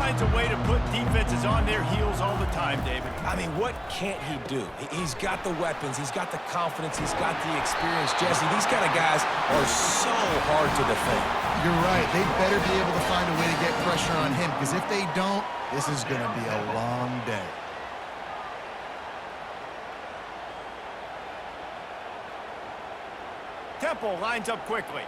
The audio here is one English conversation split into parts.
finds a way to put defenses on their heels all the time, David. I mean, what can't he do? He's got the weapons, he's got the confidence, he's got the experience. Jesse, these kind of guys are so hard to defend. You're right. They better be able to find a way to get pressure on him, because if they don't, this is going to be a long day. Temple lines up quickly.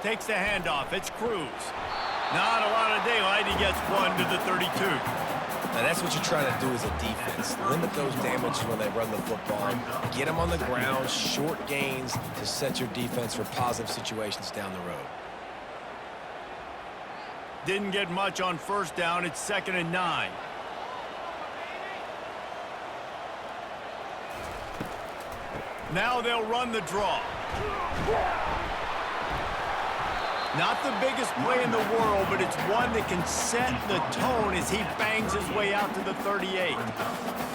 Takes the handoff. It's Cruz. Not a lot of daylight. He gets one to the 32. Now that's what you're trying to do as a defense. Limit those damages when they run the football. Get them on the ground, short gains to set your defense for positive situations down the road. Didn't get much on first down. It's 2nd and 9. Now they'll run the draw. Not the biggest play in the world, but it's one that can set the tone as he bangs his way out to the 38.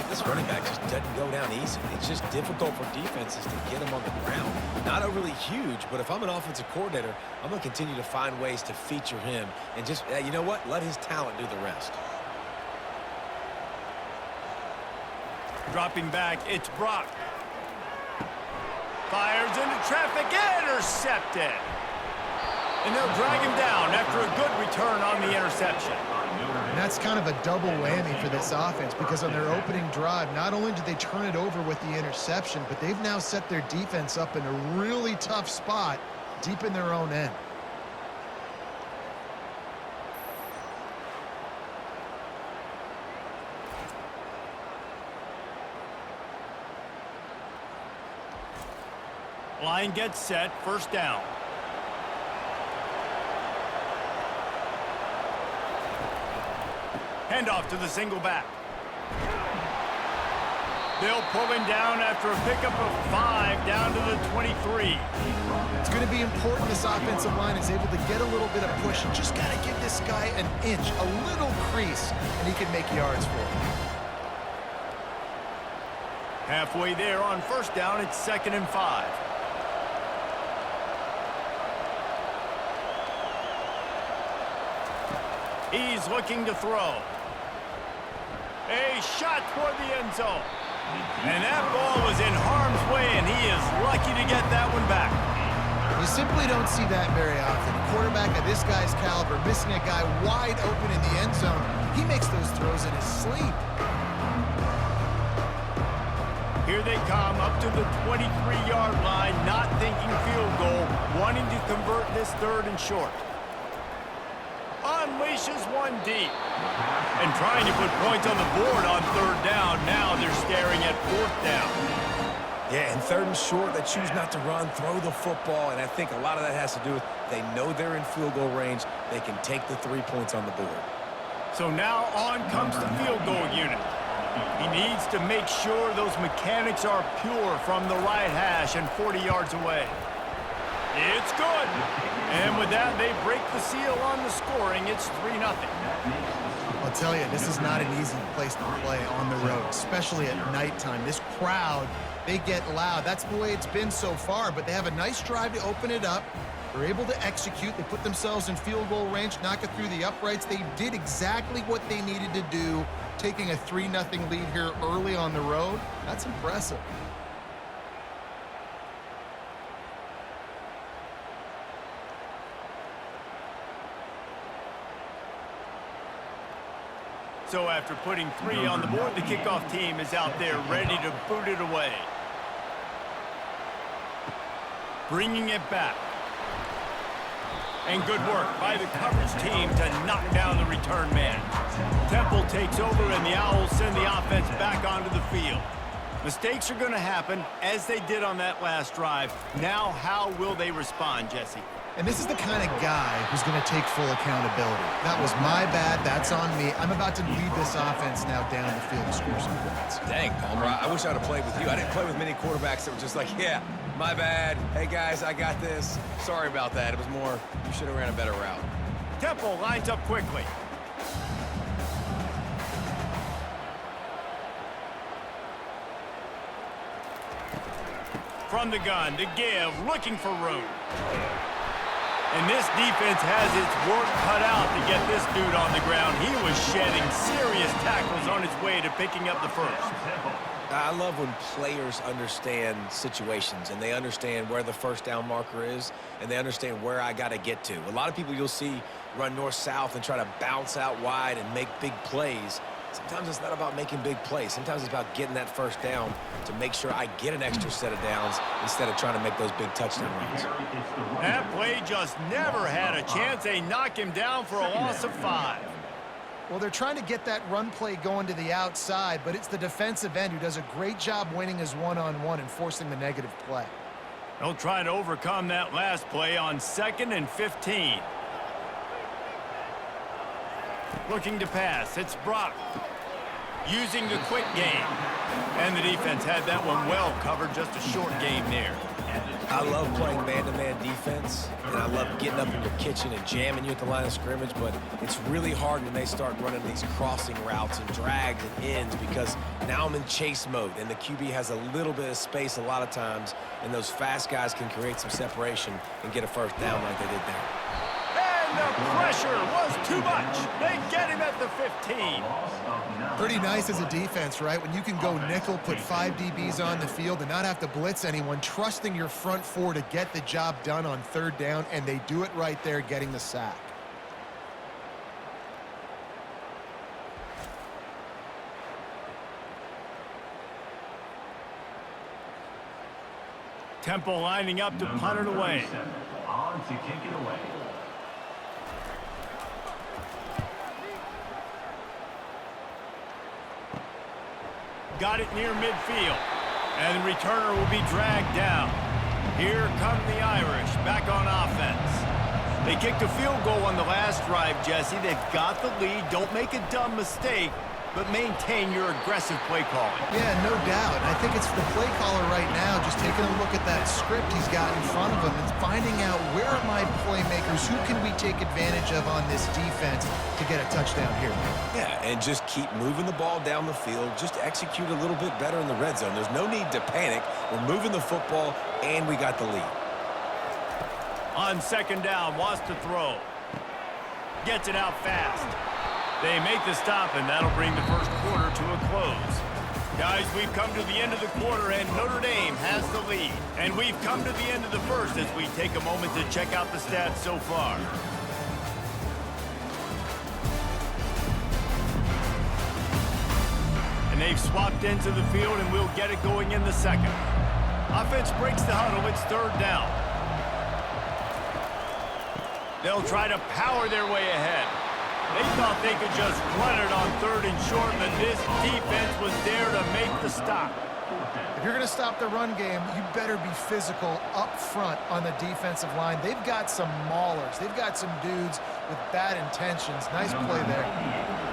This running back just doesn't go down easy. It's just difficult for defenses to get him on the ground. Not overly huge, but if I'm an offensive coordinator, I'm going to continue to find ways to feature him and just, you know what, let his talent do the rest. Dropping back, it's Brock. Fires into traffic, intercepted. And they'll drag him down after a good return on the interception. And that's kind of a double whammy for this offense, because on their opening drive, not only did they turn it over with the interception, but they've now set their defense up in a really tough spot deep in their own end. Line gets set, first down. Handoff to the single back. They'll pull him down after a pickup of 5 down to the 23. It's going to be important this offensive line is able to get a little bit of push. You just got to give this guy an inch, a little crease, and he can make yards for him. Halfway there on first down, it's 2nd and 5. He's looking to throw. A shot toward the end zone. And that ball was in harm's way, and he is lucky to get that one back. You simply don't see that very often. A quarterback of this guy's caliber missing a guy wide open in the end zone. He makes those throws in his sleep. Here they come up to the 23-yard line, not thinking field goal, wanting to convert this 3rd and short. Unleashes one deep. And trying to put points on the board on 3rd down. Now they're staring at 4th down. Yeah, and 3rd and short, they choose not to run, throw the football, and I think a lot of that has to do with they know they're in field goal range. They can take the 3 points on the board. So now on comes the field goal unit. He needs to make sure those mechanics are pure from the right hash and 40 yards away. It's good. And with that, they break the seal on the scoring. It's 3-0. I'll tell you, this is not an easy place to play on the road, especially at nighttime. This crowd, they get loud. That's the way it's been so far, but they have a nice drive to open it up. They're able to execute. They put themselves in field goal range, knock it through the uprights. They did exactly what they needed to do, taking a 3-0 lead here early on the road. That's impressive. So after putting 3 on the board, the kickoff team is out there ready to boot it away. Bringing it back. And good work by the coverage team to knock down the return man. Temple takes over, and the Owls send the offense back onto the field. Mistakes are going to happen, as they did on that last drive. Now, how will they respond, Jesse? And this is the kind of guy who's going to take full accountability. That was my bad. That's on me. I'm about to lead this offense now down the field to score some points. Dang, Palmer, I wish I would have played with you. I didn't play with many quarterbacks that were just like, yeah, my bad. Hey, guys, I got this. Sorry about that. It was more, you should have ran a better route. Temple lines up quickly. from the gun to give, looking for room. And this defense has its work cut out to get this dude on the ground. He was shedding serious tackles on his way to picking up the first. I love when players understand situations and they understand where the first down marker is and they understand where I got to get to. A lot of people you'll see run north-south and try to bounce out wide and make big plays. Sometimes it's not about making big plays. Sometimes it's about getting that first down to make sure I get an extra set of downs instead of trying to make those big touchdown runs. That play just never had a chance. They knock him down for a loss of 5. Well, they're trying to get that run play going to the outside, but it's the defensive end who does a great job winning his one-on-one and forcing the negative play. They'll try to overcome that last play on 2nd and 15. Looking to pass, it's Brock. Using the quick game. And the defense had that one well covered, just a short game there. I love playing man-to-man defense, and I love getting up in your kitchen and jamming you at the line of scrimmage, but it's really hard when they start running these crossing routes and drags and ends because now I'm in chase mode, and the QB has a little bit of space a lot of times, and those fast guys can create some separation and get a first down like they did there. And the pressure was too much. They get him at the 15. Pretty nice as a defense, right? When you can go nickel, put 5 DBs on the field and not have to blitz anyone, trusting your front 4 to get the job done on 3rd down, and they do it right there, getting the sack. Temple lining up to punt it away. On to kick it away. Got it near midfield. And the returner will be dragged down. Here come the Irish back on offense. They kicked a field goal on the last drive, Jesse. They've got the lead. Don't make a dumb mistake, but maintain your aggressive play calling. Yeah, no doubt. I think it's the play caller right now just taking a look at that script he's got in front of him and finding out where are my playmakers, who can we take advantage of on this defense to get a touchdown here. Yeah, and just keep moving the ball down the field. Just execute a little bit better in the red zone. There's no need to panic. We're moving the football, and we got the lead. On 2nd down, wants to throw. Gets it out fast. They make the stop, and that'll bring the first quarter to a close. Guys, we've come to the end of the quarter, and Notre Dame has the lead. And we've come to the end of the first as we take a moment to check out the stats so far. And they've swapped ends of the field, and we'll get it going in the second. Offense breaks the huddle. It's 3rd down. They'll try to power their way ahead. They thought they could just run it on 3rd and short, but this defense was there to make the stop. If you're going to stop the run game, you better be physical up front on the defensive line. They've got some maulers. They've got some dudes with bad intentions. Nice play there.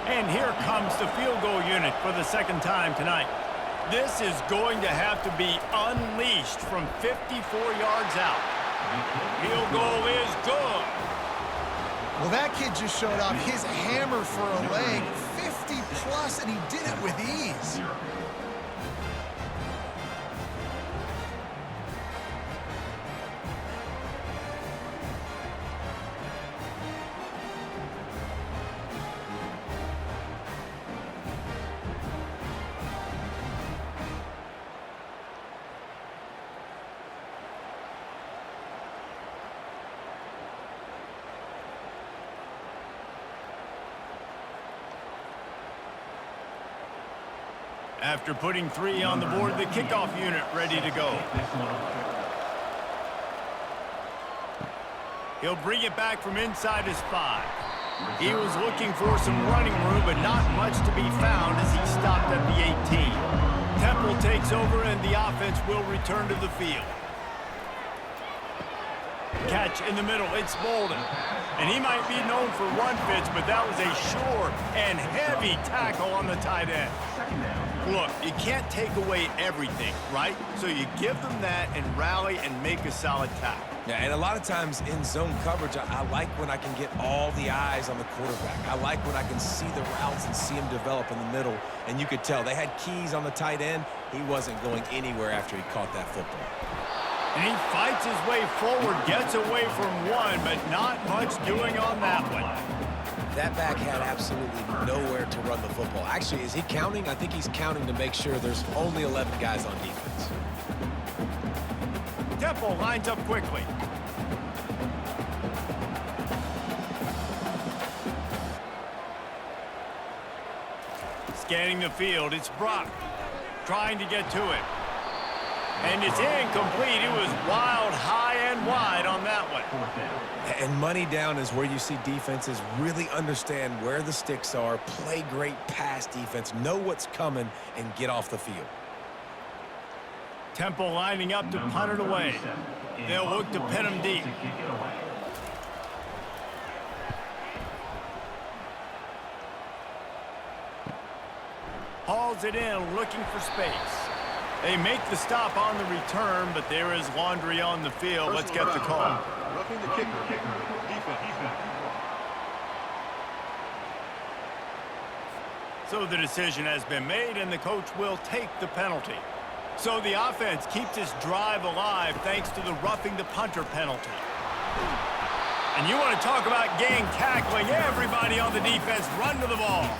And here comes the field goal unit for the 2nd time tonight. This is going to have to be unleashed from 54 yards out. Field goal is good. Well, that kid just showed off his hammer for a leg, 50-plus, and he did it with ease. After putting 3 on the board, the kickoff unit ready to go. He'll bring it back from inside his 5. He was looking for some running room, but not much to be found as he stopped at the 18. Temple takes over, and the offense will return to the field. Catch in the middle, it's Bolden. And he might be known for run fits, but that was a short and heavy tackle on the tight end. Look, you can't take away everything, right? So you give them that and rally and make a solid tackle. Yeah, and a lot of times in zone coverage, I like when I can get all the eyes on the quarterback. I like when I can see the routes and see him develop in the middle. And you could tell they had keys on the tight end. He wasn't going anywhere after he caught that football. And he fights his way forward, gets away from one, but not much doing on that one. That back had absolutely nowhere to run the football. Actually, is he counting? I think he's counting to make sure there's only 11 guys on defense. Temple lines up quickly. Scanning the field, it's Brock trying to get to it. And it's incomplete. It was wild, high and wide on that one. And money down is where you see defenses really understand where the sticks are, play great pass defense, know what's coming, and get off the field. Temple lining up to punt it away. They'll look to pin him deep. Hauls it in, looking for space. They make the stop on the return, but there is laundry on the field. Let's get the call. Roughing the kicker. Defense. So the decision has been made, and the coach will take the penalty. So the offense keeps this drive alive thanks to the roughing the punter penalty. And you want to talk about gang tackling. Everybody on the defense run to the ball.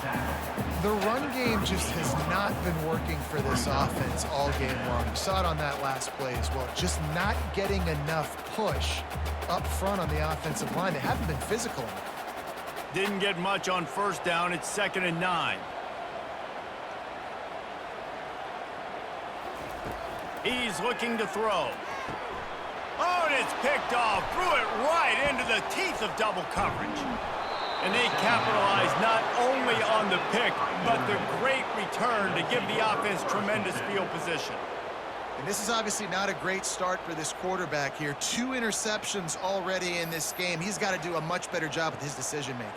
The run game just has not been working for this offense all game long. You saw it on that last play as well. Just not getting enough push up front on the offensive line. They haven't been physical enough. Didn't get much on first down. It's 2nd and 9. He's looking to throw. Oh, and it's picked off. Threw it right into the teeth of double coverage. And they capitalize not only on the pick, but the great return to give the offense tremendous field position. And this is obviously not a great start for this quarterback here. 2 interceptions already in this game. He's got to do a much better job with his decision-making.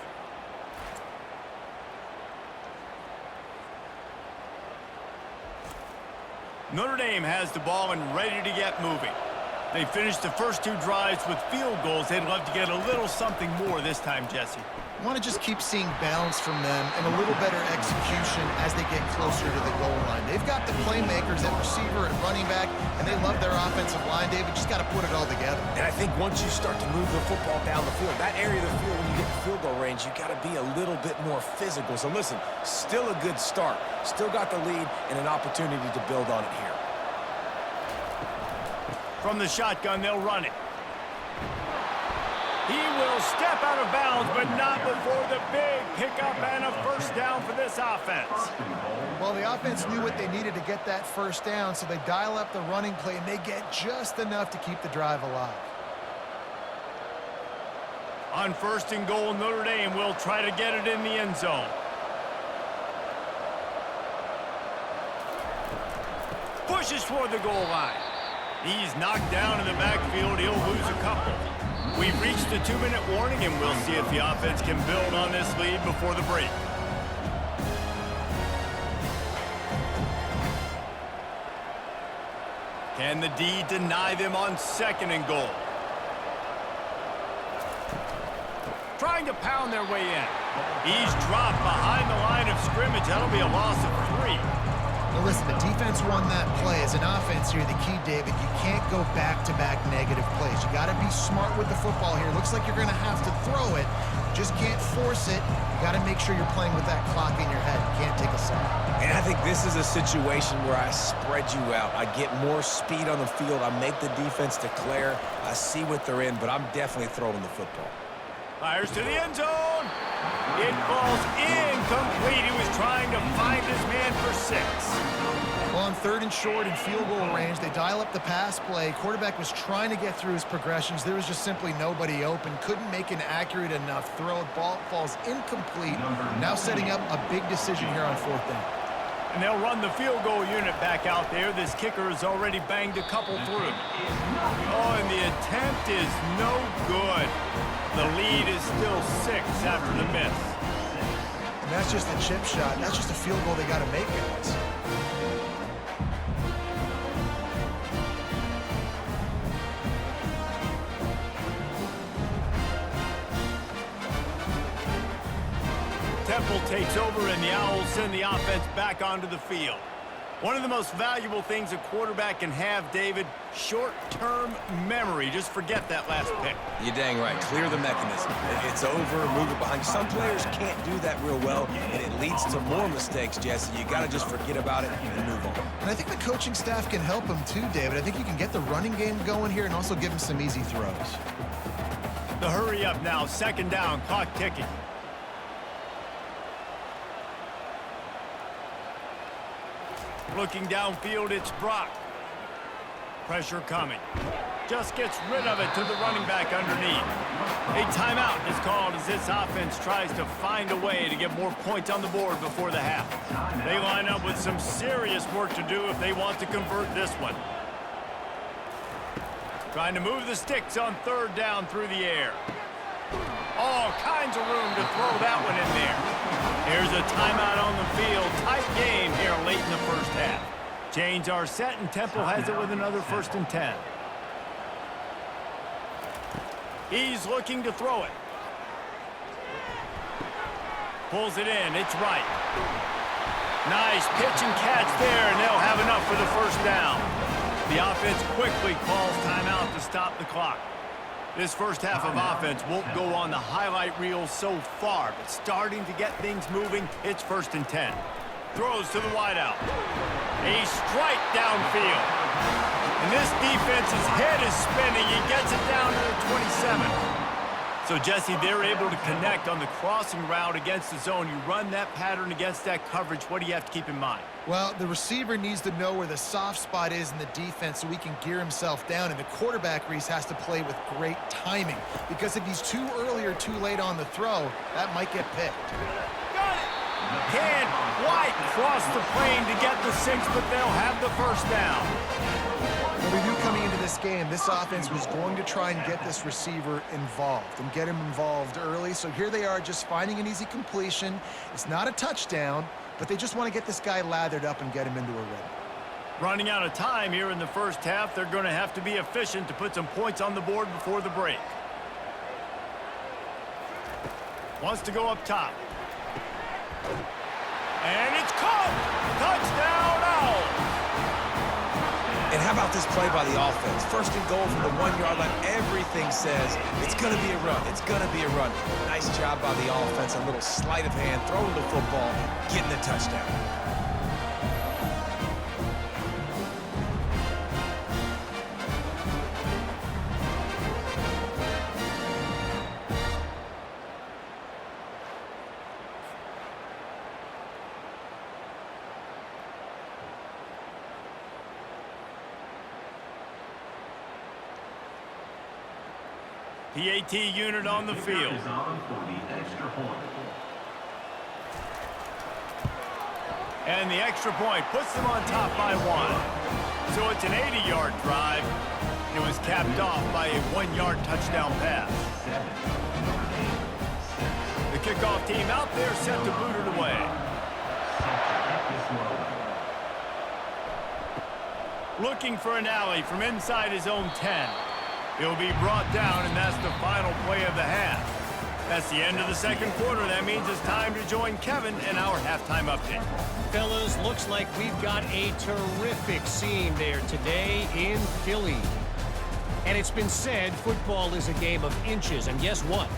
Notre Dame has the ball and ready to get moving. They finished the first 2 drives with field goals. They'd love to get a little something more this time, Jesse. I want to just keep seeing balance from them and a little better execution as they get closer to the goal line. They've got the playmakers at receiver and running back, and they love their offensive line, David. Just got to put it all together. And I think once you start to move the football down the field, that area of the field, when you get in field goal range, you got to be a little bit more physical. So listen, still a good start. Still got the lead and an opportunity to build on it here. From the shotgun, they'll run it. He will step out of bounds, but not before the big pickup and a first down for this offense. Well, the offense knew what they needed to get that first down, so they dial up the running play, and they get just enough to keep the drive alive. On 1st and goal, Notre Dame will try to get it in the end zone. Pushes for the goal line. He's knocked down in the backfield. He'll lose a couple. We've reached the 2-minute warning, and we'll see if the offense can build on this lead before the break. Can the D deny them on 2nd and goal? Trying to pound their way in. He's dropped behind the line of scrimmage. That'll be a loss of 3. Now listen, the defense won that play. As an offense here, the key, David, you can't go back-to-back negative plays. You got to be smart with the football here. Looks like you're going to have to throw it. Just can't force it. You got to make sure you're playing with that clock in your head. You can't take a sack. And I think this is a situation where I spread you out. I get more speed on the field. I make the defense declare. I see what they're in, but I'm definitely throwing the football. Fires to the end zone. It falls incomplete. He was trying to find his man for 6. Well, on 3rd and short and field goal range, they dial up the pass play. Quarterback was trying to get through his progressions. There was just simply nobody open. Couldn't make an accurate enough throw. Ball falls incomplete. Now setting up a big decision here on 4th down. And they'll run the field goal unit back out there. This kicker has already banged a couple through. Oh, and the attempt is no good. The lead is still 6 after the miss. And that's just a chip shot. That's just a field goal they got to make, guys. Temple takes over, and the Owls send the offense back onto the field. One of the most valuable things a quarterback can have, David, short-term memory. Just forget that last pick. You're dang right. Clear the mechanism. It's over, move it behind. Some players can't do that real well, and it leads to more mistakes, Jesse. You got to just forget about it and move on. And I think the coaching staff can help him too, David. I think you can get the running game going here and also give him some easy throws. The hurry up now, 2nd down, clock ticking. Looking downfield, it's Brock. Pressure coming. Just gets rid of it to the running back underneath. A timeout is called as this offense tries to find a way to get more points on the board before the half. They line up with some serious work to do if they want to convert this one. Trying to move the sticks on 3rd down through the air. All kinds of room to throw that one in there. Here's a timeout on the field. Tight game here late in the first half. Chains are set, and Temple has it with another 1st and 10. He's looking to throw it. Pulls it in. It's right. Nice pitch and catch there, and they'll have enough for the 1st down. The offense quickly calls timeout to stop the clock. This first half of offense won't go on the highlight reel so far, but starting to get things moving, it's 1st and 10. Throws to the wideout. A strike downfield. And this defense's head is spinning. He gets it down to the 27. So, Jesse, they're able to connect on the crossing route against the zone. You run that pattern against that coverage. What do you have to keep in mind? Well, the receiver needs to know where the soft spot is in the defense so he can gear himself down, and the quarterback, Reese, has to play with great timing, because if he's too early or too late on the throw, that might get picked. Got it! Can't quite cross the plane to get the 6, but they'll have the 1st down. Well, we knew coming into this game, this offense was going to try and get this receiver involved and get him involved early. So here they are just finding an easy completion. It's not a touchdown, but they just want to get this guy lathered up and get him into a rhythm. Running out of time here in the first half, they're going to have to be efficient to put some points on the board before the break. Wants to go up top. And it's caught! Touchdown, Owls! And how about this play by the offense? 1st and goal from the 1-yard line. Everything says it's going to be a run. It's going to be a run. Nice job by the offense. A little sleight of hand, throwing the football, getting the touchdown. PAT unit on the field. Is on for the extra point. And the extra point puts them on top by 1. So it's an 80-yard drive. It was capped off by a 1-yard touchdown pass. The kickoff team out there set to boot it away. Looking for an alley from inside his own 10. He'll be brought down, and that's the final play of the half. That's the end of the 2nd quarter. That means it's time to join Kevin in our halftime update. Fellas, looks like we've got a terrific scene there today in Philly. And it's been said football is a game of inches. And guess what?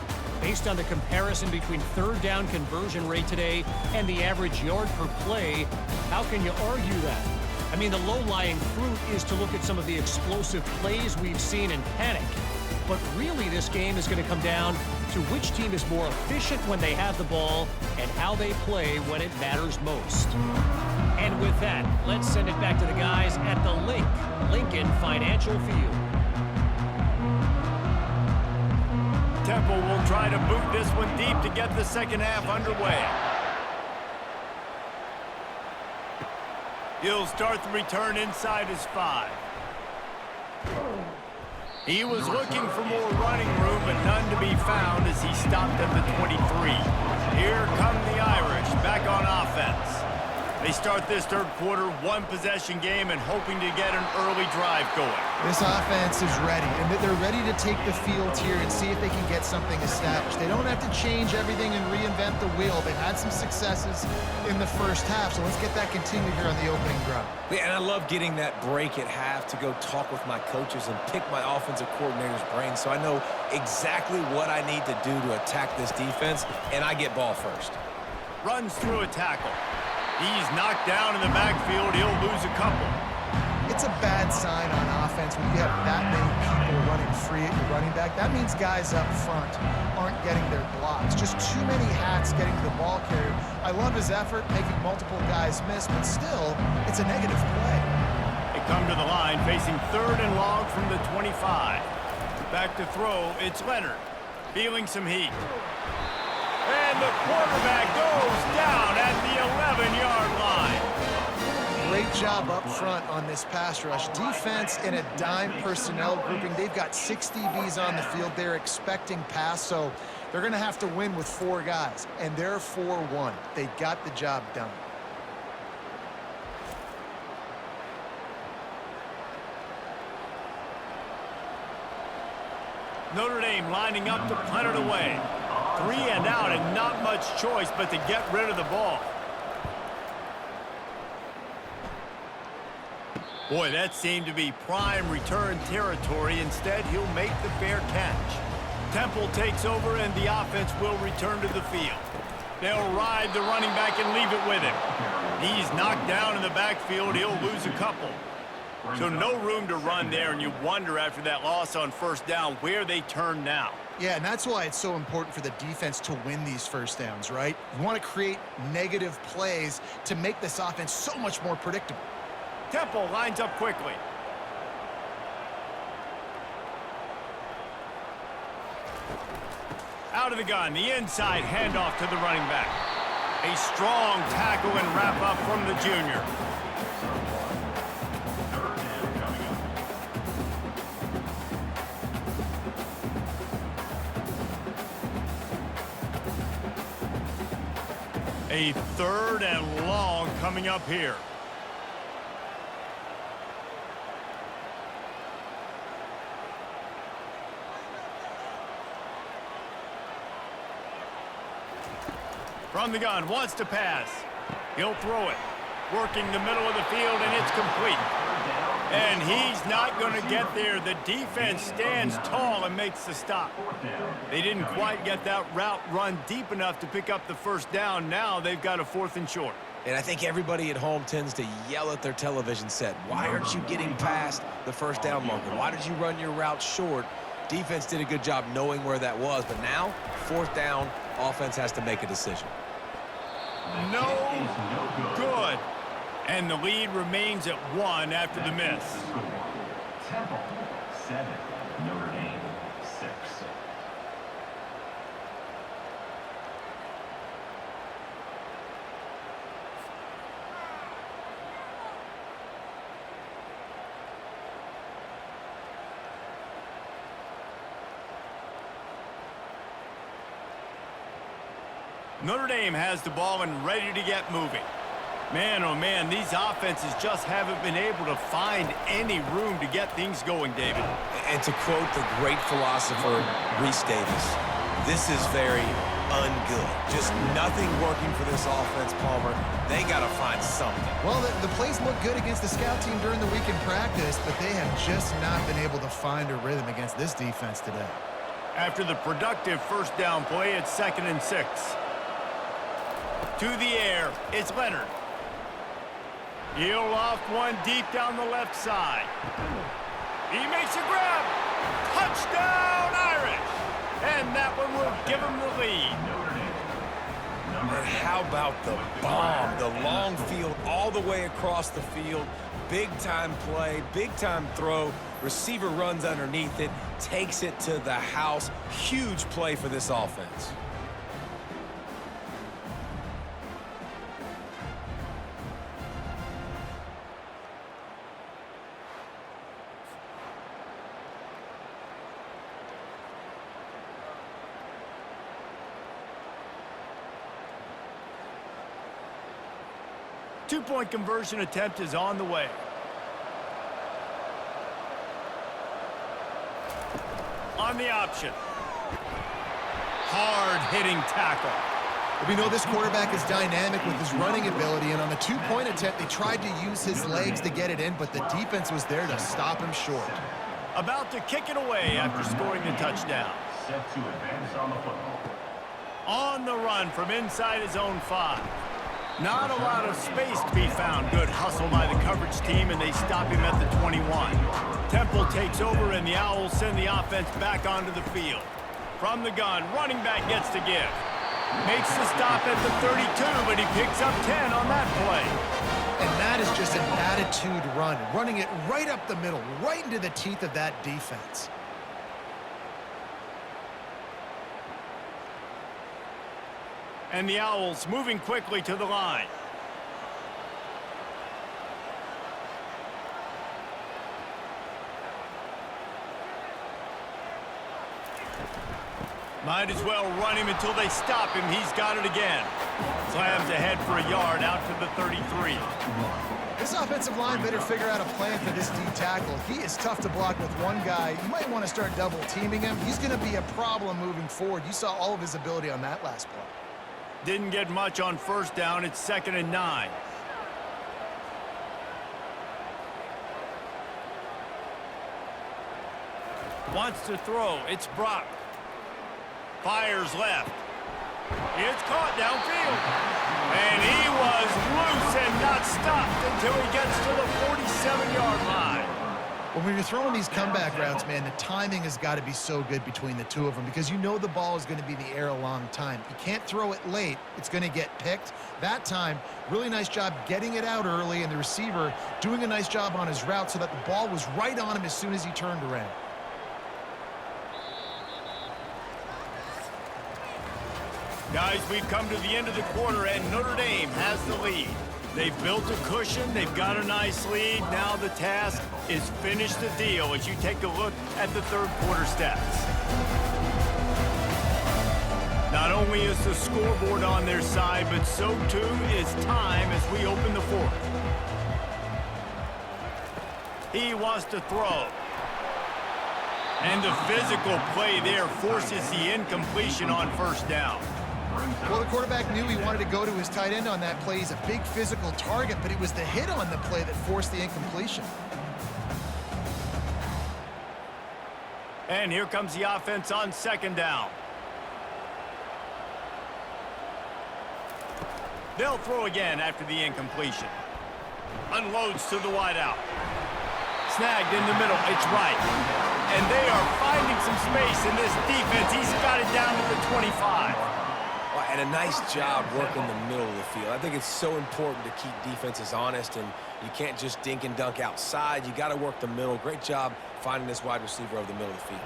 Based on the comparison between 3rd down conversion rate today and the average yard per play, how can you argue that? I mean, the low-lying fruit is to look at some of the explosive plays we've seen and panic. But really, this game is going to come down to which team is more efficient when they have the ball and how they play when it matters most. And with that, let's send it back to the guys at the Lincoln Financial Field. Temple will try to boot this one deep to get the 2nd half underway. He'll start the return inside his 5. He was looking for more running room, but none to be found as he stopped at the 23. Here come the Irish back on offense. They start this third quarter one-possession game and hoping to get an early drive going. This offense is ready, and they're ready to take the field here and see if they can get something established. They don't have to change everything and reinvent the wheel. They've had some successes in the first half, so let's get that continued here on the opening drive. Yeah, and I love getting that break at half to go talk with my coaches and pick my offensive coordinator's brain so I know exactly what I need to do to attack this defense, and I get ball first. Runs through a tackle. He's knocked down in the backfield. He'll lose a couple. It's a bad sign on offense when you have that many people running free at your running back. That means guys up front aren't getting their blocks. Just too many hats getting to the ball carrier. I love his effort, making multiple guys miss, but still, it's a negative play. They come to the line, facing 3rd and long from the 25. Back to throw, it's Leonard. Feeling some heat. And the quarterback goes down at the 11-yard line. Great job up front on this pass rush. Defense in a dime personnel grouping. They've got 6 DBs on the field. They're expecting pass, so they're going to have to win with 4 guys. And they're 4-1. They got the job done. Notre Dame lining up to punt it away. 3 and out and not much choice but to get rid of the ball. Boy, that seemed to be prime return territory. Instead, he'll make the fair catch. Temple takes over and the offense will return to the field. They'll ride the running back and leave it with him. He's knocked down in the backfield. He'll lose a couple. So no room to run there, and you wonder after that loss on first down where they turn now. Yeah, and that's why it's so important for the defense to win these first downs, right? You want to create negative plays to make this offense so much more predictable. Temple lines up quickly. Out of the gun, the inside handoff to the running back. A strong tackle and wrap up from the junior. A 3rd and long coming up here. From the gun, wants to pass. He'll throw it. Working the middle of the field, and it's complete. And he's not going to get there. The defense stands tall and makes the stop. They didn't quite get that route run deep enough to pick up the first down. Now they've got a 4th and short. And I think everybody at home tends to yell at their television set. Why aren't you getting past the first down marker? Why did you run your route short? Defense did a good job knowing where that was, but now, 4th down, offense has to make a decision. No good. And the lead remains at 1 after the miss. Temple 7, Notre Dame 6. Notre Dame has the ball and ready to get moving. Man, oh man, these offenses just haven't been able to find any room to get things going, David. And to quote the great philosopher Reese Davis, this is very ungood. Just nothing working for this offense, Palmer. They got to find something. Well, the plays look good against the scout team during the week in practice, but they have just not been able to find a rhythm against this defense today. After the productive first down play, it's 2nd and 6. To the air, it's Leonard. He'll loft one deep down the left side. He makes a grab. Touchdown, Irish. And that one will give him the lead. And how about the bomb? The long field all the way across the field. Big-time play, big-time throw. Receiver runs underneath it, takes it to the house. Huge play for this offense. Two-point conversion attempt is on the way. On the option. Hard-hitting tackle. We know this quarterback is dynamic with his running ability, and on the two-point attempt, they tried to use his legs to get it in, but the defense was there to stop him short. About to kick it away after scoring the touchdown. Set to advance on the football. On the run from inside his own 5. Not a lot of space to be found. Good hustle by the coverage team, and they stop him at the 21. Temple takes over, and the Owls send the offense back onto the field. From the gun, running back gets to give. Makes the stop at the 32, but he picks up 10 on that play. And that is just an attitude run, running it right up the middle, right into the teeth of that defense. And the Owls moving quickly to the line. Might as well run him until they stop him. He's got it again. Slams ahead for a yard out to the 33. This offensive line better figure out a plan for this D tackle. He is tough to block with one guy. You might want to start double teaming him. He's going to be a problem moving forward. You saw all of his ability on that last play. Didn't get much on first down. It's 2nd and 9. Wants to throw. It's Brock. Fires left. It's caught downfield. And he was loose and not stopped until he gets to the 47-yard line. Well, when you're throwing these comeback routes, man, the timing has got to be so good between the two of them because you know the ball is going to be in the air a long time. You can't throw it late. It's going to get picked. That time, really nice job getting it out early, and the receiver doing a nice job on his route so that the ball was right on him as soon as he turned around. Guys, we've come to the end of the quarter, and Notre Dame has the lead. They've built a cushion. They've got a nice lead. Now the task is finish the deal as you take a look at the third quarter stats. Not only is the scoreboard on their side, but so too is time as we open the fourth. He wants to throw. And the physical play there forces the incompletion on first down. Well, the quarterback knew he wanted to go to his tight end on that play. He's a big physical target, but it was the hit on the play that forced the incompletion. And here comes the offense on 2nd down. They'll throw again after the incompletion. Unloads to the wideout. Snagged in the middle. It's right. And they are finding some space in this defense. He's got it down to the 25. And a nice job working the middle of the field. I think it's so important to keep defenses honest, and you can't just dink and dunk outside. You got to work the middle. Great job finding this wide receiver over the middle of the field.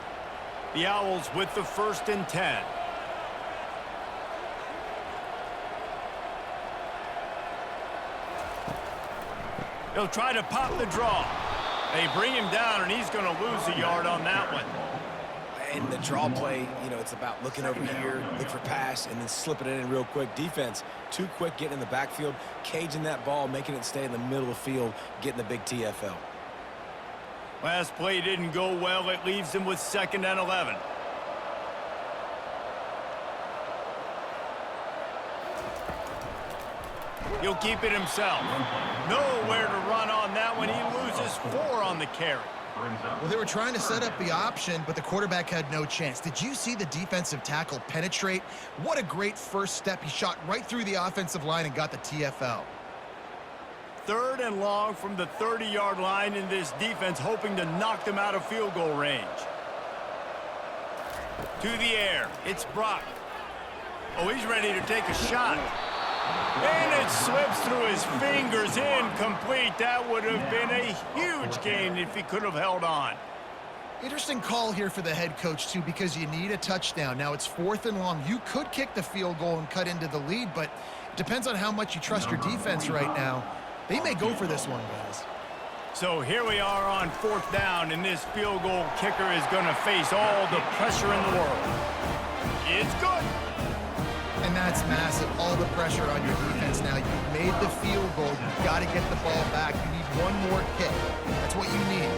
The Owls with the 1st and 10. They'll try to pop the draw. They bring him down, and he's going to lose a yard on that one. And the draw play, you know, it's about looking over here, look for pass, and then slipping it in real quick. Defense, too quick getting in the backfield, caging that ball, making it stay in the middle of the field, getting the big TFL. Last play didn't go well. It leaves him with 2nd and 11. He'll keep it himself. Nowhere to run on that one. He loses 4 on the carry. Well, they were trying to set up the option, but the quarterback had no chance. Did you see the defensive tackle penetrate? What a great first step. He shot right through the offensive line and got the TFL. 3rd and long from the 30-yard line in this defense, hoping to knock them out of field goal range. To the air. It's Brock. Oh, he's ready to take a shot. And it slips through his fingers, incomplete. That would have been a huge gain if he could have held on. Interesting call here for the head coach, too, because you need a touchdown. Now it's 4th and long. You could kick the field goal and cut into the lead, but it depends on how much you trust your defense right now. They may go for this one, guys. So here we are on 4th down, and this field goal kicker is going to face all the pressure in the world. It's good. And that's massive. All the pressure on your defense now. You made the field goal. You've got to get the ball back. You need one more kick. That's what you need.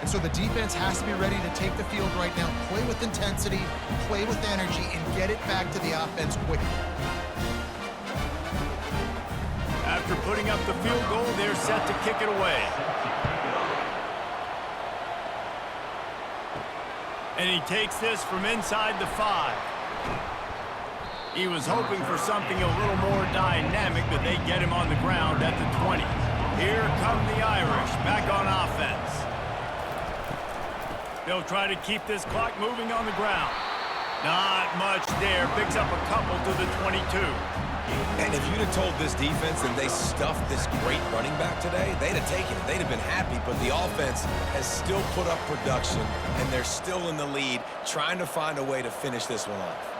And so the defense has to be ready to take the field right now, play with intensity, play with energy, and get it back to the offense quickly. After putting up the field goal, they're set to kick it away. And he takes this from inside the 5. He was hoping for something a little more dynamic, but they get him on the ground at the 20. Here come the Irish, back on offense. They'll try to keep this clock moving on the ground. Not much there. Picks up a couple to the 22. And if you'd have told this defense that they stuffed this great running back today, they'd have taken it. They'd have been happy, but the offense has still put up production, and they're still in the lead, trying to find a way to finish this one off.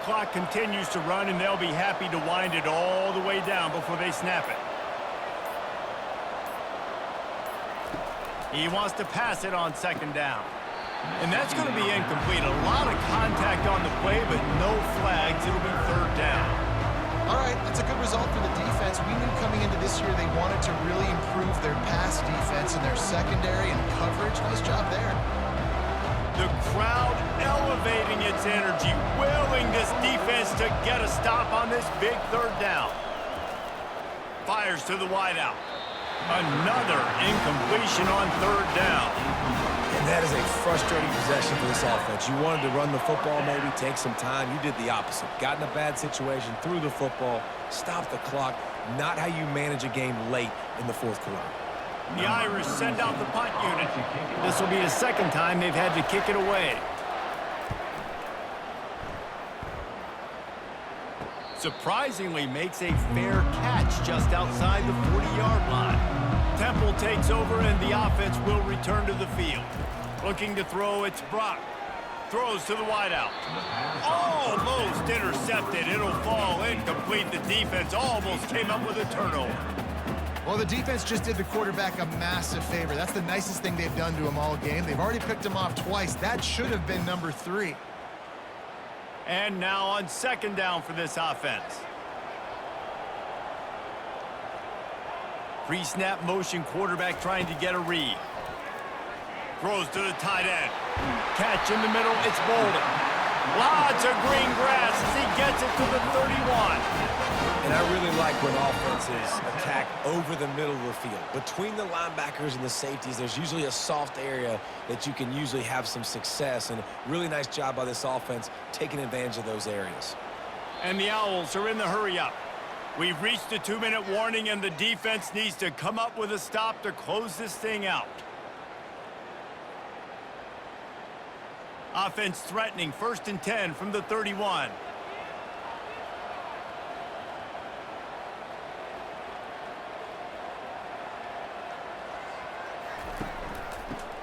Clock continues to run, and they'll be happy to wind it all the way down before they snap it. He wants to pass it on second down. And that's going to be incomplete. A lot of contact on the play, but no flags. It'll be third down. All right, that's a good result for the defense. We knew coming into this year they wanted to really improve their pass defense and their secondary and coverage. Nice job there. The crowd elevating its energy, willing this defense to get a stop on this big third down. Fires to the wideout. Another incompletion on third down. And that is a frustrating possession for this offense. You wanted to run the football, maybe take some time. You did the opposite. Got in a bad situation, threw the football, stopped the clock. Not how you manage a game late in the fourth quarter. The Irish send out the punt unit. This will be the second time they've had to kick it away. Surprisingly makes a fair catch just outside the 40-yard line. Temple takes over and the offense will return to the field. Looking to throw, it's Brock. Throws to the wideout. Almost intercepted. It'll fall incomplete. The defense almost came up with a turnover. Well, the defense just did the quarterback a massive favor. That's the nicest thing they've done to him all game. They've already picked him off twice. That should have been number 3. And now on second down for this offense. Pre-snap motion quarterback trying to get a read. Throws to the tight end. Catch in the middle, it's Bolden. Lots of green grass as he gets it to the 31. And I really like when offenses attack over the middle of the field. Between the linebackers and the safeties, there's usually a soft area that you can usually have some success. And really nice job by this offense taking advantage of those areas. And the Owls are in the hurry-up. We've reached the 2-minute warning, and the defense needs to come up with a stop to close this thing out. Offense threatening, 1st and 10 from the 31.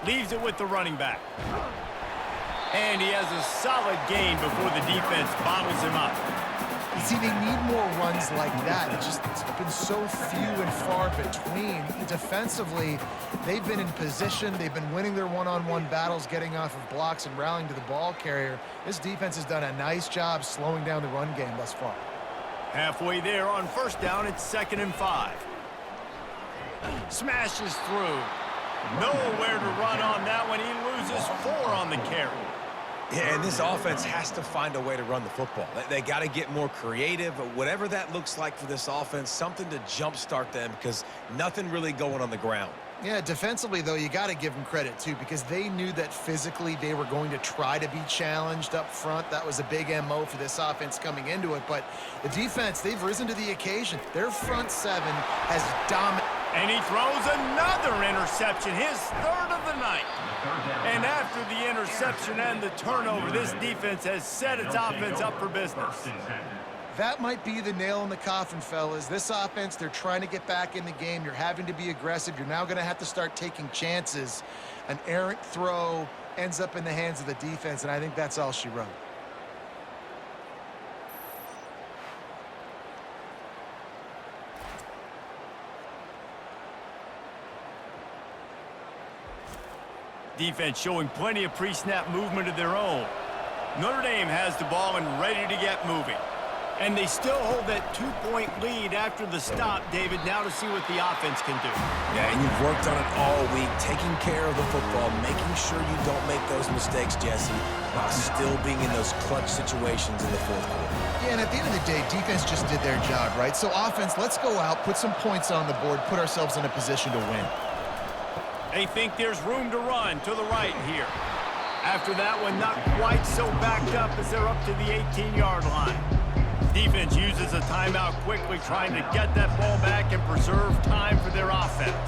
Leaves it with the running back. And he has a solid gain before the defense bottles him up. You see, they need more runs like that. It's been so few and far between. Defensively, they've been in position. They've been winning their one-on-one battles, getting off of blocks and rallying to the ball carrier. This defense has done a nice job slowing down the run game thus far. Halfway there on first down, it's 2nd and 5. Smashes through. Nowhere to run on that one. He loses 4 on the carry. Yeah, and this offense has to find a way to run the football. They got to get more creative, whatever that looks like for this offense, something to jumpstart them because nothing really going on the ground. Yeah, defensively, though, you got to give them credit, too, because they knew that physically they were going to try to be challenged up front. That was a big MO for this offense coming into it. But the defense, they've risen to the occasion. Their front 7 has dominated. And he throws another interception, his 3rd of the night. And after the interception and the turnover, this defense has set its offense up for business. That might be the nail in the coffin, fellas. This offense, they're trying to get back in the game. You're having to be aggressive. You're now going to have to start taking chances. An errant throw ends up in the hands of the defense, and I think that's all she wrote. Defense showing plenty of pre-snap movement of their own. Notre Dame has the ball and ready to get moving. And they still hold that 2-point lead after the stop, David. Now to see what the offense can do. Yeah, and you've worked on it all week, taking care of the football, making sure you don't make those mistakes, Jesse, while still being in those clutch situations in the fourth quarter. Yeah, and at the end of the day, defense just did their job, right? So offense, let's go out, put some points on the board, put ourselves in a position to win. They think there's room to run to the right here. After that one, not quite so backed up as they're up to the 18-yard line. Defense uses a timeout quickly, trying to get that ball back and preserve time for their offense.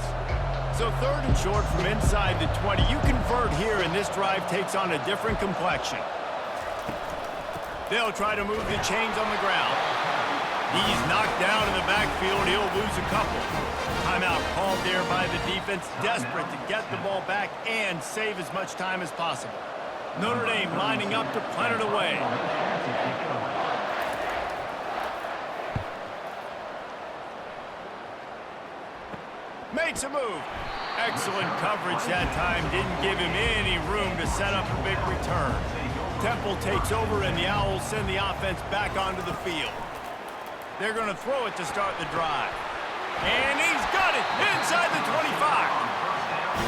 So 3rd and short from inside the 20. You convert here, and this drive takes on a different complexion. They'll try to move the chains on the ground. He's knocked down in the backfield. He'll lose a couple. Timeout called there by the defense, desperate to get the ball back and save as much time as possible. Notre Dame lining up to punt it away. Makes a move. Excellent coverage that time. Didn't give him any room to set up a big return. Temple takes over, and the Owls send the offense back onto the field. They're going to throw it to start the drive. And he's got it inside the 25.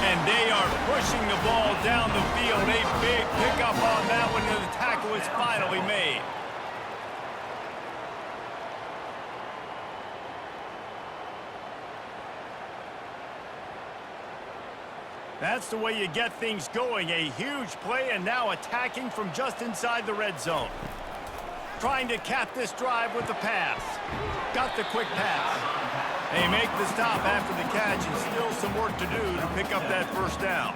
And they are pushing the ball down the field. A big pickup on that one, and the tackle is finally made. That's the way you get things going. A huge play, and now attacking from just inside the red zone. Trying to cap this drive with the pass. Got the quick pass. They make the stop after the catch, and still some work to do to pick up that first down.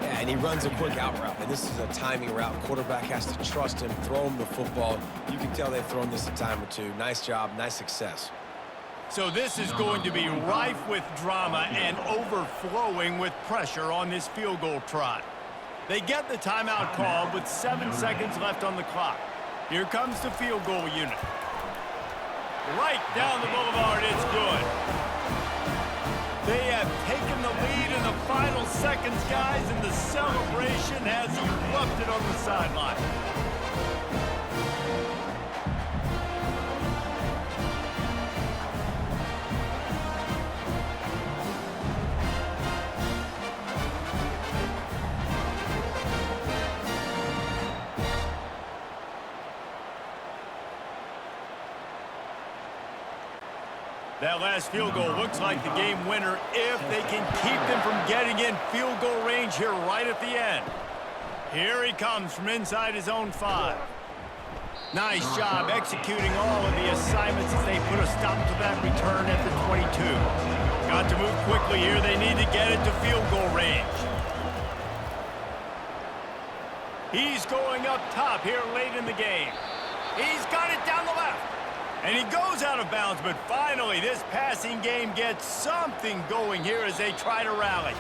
Yeah, and he runs a quick out route, and this is a timing route. Quarterback has to trust him, throw him the football. You can tell they've thrown this a time or two. Nice job, nice success. So this is going to be rife with drama and overflowing with pressure on this field goal try. They get the timeout called with 7 seconds left on the clock. Here comes the field goal unit. Right down the boulevard, it's good. They have taken the lead in the final seconds, guys, and the celebration has erupted on the sideline. That last field goal looks like the game winner if they can keep them from getting in field goal range here right at the end. Here he comes from inside his own 5. Nice job executing all of the assignments as they put a stop to that return at the 22. Got to move quickly here. They need to get it to field goal range. He's going up top here late in the game. He's got it down the left. And he goes out of bounds, but finally this passing game gets something going here as they try to rally.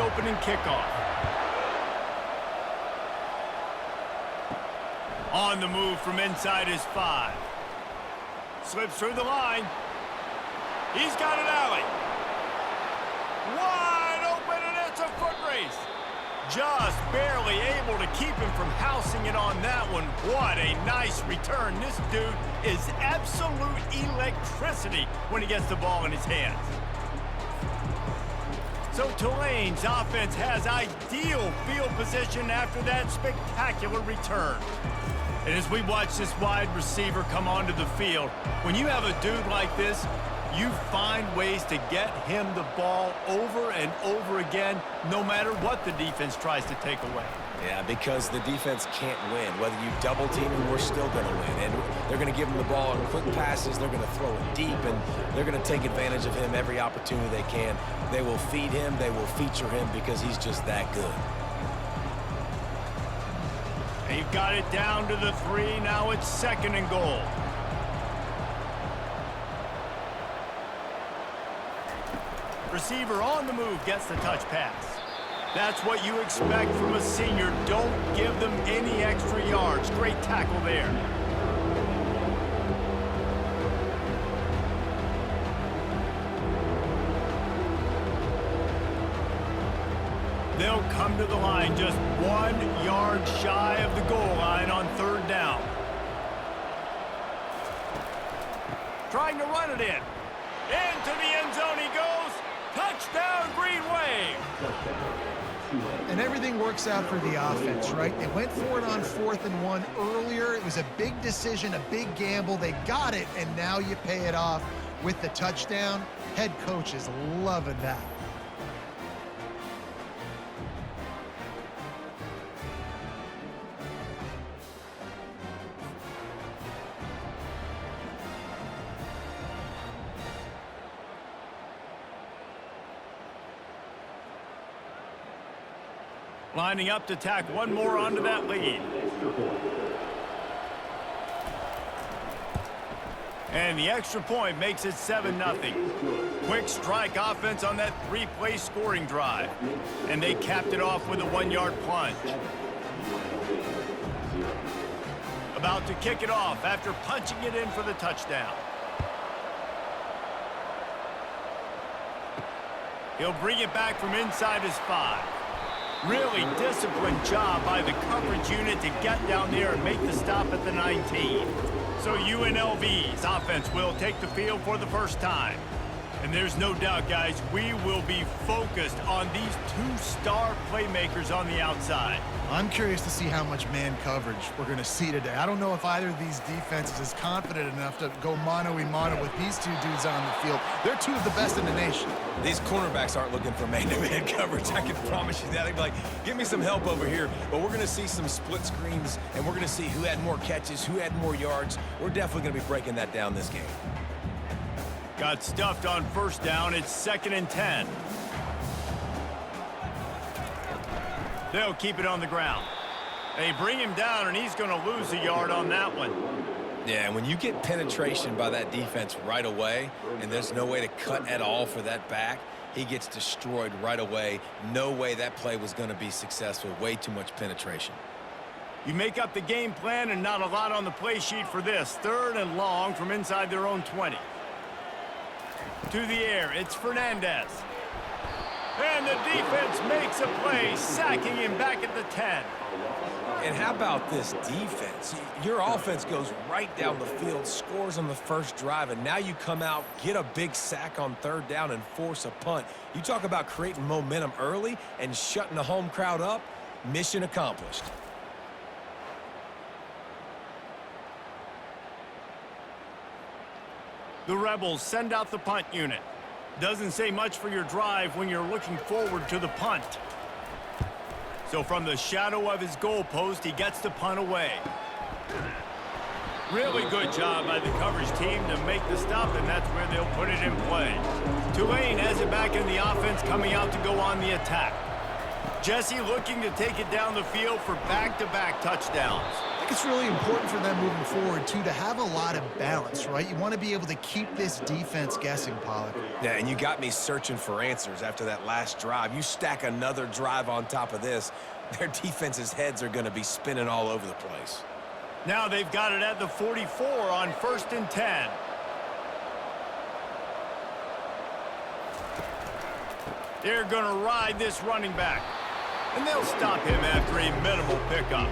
opening kickoff. On the move from inside his 5. Slips through the line. He's got an alley. Wide open, and it's a foot race. Just barely able to keep him from housing it on that one. What a nice return. This dude is absolute electricity when he gets the ball in his hands. So Tulane's offense has ideal field position after that spectacular return. And as we watch this wide receiver come onto the field, when you have a dude like this, you find ways to get him the ball over and over again, no matter what the defense tries to take away. Yeah, because the defense can't win. Whether you double team him, we're still going to win. And they're going to give him the ball in quick passes. They're going to throw it deep, and they're going to take advantage of him every opportunity they can. They will feed him. They will feature him because he's just that good. They've got it down to the 3. Now it's 2nd and goal. Receiver on the move gets the touch pass. That's what you expect from a senior. Don't give them any extra yards. Great tackle there. They'll come to the line just 1 yard shy of the goal line on 3rd down. Trying to run it in. Into the end zone he goes. Touchdown, Green Wave. And everything works out for the offense, right? They went for it on 4th and 1 earlier. It was a big decision, a big gamble. They got it, and now you pay it off with the touchdown. Head coach is loving that. Lining up to tack one more onto that lead. And the extra point makes it 7-0. Quick strike offense on that 3-play scoring drive. And they capped it off with a 1-yard plunge. About to kick it off after punching it in for the touchdown. He'll bring it back from inside his 5. Really disciplined job by the coverage unit to get down there and make the stop at the 19. So UNLV's offense will take the field for the first time. And there's no doubt, guys, we will be focused on these 2-star playmakers on the outside. I'm curious to see how much man coverage we're going to see today. I don't know if either of these defenses is confident enough to go mano-a-mano with these two dudes on the field. They're two of the best in the nation. These cornerbacks aren't looking for man-to-man coverage. I can promise you that. They'd be like, give me some help over here. But we're going to see some split screens, and we're going to see who had more catches, who had more yards. We're definitely going to be breaking that down this game. Got stuffed on 1st down. It's 2nd and 10. They'll keep it on the ground. They bring him down, and he's going to lose a yard on that one. Yeah, and when you get penetration by that defense right away, and there's no way to cut at all for that back, he gets destroyed right away. No way that play was going to be successful. Way too much penetration. You make up the game plan, and not a lot on the play sheet for this. 3rd and long from inside their own 20. To the air, it's Fernandez. And the defense makes a play, sacking him back at the 10. And how about this defense? Your offense goes right down the field, scores on the first drive, and now you come out, get a big sack on 3rd down, and force a punt. You talk about creating momentum early and shutting the home crowd up. Mission accomplished. The Rebels send out the punt unit. Doesn't say much for your drive when you're looking forward to the punt. So from the shadow of his goalpost, he gets the punt away. Really good job by the coverage team to make the stop, and that's where they'll put it in play. Tulane has it back in the offense, coming out to go on the attack. Jesse looking to take it down the field for back-to-back touchdowns. think it's really important for them moving forward, too, to have a lot of balance, right? You want to be able to keep this defense guessing, Pollard. Yeah, and you got me searching for answers after that last drive. You stack another drive on top of this, their defense's heads are going to be spinning all over the place. Now they've got it at the 44 on 1st and 10. They're going to ride this running back. And they'll stop him after a minimal pickup.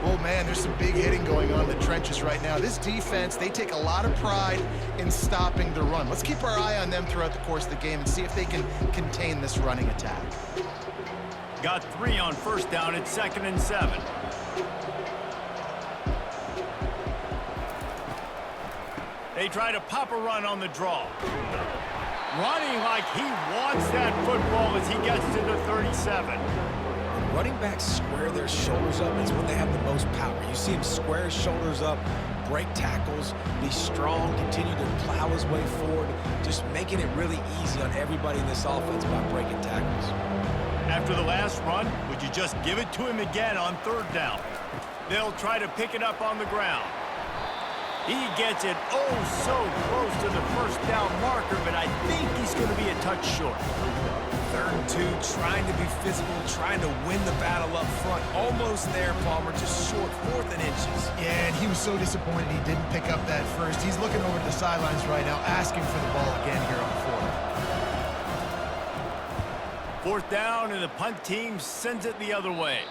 Oh, man, there's some big hitting going on in the trenches right now. This defense, they take a lot of pride in stopping the run. Let's keep our eye on them throughout the course of the game and see if they can contain this running attack. Got 3 on 1st down. It's 2nd and 7. They try to pop a run on the draw. Running like he wants that football as he gets to the 37. Running backs square their shoulders up. It's when they have the most power. You see him square his shoulders up, break tackles, be strong, continue to plow his way forward, just making it really easy on everybody in this offense by breaking tackles. After the last run, would you just give it to him again on 3rd down? They'll try to pick it up on the ground. He gets it oh so close to the 1st down marker, but I think he's going to be a touch short. 3rd and 2, trying to be physical, trying to win the battle up front. Almost there, Palmer, just short, 4th and inches. Yeah, and he was so disappointed he didn't pick up that first. He's looking over to the sidelines right now, asking for the ball again here on 4th. 4th down, and the punt team sends it the other way.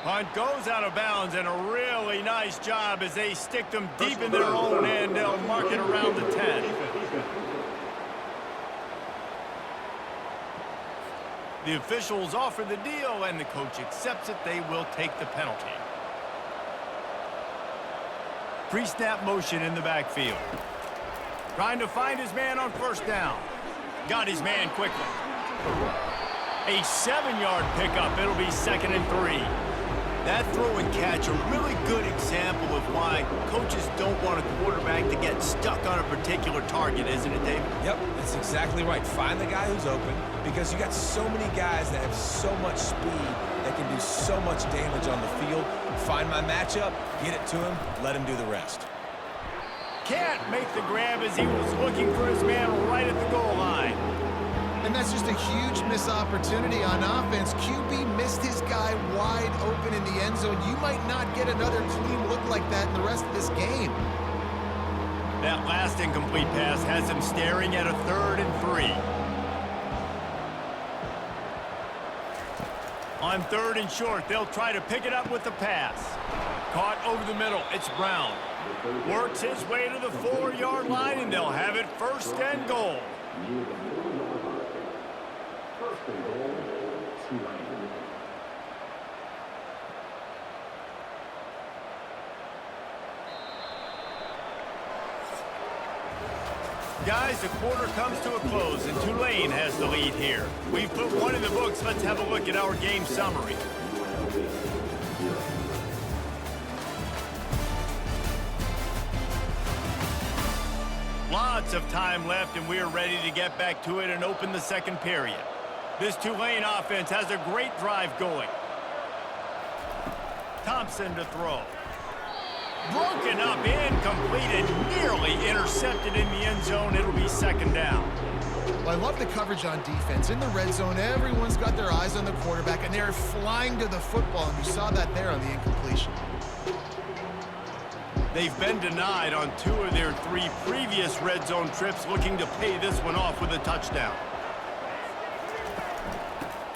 Punt goes out of bounds, and a really nice job as they stick them deep in their own end. They'll mark it around the 10. The officials offer the deal, and the coach accepts it. They will take the penalty. Pre-snap motion in the backfield. Trying to find his man on 1st down. Got his man quickly. A 7-yard pickup. It'll be 2nd and 3. That throw and catch, a really good example of why coaches don't want a quarterback to get stuck on a particular target, isn't it, David? Yep, that's exactly right. Find the guy who's open because you got so many guys that have so much speed that can do so much damage on the field. Find my matchup, get it to him, let him do the rest. Can't make the grab as he was looking for his man right at the goal line. And that's just a huge missed opportunity on offense. QB missed his guy wide open in the end zone. You might not get another clean look like that in the rest of this game. That last incomplete pass has him staring at a 3rd and 3. On 3rd and short, they'll try to pick it up with the pass. Caught over the middle. It's Brown. Works his way to the 4-yard line, and they'll have it 1st and goal. Guys, the quarter comes to a close, and Tulane has the lead here. We've put one in the books. Let's have a look at our game summary. Lots of time left, and we're ready to get back to it and open the 2nd period. This Tulane offense has a great drive going. Thompson to throw. Broken up, incomplete, and nearly intercepted in the end zone. It'll be 2nd down. Well, I love the coverage on defense. In the red zone, everyone's got their eyes on the quarterback, and they're flying to the football, and you saw that there on the incompletion. They've been denied on 2 of their 3 previous red zone trips, looking to pay this one off with a touchdown.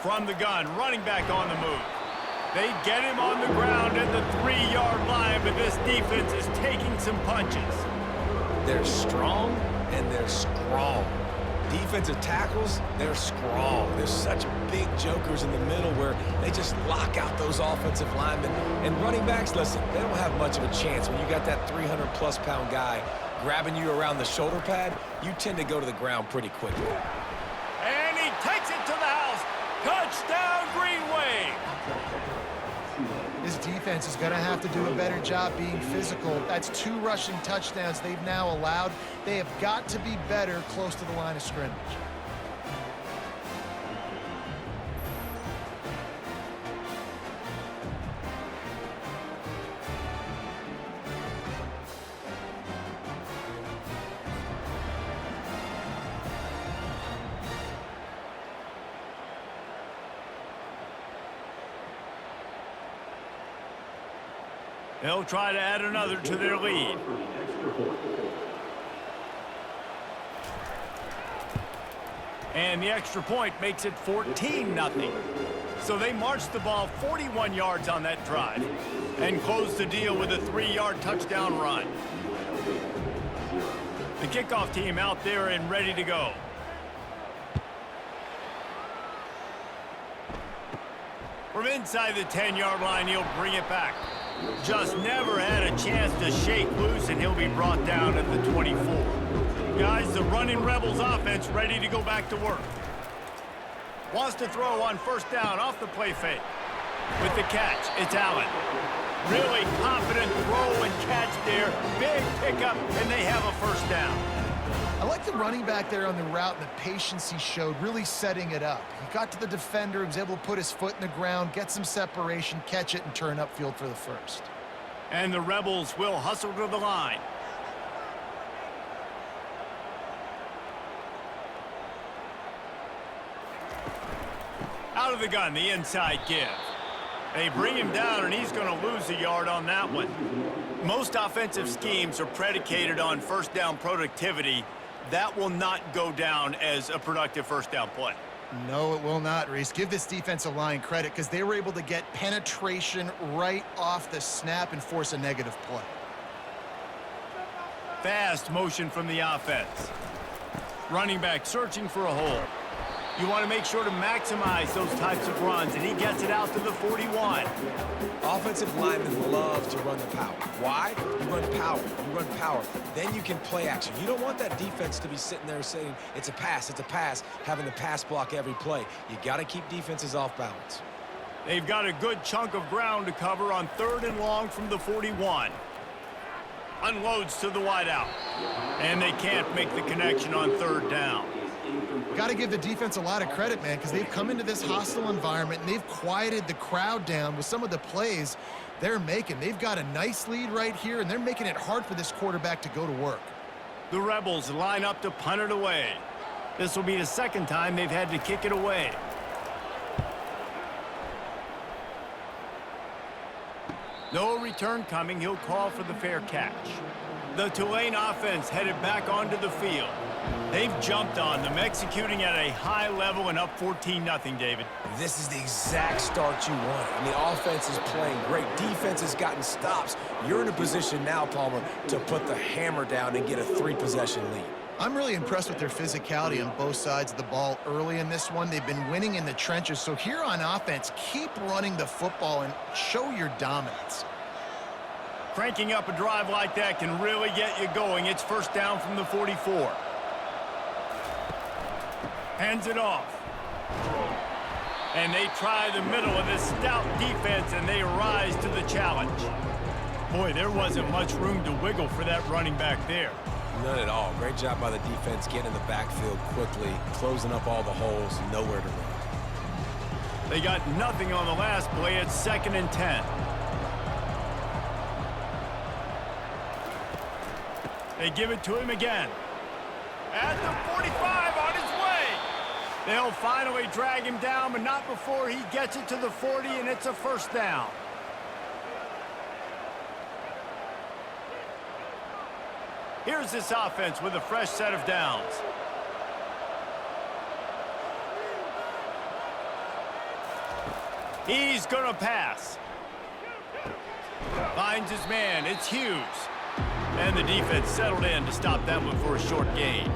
From the gun, running back on the move. They get him on the ground at the 3-yard line, but this defense is taking some punches. They're strong and they're strong. Defensive tackles, they're strong. There's such big jokers in the middle where they just lock out those offensive linemen. And running backs, listen, they don't have much of a chance. When you got that 300-plus pound guy grabbing you around the shoulder pad, you tend to go to the ground pretty quickly. And he takes it to the house. Touchdown, Green Wave. This defense is going to have to do a better job being physical. That's 2 rushing touchdowns they've now allowed. They have got to be better close to the line of scrimmage. They'll try to add another to their lead. And the extra point makes it 14-0. So they marched the ball 41 yards on that drive and closed the deal with a 3-yard touchdown run. The kickoff team out there and ready to go. From inside the 10-yard line, he'll bring it back. Just never had a chance to shake loose, and he'll be brought down at the 24. Guys, the running Rebels offense ready to go back to work. Wants to throw on first down off the play fake. With the catch, it's Allen. Really confident throw and catch there. Big pickup, and they have a first down. I like the running back there on the route and the patience he showed, really setting it up. He got to the defender, he was able to put his foot in the ground, get some separation, catch it, and turn upfield for the first. And the Rebels will hustle to the line. Out of the gun, the inside give. They bring him down, and he's going to lose a yard on that one. Most offensive schemes are predicated on first down productivity. That will not go down as a productive first down play. No, it will not, Reese. Give this defensive line credit because they were able to get penetration right off the snap and force a negative play. Fast motion from the offense. Running back searching for a hole. You want to make sure to maximize those types of runs, and he gets it out to the 41. Offensive linemen love to run the power. Why? You run power. You run power. Then you can play action. You don't want that defense to be sitting there saying, it's a pass, having to pass block every play. You got to keep defenses off balance. They've got a good chunk of ground to cover on 3rd and long from the 41. Unloads to the wideout. And they can't make the connection on 3rd down. Got to give the defense a lot of credit, man, because they've come into this hostile environment and they've quieted the crowd down with some of the plays they're making. They've got a nice lead right here, and they're making it hard for this quarterback to go to work. The Rebels line up to punt it away. This will be the second time they've had to kick it away. No return coming. He'll call for the fair catch. The Tulane offense headed back onto the field. They've jumped on them, executing at a high level and up 14-0, David. This is the exact start you want. I mean, offense is playing great. Defense has gotten stops. You're in a position now, Palmer, to put the hammer down and get a 3-possession lead. I'm really impressed with their physicality on both sides of the ball early in this one. They've been winning in the trenches. So here on offense, keep running the football and show your dominance. Cranking up a drive like that can really get you going. It's first down from the 44. Hands it off. And they try the middle of this stout defense, and they rise to the challenge. Boy, there wasn't much room to wiggle for that running back there. None at all. Great job by the defense getting in the backfield quickly, closing up all the holes, nowhere to run. They got nothing on the last play. It's 2nd and 10. They give it to him again. At the 45, on his way. They'll finally drag him down, but not before he gets it to the 40, and it's a first down. Here's this offense with a fresh set of downs. He's going to pass. Finds his man. It's Hughes. And the defense settled in to stop that one for a short gain.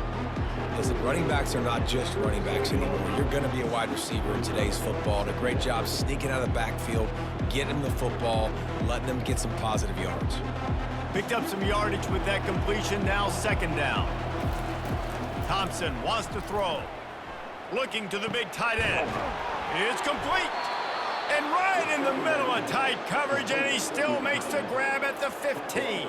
Listen, running backs are not just running backs anymore. You're going to be a wide receiver in today's football. And a great job sneaking out of the backfield, getting the football, letting them get some positive yards. Picked up some yardage with that completion. Now 2nd down. Thompson wants to throw. Looking to the big tight end. It's complete. And right in the middle of tight coverage, and he still makes the grab at the 15.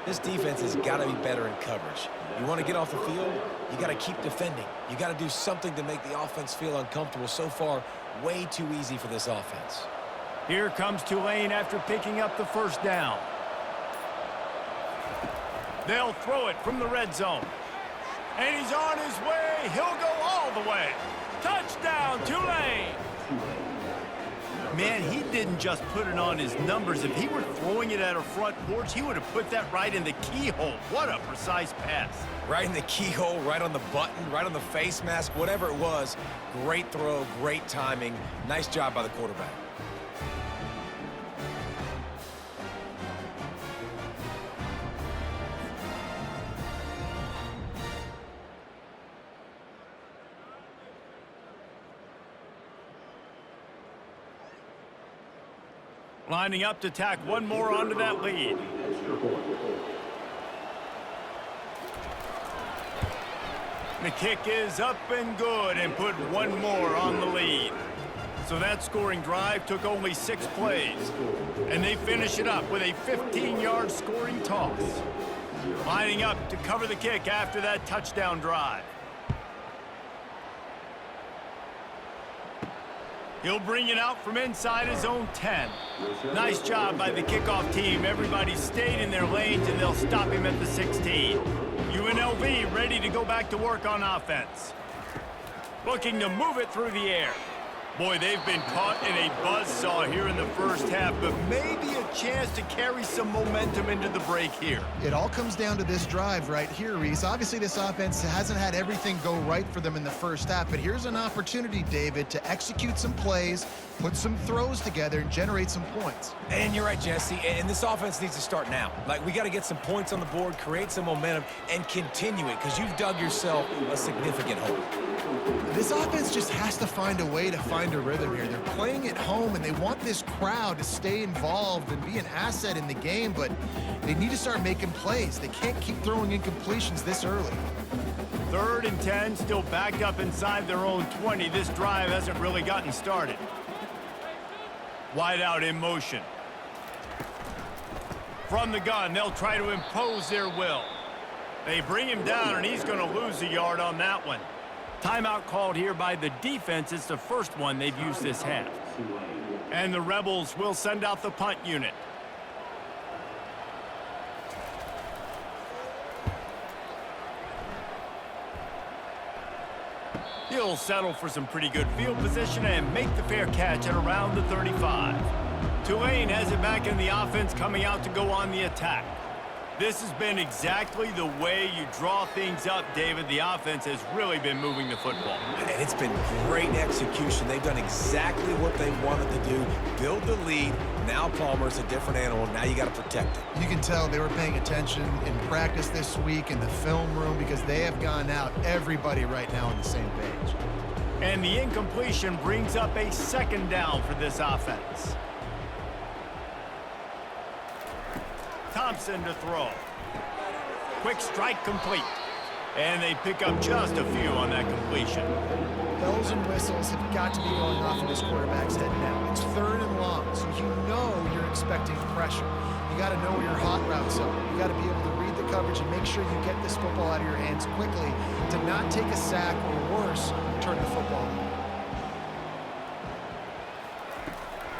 This defense has got to be better in coverage. You want to get off the field, you got to keep defending. You got to do something to make the offense feel uncomfortable. So far, way too easy for this offense. Here comes Tulane after picking up the first down. They'll throw it from the red zone. And he's on his way. He'll go all the way. Touchdown, Tulane. Man, he didn't just put it on his numbers. If he were throwing it at a front porch, he would have put that right in the keyhole. What a precise pass. Right in the keyhole, right on the button, right on the face mask, whatever it was. Great throw, great timing. Nice job by the quarterback. Lining up to tack one more onto that lead. The kick is up and good and put one more on the lead. So that scoring drive took only 6 plays. And they finish it up with a 15-yard scoring toss. Lining up to cover the kick after that touchdown drive. He'll bring it out from inside his own 10. Nice job by the kickoff team. Everybody stayed in their lanes, and they'll stop him at the 16. UNLV ready to go back to work on offense. Looking to move it through the air. Boy, they've been caught in a buzzsaw here in the first half, but maybe a chance to carry some momentum into the break here. It all comes down to this drive right here, Reese. Obviously, this offense hasn't had everything go right for them in the first half, but here's an opportunity, David, to execute some plays, put some throws together, and generate some points. And you're right, Jesse, and this offense needs to start now. Like, we got to get some points on the board, create some momentum, and continue it, because you've dug yourself a significant hole. This offense just has to find a way to find a rhythm here. They're playing at home, and they want this crowd to stay involved and be an asset in the game, but they need to start making plays. They can't keep throwing incompletions this early. 3rd and 10, still backed up inside their own 20. This drive hasn't really gotten started. Wide out in motion. From the gun, they'll try to impose their will. They bring him down, and he's going to lose a yard on that one. Timeout called here by the defense. It's the first one they've used this half. And the Rebels will send out the punt unit. He'll settle for some pretty good field position and make the fair catch at around the 35. Tulane has it back in the offense, coming out to go on the attack. This has been exactly the way you draw things up, David. The offense has really been moving the football. And it's been great execution. They've done exactly what they wanted to do, build the lead. Now Palmer's a different animal. Now you got to protect it. You can tell they were paying attention in practice this week in the film room because they have gone out, everybody right now on the same page. And the incompletion brings up a 2nd down for this offense. Thompson to throw. Quick strike complete. And they pick up just a few on that completion. Bells and whistles have got to be going off in this quarterback's head now. It's 3rd and long, so you know you're expecting pressure. You got to know where your hot routes are. You got to be able to read the coverage and make sure you get this football out of your hands quickly to not take a sack or worse, turn the football over.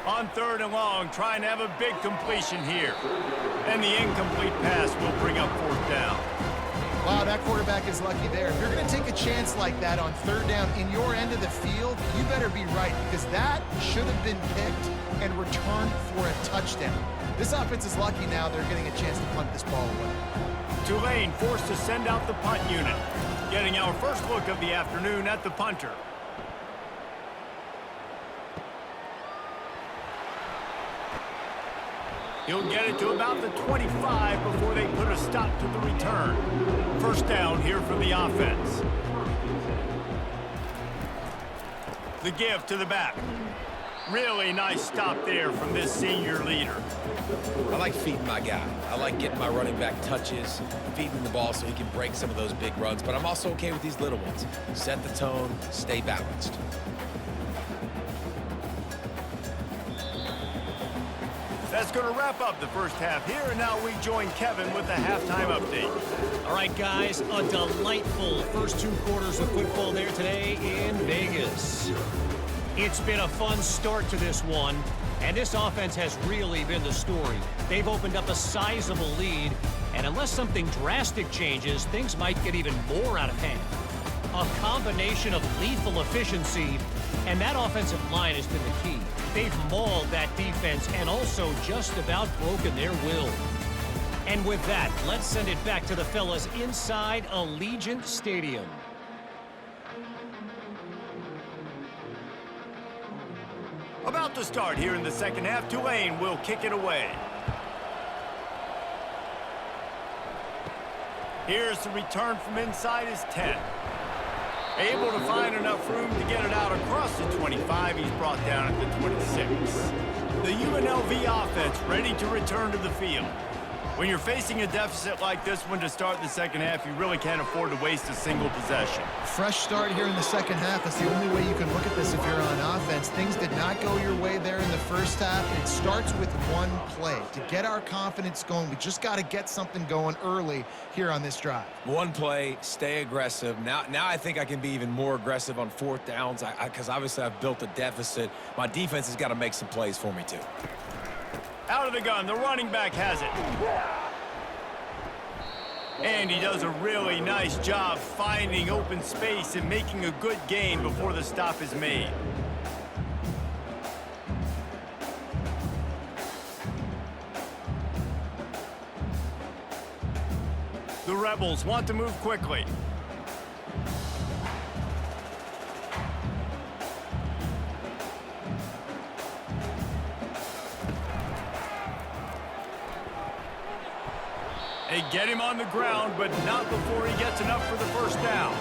On 3rd and long, trying to have a big completion here. And the incomplete pass will bring up 4th down. Wow, that quarterback is lucky there. If you're going to take a chance like that on 3rd down in your end of the field, you better be right, because that should have been picked and returned for a touchdown. This offense is lucky now they're getting a chance to punt this ball away. Tulane forced to send out the punt unit. Getting our first look of the afternoon at the punter. He'll get it to about the 25 before they put a stop to the return. 1st down here for the offense. The give to the back. Really nice stop there from this senior leader. I like feeding my guy. I like getting my running back touches, feeding the ball so he can break some of those big runs, but I'm also okay with these little ones. Set the tone, stay balanced. That's going to wrap up the first half here, and now we join Kevin with the halftime update. All right, guys, a delightful first 2 quarters of football there today in Vegas. It's been a fun start to this one, and this offense has really been the story. They've opened up a sizable lead, and unless something drastic changes, things might get even more out of hand. A combination of lethal efficiency And that offensive line has been the key. They've mauled that defense and also just about broken their will. And with that, let's send it back to the fellas inside Allegiant Stadium. About to start here in the second half, Tulane will kick it away. Here's the return from inside his 10. Able to find enough room to get it out across the 25. He's brought down at the 26. The UNLV offense ready to return to the field. When you're facing a deficit like this one to start the second half, you really can't afford to waste a single possession. Fresh start here in the second half. That's the only way you can look at this if you're on offense. Things did not go your way there in the first half. It starts with one play. To get our confidence going, we just got to get something going early here on this drive. One play, stay aggressive. Now I think I can be even more aggressive on fourth downs because obviously I've built a deficit. My defense has got to make some plays for me too. Out of the gun, the running back has it. And he does a really nice job finding open space and making a good gain before the stop is made. The Rebels want to move quickly. They get him on the ground, but not before he gets enough for the first down.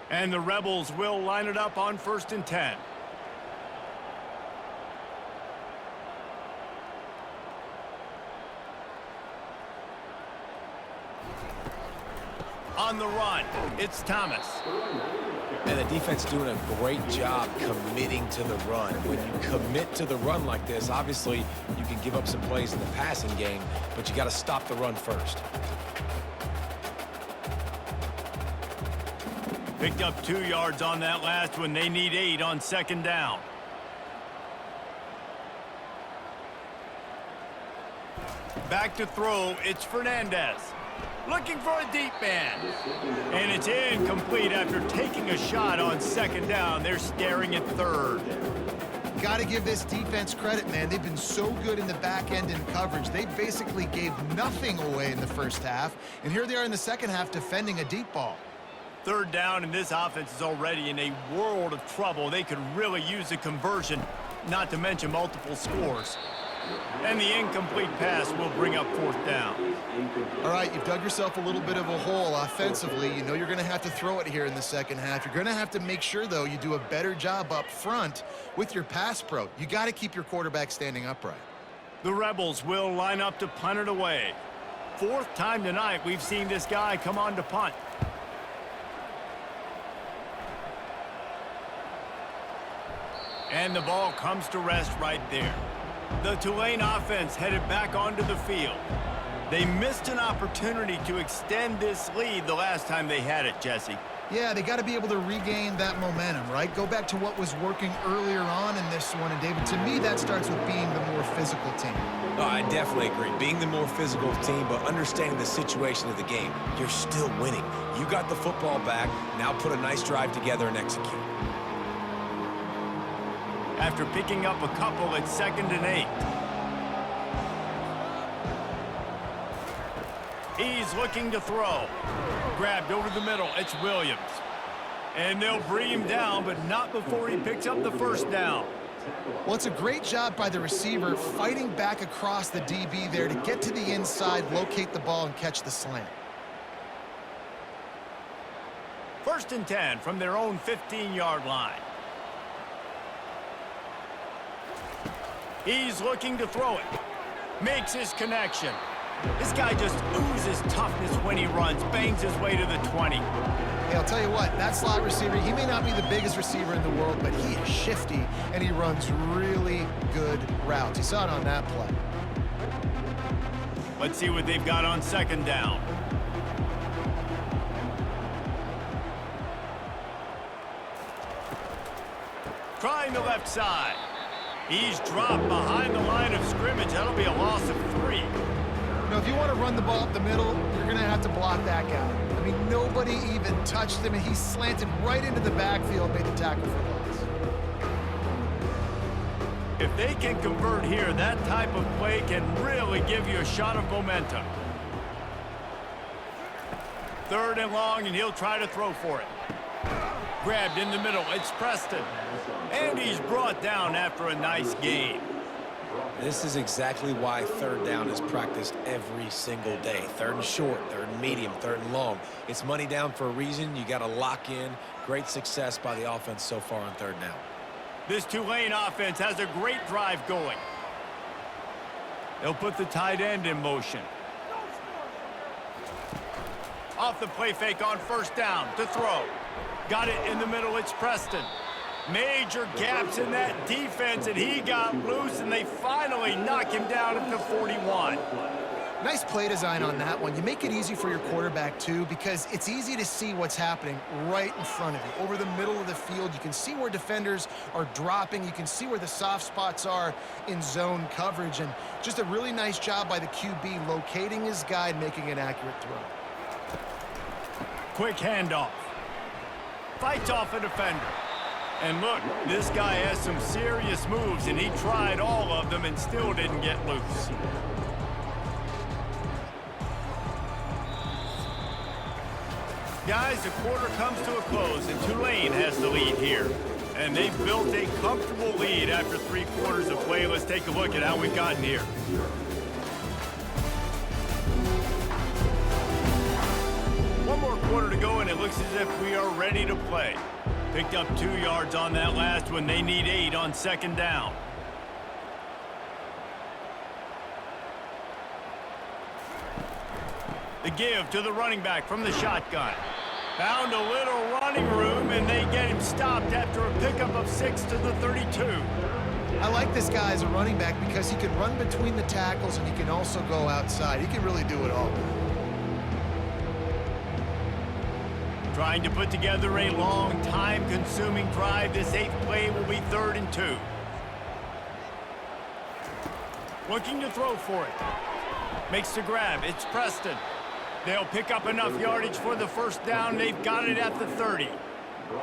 And the Rebels will line it up on 1st and 10. On the run, it's Thomas. And the defense doing a great job committing to the run. When you commit to the run like this, obviously you can give up some plays in the passing game, but you got to stop the run first. Picked up 2 yards on that last one. They need 8 on 2nd down. Back to throw, it's Fernandez. Looking for a deep man. And it's incomplete after taking a shot on 2nd down. They're staring at 3rd. Got to give this defense credit, man. They've been so good in the back end in coverage. They basically gave nothing away in the first half. And here they are in the second half defending a deep ball. 3rd down, and this offense is already in a world of trouble. They could really use a conversion, not to mention multiple scores. And the incomplete pass will bring up 4th down. All right, you've dug yourself a little bit of a hole offensively. You know you're going to have to throw it here in the second half. You're going to have to make sure, though, you do a better job up front with your pass pro. You got to keep your quarterback standing upright. The Rebels will line up to punt it away. 4th time tonight we've seen this guy come on to punt. And the ball comes to rest right there. The Tulane offense headed back onto the field. They missed an opportunity to extend this lead the last time they had it, Jesse. Yeah, they got to be able to regain that momentum, right? Go back to what was working earlier on in this one. And, David, to me, that starts with being the more physical team. Oh, I definitely agree. Being the more physical team, but understanding the situation of the game. You're still winning. You got the football back. Now put a nice drive together and execute. After picking up a couple at 2nd and 8. He's looking to throw. Grabbed over the middle. It's Williams. And they'll bring him down, but not before he picks up the 1st down. Well, it's a great job by the receiver fighting back across the DB there to get to the inside, locate the ball, and catch the slant. 1st and 10 from their own 15-yard line. He's looking to throw it. Makes his connection. This guy just oozes toughness when he runs. Bangs his way to the 20. Hey, I'll tell you what, that slot receiver, he may not be the biggest receiver in the world, but he is shifty, and he runs really good routes. You saw it on that play. Let's see what they've got on 2nd down. Trying the left side. He's dropped behind the line of scrimmage. That'll be a loss of 3. You know, if you want to run the ball up the middle, you're going to have to block that guy. I mean, nobody even touched him, and he slanted right into the backfield, made the tackle for loss. If they can convert here, that type of play can really give you a shot of momentum. 3rd and long, and he'll try to throw for it. Grabbed in the middle. It's Preston. And he's brought down after a nice gain. This is exactly why 3rd down is practiced every single day. 3rd and short, 3rd and medium, 3rd and long. It's money down for a reason. You got to lock in. Great success by the offense so far on 3rd down. This Tulane offense has a great drive going. They'll put the tight end in motion. Off the play fake on 1st down to throw. Got it in the middle. It's Preston. Major gaps in that defense, and he got loose, and they finally knock him down at the 41. Nice play design on that one. You make it easy for your quarterback, too, because it's easy to see what's happening right in front of you. Over the middle of the field, you can see where defenders are dropping. You can see where the soft spots are in zone coverage, and just a really nice job by the QB locating his guy and making an accurate throw. Quick handoff. Fights off a defender. And look, this guy has some serious moves, and he tried all of them and still didn't get loose. Guys, the quarter comes to a close, and Tulane has the lead here. And they've built a comfortable lead after 3 quarters of play. Let's take a look at how we've gotten here. One more quarter to go, and it looks as if we are ready to play. Picked up 2 yards on that last one. They need 8 on 2nd down. The give to the running back from the shotgun. Found a little running room, and they get him stopped after a pickup of 6 to the 32. I like this guy as a running back because he can run between the tackles and he can also go outside. He can really do it all. Trying to put together a long, time-consuming drive. This 8th play will be 3rd and 2. Looking to throw for it. Makes the grab. It's Preston. They'll pick up enough yardage for the 1st down. They've got it at the 30.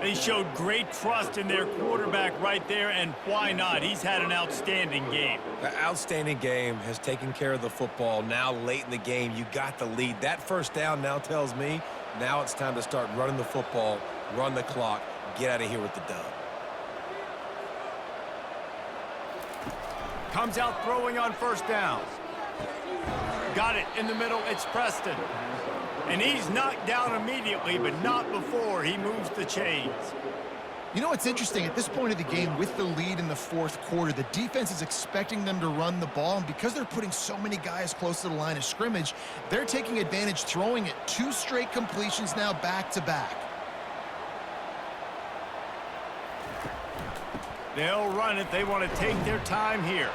They showed great trust in their quarterback right there, and why not? He's had an outstanding game. The outstanding game has taken care of the football. Now late in the game, you got the lead. That 1st down now tells me now it's time to start running the football, run the clock, get out of here with the dub. Comes out throwing on 1st down. Got it in the middle. It's Preston. And he's knocked down immediately, but not before he moves the chains. You know what's interesting? At this point of the game, with the lead in the 4th quarter, the defense is expecting them to run the ball, and because they're putting so many guys close to the line of scrimmage, they're taking advantage, throwing it 2 straight completions now back-to-back. They'll run it. They want to take their time here.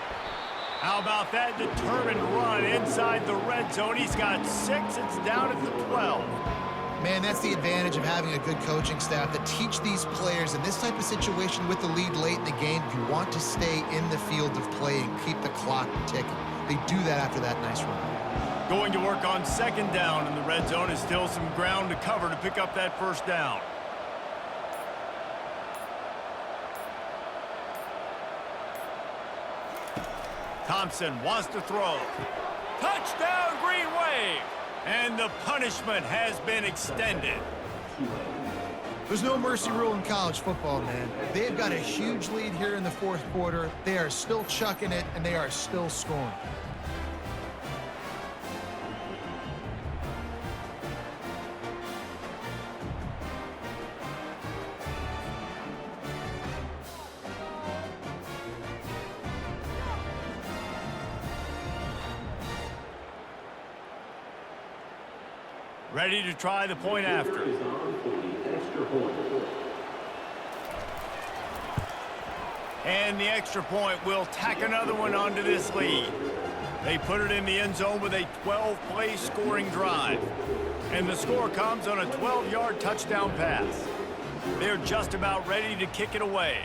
How about that determined run inside the red zone? He's got 6. It's down at the 12. Man, that's the advantage of having a good coaching staff to teach these players in this type of situation with the lead late in the game. You want to stay in the field of play and keep the clock ticking. They do that after that nice run. Going to work on 2nd down, and the red zone is still some ground to cover to pick up that 1st down. Thompson wants to throw. Touchdown, Green Wave! And the punishment has been extended. There's no mercy rule in college football, man. They've got a huge lead here in the 4th quarter. They are still chucking it, and they are still scoring. Ready to try the point after. And the extra point will tack another one onto this lead. They put it in the end zone with a 12-play scoring drive. And the score comes on a 12-yard touchdown pass. They're just about ready to kick it away.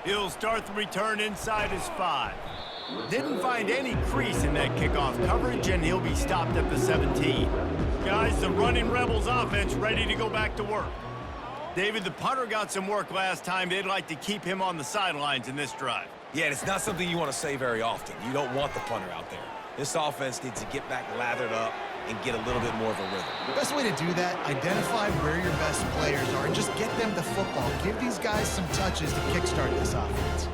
He'll start the return inside his 5. Didn't find any crease in that kickoff coverage, and he'll be stopped at the 17. Guys, the running Rebels offense ready to go back to work. David, the punter got some work last time. They'd like to keep him on the sidelines in this drive. Yeah, it's not something you want to say very often. You don't want the punter out there. This offense needs to get back lathered up and get a little bit more of a rhythm. The best way to do that, identify where your best players are and just get them the football. Give these guys some touches to kickstart this offense.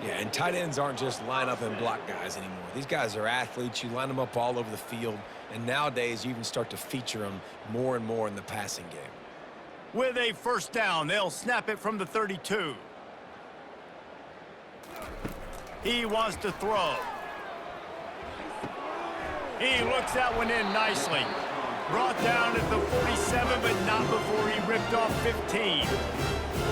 Yeah, and tight ends aren't just line up and block guys anymore. These guys are athletes. You line them up all over the field, and nowadays you even start to feature them more and more in the passing game. With a first down, they'll snap it from the 32. He wants to throw. He looks that one in nicely. Brought down at the 47, but not before he ripped off 15.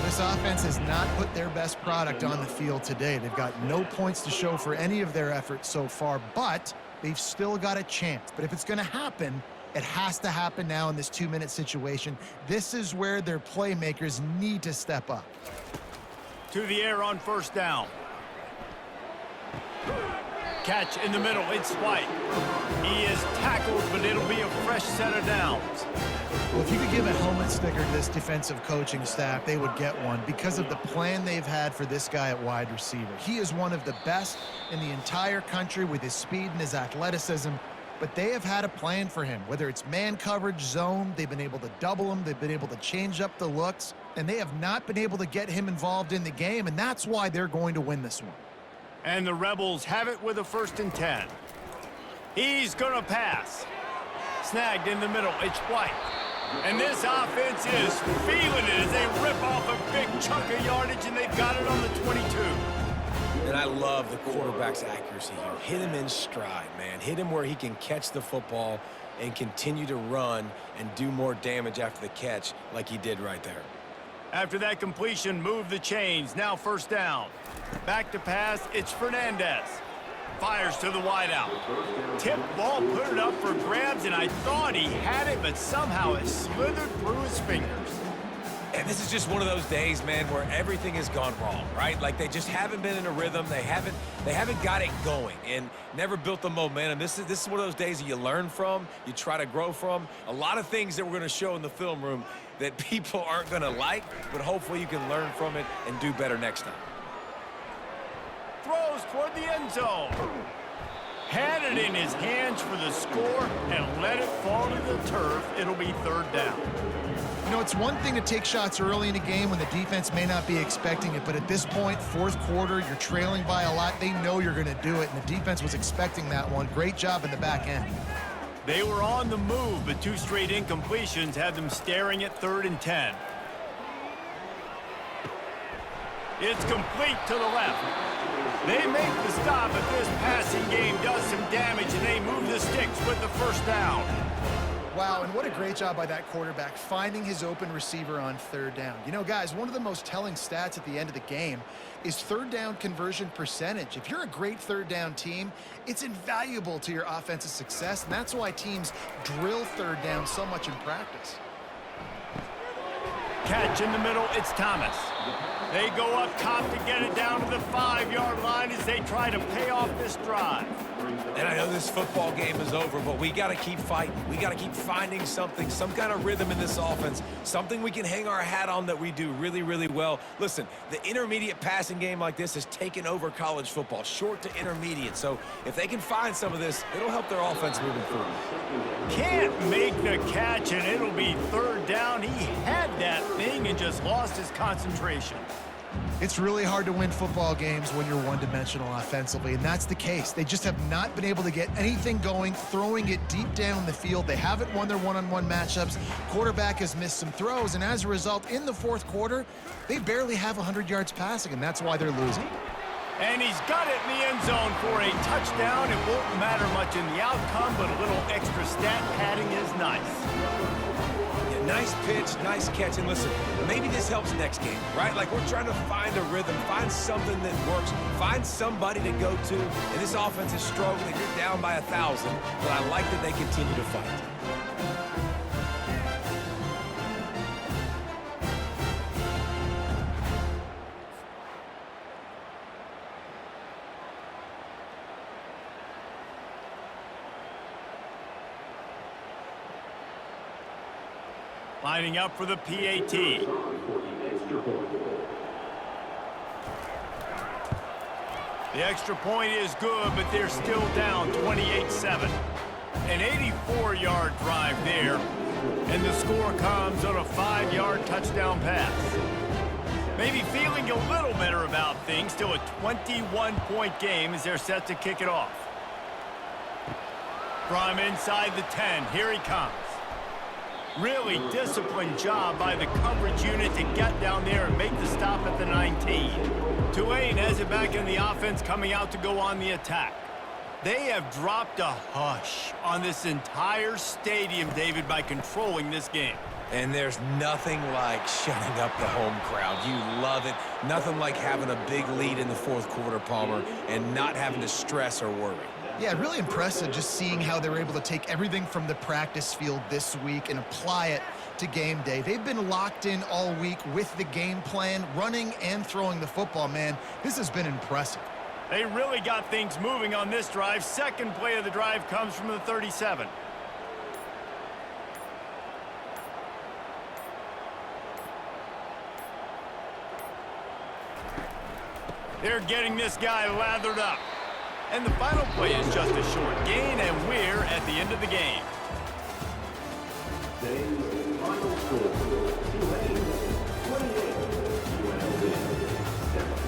This offense has not put their best product on the field today. They've got no points to show for any of their efforts so far, but they've still got a chance. But if it's going to happen, it has to happen now in this 2-minute situation. This is where their playmakers need to step up. To the air on first down. Catch in the middle, it's White. He is tackled, but it'll be a fresh set of downs. Well, if you could give a helmet sticker to this defensive coaching staff, they would get one because of the plan they've had for this guy at wide receiver. He is one of the best in the entire country with his speed and his athleticism, but they have had a plan for him. Whether it's man coverage, zone, they've been able to double him, they've been able to change up the looks, and they have not been able to get him involved in the game, and that's why they're going to win this one. And the Rebels have it with a 1st and 10. He's going to pass. Snagged in the middle, it's White. And this offense is feeling it as they rip off a big chunk of yardage, and they've got it on the 22. And I love the quarterback's accuracy here. Hit him in stride, man. Hit him where he can catch the football and continue to run and do more damage after the catch like he did right there. After that completion, move the chains. Now first down. Back to pass, it's Fernandez. Fires to the wideout. Tip ball, put it up for grabs, and I thought he had it, but somehow it slithered through his fingers. And this is just one of those days, man, where everything has gone wrong, right? Like they just haven't been in a rhythm. They haven't got it going and never built the momentum. This is one of those days that you learn from, you try to grow from. A lot of things that we're going to show in the film room that people aren't going to like, but hopefully you can learn from it and do better next time. Throws toward the end zone. Had it in his hands for the score and let it fall to the turf. It'll be 3rd down. You know, it's one thing to take shots early in a game when the defense may not be expecting it, but at this point, 4th quarter, you're trailing by a lot. They know you're going to do it, and the defense was expecting that one. Great job in the back end. They were on the move, but 2 straight incompletions had them staring at 3rd and 10. It's complete to the left. They make the stop, but this passing game does some damage, and they move the sticks with the 1st down. Wow, and what a great job by that quarterback, finding his open receiver on 3rd down. You know, guys, one of the most telling stats at the end of the game is 3rd down conversion percentage. If you're a great 3rd down team, it's invaluable to your offensive success, and that's why teams drill 3rd down so much in practice. Catch in the middle, it's Thomas. They go up top to get it down to the 5-yard line as they try to pay off this drive. And I know this football game is over, but we got to keep fighting. We got to keep finding something, some kind of rhythm in this offense, something we can hang our hat on that we do really, really well. Listen, the intermediate passing game like this has taken over college football, short to intermediate. So if they can find some of this, it'll help their offense moving forward. Can't make the catch, and it'll be 3rd down. He had that thing and just lost his concentration. It's really hard to win football games when you're one-dimensional offensively, and that's the case. They just have not been able to get anything going, throwing it deep down the field. They haven't won their one-on-one matchups. Quarterback has missed some throws, and as a result, in the 4th quarter, they barely have 100 yards passing, and that's why they're losing. And he's got it in the end zone for a touchdown. It won't matter much in the outcome, but a little extra stat padding is nice. Nice pitch, nice catch, and listen, maybe this helps next game, right? Like we're trying to find a rhythm, find something that works, find somebody to go to, and this offense is struggling. You're down by 1,000, but I like that they continue to fight. Lining up for the PAT. The extra point is good, but they're still down 28-7. An 84-yard drive there, and the score comes on a 5-yard touchdown pass. Maybe feeling a little better about things. Still a 21-point game as they're set to kick it off. From inside the 10, here he comes. Really disciplined job by the coverage unit to get down there and make the stop at the 19. Tulane has it back in the offense, coming out to go on the attack. They have dropped a hush on this entire stadium, David, by controlling this game. And there's nothing like shutting up the home crowd. You love it. Nothing like having a big lead in the fourth quarter, Palmer, and not having to stress or worry. Yeah, really impressive just seeing how they're able to take everything from the practice field this week and apply it to game day. They've been locked in all week with the game plan, running and throwing the football, man. This has been impressive. They really got things moving on this drive. Second play of the drive comes from the 37. They're getting this guy lathered up. And the final play is just a short gain, and we're at the end of the game. Today's final score, Tulane 28, UNLV 7.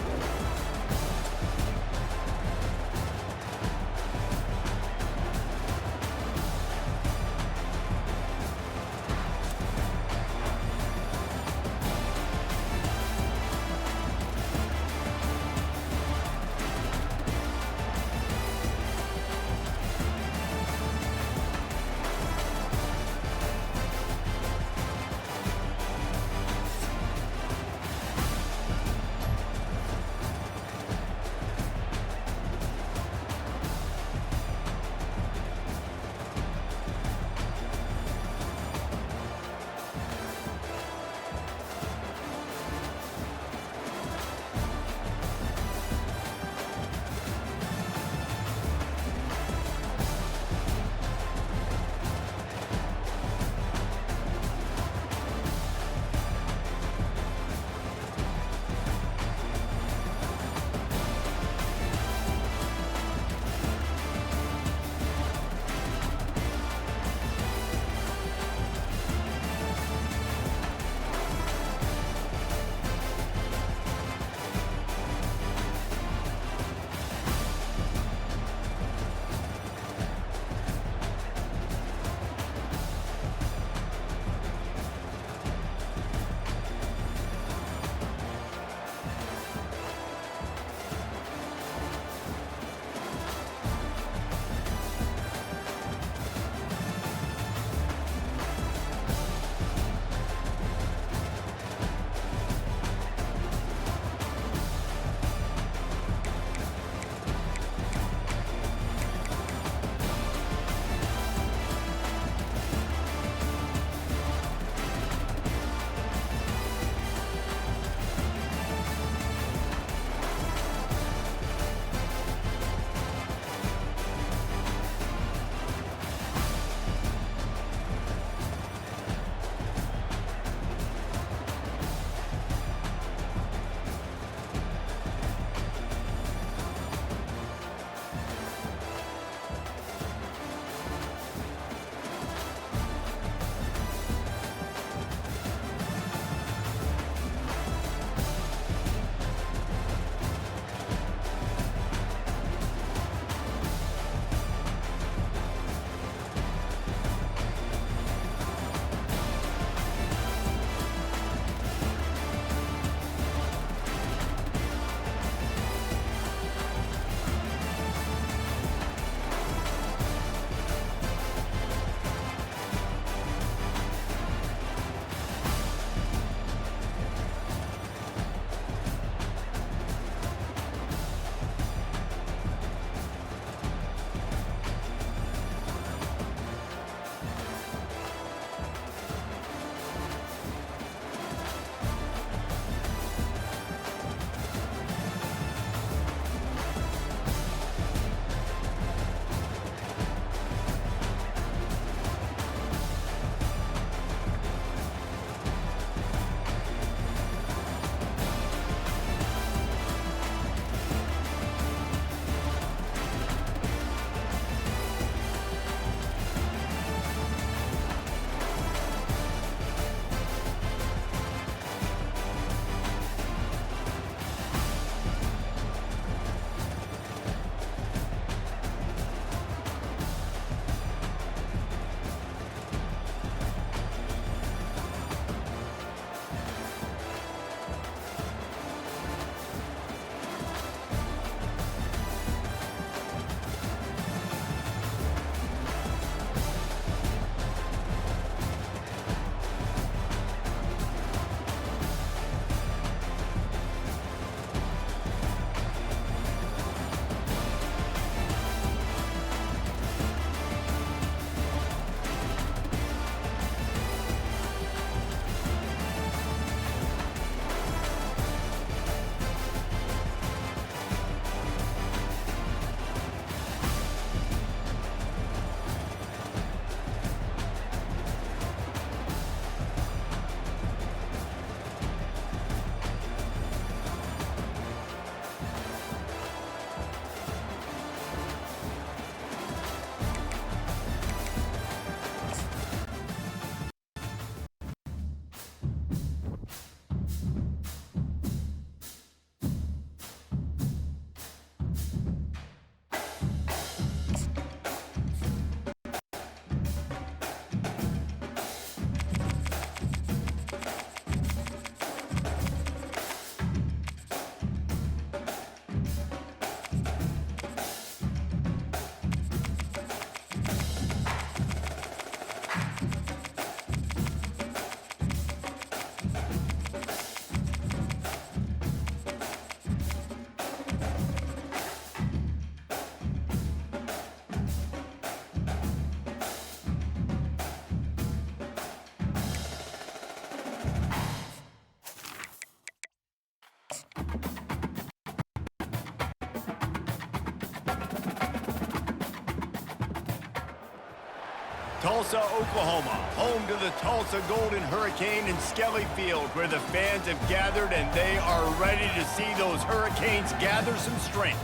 Tulsa, Oklahoma, home to the Tulsa Golden Hurricane in Skelly Field, where the fans have gathered and they are ready to see those Hurricanes gather some strength.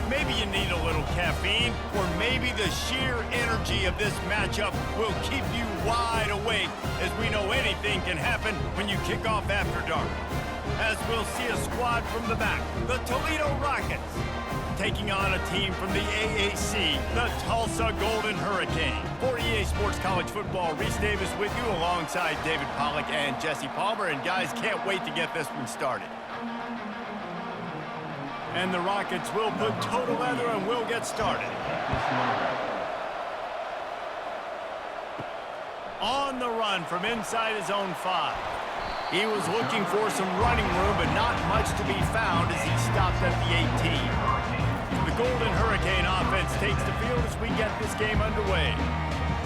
Maybe you need a little caffeine, or maybe the sheer energy of this matchup will keep you wide awake, as we know anything can happen when you kick off after dark. As we'll see a squad from the back, the Toledo Rockets, taking on a team from the AAC, the Tulsa Golden Hurricane. For EA Sports College Football, Reese Davis with you alongside David Pollack and Jesse Palmer. And guys, can't wait to get this one started. And the Rockets will put total leather and we'll get started. On the run from inside his own 5. He was looking for some running room, but not much to be found as he stopped at the 18. The Golden Hurricane offense takes the field as we get this game underway.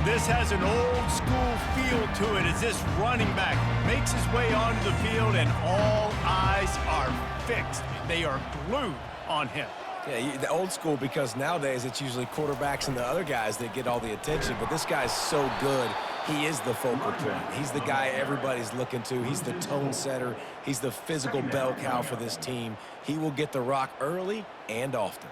This has an old school feel to it as this running back makes his way onto the field and all eyes are fixed. They are glued on him. Yeah, the old school, because nowadays it's usually quarterbacks and the other guys that get all the attention, but this guy's so good. He is the focal point. He's the guy everybody's looking to. He's the tone setter. He's the physical bell cow for this team. He will get the rock early and often.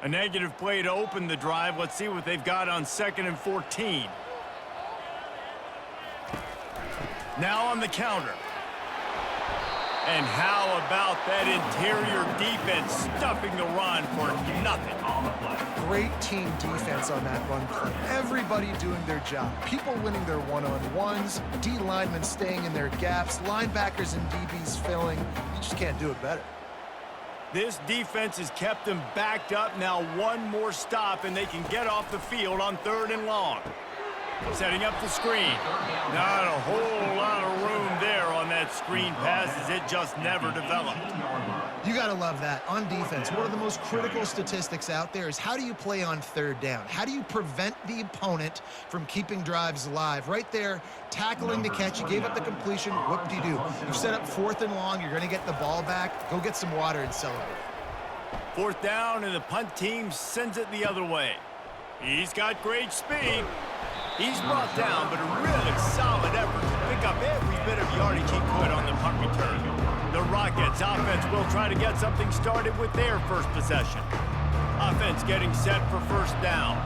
A negative play to open the drive. Let's see what they've got on 2nd and 14. Now on the counter. And how about that interior defense stuffing the run for nothing? Great team defense on that run play. Everybody doing their job. People winning their one-on-ones, D linemen staying in their gaps, linebackers and DBs filling. You just can't do it better. This defense has kept them backed up. Now one more stop and they can get off the field on 3rd and long. Setting up the screen. Not a whole lot of room there on that screen pass as it just never developed. You got to love that. On defense, one of the most critical statistics out there is how do you play on 3rd down? How do you prevent the opponent from keeping drives alive? Right there, tackling the catch. You gave up the completion. What do you do? You set up 4th and long. You're going to get the ball back. Go get some water and celebrate. 4th down, and the punt team sends it the other way. He's got great speed. He's brought down, but a really solid effort to pick up every bit of yardage he could on the punt return. The Rockets offense will try to get something started with their first possession. Offense getting set for 1st down.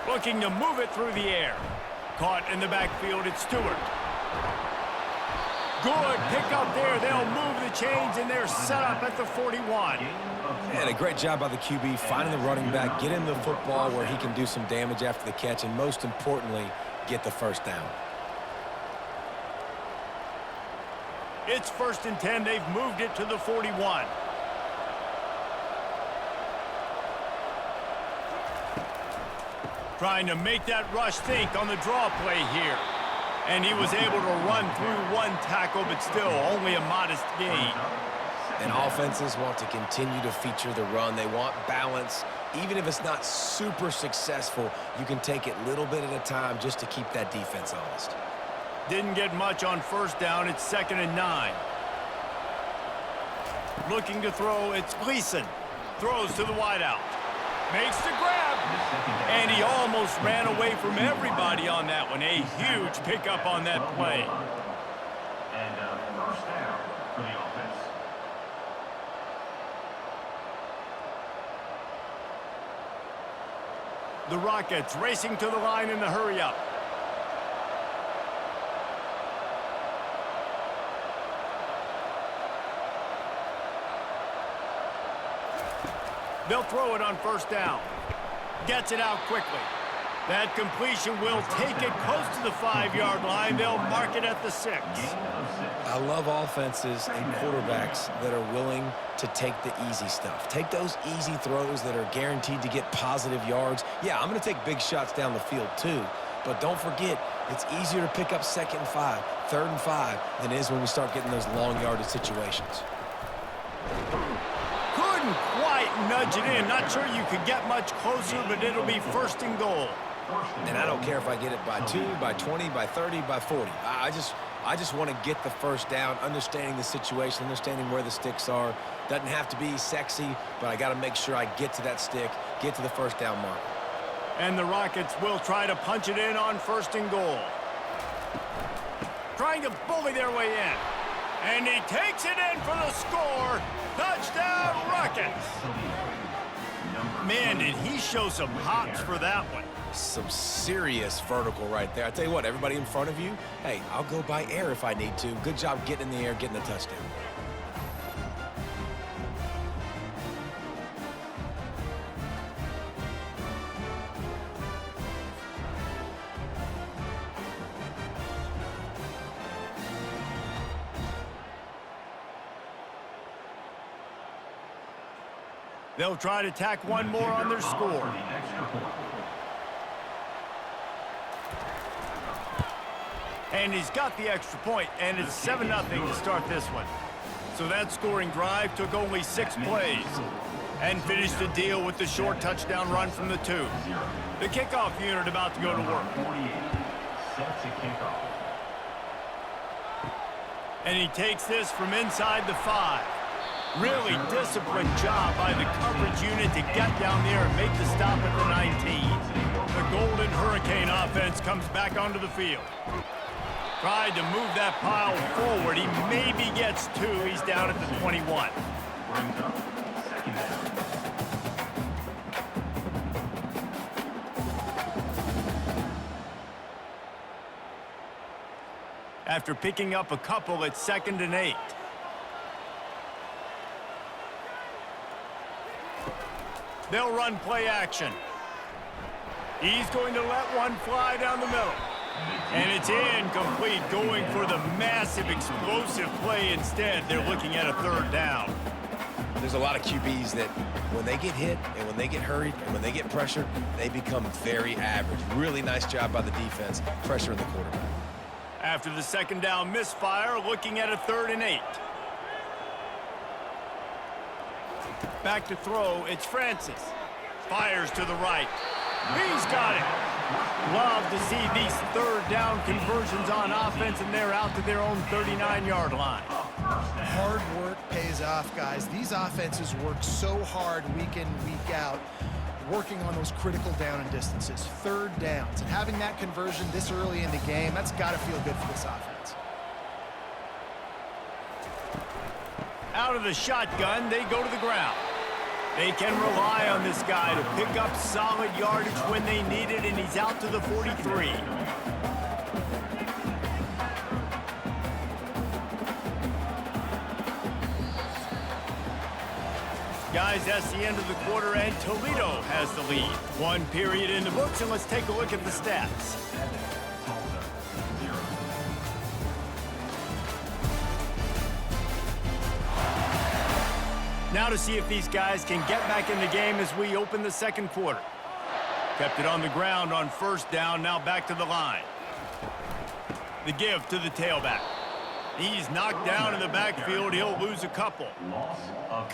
Looking to move it through the air. Caught in the backfield, it's Stewart. Good pick up there. They'll move the chains, and they're set up at the 41. And a great job by the QB finding the running back, get him the football where he can do some damage after the catch, and most importantly, get the 1st down. It's 1st and 10. They've moved it to the 41. Trying to make that rush think on the draw play here. And he was able to run through one tackle, but still only a modest gain. And offenses want to continue to feature the run. They want balance. Even if it's not super successful, you can take it little bit at a time just to keep that defense honest. Didn't get much on 1st down. It's 2nd and 9. Looking to throw, it's Gleason. Throws to the wideout. Makes the grab. And he almost ran away from everybody on that one. A huge pickup on that play. And 1st down for the offense. The Rockets racing to the line in the hurry-up. They'll throw it on 1st down. Gets it out quickly. That completion will take it close to the 5-yard line. They'll mark it at the 6. I love offenses and quarterbacks that are willing to take the easy stuff. Take those easy throws that are guaranteed to get positive yards. Yeah, I'm going to take big shots down the field too. But don't forget, it's easier to pick up 2nd and 5, 3rd and 5 than it is when we start getting those long yardage situations. Couldn't quite nudge it in. Not sure you could get much closer, but it'll be 1st and goal. And I don't care if I get it by 2, by 20, by 30, by 40. I just want to get the first down, understanding the situation, understanding where the sticks are. Doesn't have to be sexy, but I got to make sure I get to that stick, get to the first down mark. And the Rockets will try to punch it in on 1st and goal. Trying to bully their way in. And he takes it in for the score. Touchdown, Rockets. Man, did he show some hops for that one. Some serious vertical right there. I tell you what, everybody in front of you, hey, I'll go by air if I need to. Good job getting in the air, getting the touchdown. They'll try to tack one more on their score. And he's got the extra point, and it's 7-0 to start this one. So that scoring drive took only 6 plays and finished the deal with the short touchdown run from the 2. The kickoff unit about to go to work. And he takes this from inside the 5. Really disciplined job by the coverage unit to get down there and make the stop at the 19. The Golden Hurricane offense comes back onto the field. Tried to move that pile forward. He maybe gets 2. He's down at the 21. After picking up a couple, it's 2nd and 8. They'll run play action. He's going to let one fly down the middle. And it's incomplete, going for the massive explosive play instead. They're looking at a 3rd down. There's a lot of QBs that when they get hit and when they get hurried and when they get pressured, they become very average. Really nice job by the defense, pressuring the quarterback. After the 2nd down misfire, looking at a 3rd and 8. Back to throw, it's Francis. Fires to the right. He's got it. Love to see these 3rd down conversions on offense, and they're out to their own 39-yard line. Hard work pays off, guys. These offenses work so hard week in, week out, working on those critical down and distances, 3rd downs. And having that conversion this early in the game, that's got to feel good for this offense. Out of the shotgun, they go to the ground. They can rely on this guy to pick up solid yardage when they need it, and he's out to the 43. Guys, that's the end of the quarter, and Toledo has the lead. 1 period in the books, and let's take a look at the stats. Now to see if these guys can get back in the game as we open the 2nd quarter. Kept it on the ground on 1st down, now back to the line. The give to the tailback. He's knocked down in the backfield. He'll lose a couple.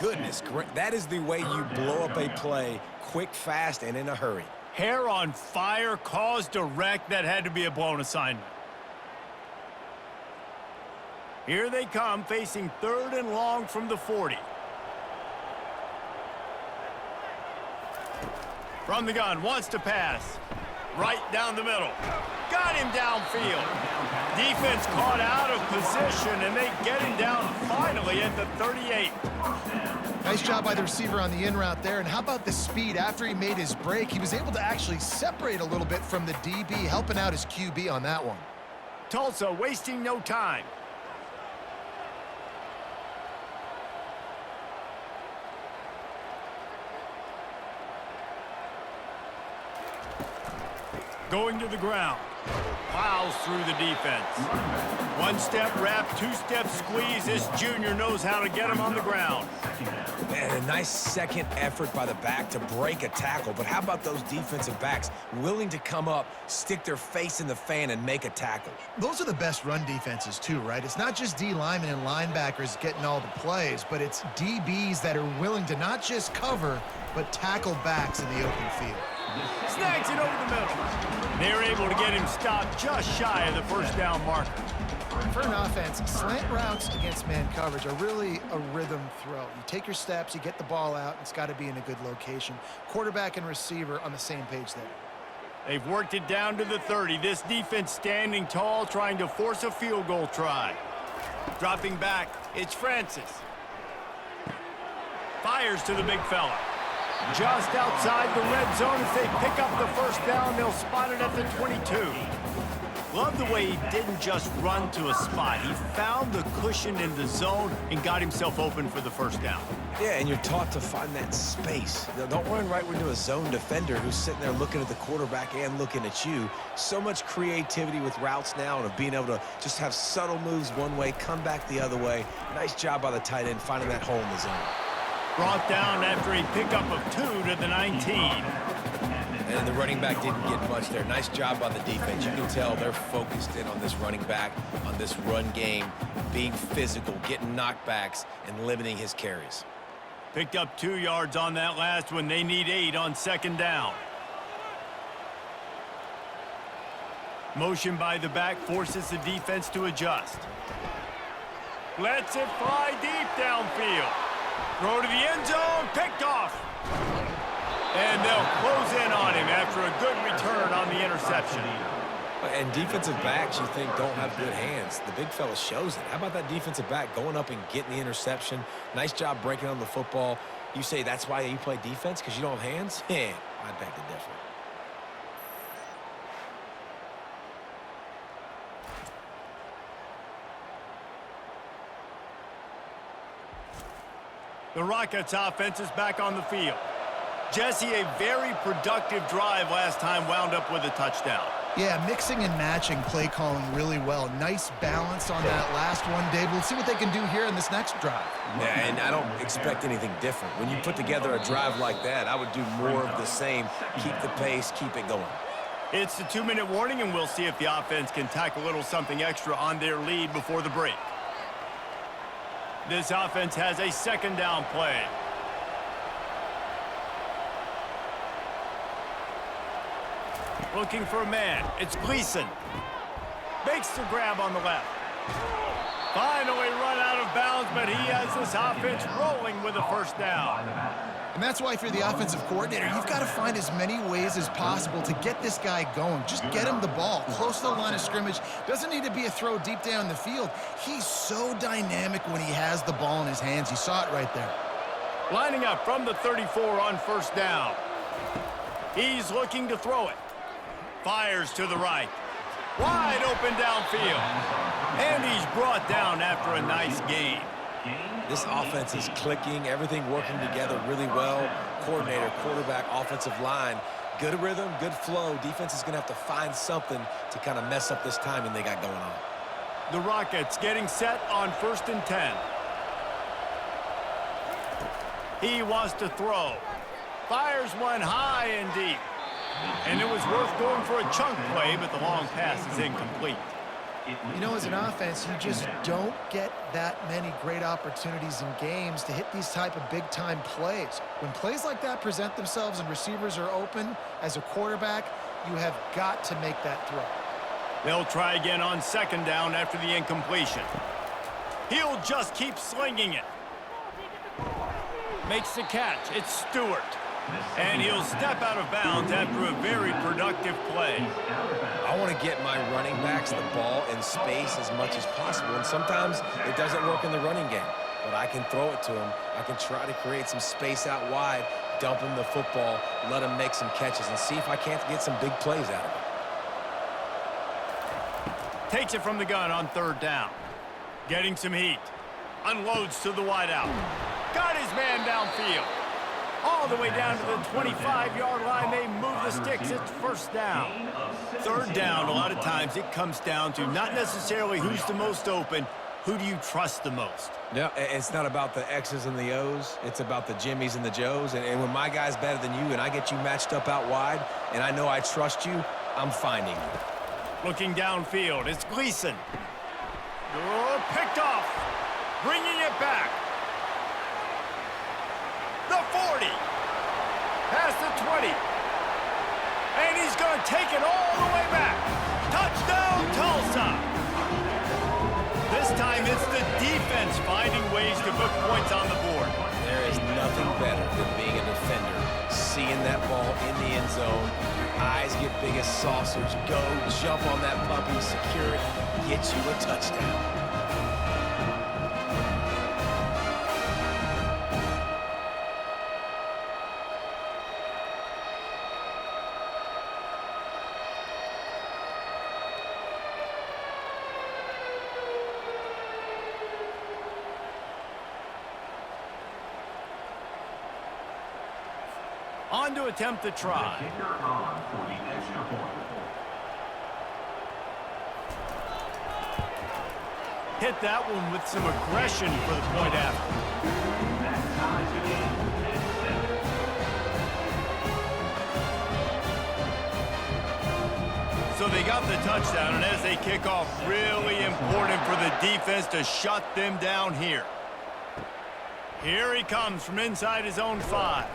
Goodness, that is the way you blow up a play quick, fast, and in a hurry. Hair on fire, caused a wreck. That had to be a blown assignment. Here they come, facing 3rd and long from the 40. From the gun, wants to pass. Right down the middle. Got him downfield. Defense caught out of position, and they get him down finally at the 38. Nice job by the receiver on the in route there. And how about the speed? After he made his break, he was able to actually separate a little bit from the DB, helping out his QB on that one. Tulsa wasting no time. Going to the ground. Plows through the defense. 1-step wrap, 2-step squeeze. This junior knows how to get him on the ground. Man, a nice second effort by the back to break a tackle. But how about those defensive backs willing to come up, stick their face in the fan, and make a tackle? Those are the best run defenses too, right? It's not just D linemen and linebackers getting all the plays, but it's DBs that are willing to not just cover, but tackle backs in the open field. Snags it over the middle. They're able to get him stopped just shy of the first down marker. For an offense, slant routes against man coverage are really a rhythm throw. You take your steps, you get the ball out, it's got to be in a good location. Quarterback and receiver on the same page there. They've worked it down to the 30. This defense standing tall, trying to force a field goal try. Dropping back, it's Francis. Fires to the big fella. Just outside the red zone as they pick up the first down. They'll spot it at the 22. Love the way he didn't just run to a spot. He found the cushion in the zone and got himself open for the first down. Yeah, and you're taught to find that space. Now, don't run right into a zone defender who's sitting there looking at the quarterback and looking at you. So much creativity with routes now and of being able to just have subtle moves one way, come back the other way. Nice job by the tight end finding that hole in the zone. Brought down after a pickup of 2 to the 19. And the running back didn't get much there. Nice job by the defense. You can tell they're focused in on this running back, on this run game, being physical, getting knockbacks, and limiting his carries. Picked up 2 yards on that last one. They need 8 on second down. Motion by the back forces the defense to adjust. Lets it fly deep downfield. Throw to the end zone, picked off. And they'll close in on him after a good return on the interception. And defensive backs, you think, don't have good hands. The big fella shows it. How about that defensive back going up and getting the interception? Nice job breaking on the football. You say that's why you play defense, because you don't have hands? Yeah, I beg to differ. The Rockets offense is back on the field. Jesse, a very productive drive last time, wound up with a touchdown. Yeah, mixing and matching play calling really well. Nice balance on that last one, Dave. We'll see what they can do here in this next drive. Yeah, and I don't expect anything different. When you put together a drive like that, I would do more of the same. Keep the pace, keep it going. It's the 2-minute warning, and we'll see if the offense can tack a little something extra on their lead before the break. This offense has a second down play. Looking for a man. It's Gleason. Makes the grab on the left. Finally run out of bounds, but he has this offense rolling with a first down. And that's why if you're the offensive coordinator, you've got to find as many ways as possible to get this guy going. Just get him the ball close to the line of scrimmage. Doesn't need to be a throw deep down the field. He's so dynamic when he has the ball in his hands. You saw it right there. Lining up from the 34 on first down. He's looking to throw it. Fires to the right. Wide open downfield. And he's brought down after a nice gain. This offense is clicking, everything working together really well. Coordinator, quarterback, offensive line. Good rhythm, good flow. Defense is going to have to find something to kind of mess up this timing they got going on. The Rockets getting set on 1st and 10. He wants to throw. Fires one high and deep. And it was worth going for a chunk play, but the long pass is incomplete. You know, as an offense, you just don't get that many great opportunities in games to hit these type of big-time plays. When plays like that present themselves and receivers are open, as a quarterback, you have got to make that throw. They'll try again on second down after the incompletion. He'll just keep slinging it. Makes the catch. It's Stewart. And he'll step out of bounds after a very productive play. I want to get my running backs the ball in space as much as possible, and sometimes it doesn't work in the running game. But I can throw it to him. I can try to create some space out wide, dump him the football, let him make some catches, and see if I can't get some big plays out of it. Takes it from the gun on third down. Getting some heat. Unloads to the wideout. Got his man downfield. All the way down to the 25-yard line. They move the sticks. It's first down. Third down, a lot of times it comes down to not necessarily who's the most open, who do you trust the most? No, it's not about the X's and the O's. It's about the Jimmys and the Joes. And when my guy's better than you and I get you matched up out wide and I know I trust you, I'm finding you. Looking downfield, it's Gleason. Oh, picked off. Bringing it back. The 40. Past the 20. And he's going to take it all the way back. Touchdown, Tulsa. This time it's the defense finding ways to put points on the board. There is nothing better than being a defender, seeing that ball in the end zone. Your eyes get big as saucers. Go, jump on that puppy, secure it, get you a touchdown. On to attempt the try. Kicker on for the extra point. Hit that one with some aggression for the point after. That ties the game at 7. So they got the touchdown, and as they kick off, really important for the defense to shut them down here. Here he comes from inside his own 5.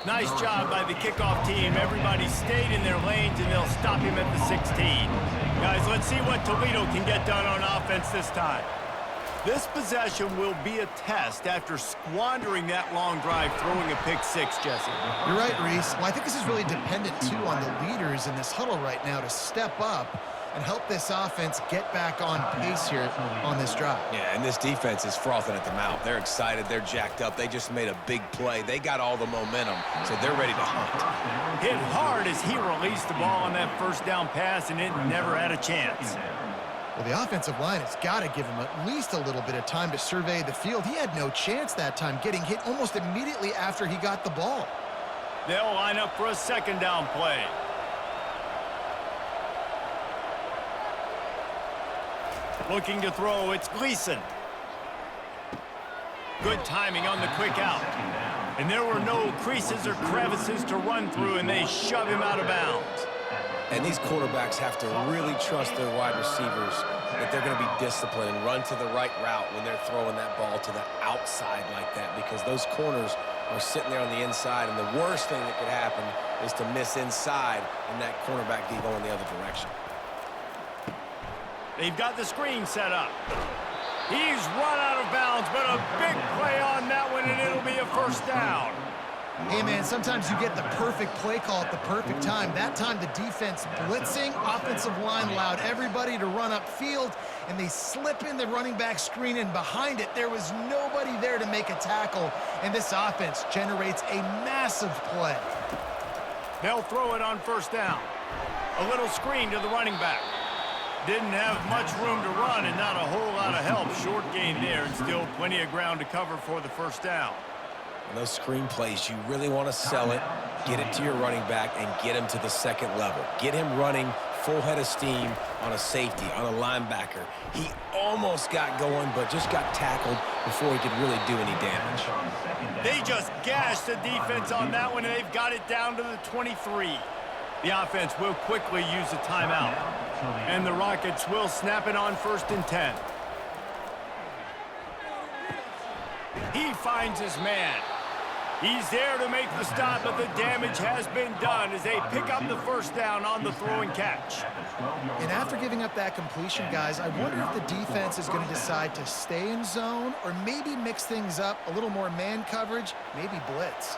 Nice job by the kickoff team. Everybody stayed in their lanes, and they'll stop him at the 16. Guys, let's see what Toledo can get done on offense this time. This possession will be a test after squandering that long drive, throwing a pick 6, Jesse. You're right, Reese. Well, I think this is really dependent, too, on the leaders in this huddle right now to step up and help this offense get back on pace here on this drive. Yeah, and this defense is frothing at the mouth. They're excited. They're jacked up. They just made a big play. They got all the momentum, so they're ready to hunt. Hit hard as he released the ball on that first down pass, and it never had a chance. Well, the offensive line has got to give him at least a little bit of time to survey the field. He had no chance that time, getting hit almost immediately after he got the ball. They'll line up for a second down play. Looking to throw, it's Gleason. Good timing on the quick out. And there were no creases or crevices to run through, and they shove him out of bounds. And these quarterbacks have to really trust their wide receivers that they're going to be disciplined and run to the right route when they're throwing that ball to the outside like that, because those corners are sitting there on the inside, and the worst thing that could happen is to miss inside and that cornerback be going the other direction. They've got the screen set up. He's run out of bounds, but a big play on that one, and it'll be a first down. Hey, man, sometimes you get the perfect play call at the perfect time. That time, the defense blitzing, offensive line allowed everybody to run upfield, and they slip in the running back screen, and behind it, there was nobody there to make a tackle, and this offense generates a massive play. They'll throw it on first down. A little screen to the running back. Didn't have much room to run and not a whole lot of help. Short gain there, and still plenty of ground to cover for the first down. And those screen plays, you really want to sell it, get it to your running back, and get him to the second level. Get him running full head of steam on a safety, on a linebacker. He almost got going, but just got tackled before he could really do any damage. They just gashed the defense on that one, and they've got it down to the 23. The offense will quickly use a timeout, and the Rockets will snap it on 1st and 10. He finds his man. He's there to make the stop, but the damage has been done as they pick up the first down on the throw and catch. And after giving up that completion, guys, I wonder if the defense is going to decide to stay in zone or maybe mix things up, a little more man coverage, maybe blitz.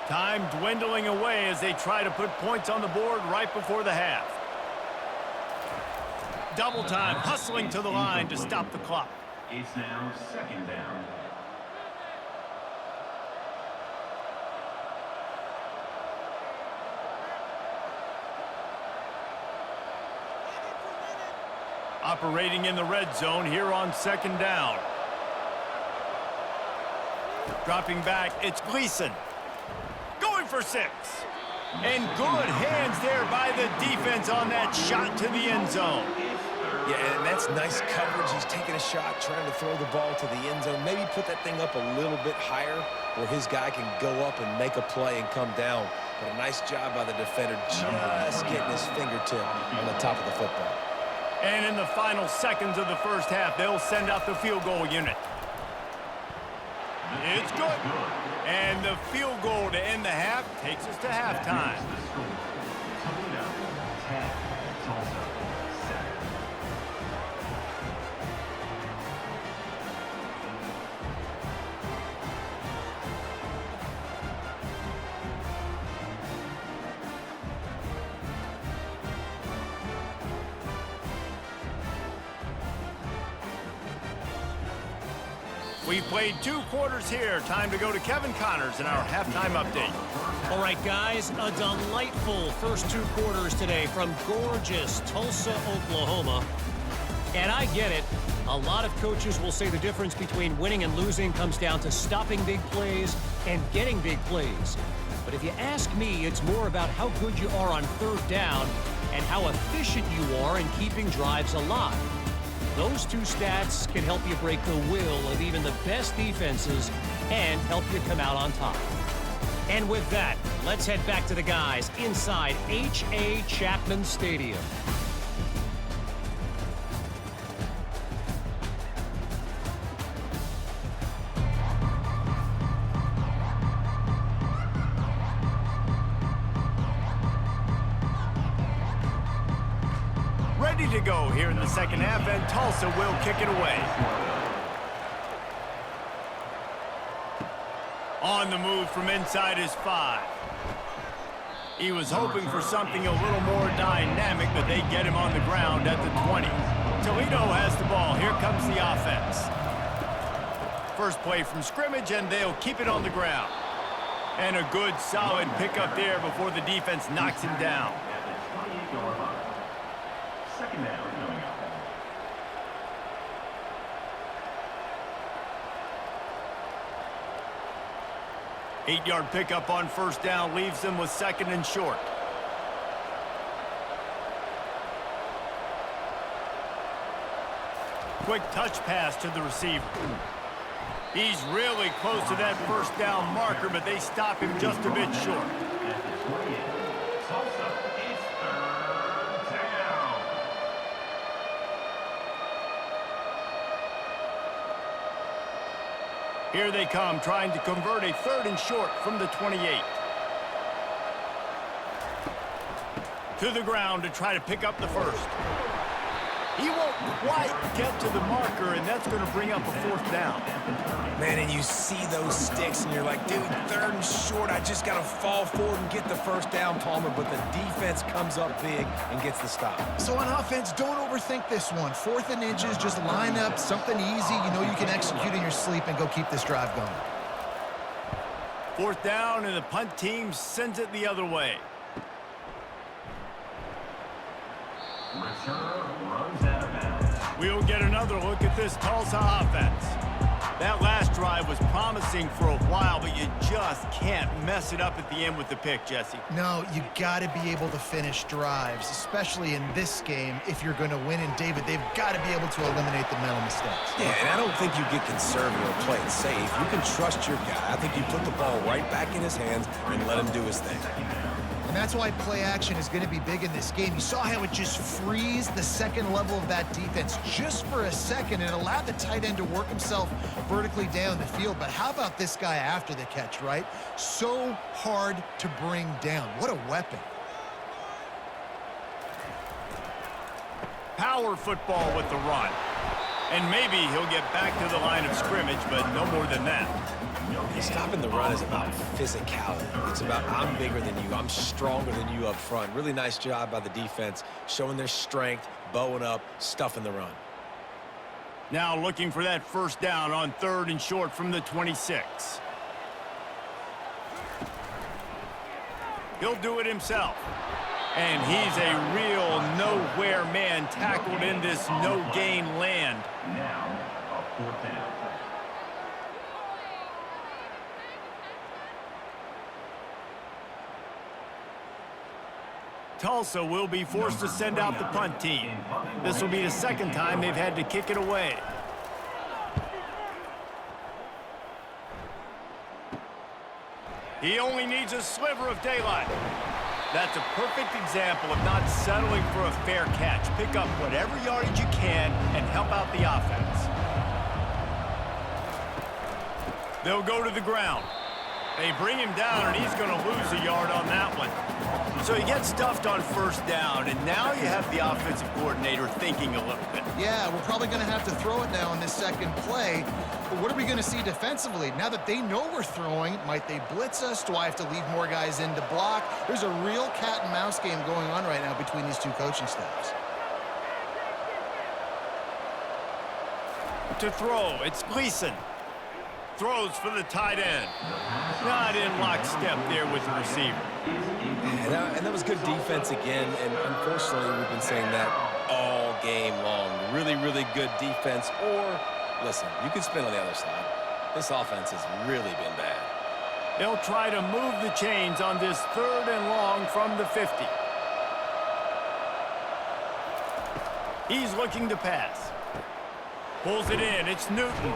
Time dwindling away as they try to put points on the board right before the half. Double time, hustling to the line to stop the clock. It's now second down. Operating in the red zone here on second down. Dropping back, it's Gleason. Going for 6. And good hands there by the defense on that shot to the end zone. Yeah, and that's nice coverage. He's taking a shot, trying to throw the ball to the end zone. Maybe put that thing up a little bit higher where his guy can go up and make a play and come down. But a nice job by the defender just getting his fingertip on the top of the football. And in the final seconds of the first half, they'll send out the field goal unit. It's good. And the field goal to end the half takes us to halftime. We've played 2 quarters here. Time to go to Kevin Connors in our halftime update. All right, guys, a delightful first 2 quarters today from gorgeous Tulsa, Oklahoma. And I get it. A lot of coaches will say the difference between winning and losing comes down to stopping big plays and getting big plays. But if you ask me, it's more about how good you are on 3rd down and how efficient you are in keeping drives alive. Those 2 stats can help you break the will of even the best defenses and help you come out on top. And with that, let's head back to the guys inside H.A. Chapman Stadium. Ready to go here in the second half, and Tulsa will kick it away. On the move from inside his 5. He was hoping for something a little more dynamic, but they get him on the ground at the 20. Toledo has the ball. Here comes the offense. First play from scrimmage, and they'll keep it on the ground. And a good, solid pickup there before the defense knocks him down. Second down coming up. 8-yard pickup on 1st down leaves them with 2nd and short. Quick touch pass to the receiver. He's really close to that 1st down marker, but they stop him just a bit short. At the 28, Tulsa, it's 3rd down. Here they come, trying to convert a 3rd and short from the 28. To the ground to try to pick up the 1st. He won't quite get to the marker, and that's going to bring up a 4th down. Man, and you see those sticks, and you're like, dude, 3rd and short, I just got to fall forward and get the 1st down, Palmer, but the defense comes up big and gets the stop. So on offense, don't overthink this one. 4th and inches, just line up something easy you know you can execute in your sleep and go keep this drive going. 4th down, and the punt team sends it the other way. Return runs out of bounds. We'll get another look at this Tulsa offense. That last drive was promising for a while, but you just can't mess it up at the end with the pick, Jesse. No, you got to be able to finish drives, especially in this game if you're going to win. And David, they've got to be able to eliminate the mental mistakes. Yeah, and I don't think you get conservative or play it safe. You can trust your guy. I think you put the ball right back in his hands and let him do his thing. And that's why play action is going to be big in this game. You saw how it just frees the 2nd level of that defense just for a second and allowed the tight end to work himself vertically down the field. But how about this guy after the catch, right? So hard to bring down. What a weapon. Power football with the run. And maybe he'll get back to the line of scrimmage, but no more than that. Stopping the run is about physicality. It's about I'm bigger than you. I'm stronger than you up front. Really nice job by the defense, showing their strength, bowing up, stuffing the run. Now looking for that 1st down on 3rd and short from the 26. He'll do it himself. And he's a real nowhere man tackled in this no-gain land. Now, a 4th down. Tulsa will be forced to send out the punt team. This will be the 2nd time they've had to kick it away. He only needs a sliver of daylight. That's a perfect example of not settling for a fair catch. Pick up whatever yardage you can and help out the offense. They'll go to the ground. They bring him down, and he's going to lose a yard on that one. So he gets stuffed on 1st down, and now you have the offensive coordinator thinking a little bit. Yeah, we're probably going to have to throw it now in this 2nd play. But what are we going to see defensively? Now that they know we're throwing, might they blitz us? Do I have to leave more guys in to block? There's a real cat and mouse game going on right now between these 2 coaching staffs. To throw, it's Gleason. Throws for the tight end. Not in lockstep there with the receiver. And that was good defense again, and unfortunately, we've been saying that all game long. Really, really good defense. Or, listen, you can spin on the other side. This offense has really been bad. They'll try to move the chains on this 3rd and long from the 50. He's looking to pass. Pulls it in. It's Newton.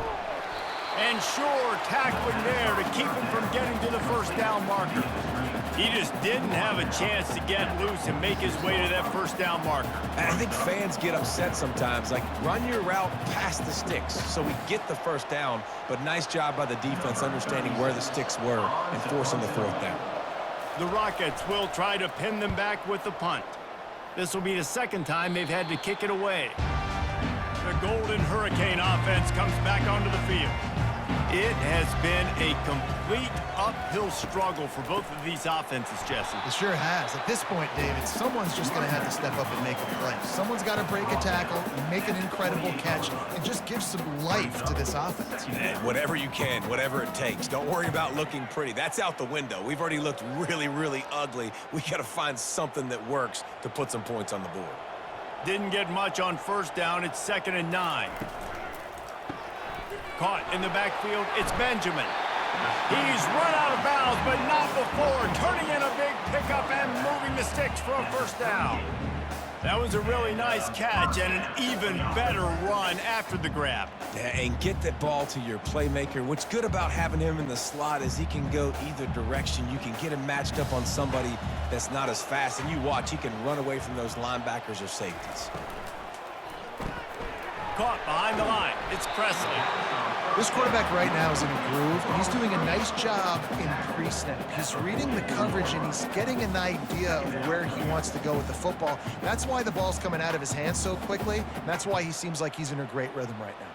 And sure, tackling there to keep him from getting to the first down marker. He just didn't have a chance to get loose and make his way to that first down marker. I think fans get upset sometimes. Like, run your route past the sticks so we get the first down. But nice job by the defense understanding where the sticks were and forcing the 4th down. The Rockets will try to pin them back with the punt. This will be the 2nd time they've had to kick it away. The Golden Hurricane offense comes back onto the field. It has been a complete uphill struggle for both of these offenses, Jesse. It sure has. At this point, David, someone's just going to have to step up and make a play. Someone's got to break a tackle, make an incredible catch, and just give some life to this offense. And whatever you can, whatever it takes. Don't worry about looking pretty. That's out the window. We've already looked really, really ugly. We got to find something that works to put some points on the board. Didn't get much on first down. It's 2nd and 9. Caught in the backfield. It's Benjamin. He's run out of bounds, but not before. Turning in a big pickup and moving the sticks for a first down. That was a really nice catch and an even better run after the grab. Yeah, and get that ball to your playmaker. What's good about having him in the slot is he can go either direction. You can get him matched up on somebody that's not as fast, and you watch, he can run away from those linebackers or safeties. Caught behind the line. It's Presley. This quarterback right now is in a groove, and he's doing a nice job in pre-snap. He's reading the coverage, and he's getting an idea of where he wants to go with the football. That's why the ball's coming out of his hands so quickly, and that's why he seems like he's in a great rhythm right now.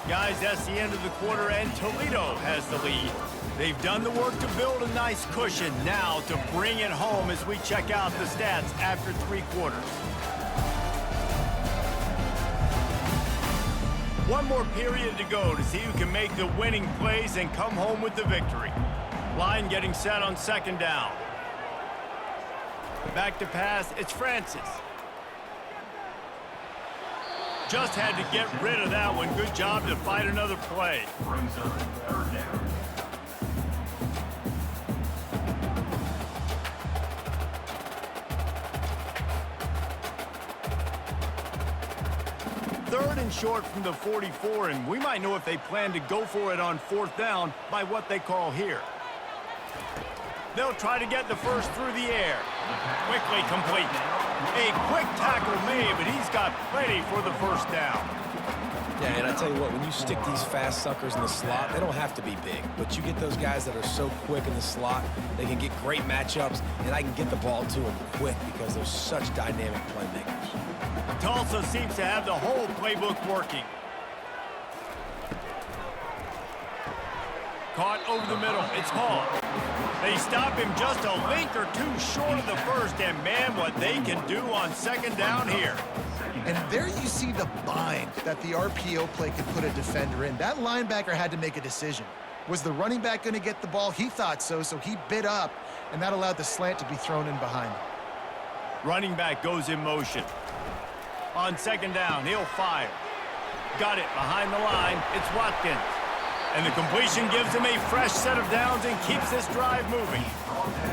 Guys, that's the end of the quarter, and Toledo has the lead. They've done the work to build a nice cushion. Now to bring it home as we check out the stats after 3 quarters. One more period to go to see who can make the winning plays and come home with the victory. Line getting set on 2nd down. Back to pass, it's Francis. Just had to get rid of that one. Good job to fight another play. Brings up 3rd down. Third and short from the 44, and we might know if they plan to go for it on 4th down by what they call here. They'll try to get the first through the air. Quickly complete. A quick tackle made, but he's got plenty for the first down. Yeah, and I tell you what, when you stick these fast suckers in the slot, they don't have to be big. But you get those guys that are so quick in the slot, they can get great matchups, and I can get the ball to them quick because they're such dynamic playmakers. Tulsa seems to have the whole playbook working. Caught over the middle. It's Hall. They stop him just a link or two short of the first, and man, what they can do on 2nd down here. And there you see the bind that the RPO play could put a defender in. That linebacker had to make a decision. Was the running back going to get the ball? He thought so, so he bit up, and that allowed the slant to be thrown in behind him. Running back goes in motion. On 2nd down, he'll fire. Got it behind the line. It's Watkins. And the completion gives him a fresh set of downs and keeps this drive moving.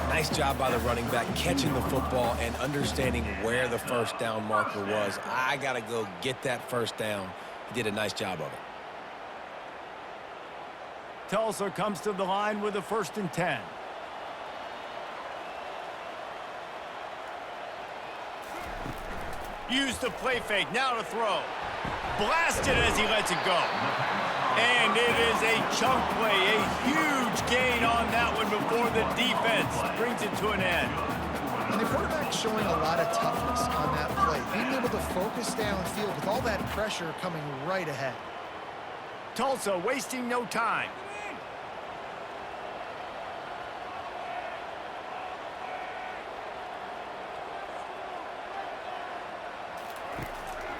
Nice job by the running back catching the football and understanding where the first down marker was. I got to go get that first down. He did a nice job of it. Tulsa comes to the line with a 1st and 10. Use the play fake, now to throw. Blasted as he lets it go. And it is a chunk play, a huge gain on that one before the defense brings it to an end. And the quarterback's showing a lot of toughness on that play, being able to focus downfield with all that pressure coming right ahead. Tulsa wasting no time.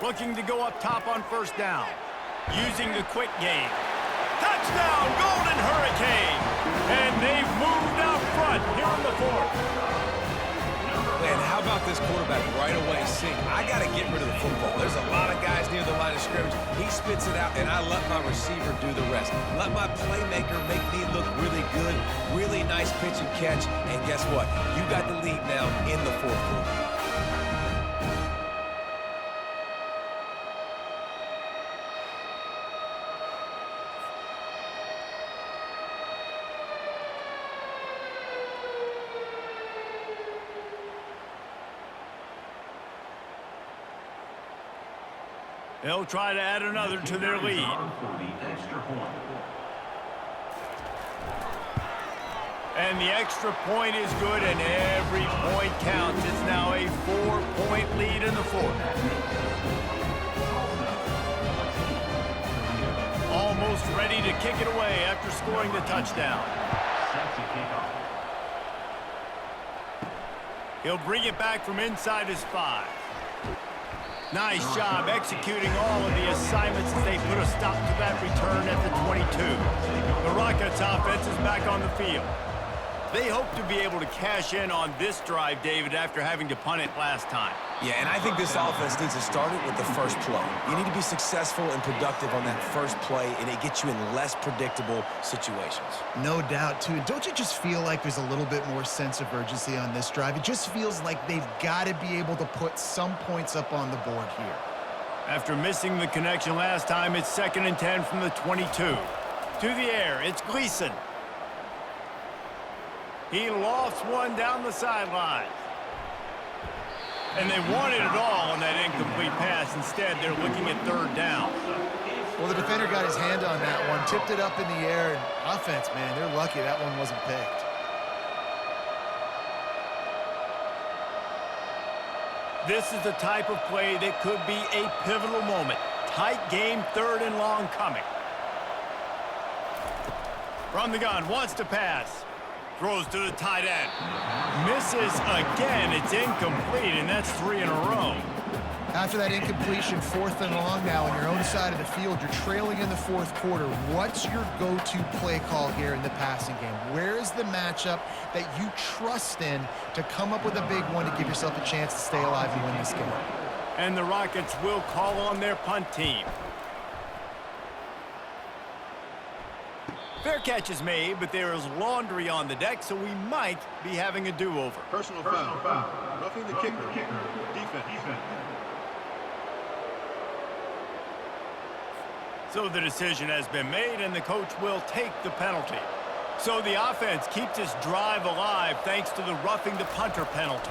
Looking to go up top on first down. Using the quick game. Touchdown, Golden Hurricane! And they've moved out front here in the fourth. Man, how about this quarterback right away seeing, I got to get rid of the football. There's a lot of guys near the line of scrimmage. He spits it out, and I let my receiver do the rest. Let my playmaker make me look really good, really nice pitch and catch, and guess what? You got the lead now in the fourth quarter. They'll try to add another to their lead. For the extra point. And the extra point is good, and every point counts. It's now a 4-point lead in the fourth. Almost ready to kick it away after scoring the touchdown. Set to kick off. He'll bring it back from inside his 5. Nice job executing all of the assignments as they put a stop to that return at the 22. The Rockets offense is back on the field. They hope to be able to cash in on this drive, David, after having to punt it last time. Yeah, and I think this offense needs to start it with the first play. You need to be successful and productive on that first play, and it gets you in less predictable situations. No doubt, too. Don't you just feel like there's a little bit more sense of urgency on this drive? It just feels like they've got to be able to put some points up on the board here. After missing the connection last time, it's 2nd and 10 from the 22. To the air, it's Gleason. He lofts one down the sideline. And they wanted it all on that incomplete pass. Instead, they're looking at 3rd down. Well, the defender got his hand on that one, tipped it up in the air, and offense, man, they're lucky that one wasn't picked. This is the type of play that could be a pivotal moment. Tight game, 3rd and long coming. From the gun, wants to pass. Throws to the tight end. Misses again. It's incomplete, and that's 3 in a row. After that incompletion, 4th and long now on your own side of the field, you're trailing in the 4th quarter. What's your go-to play call here in the passing game? Where is the matchup that you trust in to come up with a big one to give yourself a chance to stay alive and win this game? And the Rockets will call on their punt team. Fair catch is made, but there is laundry on the deck, so we might be having a do-over. Personal foul. Roughing the kicker. Defense. So the decision has been made, and the coach will take the penalty. So the offense keeps this drive alive thanks to the roughing the punter penalty.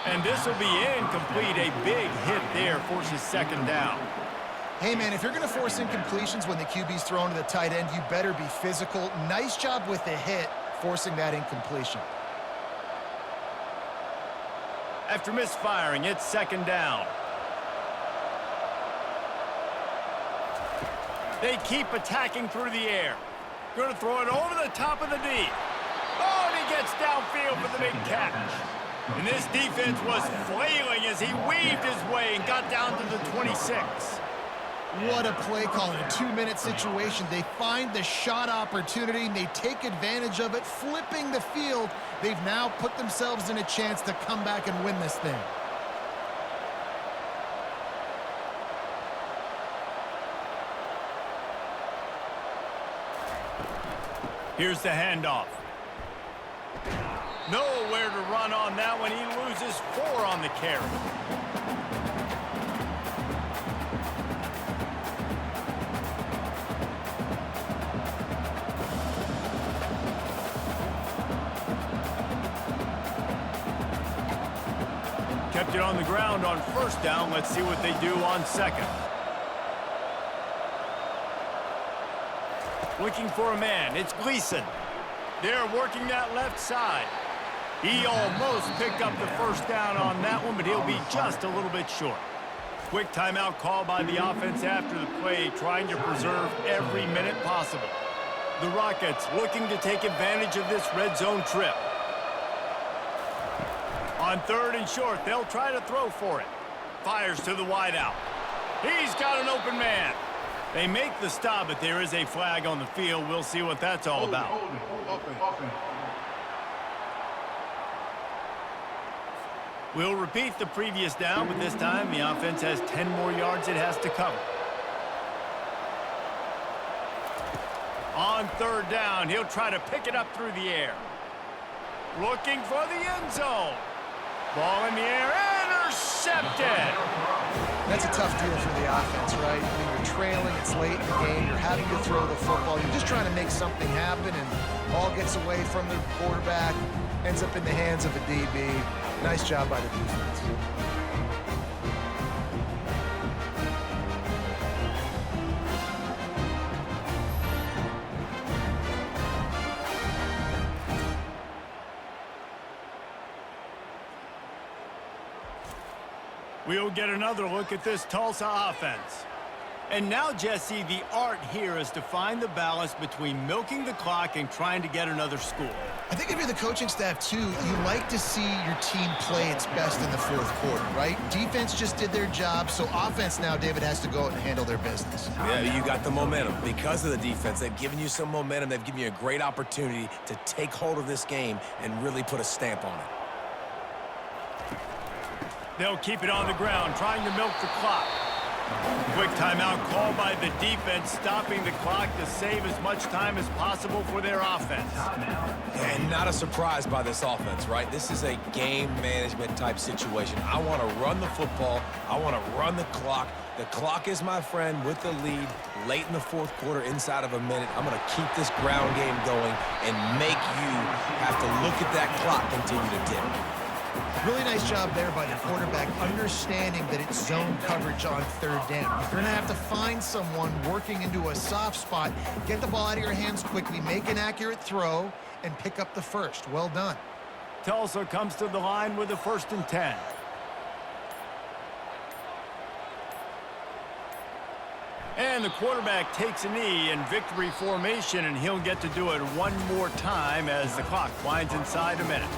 And this will be incomplete. A big hit there forces 2nd down. Hey, man, if you're going to force incompletions when the QB's thrown to the tight end, you better be physical. Nice job with the hit, forcing that incompletion. After misfiring, it's 2nd down. They keep attacking through the air. Going to throw it over the top of the D. Oh, and he gets downfield for the big catch. And this defense was flailing as he weaved his way and got down to the 26. What a play call in a 2-minute situation. They find the shot opportunity, and they take advantage of it, flipping the field. They've now put themselves in a chance to come back and win this thing. Here's the handoff. Nowhere to run on that one. He loses 4 on the carry. Kept it on the ground on 1st down. Let's see what they do on 2nd. Looking for a man. It's Gleason. They're working that left side. He almost picked up the 1st down on that one, but he'll be just a little bit short. Quick timeout call by the offense after the play, trying to preserve every minute possible. The Rockets looking to take advantage of this red zone trip. On 3rd and short, they'll try to throw for it. Fires to the wideout. He's got an open man. They make the stop, but there is a flag on the field. We'll see what that's all about. Offense. We'll repeat the previous down, but this time the offense has 10 more yards it has to cover. On 3rd down, he'll try to pick it up through the air. Looking for the end zone. Ball in the air, intercepted. That's a tough deal for the offense, right? I mean, you're trailing, it's late in the game, you're having to throw the football. You're just trying to make something happen, and ball gets away from the quarterback, ends up in the hands of a DB. Nice job by the defense. We'll get another look at this Tulsa offense. And now, Jesse, the art here is to find the balance between milking the clock and trying to get another score. I think if you're the coaching staff, too, you like to see your team play its best in the 4th quarter, right? Defense just did their job, so offense now, David, has to go out and handle their business. Yeah, you got the momentum. Because of the defense, they've given you some momentum. They've given you a great opportunity to take hold of this game and really put a stamp on it. They'll keep it on the ground, trying to milk the clock. Quick timeout called by the defense, stopping the clock to save as much time as possible for their offense. And not a surprise by this offense, right? This is a game management type situation. I want to run the football. I want to run the clock. The clock is my friend with the lead late in the 4th quarter, inside of a minute. I'm going to keep this ground game going and make you have to look at that clock continue to tick. Really nice job there by the quarterback, understanding that it's zone coverage on 3rd down. You're going to have to find someone working into a soft spot, get the ball out of your hands quickly, make an accurate throw, and pick up the first. Well done. Tulsa comes to the line with a 1st and 10. And the quarterback takes a knee in victory formation, and he'll get to do it one more time as the clock winds inside a minute.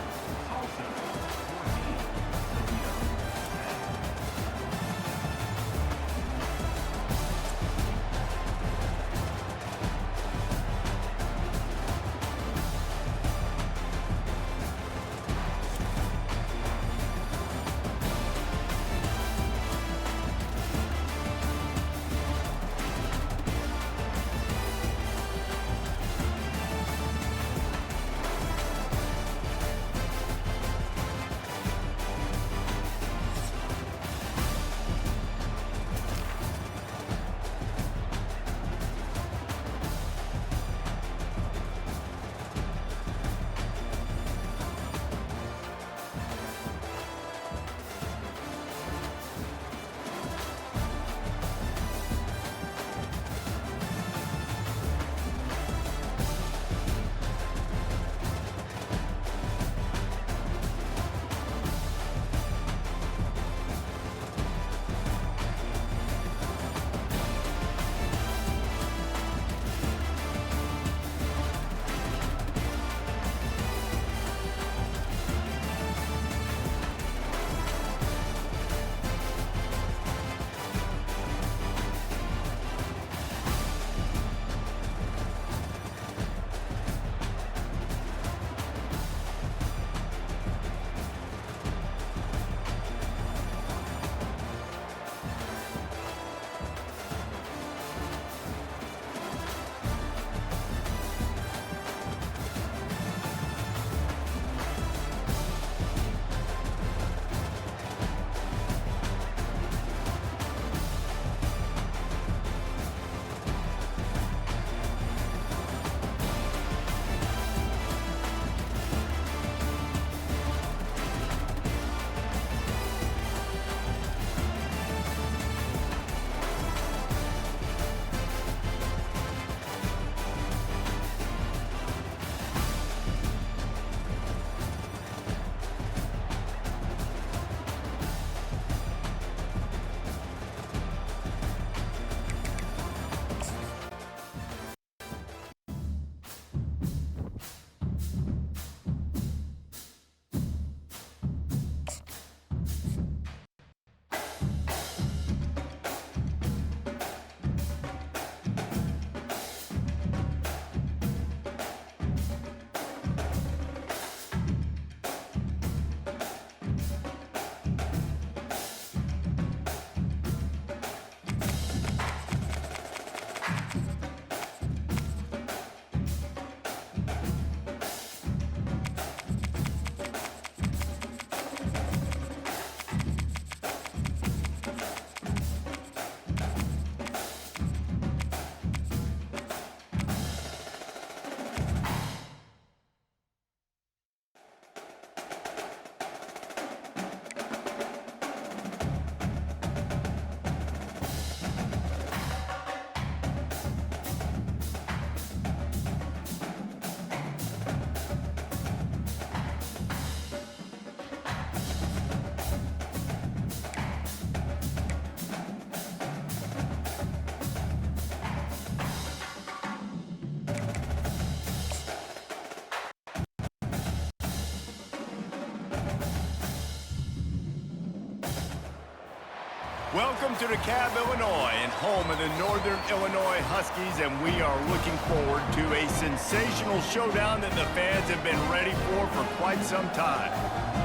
Welcome to DeKalb, Illinois, and home of the Northern Illinois Huskies, and we are looking forward to a sensational showdown that the fans have been ready for quite some time.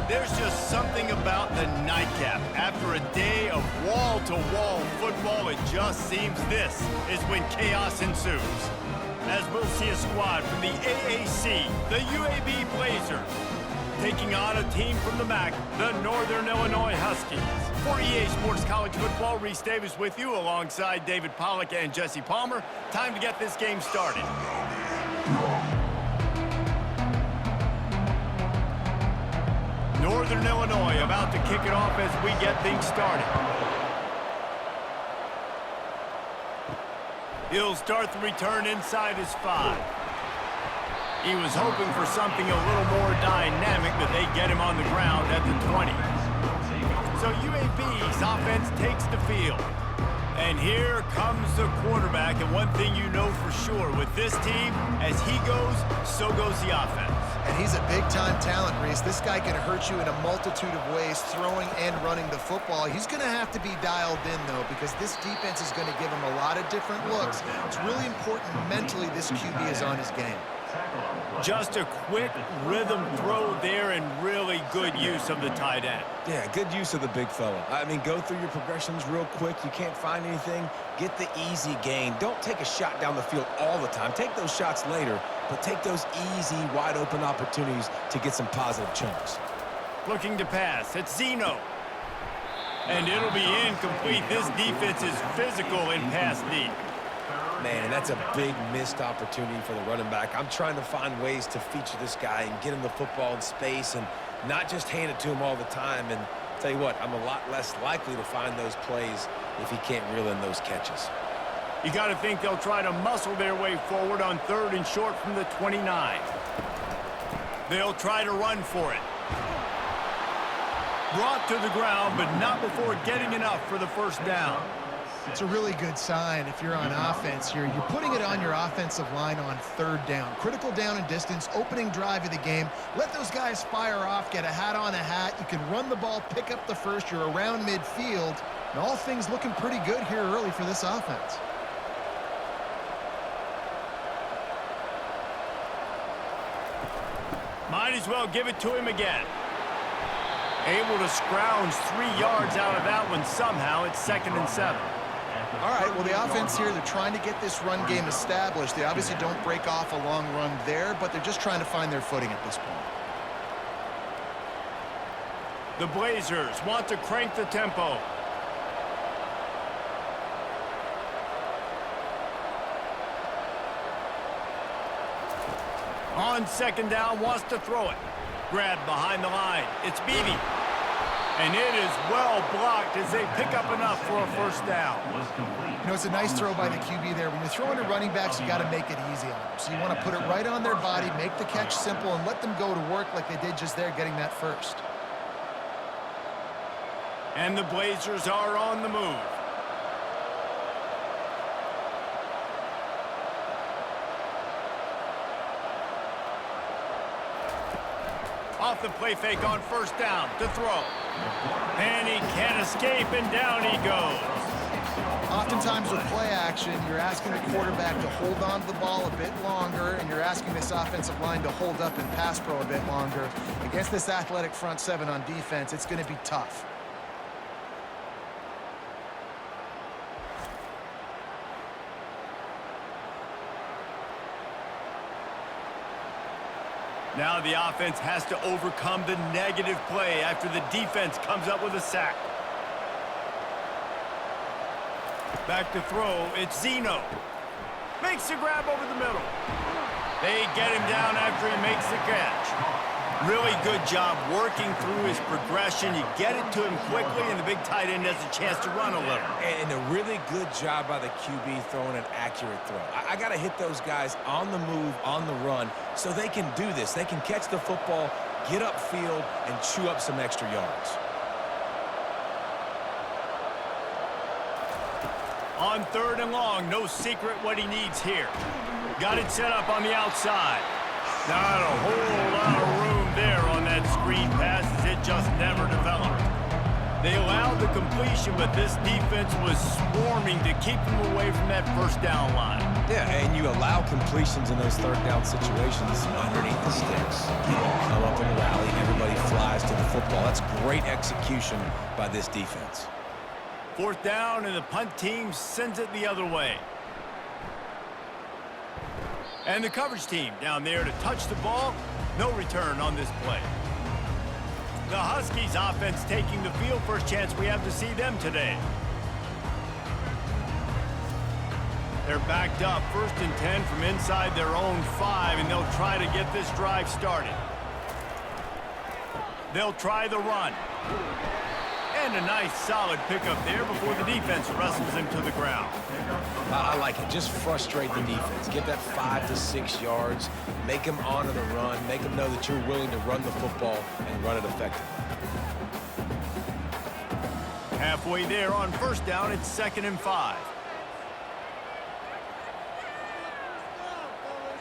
There's just something about the nightcap. After a day of wall-to-wall football, it just seems this is when chaos ensues. As we'll see a squad from the AAC, the UAB Blazers, taking on a team from the MAC, the Northern Illinois Huskies. For EA Sports College Football, Reese Davis with you alongside David Pollack and Jesse Palmer. Time to get this game started. Northern Illinois about to kick it off as we get things started. He'll start the return inside his 5. He was hoping for something a little more dynamic, but they get him on the ground at the 20. So UAB's offense takes the field. And here comes the quarterback. And one thing you know for sure, with this team, as he goes, so goes the offense. And he's a big-time talent, Reese. This guy can hurt you in a multitude of ways, throwing and running the football. He's going to have to be dialed in, though, because this defense is going to give him a lot of different looks. It's really important mentally this QB is on his game. Just a quick rhythm throw there and really good use of the tight end. Yeah, good use of the big fella. I mean, go through your progressions real quick. You can't find anything, get the easy gain. Don't take a shot down the field all the time. Take those shots later, but take those easy, wide-open opportunities to get some positive chunks. Looking to pass. It's Zeno. And it'll be incomplete. This defense is physical in pass deep. Man, that's a big missed opportunity for the running back. I'm trying to find ways to feature this guy and get him the football in space and not just hand it to him all the time. And tell you what, I'm a lot less likely to find those plays if he can't reel in those catches. You got to think they'll try to muscle their way forward on 3rd and short from the 29. They'll try to run for it. Brought to the ground, but not before getting enough for the first down. It's a really good sign if you're on offense here. You're putting it on your offensive line on 3rd down. Critical down and distance, opening drive of the game. Let those guys fire off, get a hat on a hat. You can run the ball, pick up the first. You're around midfield. And all things looking pretty good here early for this offense. Might as well give it to him again. Able to scrounge 3 yards out of that one somehow. It's 2nd and 7. All right, well, the offense here, they're trying to get this run game established. They obviously don't break off a long run there, but they're just trying to find their footing at this point. The Blazers want to crank the tempo. On 2nd down, wants to throw it. Grabbed behind the line. It's Beebe. And it is well blocked as they pick up enough for a first down. You know, it's a nice throw by the QB there. When you're throwing to running backs, you got to make it easy on them. So you want to put it right on their body, make the catch simple, and let them go to work like they did just there, getting that first. And the Blazers are on the move. Off the play fake on 1st down to throw. And he can't escape, and down he goes. Oftentimes with play action, you're asking the quarterback to hold on to the ball a bit longer, and you're asking this offensive line to hold up in pass pro a bit longer. Against this athletic front 7 on defense, it's going to be tough. Now the offense has to overcome the negative play after the defense comes up with a sack. Back to throw, it's Zeno. Makes the grab over the middle. They get him down after he makes the catch. Really good job working through his progression. You get it to him quickly, and the big tight end has a chance to run a little. And a really good job by the QB throwing an accurate throw. I got to hit those guys on the move, on the run, so they can do this. They can catch the football, get upfield, and chew up some extra yards. On 3rd and long, no secret what he needs here. Got it set up on the outside. Not a whole lot of room there on that screen pass as it just never developed. They allowed the completion, but this defense was swarming to keep them away from that first down line. Yeah, and you allow completions in those third down situations underneath the sticks. You don't come up and rally and everybody flies to the football. That's great execution by this defense. Fourth down, and the punt team sends it the other way. And the coverage team down there to touch the ball. No return on this play. The Huskies offense taking the field. First chance we have to see them today. They're backed up, 1st and 10 from inside their own 5, and they'll try to get this drive started. They'll try the run. And a nice solid pickup there before the defense wrestles him to the ground. I like it. Just frustrate the defense. Get that 5 to 6 yards. Make them honor the run. Make them know that you're willing to run the football and run it effectively. Halfway there on first down, it's 2nd and 5.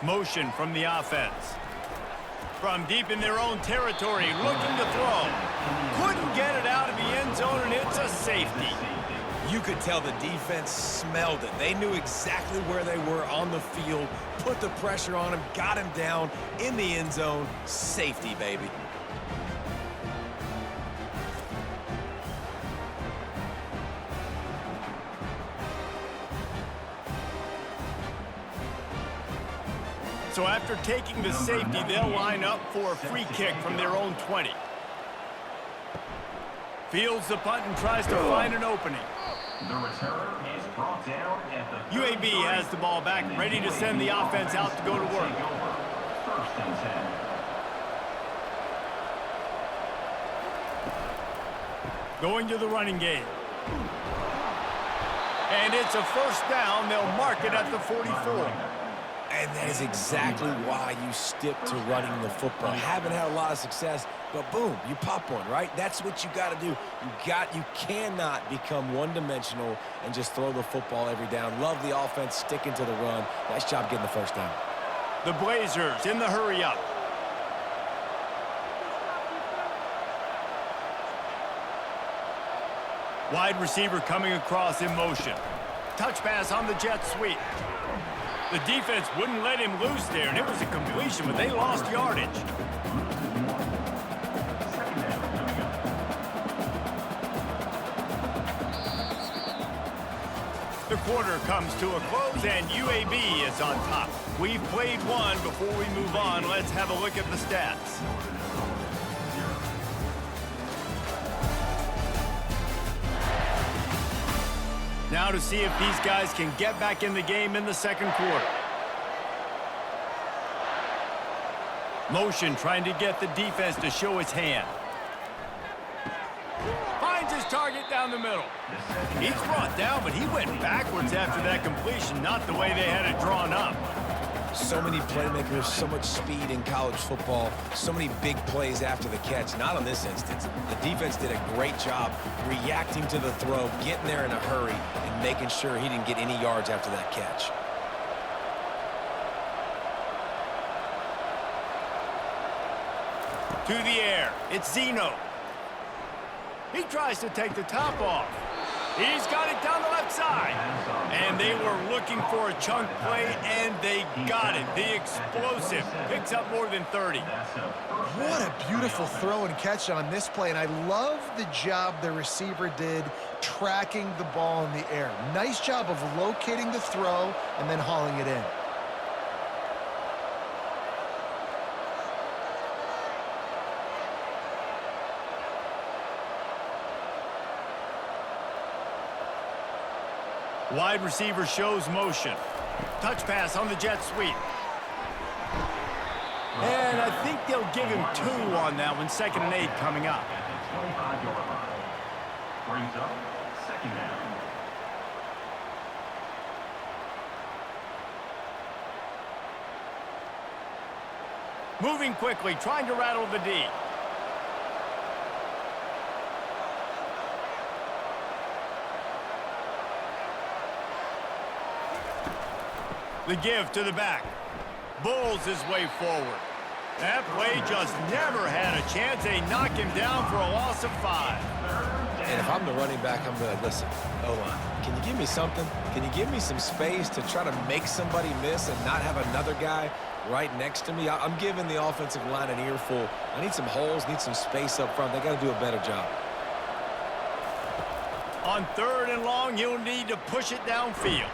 Motion from the offense. From deep in their own territory, looking to throw. Couldn't get it out of the end zone, and it's a safety. You could tell the defense smelled it. They knew exactly where they were on the field, put the pressure on him, got him down in the end zone. Safety, baby. So after taking the safety, they'll line up for a free kick from their own 20. Fields the punt and tries to find an opening. The return is brought down at the UAB has the ball back, ready to send the offense out to go to work. 1st and 10. Going to the running game. And it's a first down. They'll mark it at the 44. And that is exactly why you stick to running the football. Haven't had a lot of success, but boom, you pop one, right? That's what you got to do. You cannot become one-dimensional and just throw the football every down. Love the offense sticking to the run. Nice job getting the first down. The Blazers in the hurry-up. Wide receiver coming across in motion. Touch pass on the jet sweep. The defense wouldn't let him loose there, and it was a completion, but they lost yardage. The quarter comes to a close, and UAB is on top. We've played one. Before we move on, let's have a look at the stats. Now to see if these guys can get back in the game in the second quarter. Motion trying to get the defense to show its hand. Finds his target down the middle. He's brought down, but he went backwards after that completion, not the way they had it drawn up. So many playmakers, so much speed in college football, so many big plays after the catch. Not in this instance. The defense did a great job reacting to the throw, getting there in a hurry, and making sure he didn't get any yards after that catch. To the air, it's Zeno. He tries to take the top off. He's got it down the left side. And they were looking for a chunk play, and they got it. The explosive picks up more than 30. What a beautiful throw and catch on this play, and I love the job the receiver did tracking the ball in the air. Nice job of locating the throw and then hauling it in. Wide receiver shows motion. Touch pass on the jet sweep. And I think they'll give him 2 on that one. 2nd and 8 coming up. 25-yard line. Brings up 2nd down. Moving quickly, trying to rattle the D. The give to the back. Bulls his way forward. That play just never had a chance. They knock him down for a loss of 5. And if I'm the running back, I'm going to listen, O-line, can you give me something? Can you give me some space to try to make somebody miss and not have another guy right next to me? I'm giving the offensive line an earful. I need some holes, need some space up front. They got to do a better job. On 3rd and long, he'll need to push it downfield.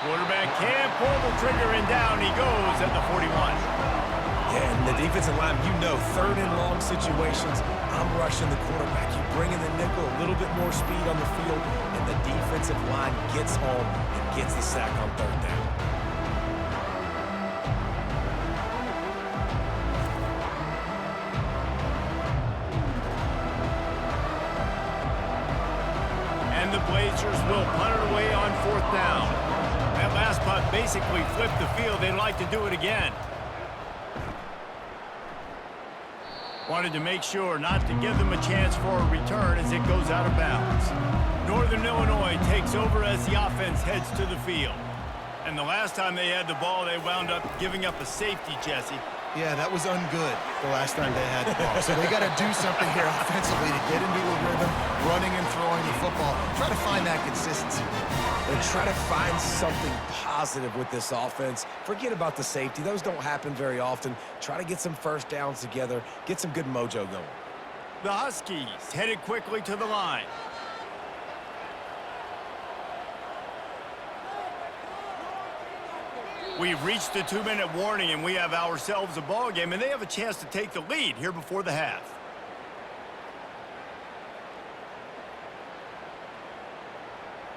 Quarterback can't pull the trigger, and down he goes at the 41. Yeah, and the defensive line, 3rd and long situations, I'm rushing the quarterback. You bring in the nickel, a little bit more speed on the field, and the defensive line gets home and gets the sack on 3rd down. And the Blazers will punt it away on 4th down. That last punt basically flipped the field. They'd like to do it again. Wanted to make sure not to give them a chance for a return as it goes out of bounds. Northern Illinois takes over as the offense heads to the field. And the last time they had the ball, they wound up giving up a safety, Jesse. Yeah, that was ungood the last time they had the ball. So they got to do something here offensively to get into a rhythm, running and throwing the football. Try to find that consistency. And try to find something positive with this offense. Forget about the safety. Those don't happen very often. Try to get some first downs together, get some good mojo going. The Huskies headed quickly to the line. We've reached the 2-minute warning, and we have ourselves a ball game, and they have a chance to take the lead here before the half.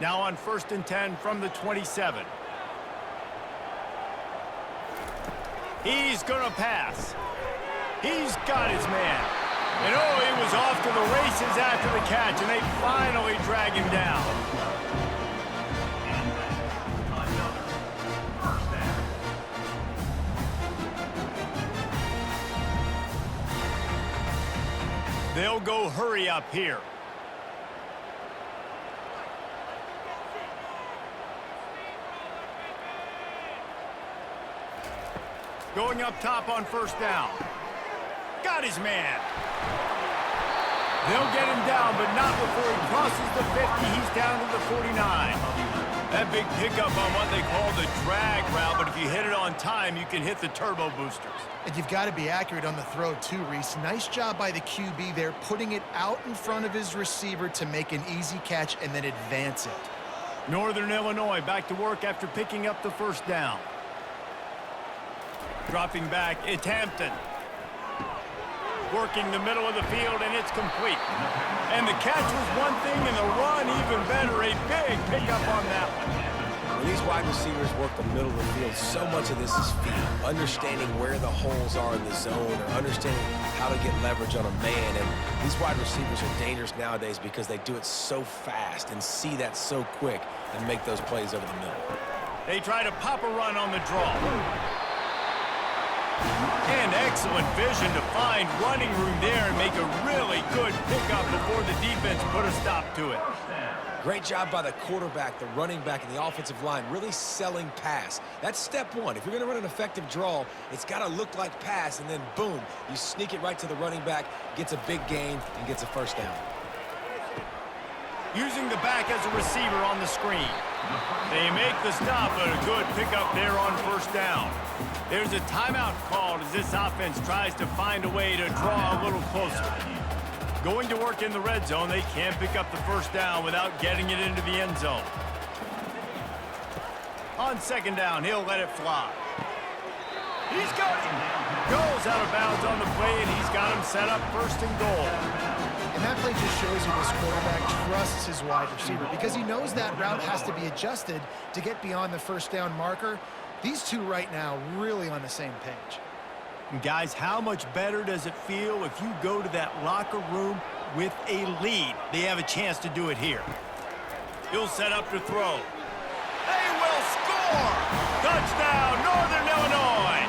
Now on 1st and 10 from the 27. He's gonna pass. He's got his man. And oh, he was off to the races after the catch, and they finally drag him down. They'll go hurry up here. Going up top on 1st down. Got his man. They'll get him down, but not before he crosses the 50. He's down to the 49. That big pickup on what they call the drag route, but if you hit it on time, you can hit the turbo boosters. And you've got to be accurate on the throw too, Reese. Nice job by the QB there, putting it out in front of his receiver to make an easy catch and then advance it. Northern Illinois back to work after picking up the 1st down. Dropping back, it's Hampton. Working the middle of the field, and it's complete. And the catch was one thing, and the run even better. A big pickup on that one. When these wide receivers work the middle of the field, so much of this is feel. Understanding where the holes are in the zone, or understanding how to get leverage on a man. And these wide receivers are dangerous nowadays because they do it so fast and see that so quick and make those plays over the middle. They try to pop a run on the draw. And excellent vision to find running room there and make a really good pickup before the defense put a stop to it. Great job by the quarterback, the running back, and the offensive line, really selling pass. That's step one. If you're going to run an effective draw, it's got to look like pass, and then boom, you sneak it right to the running back, gets a big gain, and gets a 1st down. Using the back as a receiver on the screen. They make the stop, but a good pickup there on 1st down. There's a timeout called as this offense tries to find a way to draw a little closer. Going to work in the red zone, they can't pick up the 1st down without getting it into the end zone. On 2nd down, he'll let it fly. He's got it. Goes out of bounds on the play, and he's got him set up 1st and goal. And that play just shows you this quarterback trusts his wide receiver because he knows that route has to be adjusted to get beyond the 1st down marker. These two right now really on the same page. And guys, how much better does it feel if you go to that locker room with a lead? They have a chance to do it here. He'll set up to throw. They will score! Touchdown, Northern Illinois!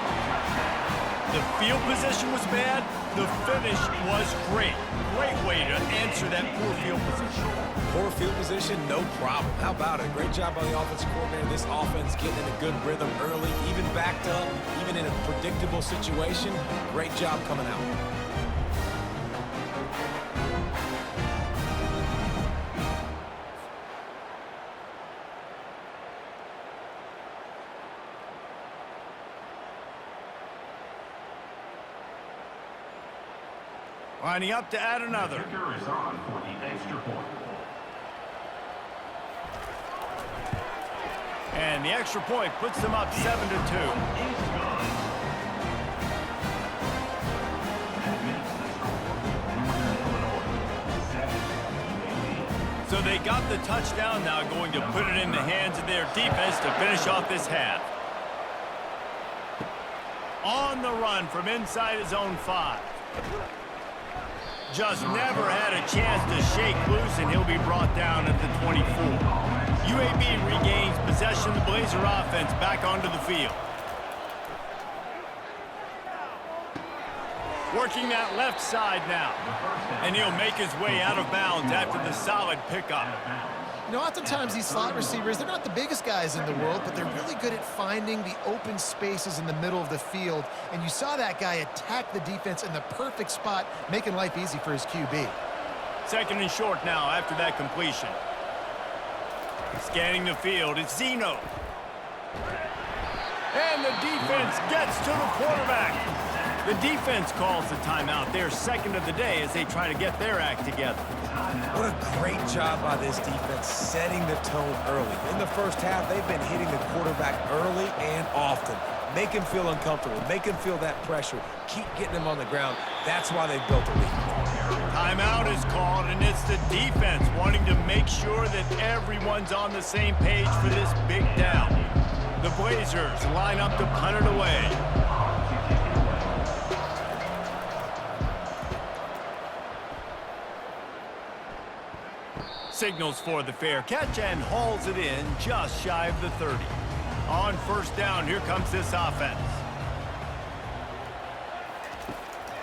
The field position was bad. The finish was great. Great way to answer that poor field position. Poor field position, no problem. How about it? Great job by the offensive coordinator. This offense getting in a good rhythm early, even backed up, even in a predictable situation. Great job coming out. Lining up to add another. Kicker is on for the extra point. And the extra point puts them up 7-2. So they got the touchdown, now going to put it in the hands of their defense to finish off this half. On the run from inside his own 5. Just never had a chance to shake loose, and he'll be brought down at the 24. UAB regains possession of the Blazer offense back onto the field. Working that left side now. And he'll make his way out of bounds after the solid pickup. You know, oftentimes these slot receivers, they're not the biggest guys in the world, but they're really good at finding the open spaces in the middle of the field. And you saw that guy attack the defense in the perfect spot, making life easy for his QB. Second and short now after that completion. Scanning the field, it's Zeno. And the defense gets to the quarterback. The defense calls the timeout, their second of the day, as they try to get their act together. What a great job by this defense setting the tone early. In the first half, they've been hitting the quarterback early and often. Make him feel uncomfortable. Make him feel that pressure. Keep getting him on the ground. That's why they've built a lead. Timeout is called, and it's the defense wanting to make sure that everyone's on the same page for this big down. The Blazers line up to punt it away. Signals for the fair catch and hauls it in just shy of the 30. On first down, here comes this offense.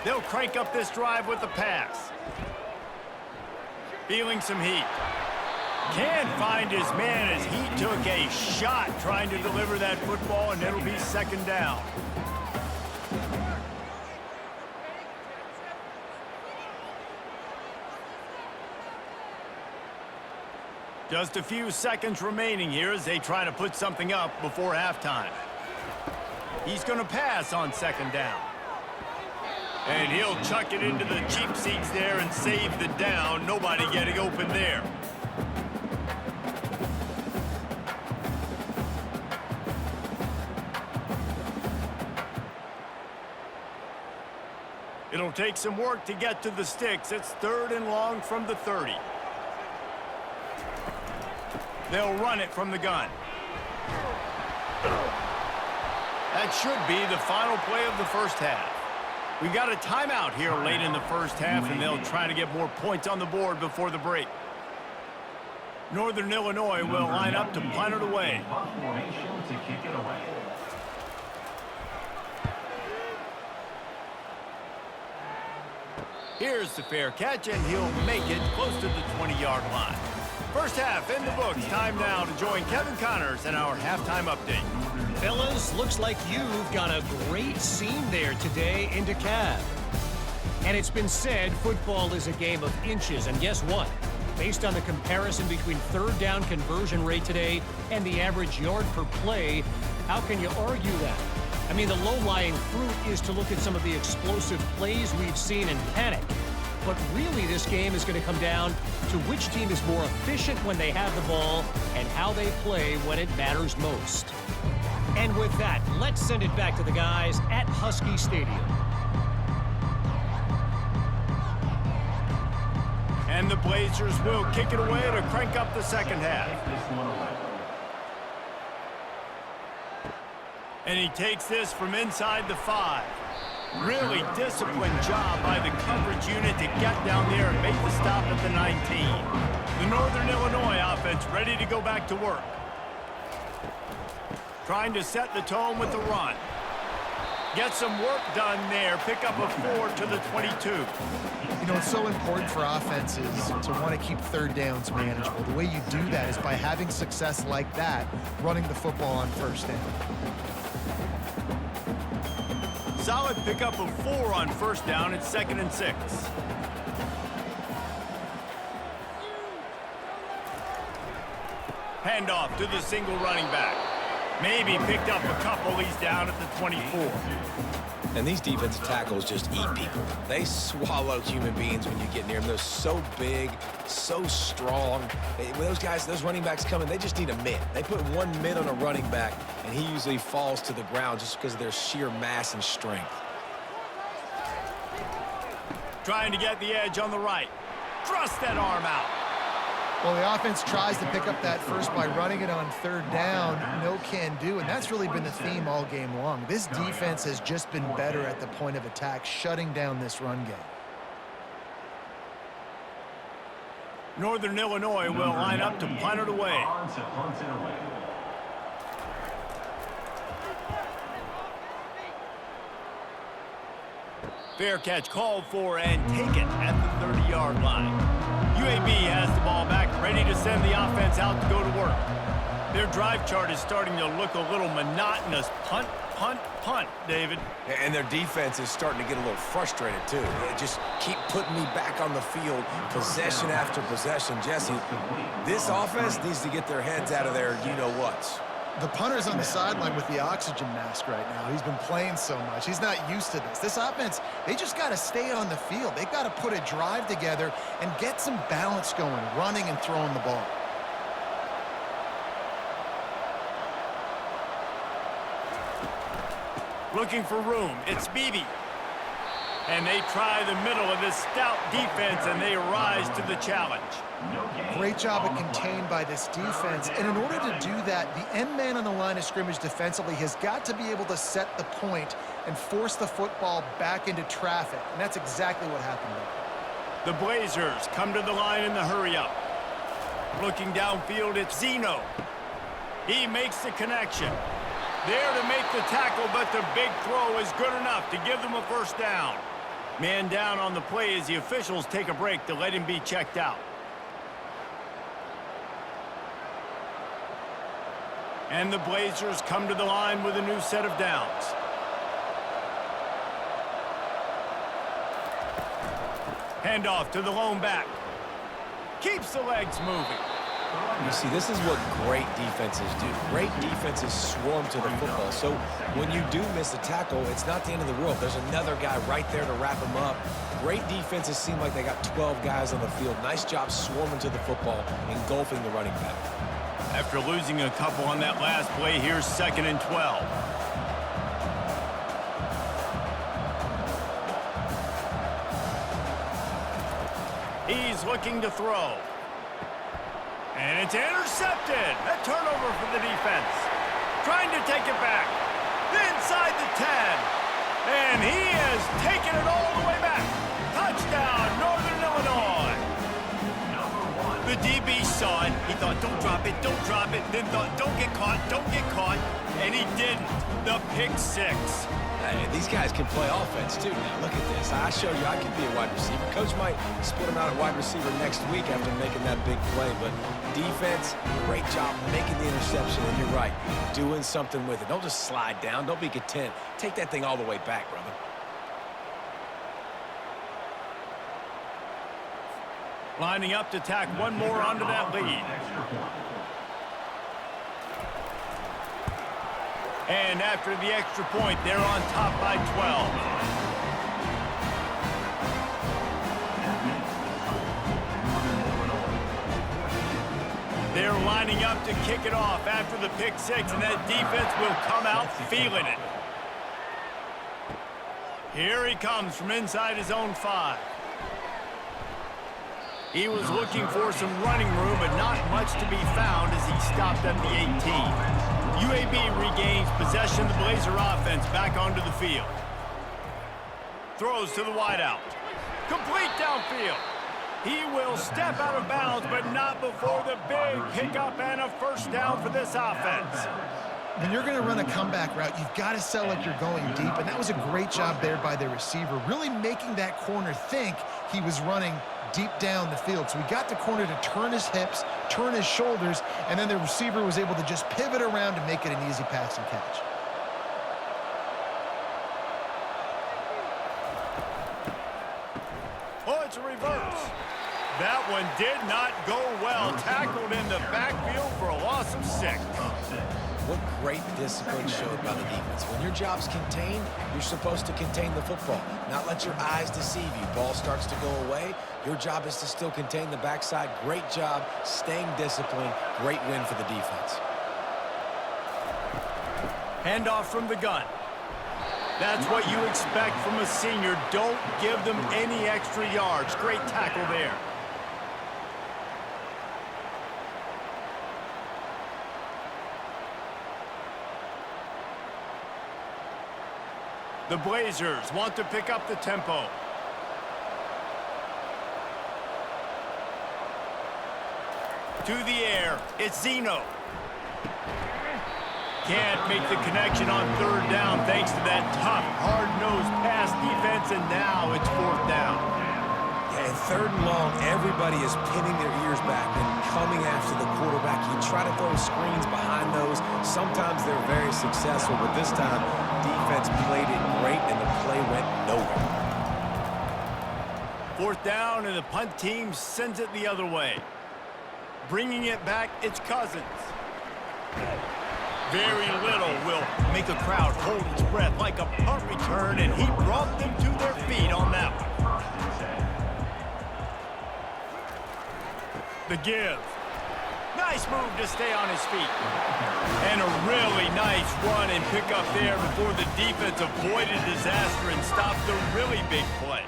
They'll crank up this drive with the pass. Feeling some heat. Can't find his man as he took a shot trying to deliver that football, and it'll be second down. Just a few seconds remaining here as they try to put something up before halftime. He's going to pass on second down. And he'll chuck it into the cheap seats there and save the down. Nobody getting open there. It'll take some work to get to the sticks. It's third and long from the 30. They'll run it from the gun. That should be the final play of the first half. We got a timeout here late in the first half, and they'll try to get more points on the board before the break. Northern Illinois will line up to punt it away. Here's the fair catch, and he'll make it close to the 20-yard line. First half in the books. Time now to join Kevin Connors in our halftime update. Fellas, looks like you've got a great scene there today in DeKalb. And it's been said football is a game of inches. And guess what? Based on the comparison between third down conversion rate today and the average yard per play, how can you argue that? I mean, the low-lying fruit is to look at some of the explosive plays we've seen in panic. But really, this game is going to come down to which team is more efficient when they have the ball and how they play when it matters most. And with that, let's send it back to the guys at Husky Stadium. And the Blazers will kick it away to crank up the second half. And he takes this from inside the 5. Really disciplined job by the coverage unit to get down there and make the stop at the 19. The Northern Illinois offense ready to go back to work. Trying to set the tone with the run. Get some work done there. Pick up a 4 to the 22. You know, it's so important for offenses to want to keep third downs manageable. The way you do that is by having success like that, running the football on first down. Solid pickup of 4 on first down. It's 2nd and 6. Handoff to the single running back. Maybe picked up a couple. He's down at the 24. And these defensive tackles just eat people. They swallow human beings when you get near them. They're so big, so strong. When those guys, those running backs come in, they just need a mid. They put one mid on a running back, and he usually falls to the ground just because of their sheer mass and strength. Trying to get the edge on the right. Thrust that arm out. Well, the offense tries to pick up that first by running it on third down. No can do, and that's really been the theme all game long. This defense has just been better at the point of attack, shutting down this run game. Northern Illinois will line up to punt it away. Fair catch called for and taken at the 30-yard line. UAB has the ball back, ready to send the offense out to go to work. Their drive chart is starting to look a little monotonous. Punt, punt, punt, David. And their defense is starting to get a little frustrated, too. They just keep putting me back on the field, possession after possession. Jesse, this offense needs to get their heads out of their you-know-whats. The punter's on the sideline with the oxygen mask right now. He's been playing so much. He's not used to this. This offense, they just got to stay on the field. They've got to put a drive together and get some balance going, running and throwing the ball. Looking for room. It's Beebe. And they try the middle of this stout defense, and they rise to the challenge. Great job of contained by this defense. And in order to do that, the end man on the line of scrimmage defensively has got to be able to set the point and force the football back into traffic. And that's exactly what happened there. The Blazers come to the line in the hurry-up. Looking downfield, it's Zeno. He makes the connection. There to make the tackle, but the big throw is good enough to give them a first down. Man down on the play as the officials take a break to let him be checked out. And the Blazers come to the line with a new set of downs. Handoff to the lone back. Keeps the legs moving. You see, this is what great defenses do. Great defenses swarm to the football. So when you do miss a tackle, it's not the end of the world. There's another guy right there to wrap him up. Great defenses seem like they got 12 guys on the field. Nice job swarming to the football, engulfing the running back. After losing a couple on that last play, here's 2nd and 12. He's looking to throw. And it's intercepted. A turnover for the defense. Trying to take it back. Inside the 10. And he has taken it all the way back. Touchdown, Northern Illinois. The DB saw it. He thought, don't drop it, don't drop it. Then thought, don't get caught, don't get caught. And he didn't. The pick six. Hey, these guys can play offense, too. Now, look at this. I showed you I could be a wide receiver. Coach might split him out at wide receiver next week after making that big play. But defense, great job making the interception. And you're right, doing something with it. Don't just slide down. Don't be content. Take that thing all the way back, brother. Lining up to tack one more onto that lead. And after the extra point, they're on top by 12. They're lining up to kick it off after the pick six, and that defense will come out feeling it. Here he comes from inside his own 5. He was looking for some running room, but not much to be found as he stopped at the 18. UAB regains possession of the Blazer offense back onto the field. Throws to the wideout. Complete downfield. He will step out of bounds, but not before the big pickup and a first down for this offense. When you're going to run a comeback route, you've got to sell like you're going deep, and that was a great job there by the receiver, really making that corner think he was running deep down the field. So he got the corner to turn his hips, turn his shoulders, and then the receiver was able to just pivot around to make it an easy pass and catch. Oh, it's a reverse. That one did not go well. Tackled in the backfield for a loss of 6. What great discipline showed by the defense. When your job's contained, you're supposed to contain the football, not let your eyes deceive you. Ball starts to go away. Your job is to still contain the backside. Great job staying disciplined. Great win for the defense. Handoff from the gun. That's what you expect from a senior. Don't give them any extra yards. Great tackle there. The Blazers want to pick up the tempo. To the air, it's Zeno. Can't make the connection on third down thanks to that tough, hard-nosed pass defense, and now it's fourth down. Yeah, and third and long, everybody is pinning their ears back and coming after the quarterback. You try to throw screens behind those. Sometimes they're very successful, but this time, defense played it great, and the play went nowhere. Fourth down, and the punt team sends it the other way. Bringing it back, it's Cousins. Very little will make a crowd hold its breath like a punt return, and he brought them to their feet on that one. The give. Nice move to stay on his feet. And a really nice run and pick up there before the defense avoided disaster and stopped the really big play.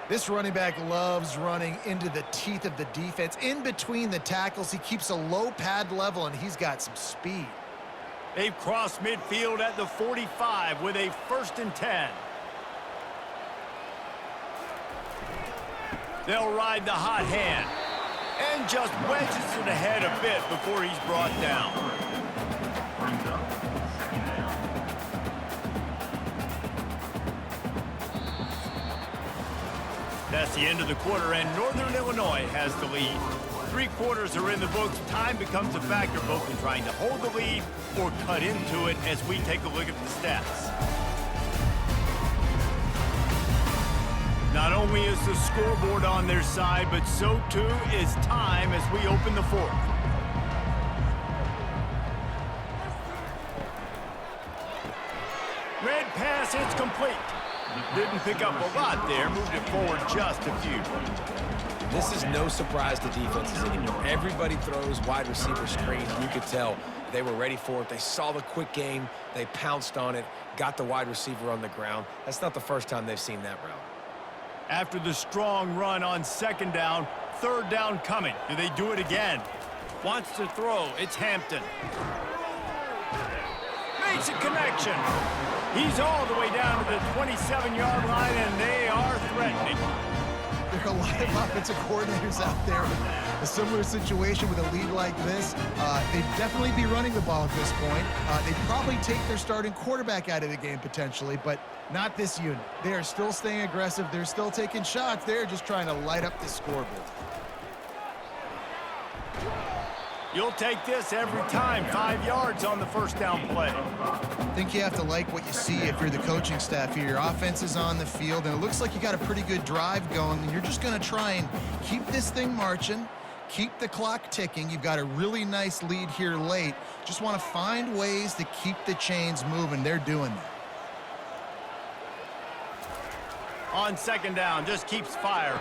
This running back loves running into the teeth of the defense. In between the tackles, he keeps a low pad level, and he's got some speed. They've crossed midfield at the 45 with a 1st and 10. They'll ride the hot hand and just wedges it ahead a bit before he's brought down. That's the end of the quarter, and Northern Illinois has the lead. 3 quarters are in the books. Time becomes a factor both in trying to hold the lead or cut into it as we take a look at the stats. Not only is the scoreboard on their side, but so too is time as we open the fourth. Red pass, it's complete. Didn't pick up a lot there, moved it forward just a few. This is no surprise to defenses anymore. Everybody throws wide receiver screens, and you could tell they were ready for it. They saw the quick game. They pounced on it, got the wide receiver on the ground. That's not the first time they've seen that route. After the strong run on 2nd down, 3rd down coming. Do they do it again? Wants to throw. It's Hampton. Makes a connection. He's all the way down to the 27-yard line, and they are threatening. There are a lot of offensive coordinators out there with a similar situation with a lead like this. They'd definitely be running the ball at this point. They'd probably take their starting quarterback out of the game potentially, but not this unit. They are still staying aggressive. They're still taking shots. They're just trying to light up the scoreboard. You'll take this every time. 5 yards on the 1st down play. I think you have to like what you see if you're the coaching staff here. Your offense is on the field, and it looks like you got a pretty good drive going, and you're just going to try and keep this thing marching, keep the clock ticking. You've got a really nice lead here late. Just want to find ways to keep the chains moving. They're doing that. On 2nd down, just keeps fire.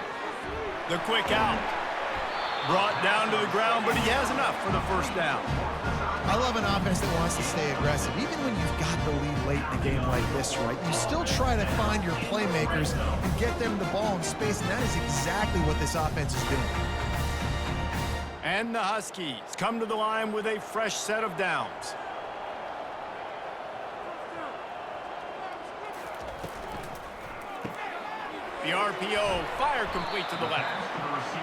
The quick out. Brought down to the ground, but he has enough for the 1st down. I love an offense that wants to stay aggressive. Even when you've got the lead late in a game like this, right, you still try to find your playmakers and get them the ball in space, and that is exactly what this offense is doing. And the Huskies come to the line with a fresh set of downs. The RPO, fire complete to the left.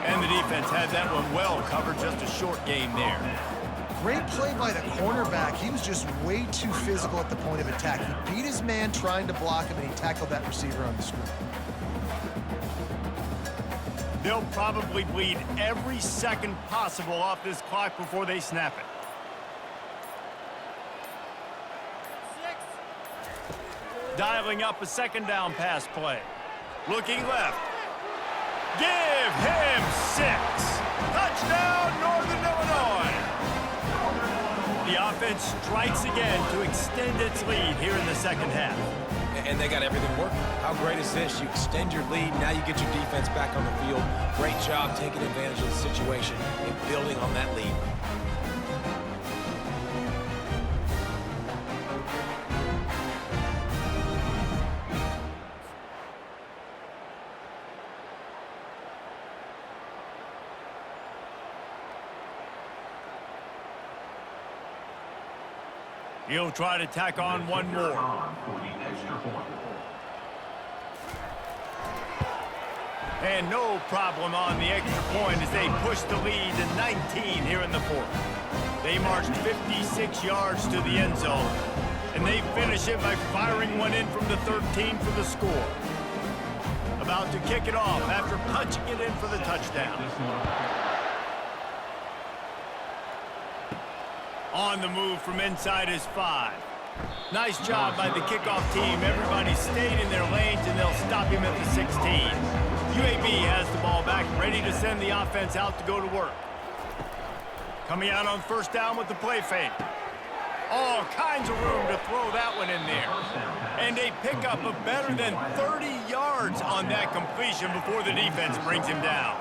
And the defense had that one well covered, just a short game there. Great play by the cornerback. He was just way too physical at the point of attack. He beat his man trying to block him, and he tackled that receiver on the screen. They'll probably bleed every second possible off this clock before they snap it. Dialing up a 2nd down pass play. Looking left. Give him 6. Touchdown, Northern Illinois. The offense strikes again to extend its lead here in the second half. And they got everything working. How great is this? You extend your lead, now you get your defense back on the field. Great job taking advantage of the situation and building on that lead. He'll try to tack on one more. For the extra point. And no problem on the extra point as they push the lead to 19 here in the fourth. They marched 56 yards to the end zone, and they finish it by firing one in from the 13 for the score. About to kick it off after punching it in for the touchdown. On the move from inside his 5. Nice job by the kickoff team. Everybody stayed in their lanes, and they'll stop him at the 16. UAB has the ball back, ready to send the offense out to go to work. Coming out on first down with the play fake. All kinds of room to throw that one in there. And a pickup of better than 30 yards on that completion before the defense brings him down.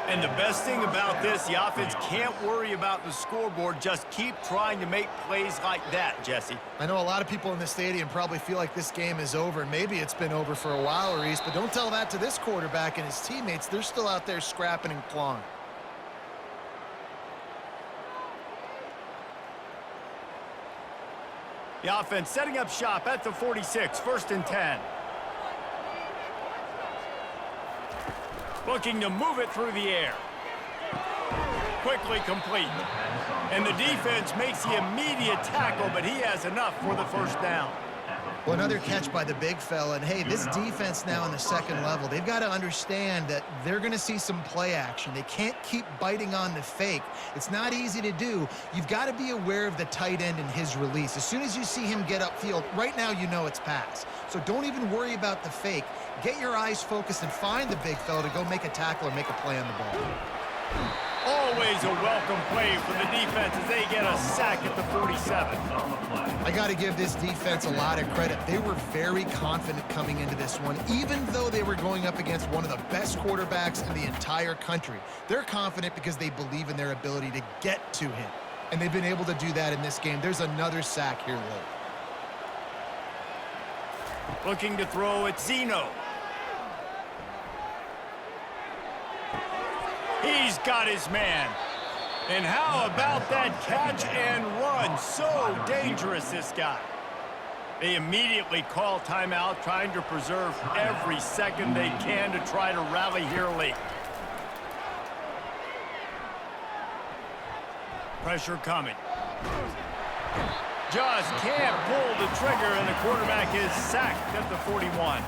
And the best thing about this, the offense can't worry about the scoreboard. Just keep trying to make plays like that, Jesse. I know a lot of people in the stadium probably feel like this game is over. Maybe it's been over for a while, Reese, but don't tell that to this quarterback and his teammates. They're still out there scrapping and clawing. The offense setting up shop at the 46, 1st and 10. Looking to move it through the air. Quickly complete. And the defense makes the immediate tackle, but he has enough for the first down. Well, another catch by the big fella. And, hey, this defense now in the second level, they've got to understand that they're going to see some play action. They can't keep biting on the fake. It's not easy to do. You've got to be aware of the tight end and his release. As soon as you see him get upfield, right now you know it's pass. So don't even worry about the fake. Get your eyes focused and find the big fella to go make a tackle or make a play on the ball. Always a welcome play for the defense as they get a sack at the 47. I got to give this defense a lot of credit. They were very confident coming into this one, even though they were going up against one of the best quarterbacks in the entire country. They're confident because they believe in their ability to get to him, and they've been able to do that in this game. There's another sack here late. Looking to throw at Zeno. He's got his man. And how about that catch and run? So dangerous, this guy. They immediately call timeout, trying to preserve every second they can to try to rally here late. Pressure coming. Just can't pull the trigger, and the quarterback is sacked at the 41.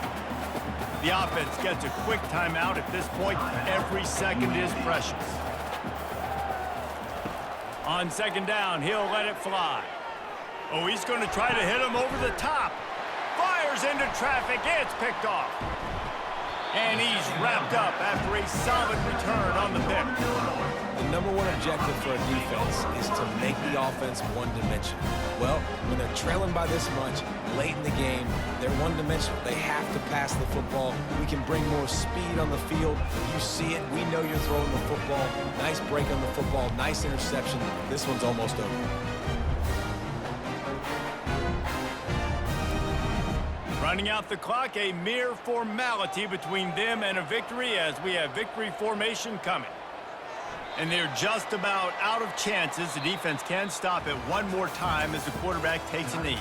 The offense gets a quick timeout at this point. Every second is precious. On second down, he'll let it fly. Oh, he's going to try to hit him over the top. Fires into traffic. It's picked off. And he's wrapped up after a solid return on the pick. The number one objective for a defense is to make the offense one-dimensional. Well, when they're trailing by this much, late in the game, they're one-dimensional. They have to pass the football. We can bring more speed on the field. You see it. We know you're throwing the football. Nice break on the football. Nice interception. This one's almost over. Running out the clock, a mere formality between them and a victory as we have victory formation coming. And they're just about out of chances. The defense can stop it one more time as the quarterback takes a knee.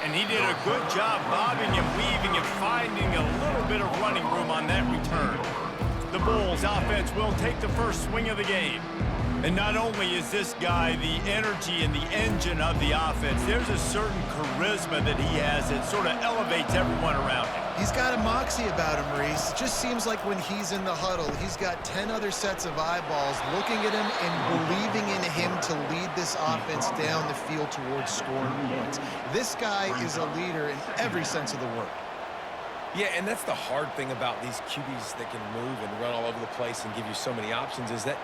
And he did a good job bobbing and weaving and finding a little bit of running room on that return. The Bulls offense will take the first swing of the game. And not only is this guy the energy and the engine of the offense, there's a certain charisma that he has that sort of elevates everyone around him. He's got a moxie about him, Reese. It just seems like when he's in the huddle, he's got 10 other sets of eyeballs looking at him and believing in him to lead this offense down the field towards scoring points. This guy is a leader in every sense of the word. Yeah, and that's the hard thing about these QBs that can move and run all over the place and give you so many options is that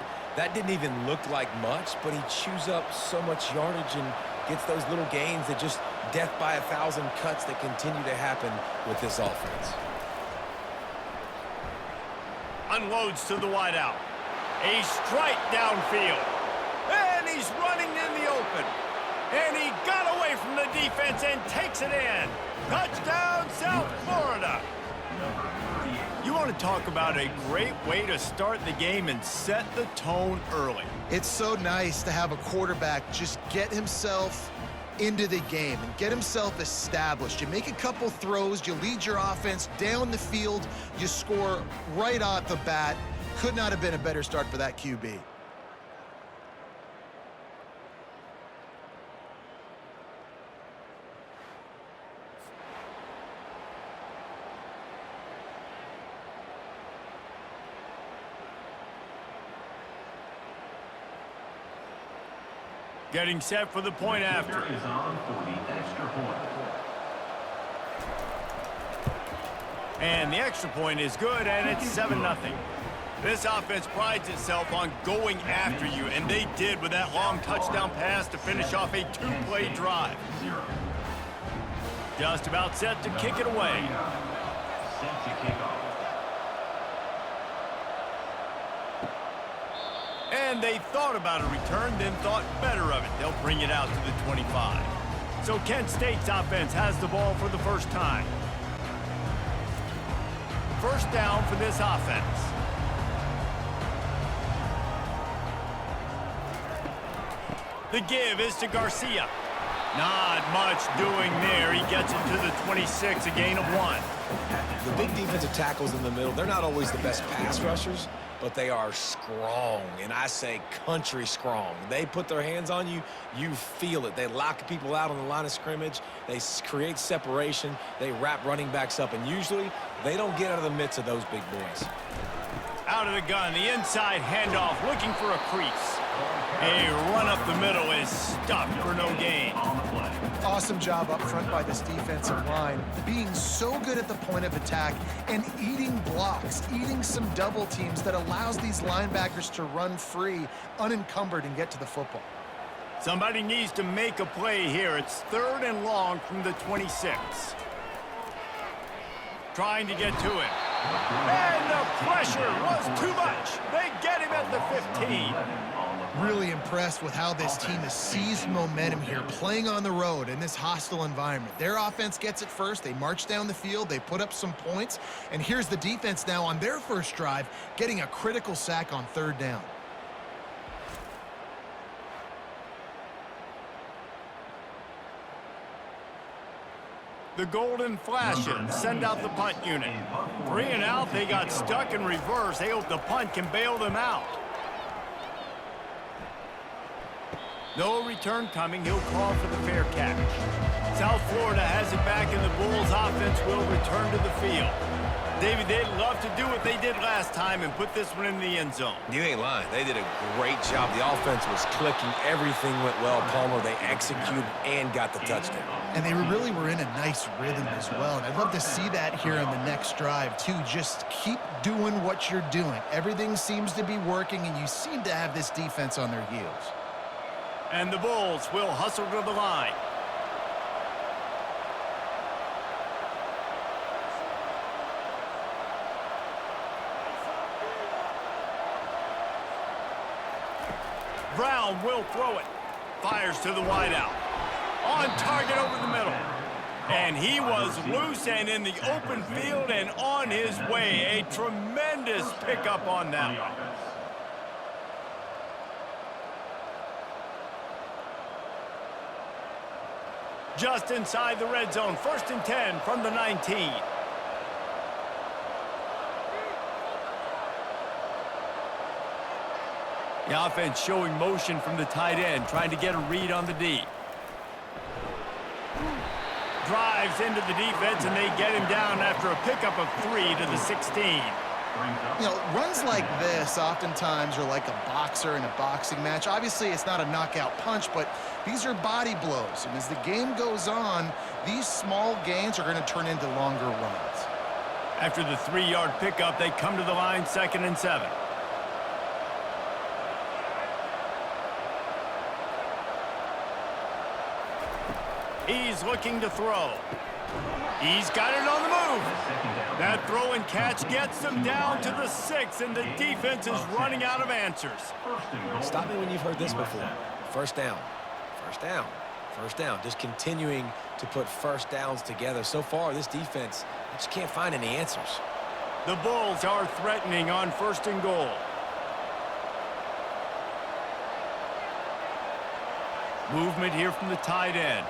didn't even look like much, but he chews up so much yardage and gets those little gains that just death by 1,000 cuts that continue to happen with this offense. Unloads to the wideout. A strike downfield. And he's running in the open. And he got away from the defense and takes it in. Touchdown, South Florida. You want to talk about a great way to start the game and set the tone early. It's so nice to have a quarterback just get himself into the game and get himself established. You make a couple throws, you lead your offense down the field, you score right off the bat. Could not have been a better start for that QB. Getting set for the point after. Is on for the extra point. And the extra point is good, and it's 7-0. This offense prides itself on going after you, and they did with that long touchdown pass to finish off a two-play drive. Just about set to kick it away. Set to kick off. And they thought about a return, then thought better of it. They'll bring it out to the 25. So Kent State's offense has the ball for the first time. First down for this offense. The give is to Garcia. Not much doing there. He gets it to the 26, a gain of 1. The big defensive tackles in the middle, they're not always the best pass rushers, but they are strong, and I say country strong. They put their hands on you, you feel it. They lock people out on the line of scrimmage. They create separation. They wrap running backs up, and usually they don't get out of the midst of those big boys. Out of the gun, the inside handoff, looking for a crease. A run up the middle is stopped for no gain. Awesome job up front by this defensive line, being so good at the point of attack and eating blocks, eating some double teams that allows these linebackers to run free, unencumbered, and get to the football. Somebody needs to make a play here. It's 3rd and long from the 26. Trying to get to it. And the pressure was too much. They get him at the 15. Really impressed with how this team has seized momentum here, playing on the road in this hostile environment. Their offense gets it first. They march down the field. They put up some points. And here's the defense now on their first drive, getting a critical sack on 3rd down. The Golden Flashes send out the punt unit. 3 and out, they got stuck in reverse. They hope the punt can bail them out. No return coming. He'll call for the fair catch. South Florida has it back, and the Bulls offense will return to the field. David, they'd love to do what they did last time and put this one in the end zone. You ain't lying. They did a great job. The offense was clicking. Everything went well, Palmer. They executed and got the touchdown. And they really were in a nice rhythm as well. And I'd love to see that here on the next drive, too. Just keep doing what you're doing. Everything seems to be working, and you seem to have this defense on their heels. And the Bulls will hustle to the line. Brown will throw it. Fires to the wideout. On target over the middle. And he was loose and in the open field and on his way. A tremendous pickup on that one. Just inside the red zone, 1st and 10 from the 19. The offense showing motion from the tight end, trying to get a read on the D. Drives into the defense, and they get him down after a pickup of 3 to the 16. You know, runs like this oftentimes are like a boxer in a boxing match. Obviously, it's not a knockout punch, but these are body blows. And as the game goes on, these small gains are going to turn into longer runs. After the 3-yard pickup, they come to the line 2nd and 7. He's looking to throw. He's got it on the move. That throw and catch gets them down to the 6, and the defense is running out of answers. Stop me when you've heard this before. First down, first down, first down. Just continuing to put first downs together. So far, this defense just can't find any answers. The Bulls are threatening on 1st and goal. Movement here from the tight end.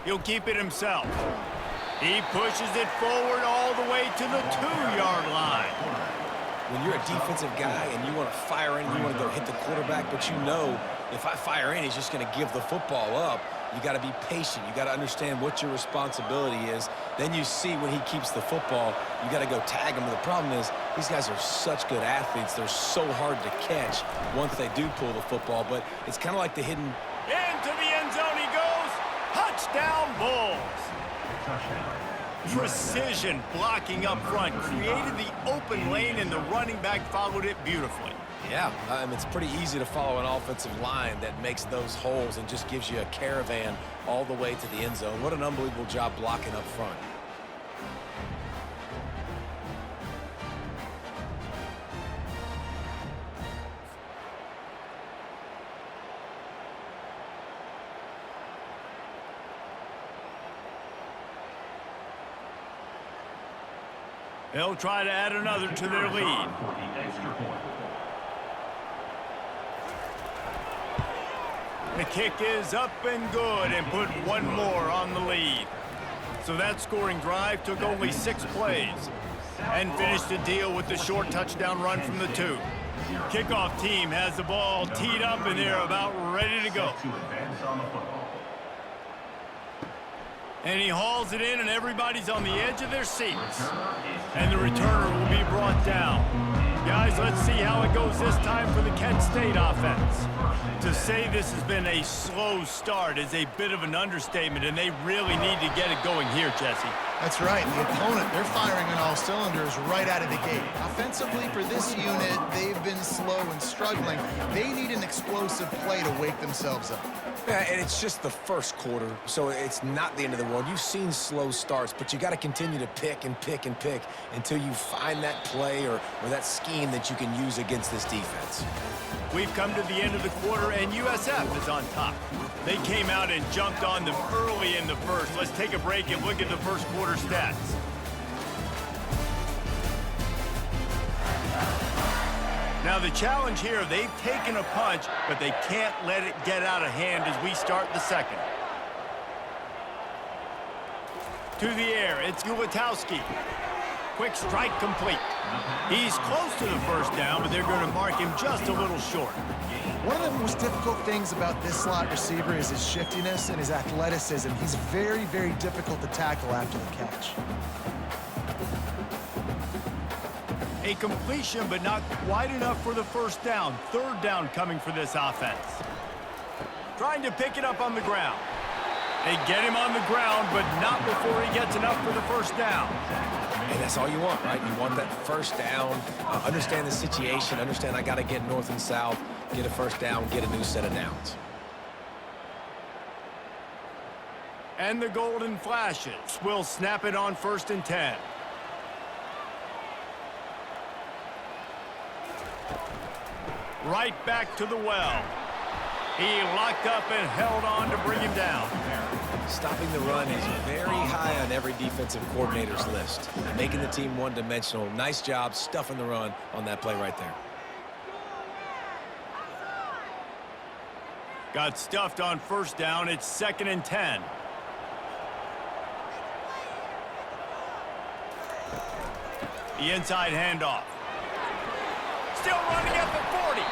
He'll keep it himself. He pushes it forward all the way to the 2-yard line. When you're a defensive guy and you want to fire in, you want to go hit the quarterback, but you know if I fire in, he's just going to give the football up. You got to be patient. You got to understand what your responsibility is. Then you see when he keeps the football, you got to go tag him. And the problem is these guys are such good athletes. They're so hard to catch once they do pull the football, but it's kind of like the hidden. Into the end zone he goes. Touchdown, Bulls. Precision blocking up front created the open lane, and the running back followed it beautifully. Yeah, it's pretty easy to follow an offensive line that makes those holes and just gives you a caravan all the way to the end zone. What an unbelievable job blocking up front. They'll try to add another to their lead. The kick is up and good, and put one more on the lead. So that scoring drive took only 6 plays and finished the deal with the short touchdown run from the 2. Kickoff team has the ball teed up, and they're about ready to go. And he hauls it in, and everybody's on the edge of their seats. And the returner will be brought down. Guys, let's see how it goes this time for the Kent State offense. To say this has been a slow start is a bit of an understatement, and they really need to get it going here, Jesse. That's right. The opponent, they're firing on all cylinders right out of the gate. Offensively, for this unit, they've been slow and struggling. They need an explosive play to wake themselves up. Yeah, and it's just the first quarter, so it's not the end of the world. You've seen slow starts, but you got to continue to pick and pick and pick until you find that play or that scheme that you can use against this defense. We've come to the end of the quarter, and USF is on top. They came out and jumped on them early in the first. Let's take a break and look at the first quarter stats. Now the challenge here, they've taken a punch, but they can't let it get out of hand as we start the second. To the air, it's Ulatowski. Quick strike complete. He's close to the first down, but they're going to mark him just a little short. One of the most difficult things about this slot receiver is his shiftiness and his athleticism. He's very, very difficult to tackle after the catch. A completion, but not quite enough for the first down. 3rd down coming for this offense. Trying to pick it up on the ground. They get him on the ground, but not before he gets enough for the first down. And that's all you want, right? You want that first down, understand the situation, understand I got to get north and south, get a first down, get a new set of downs. And the golden flashes will snap it on 1st and 10. Right back to the well. He locked up and held on to bring him down. Stopping the run is very high on every defensive coordinator's list. Making the team one-dimensional. Nice job stuffing the run on that play right there. Got stuffed on first down. It's 2nd and 10. The inside handoff. Still running at the 40.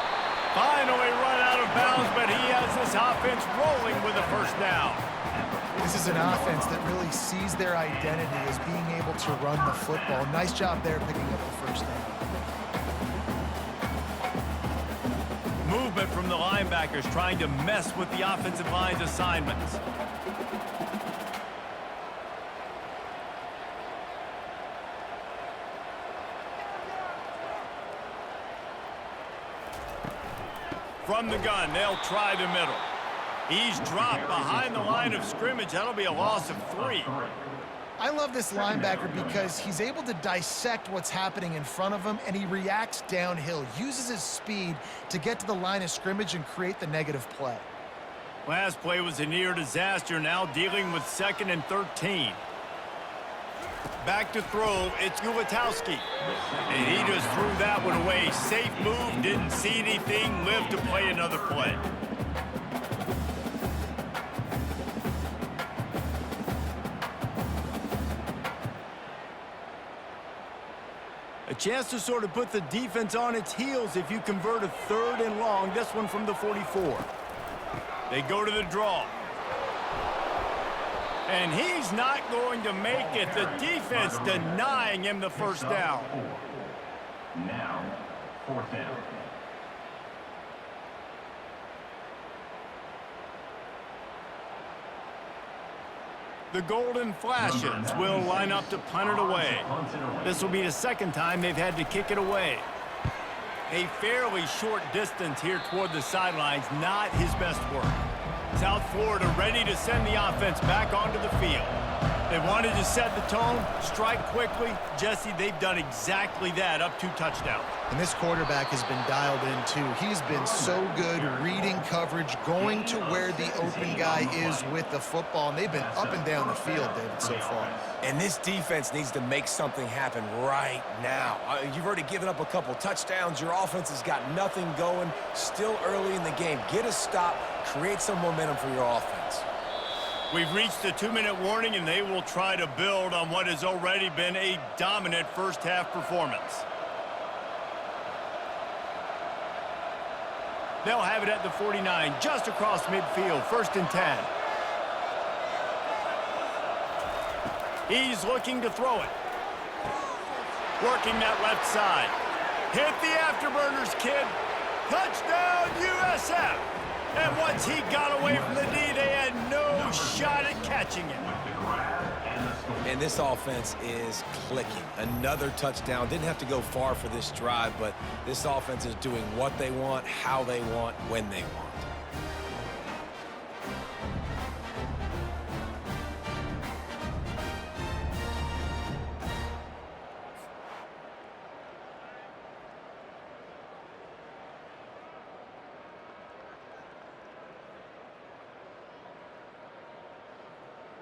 Finally run out of bounds, but he has this offense rolling with a first down. This is an offense that really sees their identity as being able to run the football. Nice job there picking up the first down. Movement from the linebackers trying to mess with the offensive line's assignments. From the gun, they'll try the middle. He's dropped behind the line of scrimmage. That'll be a loss of 3. I love this linebacker because he's able to dissect what's happening in front of him, and he reacts downhill, uses his speed to get to the line of scrimmage and create the negative play. Last play was a near disaster, now dealing with 2nd and 13. Back to throw, it's Gauntlet. And he just threw that one away. Safe move, didn't see anything, lived to play another play. A chance to sort of put the defense on its heels if you convert a 3rd and long, this one from the 44. They go to the draw. And he's not going to make it. The defense denying him the first down. Now, 4th down. The Golden Flashes will line up to punt it away. This will be the 2nd time they've had to kick it away. A fairly short distance here toward the sidelines, not his best work. South Florida ready to send the offense back onto the field. They wanted to set the tone, strike quickly. Jesse, they've done exactly that, up 2 touchdowns. And this quarterback has been dialed in, too. He's been so good reading coverage, going to where the open guy is with the football, and they've been up and down the field, David, so far. And this defense needs to make something happen right now. You've already given up a couple touchdowns. Your offense has got nothing going. Still early in the game. Get a stop. Create some momentum for your offense. We've reached the 2-minute warning, and they will try to build on what has already been a dominant first-half performance. They'll have it at the 49, just across midfield, 1st and 10. He's looking to throw it. Working that left side. Hit the afterburners, kid. Touchdown, USF. And once he got away from the D, they had no shot at catching him. And this offense is clicking. Another touchdown. Didn't have to go far for this drive, but this offense is doing what they want, how they want, when they want.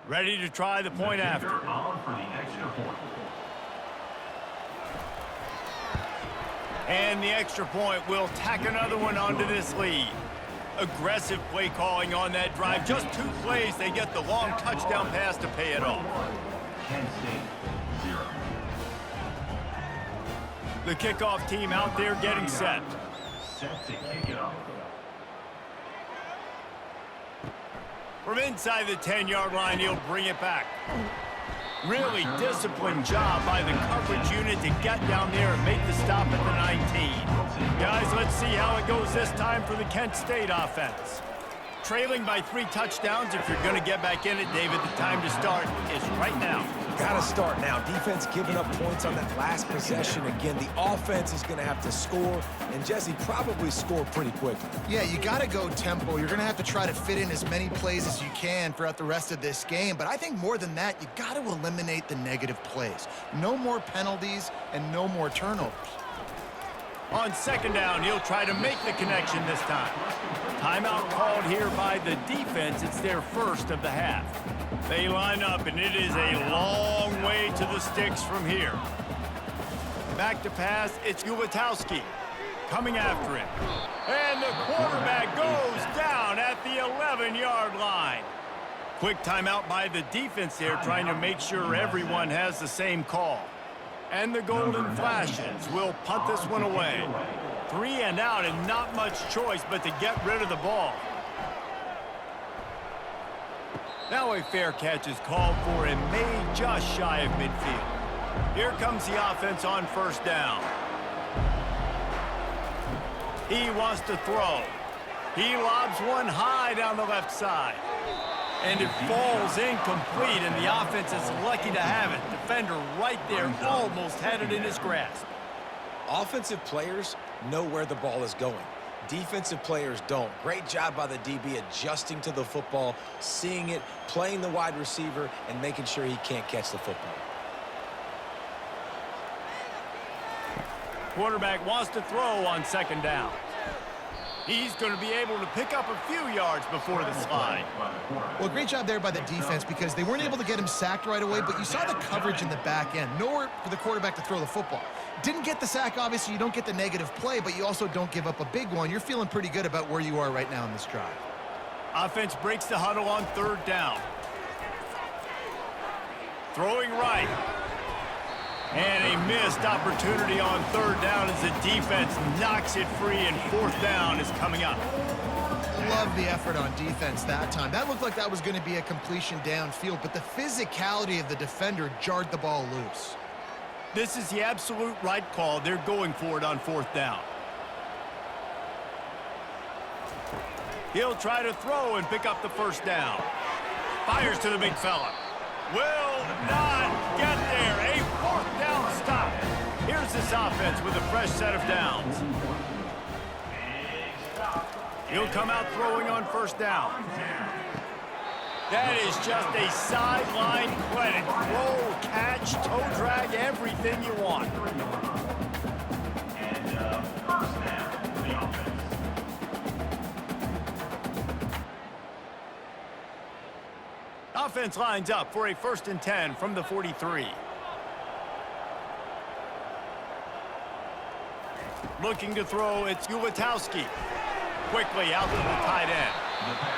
Ready to try the point after. On for the extra point. And the extra point will tack another one onto this lead. Aggressive play calling on that drive. Just 2 plays, they get the long touchdown pass to pay it off. Kent State, 0. The kickoff team out there getting set. Set to kick it off. From inside the 10-yard line, he'll bring it back. Really disciplined job by the coverage unit to get down there and make the stop at the 19. Guys, let's see how it goes this time for the Kent State offense. Trailing by 3 touchdowns, if you're going to get back in it, David, the time to start is right now. Got to start now. Defense giving up points on that last possession. Again, the offense is going to have to score, and Jesse probably score pretty quickly. Yeah, you got to go tempo. You're going to have to try to fit in as many plays as you can throughout the rest of this game. But I think more than that, you got to eliminate the negative plays. No more penalties and no more turnovers. On 2nd down, he'll try to make the connection this time. Timeout called here by the defense. It's their first of the half. They line up, and it is a long way to the sticks from here. Back to pass, it's Gauntlet. coming after him. And the quarterback goes down at the 11-yard line. Quick timeout by the defense there, trying to make sure everyone has the same call. And the Golden Flashes will punt this one away. 3 and out, and not much choice but to get rid of the ball. Now a fair catch is called for and made just shy of midfield. Here comes the offense on first down. He wants to throw. He lobs one high down the left side. And it falls incomplete, and the offense is lucky to have it. Defender right there almost had it in his grasp. Offensive players know where the ball is going. Defensive players don't. Great job by the DB adjusting to the football, seeing it, playing the wide receiver, and making sure he can't catch the football. Quarterback wants to throw on second down. He's going to be able to pick up a few yards before the slide. Well, great job there by the defense because they weren't able to get him sacked right away, but you saw the coverage in the back end. Nowhere for the quarterback to throw the football. Didn't get the sack, obviously. You don't get the negative play, but you also don't give up a big one. You're feeling pretty good about where you are right now in this drive. Offense breaks the huddle on third down. Throwing right. And a missed opportunity on third down as the defense knocks it free, and fourth down is coming up. Love the effort on defense that time. That looked like that was going to be a completion downfield, but the physicality of the defender jarred the ball loose. This is the absolute right call. They're going for it on fourth down. He'll try to throw and pick up the first down. Fires to the big fella. Will not get there. A fourth down stop. Here's this offense with a fresh set of downs. He'll come out throwing on first down. That is just a sideline credit. Roll, catch, toe drag, everything you want. And first down for the offense. Offense lines up for a 1st and 10 from the 43. Looking to throw, it's Ulatowski. Quickly out to the tight end.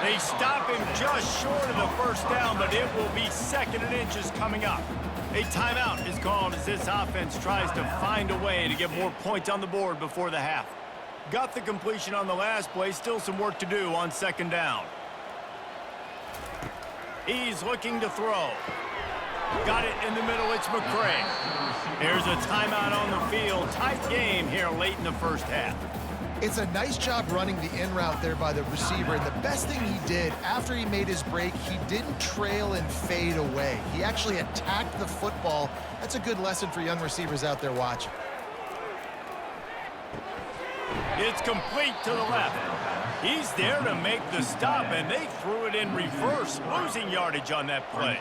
They stop him just short of the first down, but it will be 2nd and inches coming up. A timeout is called as this offense tries to find a way to get more points on the board before the half. Got the completion on the last play, still some work to do on 2nd down. He's looking to throw. Got it in the middle, it's McCray. Here's a timeout on the field. Tight game here late in the first half. It's a nice job running the in route there by the receiver, and the best thing he did after he made his break, he didn't trail and fade away. He actually attacked the football. That's a good lesson for young receivers out there watching. It's complete to the left. He's there to make the stop, and they threw it in reverse, losing yardage on that play.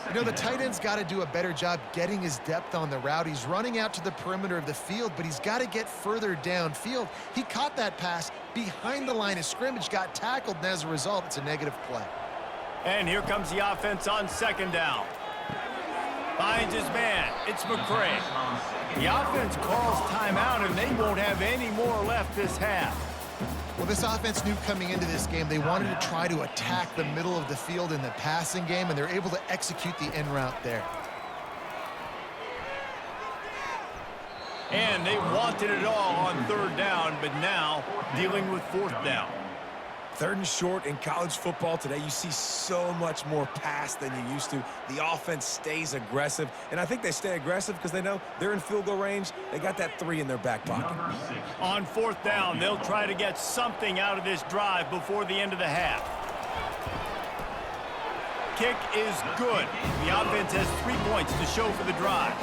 You know, the tight end's got to do a better job getting his depth on the route. He's running out to the perimeter of the field, but he's got to get further downfield. He caught that pass behind the line of scrimmage, got tackled, and as a result, it's a negative play. And here comes the offense on 2nd down. Finds his man. It's McCray. The offense calls timeout, and they won't have any more left this half. Well, this offense knew coming into this game they wanted to try to attack the middle of the field in the passing game, and they're able to execute the in route there. And they wanted it all on 3rd down, but now dealing with 4th down. 3rd and short in college football today, you see so much more pass than you used to. The offense stays aggressive, and I think they stay aggressive because they know they're in field goal range. They got that 3 in their back pocket. On 4th down, they'll try to get something out of this drive before the end of the half. Kick is good. The offense has 3 points to show for the drive.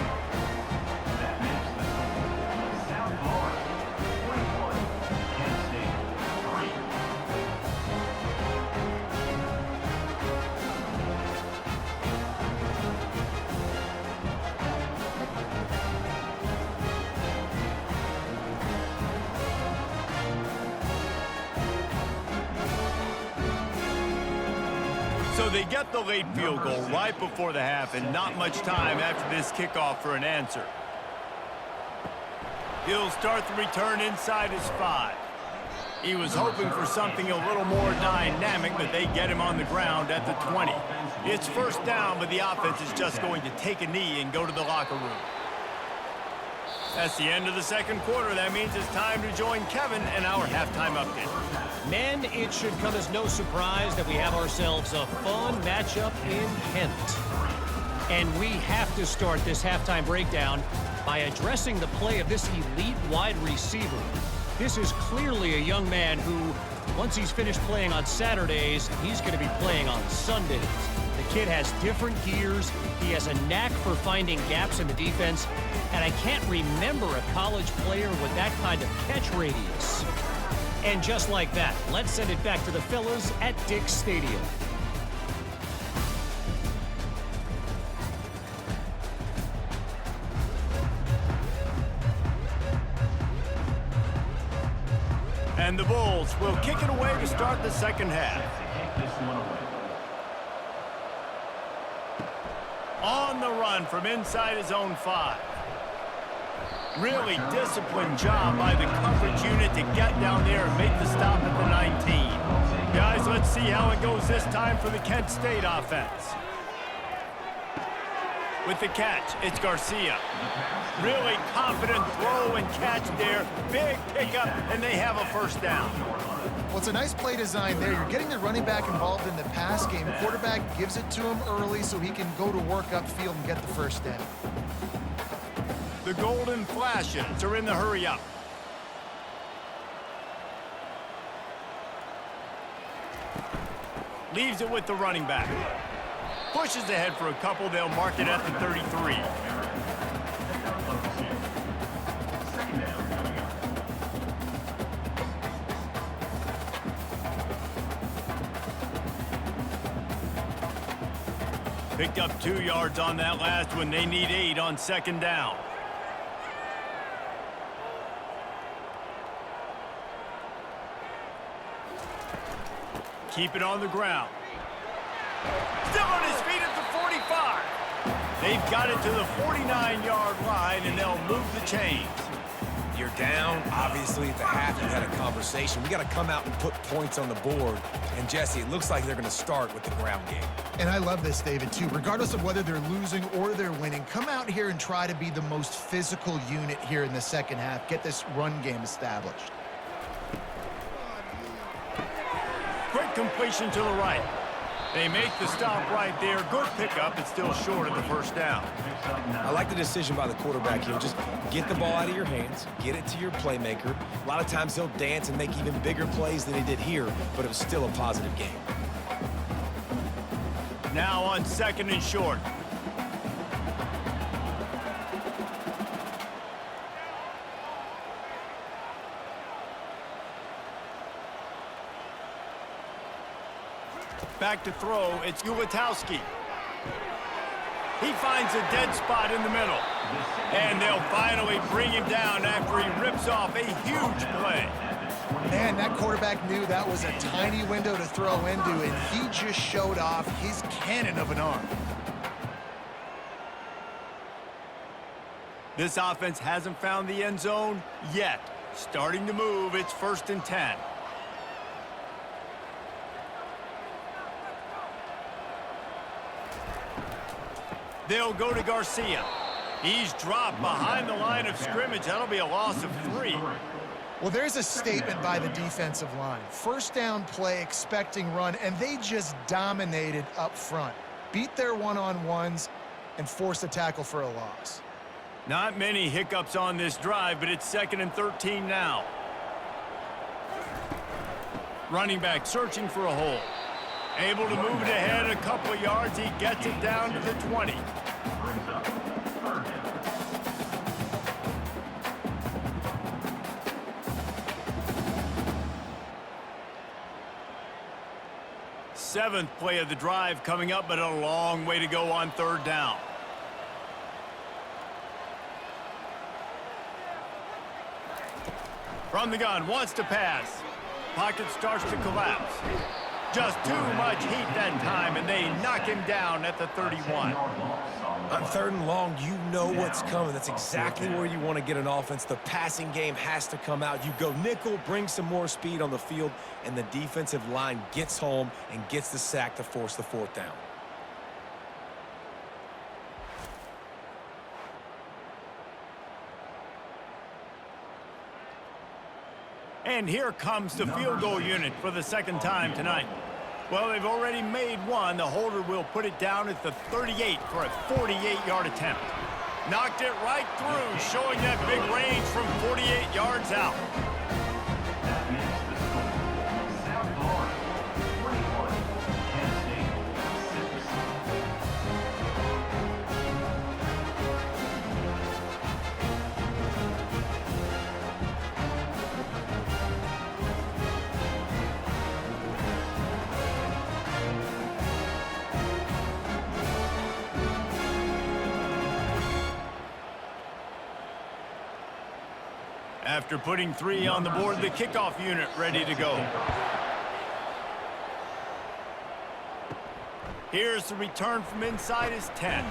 So they get the late field goal right before the half, and not much time after this kickoff for an answer. He'll start the return inside his 5. He was hoping for something a little more dynamic, but they get him on the ground at the 20. It's first down, but the offense is just going to take a knee and go to the locker room. That's the end of the second quarter. That means it's time to join Kevin and our halftime update. Men, it should come as no surprise that we have ourselves a fun matchup in Kent. And we have to start this halftime breakdown by addressing the play of this elite wide receiver. This is clearly a young man who, once he's finished playing on Saturdays, he's going to be playing on Sundays. The kid has different gears. He has a knack for finding gaps in the defense. And I can't remember a college player with that kind of catch radius. And just like that, let's send it back to the fellas at Dick's Stadium. And the Bulls will kick it away to start the second half. On the run from inside his own 5. Really disciplined job by the coverage unit to get down there and make the stop at the 19. Guys, let's see how it goes this time for the Kent State offense. With the catch, it's Garcia. Really confident throw and catch there. Big pickup, and they have a first down. Well, it's a nice play design there. You're getting the running back involved in the pass game. Quarterback gives it to him early so he can go to work upfield and get the first down. The Golden Flashes are in the hurry up. Leaves it with the running back. Pushes ahead for a couple. They'll mark it at the 33. Picked up 2 yards on that last one. They need 8 on second down. Keep it on the ground. Still on his feet at the 45. They've got it to the 49-yard line, and they'll move the chains. You're down. Obviously, at the half, you had a conversation. We got to come out and put points on the board. And, Jesse, it looks like they're going to start with the ground game. And I love this, David, too. Regardless of whether they're losing or they're winning, come out here and try to be the most physical unit here in the second half. Get this run game established. Quick completion to the right. They make the stop right there. Good pickup, but still short of the first down. I like the decision by the quarterback here. Just get the ball out of your hands, get it to your playmaker. A lot of times he'll dance and make even bigger plays than he did here, but it was still a positive game. Now on second and short. Back to throw, it's Ulatowski. He finds a dead spot in the middle. And they'll finally bring him down after he rips off a huge play. Man, that quarterback knew that was a tiny window to throw into, and he just showed off his cannon of an arm. This offense hasn't found the end zone yet. Starting to move, it's 1st and 10. They'll go to Garcia. He's dropped behind the line of scrimmage. That'll be a loss of 3. Well, there's a statement by the defensive line. First down play, expecting run, and they just dominated up front. Beat their one-on-ones and forced a tackle for a loss. Not many hiccups on this drive, but it's 2nd and 13 now. Running back searching for a hole. Able to move it ahead a couple of yards. He gets it down to the 20. Seventh play of the drive coming up, but a long way to go on 3rd down. From the gun, wants to pass. Pocket starts to collapse. Just too much heat that time, and they knock him down at the 31. On 3rd and long, you know what's coming. That's exactly where you want to get an offense. The passing game has to come out. You go nickel, bring some more speed on the field, and the defensive line gets home and gets the sack to force the 4th down. And here comes the field goal unit for the 2nd time tonight. Well, they've already made one. The holder will put it down at the 38 for a 48-yard attempt. Knocked it right through, showing that big range from 48 yards out. That makes the score South Florida 41, Kent State 6. After putting 3 on the board, the kickoff unit ready to go. Here's the return from inside his 10.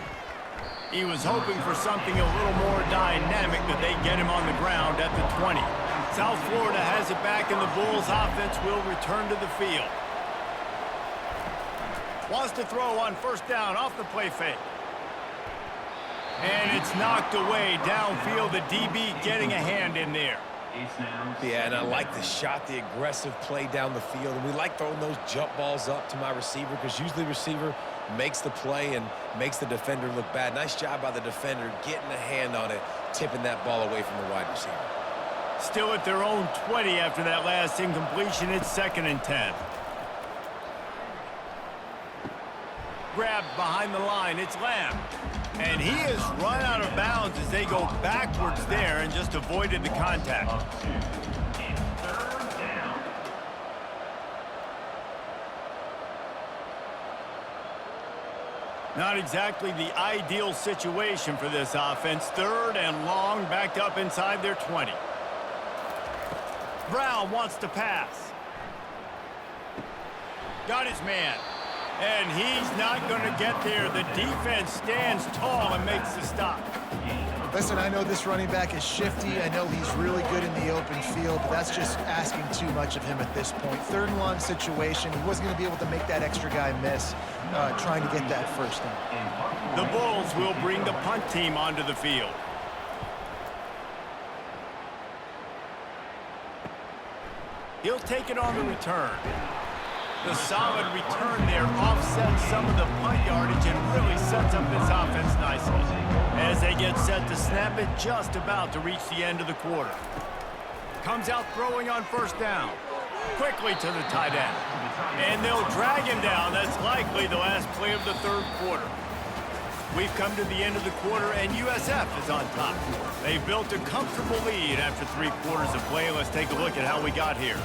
He was hoping for something a little more dynamic, that they get him on the ground at the 20. South Florida has it back, and the Bulls offense will return to the field. Wants to throw on 1st down off the play fake. And it's knocked away downfield. The DB getting a hand in there. Yeah, and I like the shot, the aggressive play down the field. And we like throwing those jump balls up to my receiver, because usually the receiver makes the play and makes the defender look bad. Nice job by the defender getting a hand on it, tipping that ball away from the wide receiver. Still at their own 20 after that last incompletion. It's 2nd and 10. Grabbed behind the line. It's Lamb. And he is run out of bounds as they go backwards there and just avoided the contact. Not exactly the ideal situation for this offense. 3rd and long, backed up inside their 20. Brown wants to pass. Got his man. And he's not going to get there. The defense stands tall and makes the stop. Listen, I know this running back is shifty. I know he's really good in the open field, but that's just asking too much of him at this point. 3rd and long situation. He wasn't going to be able to make that extra guy miss, trying to get that 1st down. The Bulls will bring the punt team onto the field. He'll take it on the return. The solid return there offsets some of the punt yardage and really sets up this offense nicely. As they get set to snap it, just about to reach the end of the quarter. Comes out throwing on 1st down. Quickly to the tight end. And they'll drag him down. That's likely the last play of the 3rd quarter. We've come to the end of the quarter, and USF is on top. They've built a comfortable lead after 3 quarters of play. Let's take a look at how we got here.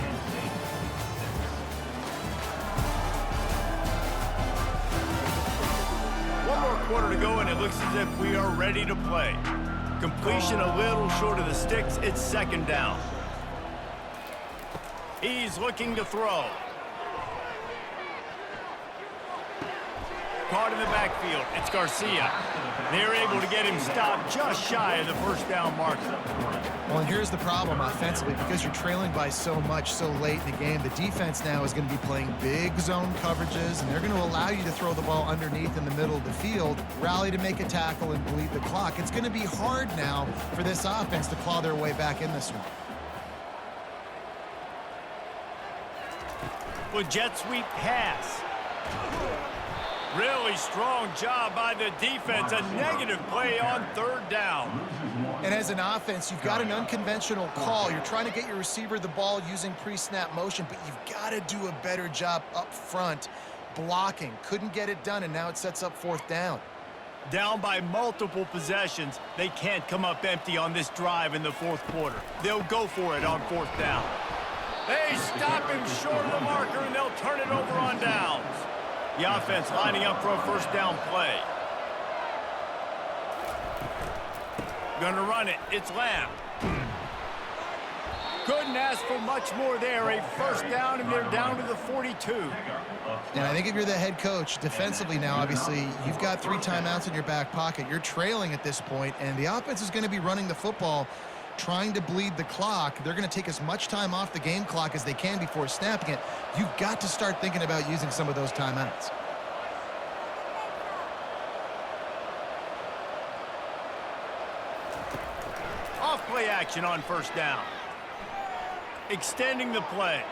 One more quarter to go, and it looks as if we are ready to play. Completion a little short of the sticks. It's 2nd down. He's looking to throw. Caught in the backfield. It's Garcia. They're able to get him stopped just shy of the 1st down marker. Well, and here's the problem offensively. Because you're trailing by so much so late in the game, the defense now is going to be playing big zone coverages, and they're going to allow you to throw the ball underneath in the middle of the field, rally to make a tackle, and bleed the clock. It's going to be hard now for this offense to claw their way back in this one. Well, jet sweep pass. Really strong job by the defense. A negative play on 3rd down. And as an offense, you've got an unconventional call. You're trying to get your receiver the ball using pre-snap motion, but you've got to do a better job up front blocking. Couldn't get it done, and now it sets up 4th down. Down by multiple possessions. They can't come up empty on this drive in the 4th quarter. They'll go for it on 4th down. They stop him short of the marker, and they'll turn it over on downs. The offense lining up for a 1st down play. Gonna run it. It's Lamb. Couldn't ask for much more there. A first down, and they're down to the 42. And I think if you're the head coach, defensively now, obviously, you've got 3 timeouts in your back pocket. You're trailing at this point, and the offense is going to be running the football, trying to bleed the clock. They're going to take as much time off the game clock as they can before snapping it. You've got to start thinking about using some of those timeouts. Off play action on first down. Extending the play.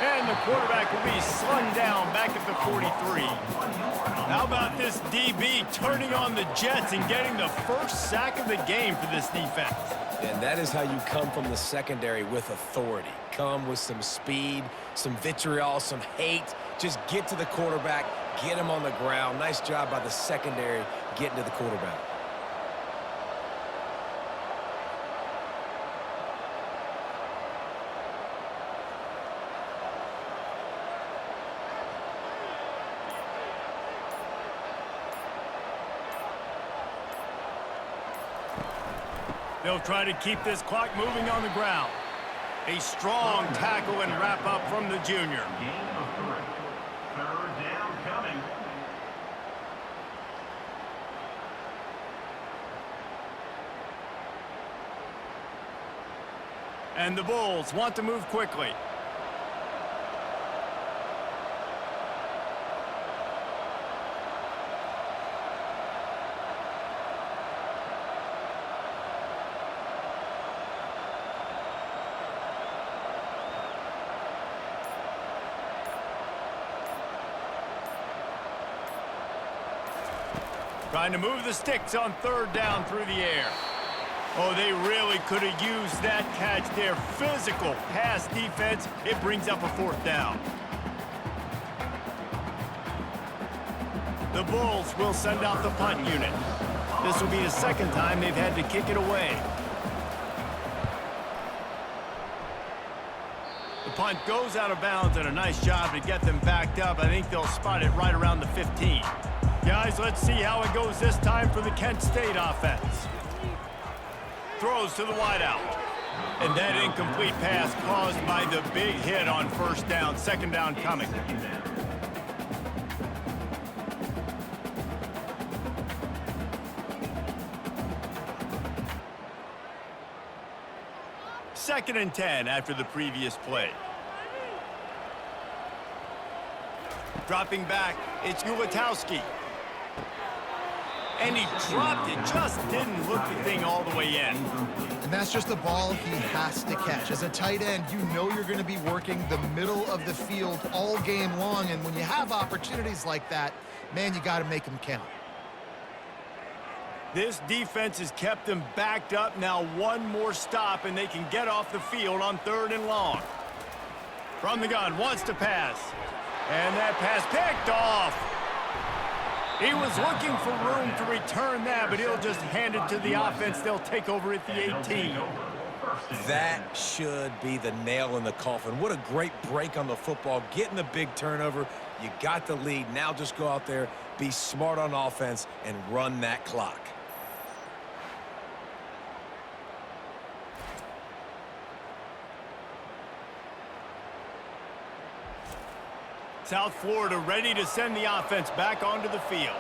And the quarterback will be slung down back at the 43. How about this DB turning on the Jets and getting the first sack of the game for this defense? And that is how you come from the secondary with authority. Come with some speed, some vitriol, some hate. Just get to the quarterback, get him on the ground. Nice job by the secondary getting to the quarterback. They'll try to keep this clock moving on the ground. A strong tackle and wrap up from the junior. Gain of 3. Third down coming. And the Bulls want to move quickly. Trying to move the sticks on third down through the air. Oh, they really could have used that catch there. Physical pass defense. It brings up a fourth down. The Bulls will send out the punt unit. This will be the second time they've had to kick it away. The punt goes out of bounds, and a nice job to get them backed up. I think they'll spot it right around the 15. Guys, let's see how it goes this time for the Kent State offense. Throws to the wideout. And that incomplete pass caused by the big hit on first down. Second down coming. Second and 10 after the previous play. Dropping back, it's Ulatowski. And he dropped it, just didn't hook the thing all the way in. And that's just a ball he has to catch. As a tight end, you know you're going to be working the middle of the field all game long, and when you have opportunities like that, man, you got to make them count. This defense has kept them backed up. Now one more stop, and they can get off the field on third and long. From the gun, wants to pass. And that pass picked off. He was looking for room to return that, but he'll just hand it to the offense. They'll take over at the 18. That should be the nail in the coffin. What a great break on the football. Getting the big turnover. You got the lead. Now just go out there, be smart on offense, and run that clock. South Florida ready to send the offense back onto the field.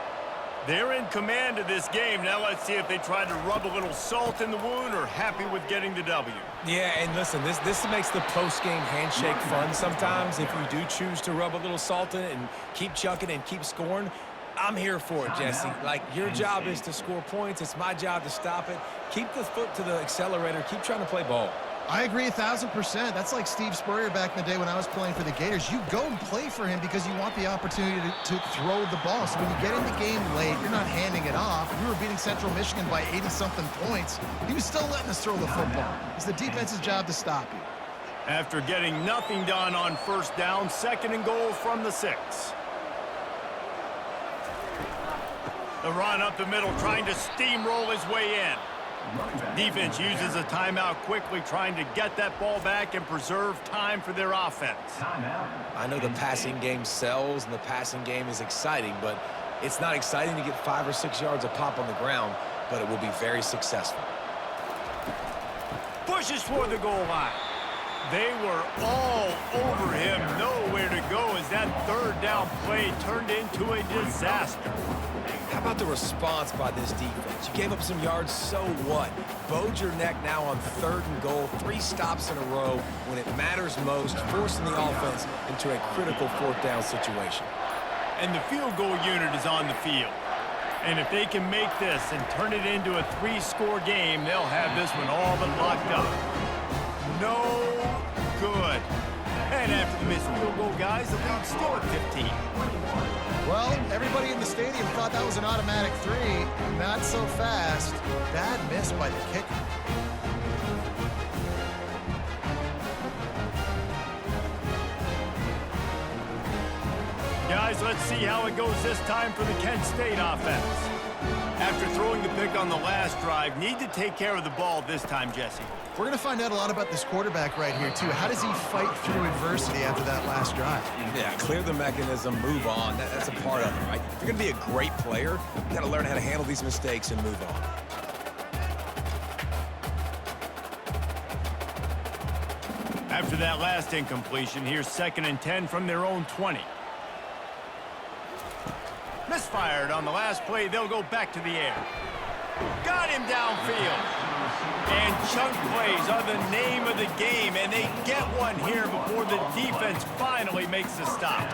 They're in command of this game. Now let's see if they try to rub a little salt in the wound or happy with getting the W. Yeah, and listen, this makes the post-game handshake fun sometimes. If you do choose to rub a little salt in it and keep chucking and keep scoring, I'm here for it, Jesse. Like, your job is to score points. It's my job to stop it. Keep the foot to the accelerator. Keep trying to play ball. I agree 1,000%. That's like Steve Spurrier back in the day when I was playing for the Gators. You go and play for him because you want the opportunity to throw the ball. So when you get in the game late, you're not handing it off. We were beating Central Michigan by 80-something points. He was still letting us throw the football. It's the defense's job to stop you. After getting nothing done on first down, second and goal from the 6. The run up the middle, trying to steamroll his way in. Defense uses a timeout quickly, trying to get that ball back and preserve time for their offense. I know the passing game sells and the passing game is exciting, but it's not exciting to get 5 or 6 yards of pop on the ground, but it will be very successful. pushes toward the goal line. They were all over him, nowhere to go as that third down play turned into a disaster. How about the response by this defense? You gave up some yards, so what? Bowed your neck now on 3rd and goal, 3 stops in a row when it matters most, forcing the offense into a critical 4th down situation. And the field goal unit is on the field. And if they can make this and turn it into a 3-score game, they'll have this one all but locked up. No good. And after the missed field goal, guys, the lead's still at 15. Well, everybody in the stadium thought that was an automatic 3. Not so fast. Bad miss by the kicker. Guys, let's see how it goes this time for the Kent State offense. After throwing the pick on the last drive, need to take care of the ball this time, Jesse. We're going to find out a lot about this quarterback right here, too. How does he fight through adversity after that last drive? Yeah, clear the mechanism, move on. That's a part of it, right? If you're going to be a great player, you got to learn how to handle these mistakes and move on. After that last incompletion, here's 2nd and 10 from their own 20. Misfired on the last play. They'll go back to the air. Got him downfield. And chunk plays are the name of the game, and they get one here before the defense finally makes the stop.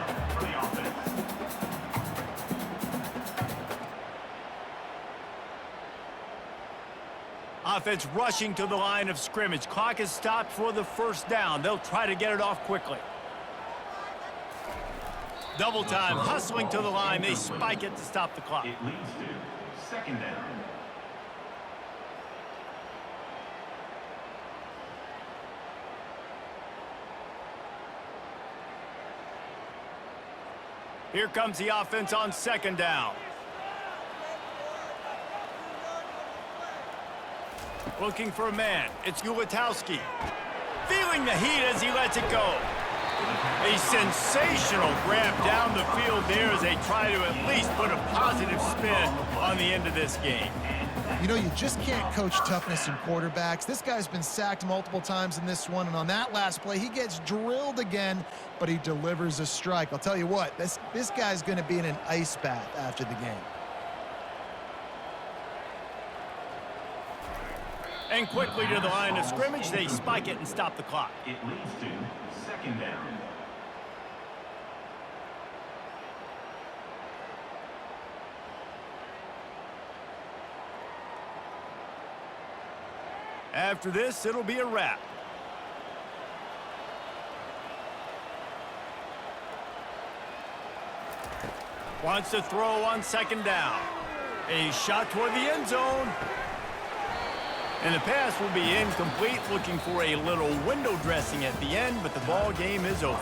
Offense rushing to the line of scrimmage. Clock is stopped for the 1st down. They'll try to get it off quickly. Double time, hustling to the line. They spike it to stop the clock. It leads to 2nd down. Here comes the offense on 2nd down. Looking for a man. It's Ulatowski. Feeling the heat as he lets it go. A sensational grab down the field there as they try to at least put a positive spin on the end of this game. You know, you just can't coach toughness in quarterbacks. This guy's been sacked multiple times in this one, and on that last play, he gets drilled again, but he delivers a strike. I'll tell you what, this guy's going to be in an ice bath after the game. And quickly to the line of scrimmage, they spike it and stop the clock. It leads to 2nd down. After this, it'll be a wrap. Wants to throw on 2nd down. A shot toward the end zone. And the pass will be incomplete, looking for a little window dressing at the end, but the ball game is over.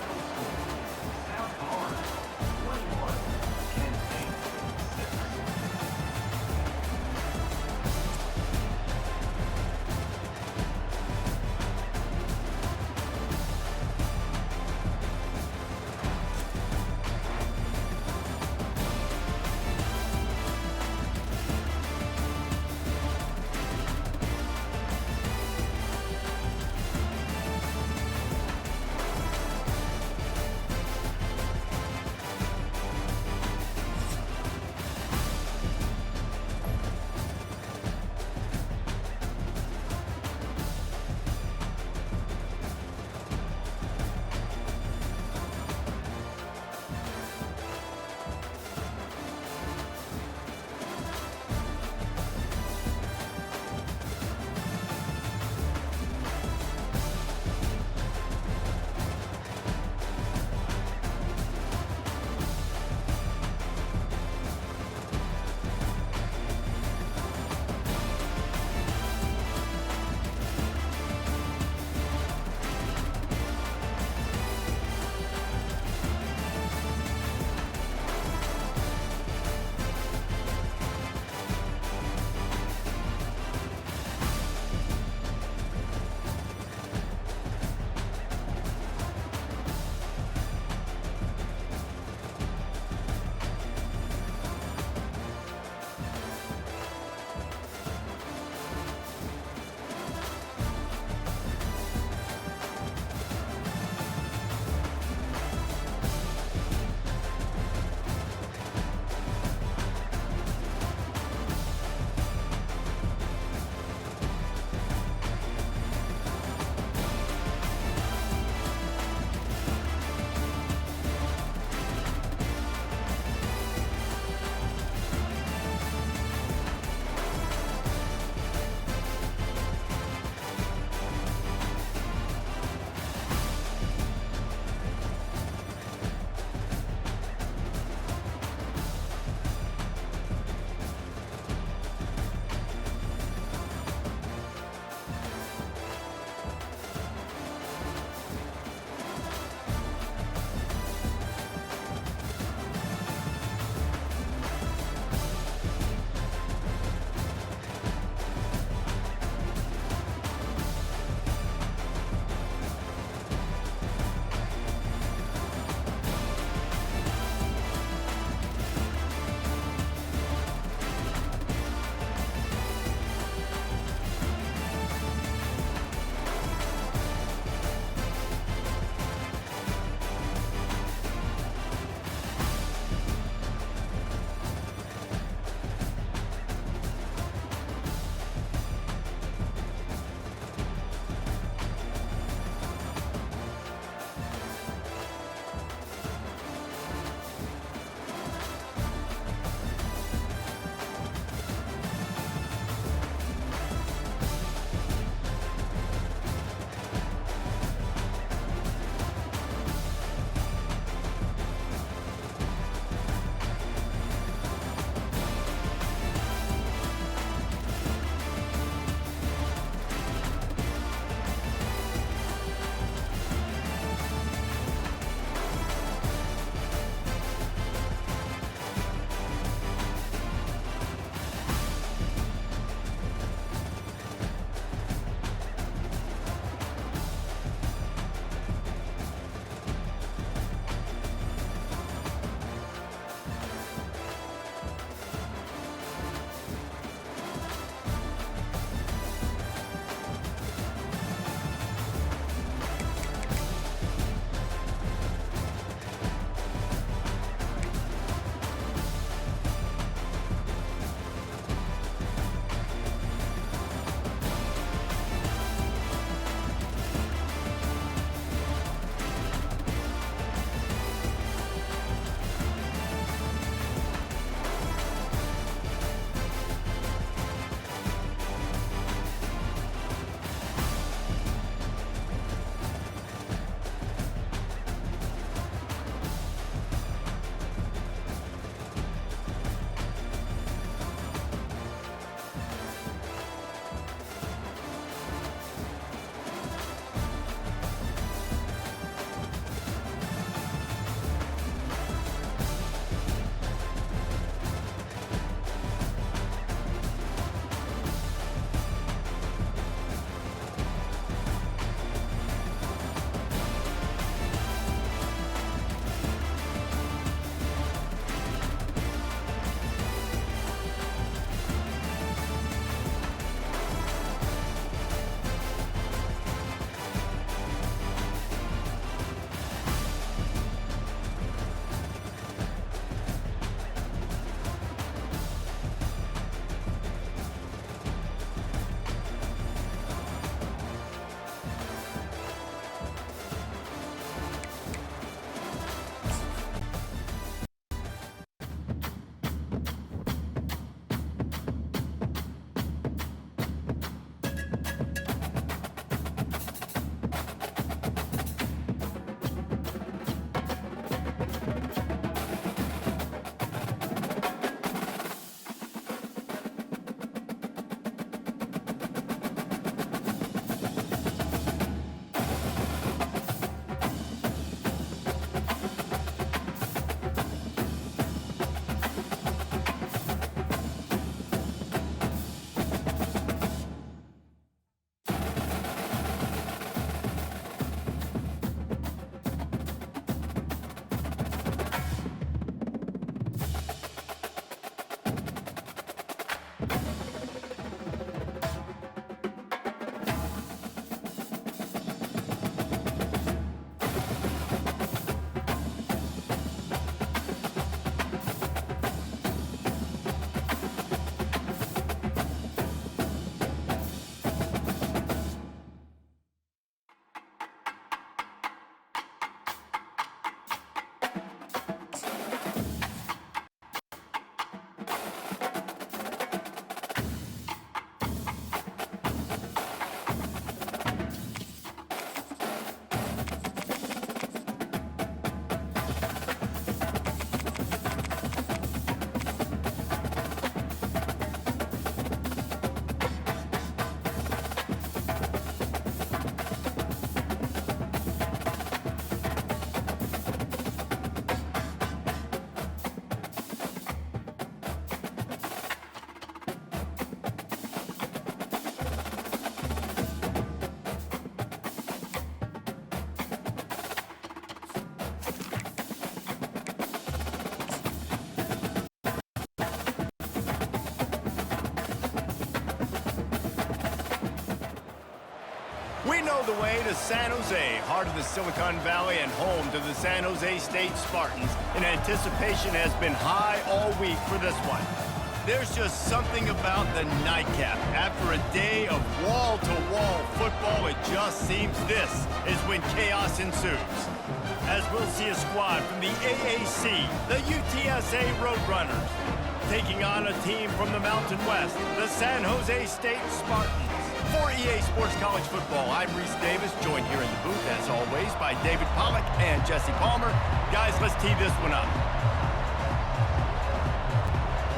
know the way to San Jose, heart of the Silicon Valley and home to the San Jose State Spartans, and anticipation has been high all week for this one. There's just something about the nightcap. After a day of wall-to-wall football, it just seems this is when chaos ensues. As we'll see a squad from the AAC, the UTSA Roadrunners, taking on a team from the Mountain West, the San Jose State Spartans. For EA Sports College Football, I'm Reese Davis, joined here in the booth, as always, by David Pollack and Jesse Palmer. Guys, let's tee this one up.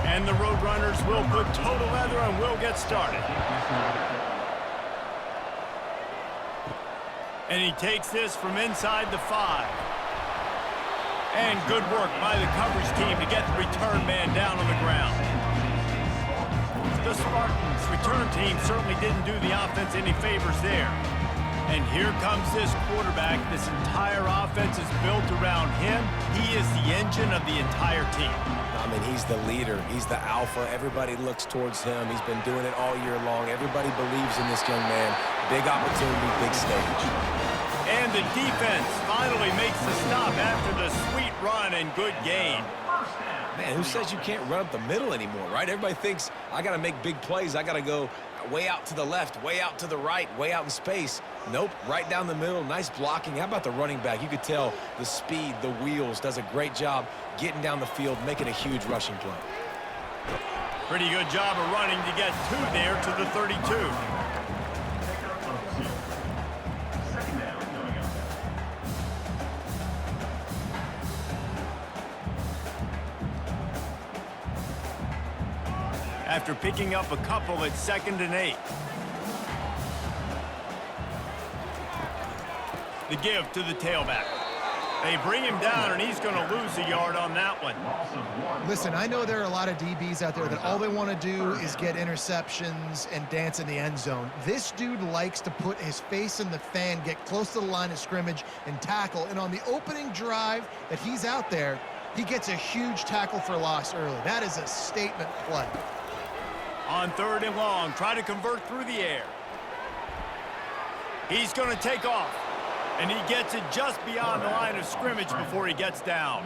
And the Roadrunners will put total leather and we'll get started. And he takes this from inside the 5. And good work by the coverage team to get the return man down on the ground. The Spartans' return team certainly didn't do the offense any favors there. And here comes this quarterback. This entire offense is built around him. He is the engine of the entire team. I mean, he's the leader. He's the alpha. Everybody looks towards him. He's been doing it all year long. Everybody believes in this young man. Big opportunity, big stage. And the defense finally makes the stop after the sweet run and good gain. Man, who says you can't run up the middle anymore, right? Everybody thinks, I got to make big plays. I got to go way out to the left, way out to the right, way out in space. Nope, right down the middle. Nice blocking. How about the running back? You could tell the speed, the wheels, does a great job getting down the field, making a huge rushing play. Pretty good job of running to get 2 there to the 32. After picking up a couple at 2nd and 8. The give to the tailback. They bring him down, and he's going to lose a yard on that one. Listen, I know there are a lot of DBs out there that all they want to do is get interceptions and dance in the end zone. This dude likes to put his face in the fan, get close to the line of scrimmage, and tackle. And on the opening drive that he's out there, he gets a huge tackle for loss early. That is a statement play. On 3rd and long, try to convert through the air. He's going to take off, and he gets it just beyond the line of scrimmage before he gets down.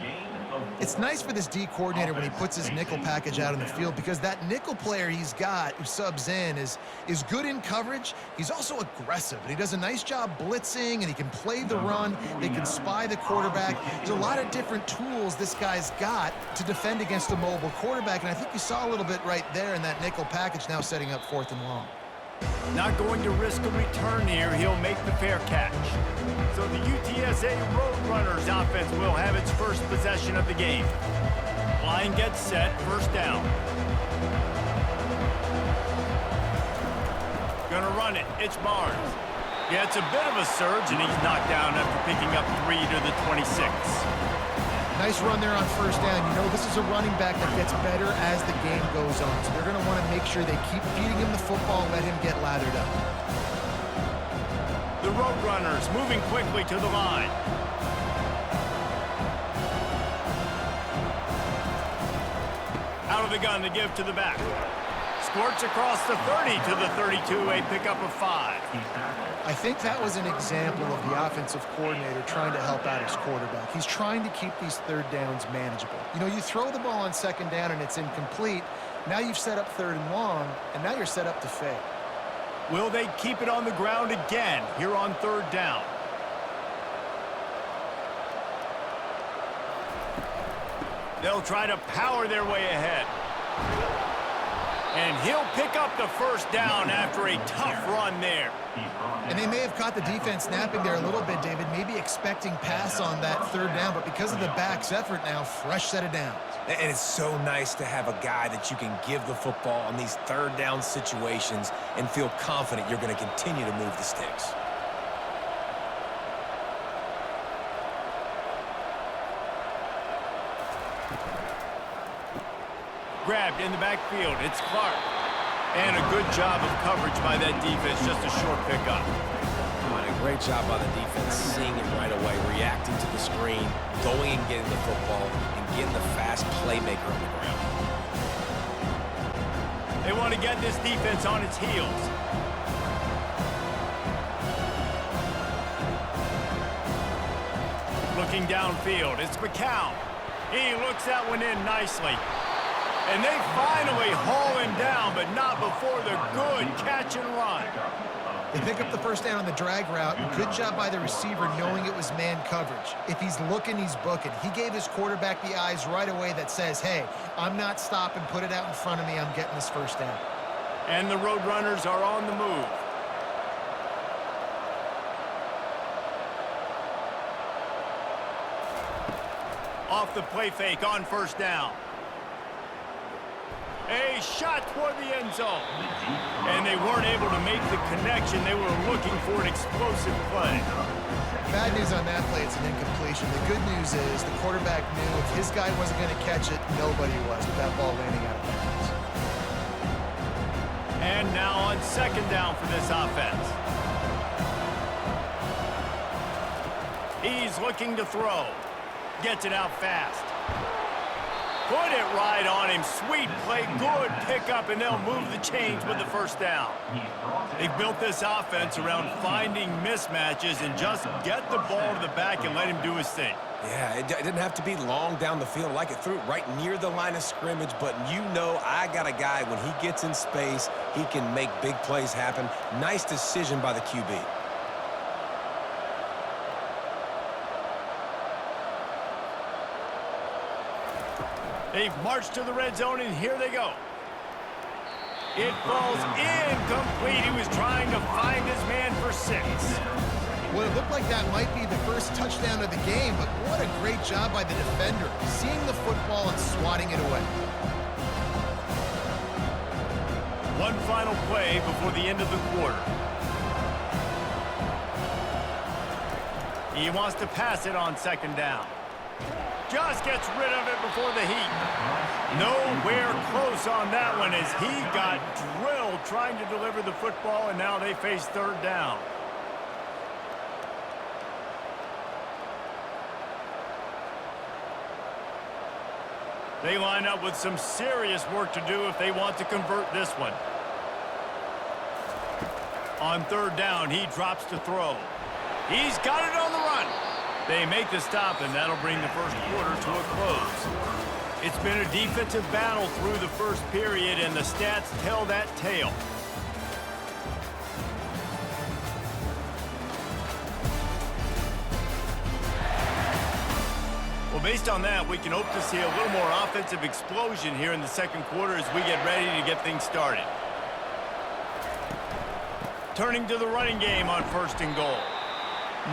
It's nice for this D coordinator when he puts his nickel package out in the field, because that nickel player he's got who subs in is good in coverage. He's also aggressive, and he does a nice job blitzing, and he can play the run. They can spy the quarterback. There's a lot of different tools this guy's got to defend against a mobile quarterback, and I think you saw a little bit right there in that nickel package, now setting up 4th and long. Not going to risk a return here. He'll make the fair catch. So the UTSA Roadrunners offense will have its first possession of the game. Line gets set, 1st down. Gonna run it. It's Barnes. Yeah, it's a bit of a surge, and he's knocked down after picking up 3 to the 26. Nice run there on 1st down. You know, this is a running back that gets better as the game goes on. So they're going to want to make sure they keep feeding him the football and let him get lathered up. The Roadrunners moving quickly to the line. Out of the gun to give to the back. Squirts across the 30 to the 32, a pickup of 5. I think that was an example of the offensive coordinator trying to help out his quarterback. He's trying to keep these 3rd downs manageable. You know, you throw the ball on 2nd down and it's incomplete. Now you've set up 3rd and long, and now you're set up to fail. Will they keep it on the ground again here on 3rd down? They'll try to power their way ahead. And he'll pick up the 1st down after a tough run there. And they may have caught the defense napping there a little bit, David, maybe expecting pass on that 3rd down, but because of the back's effort now, fresh set of downs. And it's so nice to have a guy that you can give the football on these 3rd down situations and feel confident you're going to continue to move the sticks. Grabbed in the backfield. It's Clark. And a good job of coverage by that defense. Just a short pickup. And a great job by the defense, seeing it right away, reacting to the screen, going and getting the football, and getting the fast playmaker on the ground. They want to get this defense on its heels. looking downfield. It's McCown. He looks that one in nicely. And they finally haul him down, but not before the good catch and run. They pick up the first down on the drag route. Good job by the receiver knowing it was man coverage. If he's looking, he's booking. He gave his quarterback the eyes right away that says, hey, I'm not stopping, put it out in front of me, I'm getting this first down. And the Roadrunners are on the move. Off the play fake on first down. A shot toward the end zone. And they weren't able to make the connection. They were looking for an explosive play. Bad news on that play, it's an incompletion. The good news is the quarterback knew if his guy wasn't going to catch it, nobody was with that ball landing out of bounds. And now on second down for this offense. He's looking to throw. Gets it out fast. Put it right on him. Sweet play. Good pickup, and they'll move the chains with the first down. They've built this offense around finding mismatches and just get the ball to the back and let him do his thing. Yeah, it didn't have to be long down the field. Like it threw it right near the line of scrimmage, but you know I got a guy, when he gets in space, he can make big plays happen. Nice decision by the QB. They've marched to the red zone, and here they go. It falls incomplete. He was trying to find his man for 6. Well, it looked like that might be the first touchdown of the game, but what a great job by the defender, seeing the football and swatting it away. One final play before the end of the quarter. He wants to pass it on second down. Just gets rid of it before the heat. Nowhere close on that one as he got drilled trying to deliver the football, and now they face third down. They line up with some serious work to do if they want to convert this one. On third down, he drops to throw. He's got it on the run. They make the stop, and that'll bring the first quarter to a close. It's been a defensive battle through the first period, and the stats tell that tale. Well, based on that, we can hope to see a little more offensive explosion here in the second quarter as we get ready to get things started. Turning to the running game on first and goal.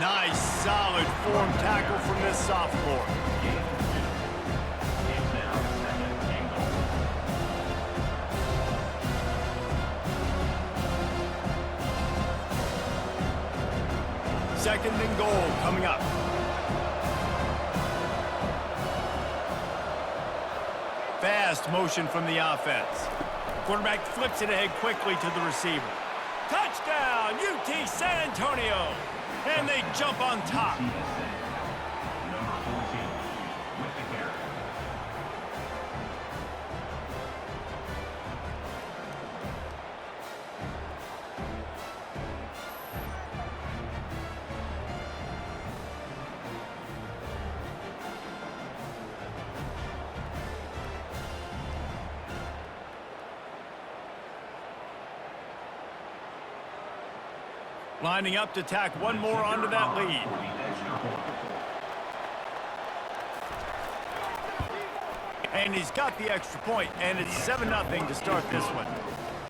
Nice, solid form tackle from this sophomore. Second and goal coming up. Fast motion from the offense. Quarterback flips it ahead quickly to the receiver. Touchdown, UT San Antonio! And they jump on top. Number 14 with the carry. Lining up to tack one more onto that lead. And he's got the extra point, and it's 7-0 to start this one.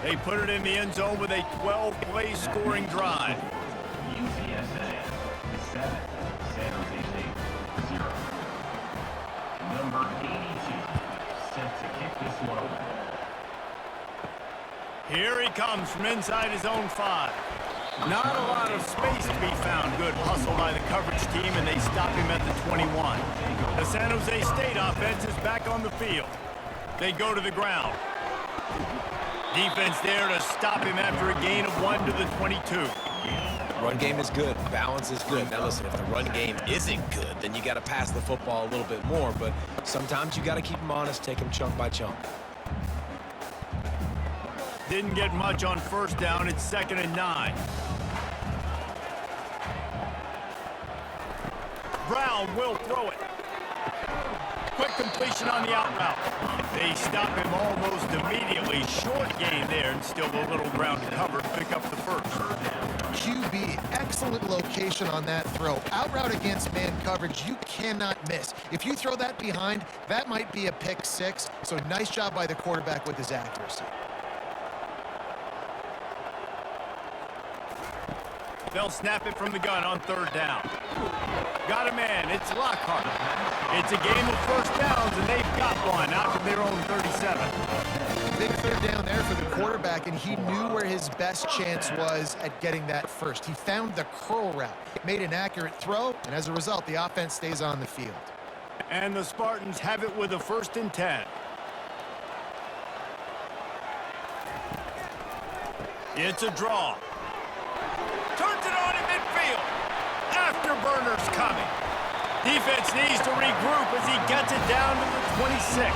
They put it in the end zone with a 12-play scoring drive. UTSA 7, San Jose State 0. Number 82 set to kick this one away. Here he comes from inside his own 5. Not a lot of space to be found. Good hustle by the coverage team, and they stop him at the 21. The San Jose State offense is back on the field. They go to the ground. Defense there to stop him after a gain of 1 to the 22. Run game is good. Balance is good. Now listen, if the run game isn't good, then you got to pass the football a little bit more, but sometimes you got to keep them honest, take them chunk by chunk. Didn't get much on first down. It's 2nd and 9. Brown will throw it. Quick completion on the out route. They stop him almost immediately. Short gain there, and still a little ground covered. Pick up the first. QB, excellent location on that throw. Out route against man coverage, you cannot miss. If you throw that behind, that might be a pick six. So nice job by the quarterback with his accuracy. They'll snap it from the gun on third down. Got a man. It's Lockhart. It's a game of first downs, and they've got one out from their own 37. Big third down there for the quarterback, and he knew where his best chance was at getting that first. He found the curl route, made an accurate throw, and as a result, the offense stays on the field. And the Spartans have it with a 1st and 10. It's a draw. Turns it on in midfield. Afterburners coming. Defense needs to regroup as he gets it down to the 26.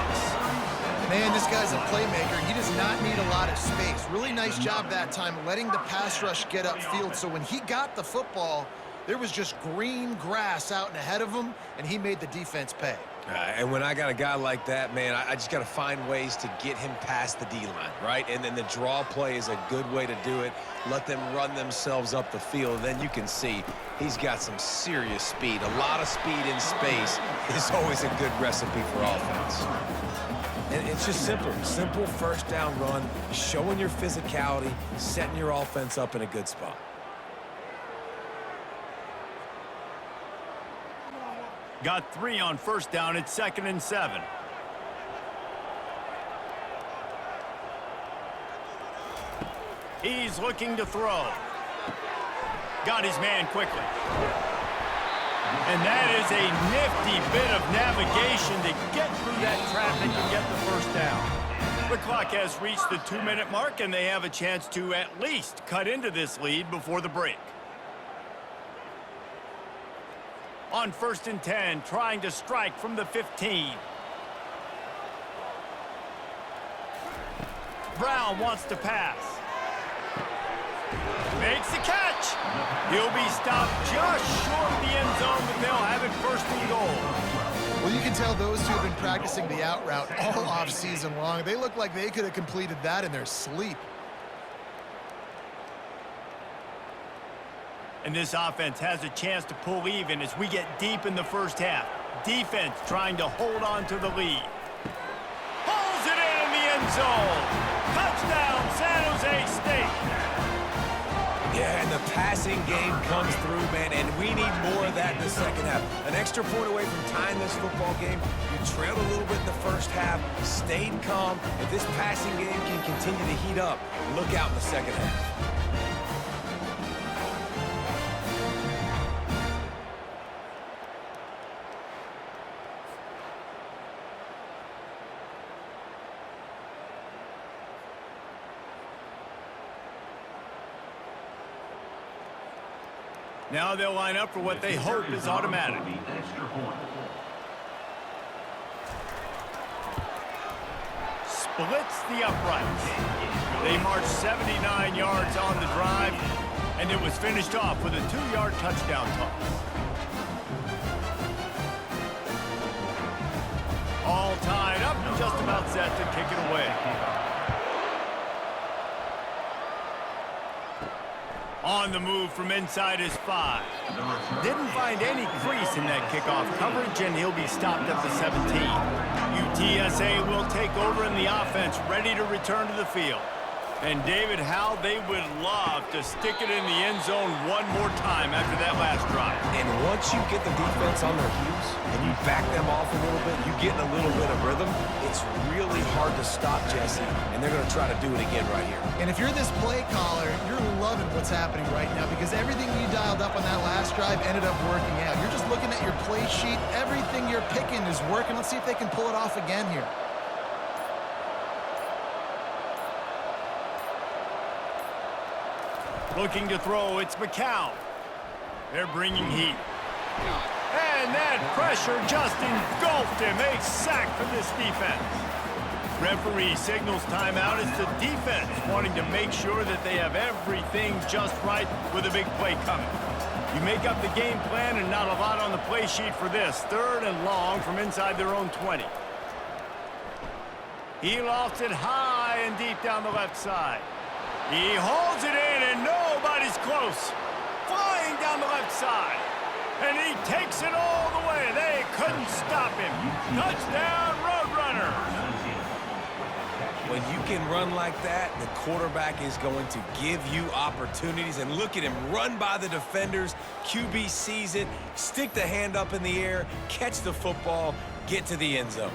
Man, this guy's a playmaker. He does not need a lot of space. Really nice job that time letting the pass rush get upfield. So when he got the football, there was just green grass out and ahead of him, and he made the defense pay. And when I got a guy like that, man, I just got to find ways to get him past the D-line, right? And then the draw play is a good way to do it. Let them run themselves up the field. Then you can see he's got some serious speed. A lot of speed in space is always a good recipe for offense. And it's just simple. Simple first down run, showing your physicality, setting your offense up in a good spot. Got 3 on first down. It's 2nd and 7. He's looking to throw. Got his man quickly. And that is a nifty bit of navigation to get through that traffic and get the first down. The clock has reached the 2-minute mark, and they have a chance to at least cut into this lead before the break. On 1st and 10, trying to strike from the 15. Brown wants to pass. Makes the catch. He'll be stopped just short of the end zone, but they'll have it 1st and goal. Well, you can tell those two have been practicing the out route all off season long. They look like they could have completed that in their sleep. And this offense has a chance to pull even as we get deep in the first half. Defense trying to hold on to the lead. Pulls it in the end zone. Touchdown, San Jose State. Yeah, and the passing game comes through, man, and we need more of that in the second half. An extra point away from tying this football game. You trailed a little bit in the first half, stayed calm. If this passing game can continue to heat up, look out in the second half. Now they'll line up for what they hope is automatic. Splits the uprights. They marched 79 yards on the drive, and it was finished off with a 2-yard touchdown toss. All tied up and just about set to kick it away. On the move from inside his 5. Didn't find any crease in that kickoff coverage, and he'll be stopped at the 17. UTSA will take over in the offense, ready to return to the field. And David, how they would love to stick it in the end zone one more time after that last drive. And once you get the defense on their heels and you back them off a little bit, you get in a little bit of rhythm, it's really hard to stop, Jesse, and they're going to try to do it again right here. And if you're this play caller, you're loving what's happening right now because everything you dialed up on that last drive ended up working out. You're just looking at your play sheet. Everything you're picking is working. Let's see if they can pull it off again here. Looking to throw, it's McCown. They're bringing heat. And that pressure just engulfed him. A sack for this defense. Referee signals timeout. It's the defense wanting to make sure that they have everything just right with a big play coming. You make up the game plan and not a lot on the play sheet for this. 3rd and long from inside their own 20. He lofts it high and deep down the left side. He hauls it in and nobody's close. Flying down the left side. And he takes it all the way. They couldn't stop him. Touchdown, Roadrunner. When you can run like that, the quarterback is going to give you opportunities. And look at him run by the defenders. QB sees it, stick the hand up in the air, catch the football, get to the end zone.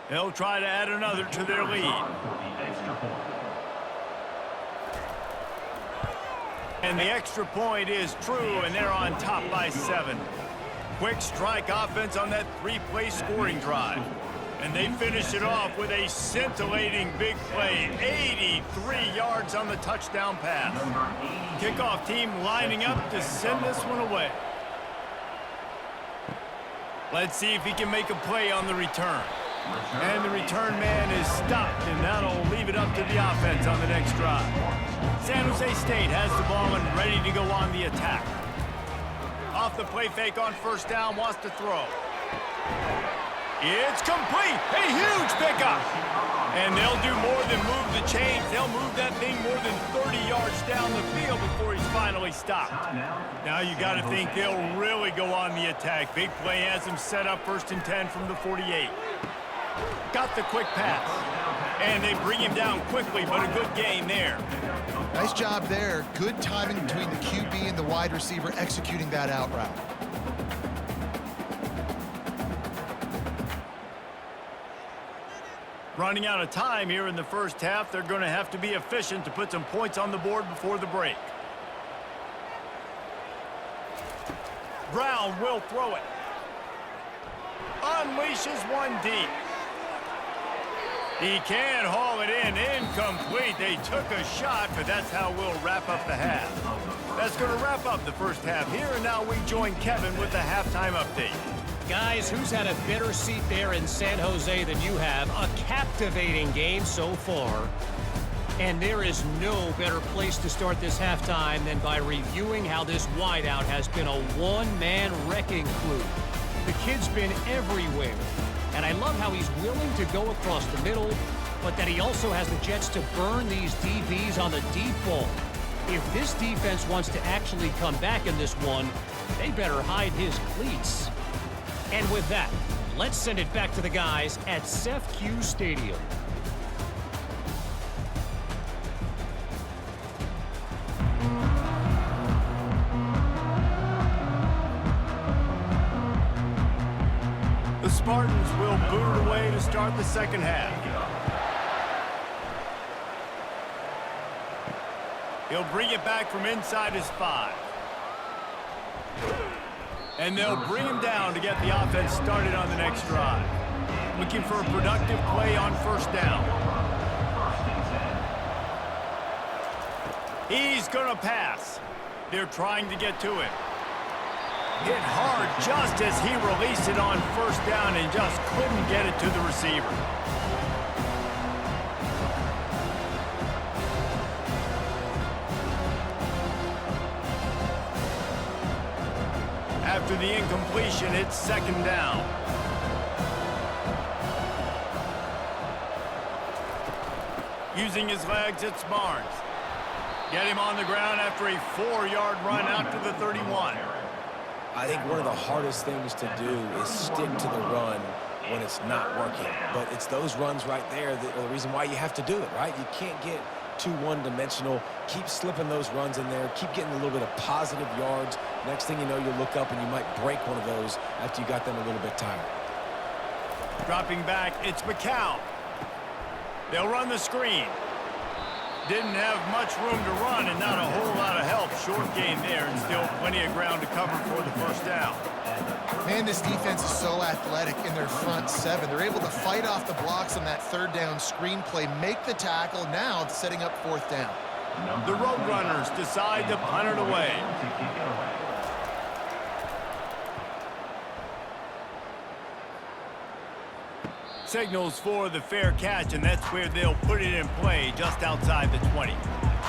They'll try to add another to their lead. And the extra point is true, and they're on top by 7. Quick strike offense on that 3-play scoring drive. And they finish it off with a scintillating big play. 83 yards on the touchdown pass. Kickoff team lining up to send this one away. Let's see if he can make a play on the return. And the return man is stopped, and that'll leave it up to the offense on the next drive. San Jose State has the ball and ready to go on the attack. Off the play fake on 1st down, wants to throw. It's complete. A huge pickup. And they'll do more than move the chains. They'll move that thing more than 30 yards down the field before he's finally stopped. Now you got to think they'll really go on the attack. Big play has them set up 1st and 10 from the 48. Got the quick pass. And they bring him down quickly, but a good gain there. Nice job there. Good timing between the QB and the wide receiver executing that out route. Running out of time here in the 1st half. They're going to have to be efficient to put some points on the board before the break. Brown will throw it. Unleashes one deep. He can haul it in. Incomplete. They took a shot, but that's how we'll wrap up the half. That's going to wrap up the 1st half here, and now we join Kevin with the halftime update. Guys, who's had a better seat there in San Jose than you have? A captivating game so far. And there is no better place to start this halftime than by reviewing how this wideout has been a one-man wrecking crew. The kid's been everywhere. And I love how he's willing to go across the middle, but that he also has the jets to burn these DBs on the deep ball. If this defense wants to actually come back in this one, they better hide his cleats. And with that, let's send it back to the guys at CEFQ Stadium. The Spartans will boot it away to start the 2nd half. He'll bring it back from inside his 5. And they'll bring him down to get the offense started on the next drive. Looking for a productive play on 1st down. He's going to pass. They're trying to get to it. Hit hard just as he released it on 1st down and just couldn't get it to the receiver. After the incompletion, it's 2nd down. Using his legs, it's Barnes. Get him on the ground after a 4-yard run out to the 31. I think one of the hardest things to do is stick to the run when it's not working. But it's those runs right there that are the reason why you have to do it, right? You can't get too one-dimensional. Keep slipping those runs in there. Keep getting a little bit of positive yards. Next thing you know, you'll look up and you might break one of those after you got them a little bit tired. Dropping back, it's McCown. They'll run the screen. Didn't have much room to run and not a whole lot of help. Short gain there and still plenty of ground to cover for the 1st down. Man, this defense is so athletic in their front seven. They're able to fight off the blocks on that third down screen play, make the tackle, now setting up fourth down. The Roadrunners decide to punt it away. Signals for the fair catch, and that's where they'll put it in play, just outside the 20.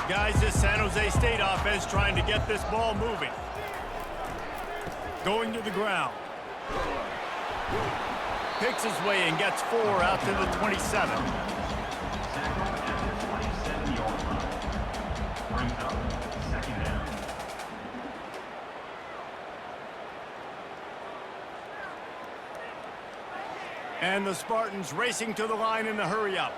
Guys, this San Jose State offense trying to get this ball moving. Going to the ground. Picks his way and gets 4 out to the 27. And the Spartans racing to the line in the hurry-up.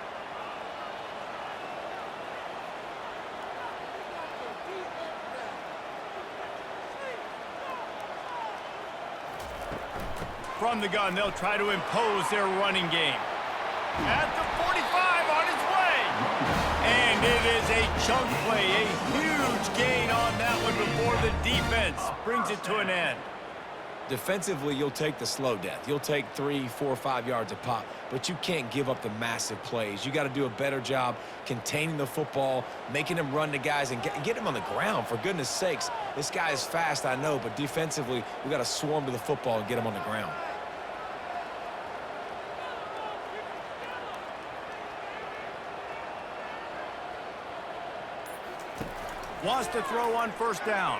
From the gun, they'll try to impose their running game. At the 45, on his way. And it is a chunk play, a huge gain on that one before the defense brings it to an end. Defensively, you'll take the slow death. You'll take 3, 4, 5 yards a pop, but you can't give up the massive plays. You got to do a better job containing the football, making them run to guys, and get him on the ground, for goodness sakes. This guy is fast, I know, but defensively, we got to swarm to the football and get him on the ground. Wants to throw on first down.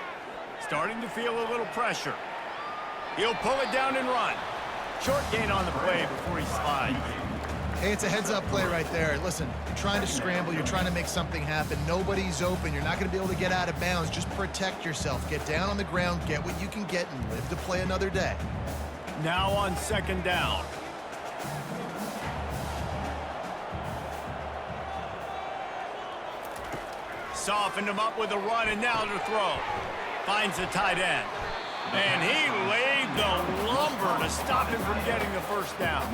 Starting to feel a little pressure. He'll pull it down and run. Short gain on the play before he slides. Hey, it's a heads-up play right there. Listen, you're trying to scramble. You're trying to make something happen. Nobody's open. You're not going to be able to get out of bounds. Just protect yourself. Get down on the ground, get what you can get, and live to play another day. Now on second down. Softened him up with a run, and now to throw. Finds the tight end. And he laid the lumber to stop him from getting the first down.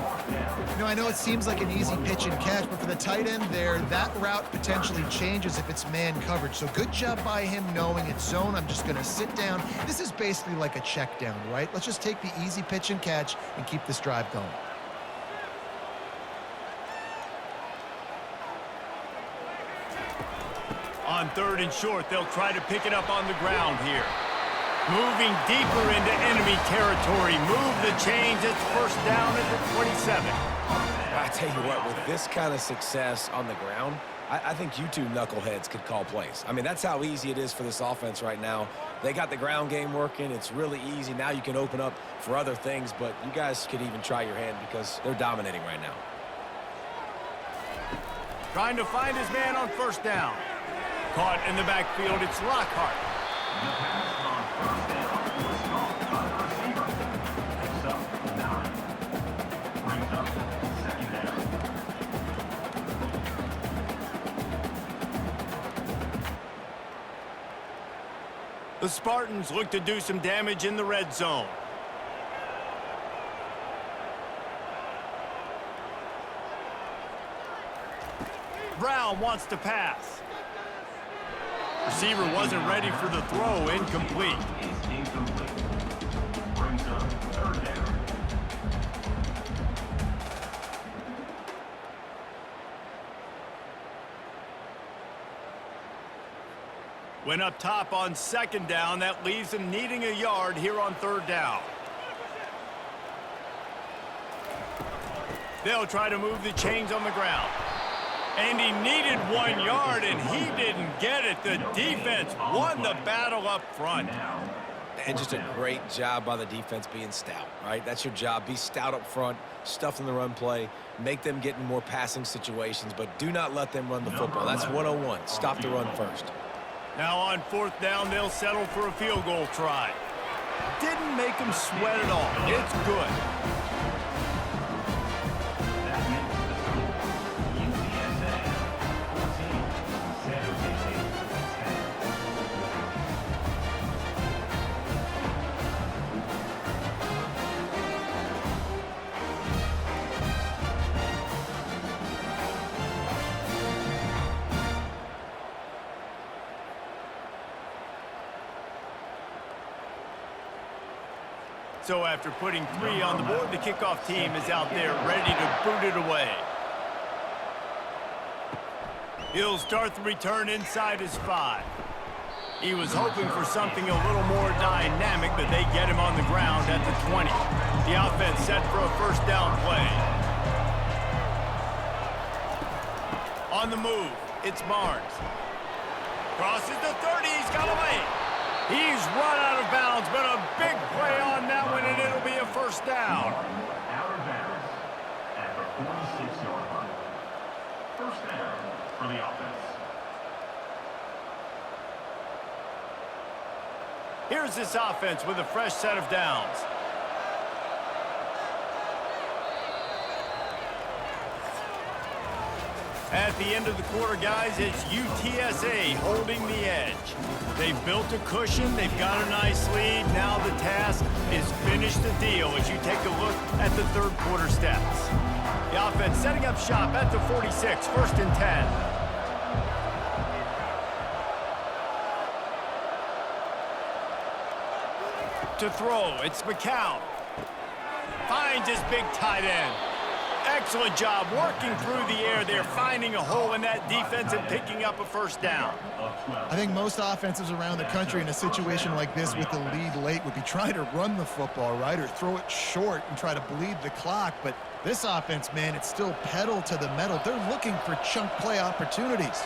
You know, I know it seems like an easy pitch and catch, but for the tight end there, that route potentially changes if it's man coverage. So good job by him knowing it's zone. I'm just going to sit down. This is basically like a check down, right? Let's just take the easy pitch and catch and keep this drive going. On third and short, they'll try to pick it up on the ground here. Moving deeper into enemy territory. Move the chains. It's first down at the 27. I tell you what, with this kind of success on the ground, I think you two knuckleheads could call plays. I mean, that's how easy it is for this offense right now. They got the ground game working. It's really easy. Now you can open up for other things, but you guys could even try your hand because they're dominating right now. Trying to find his man on first down. Caught in the backfield, it's Lockhart. The Spartans look to do some damage in the red zone. Brown wants to pass. Receiver wasn't ready for the throw, incomplete. Brings up third down. Went up top on second down. That leaves him needing a yard here on third down. They'll try to move the chains on the ground. And he needed 1 yard, and he didn't get it. The defense won the battle up front. And just a great job by the defense being stout, right? That's your job. Be stout up front, stuff in the run play, make them get in more passing situations, but do not let them run the football. That's 101. Stop the run first. Now on fourth down, they'll settle for a field goal try. Didn't make him sweat at all. It's good. So after putting 3 on the board, the kickoff team is out there ready to boot it away. He'll start the return inside his 5. He was hoping for something a little more dynamic, but they get him on the ground at the 20. The offense set for a first down play. On the move, it's Barnes. Crosses the 30, he's got away. He's run out of bounds, but a big play on that one, and it'll be a first down. Out of bounds at the 46-yard line. First down for the offense. Here's this offense with a fresh set of downs. At the end of the quarter, guys, it's UTSA holding the edge. They've built a cushion. They've got a nice lead. Now the task is finish the deal as you take a look at the third quarter stats. The offense setting up shop at the 46, first and 10. To throw, it's McCown. Finds his big tight end. Excellent job working through the air there, finding a hole in that defense and picking up a first down. I think most offenses around the country in a situation like this with the lead late would be trying to run the football, right, or throw it short and try to bleed the clock. But this offense, man, it's still pedal to the metal. They're looking for chunk play opportunities.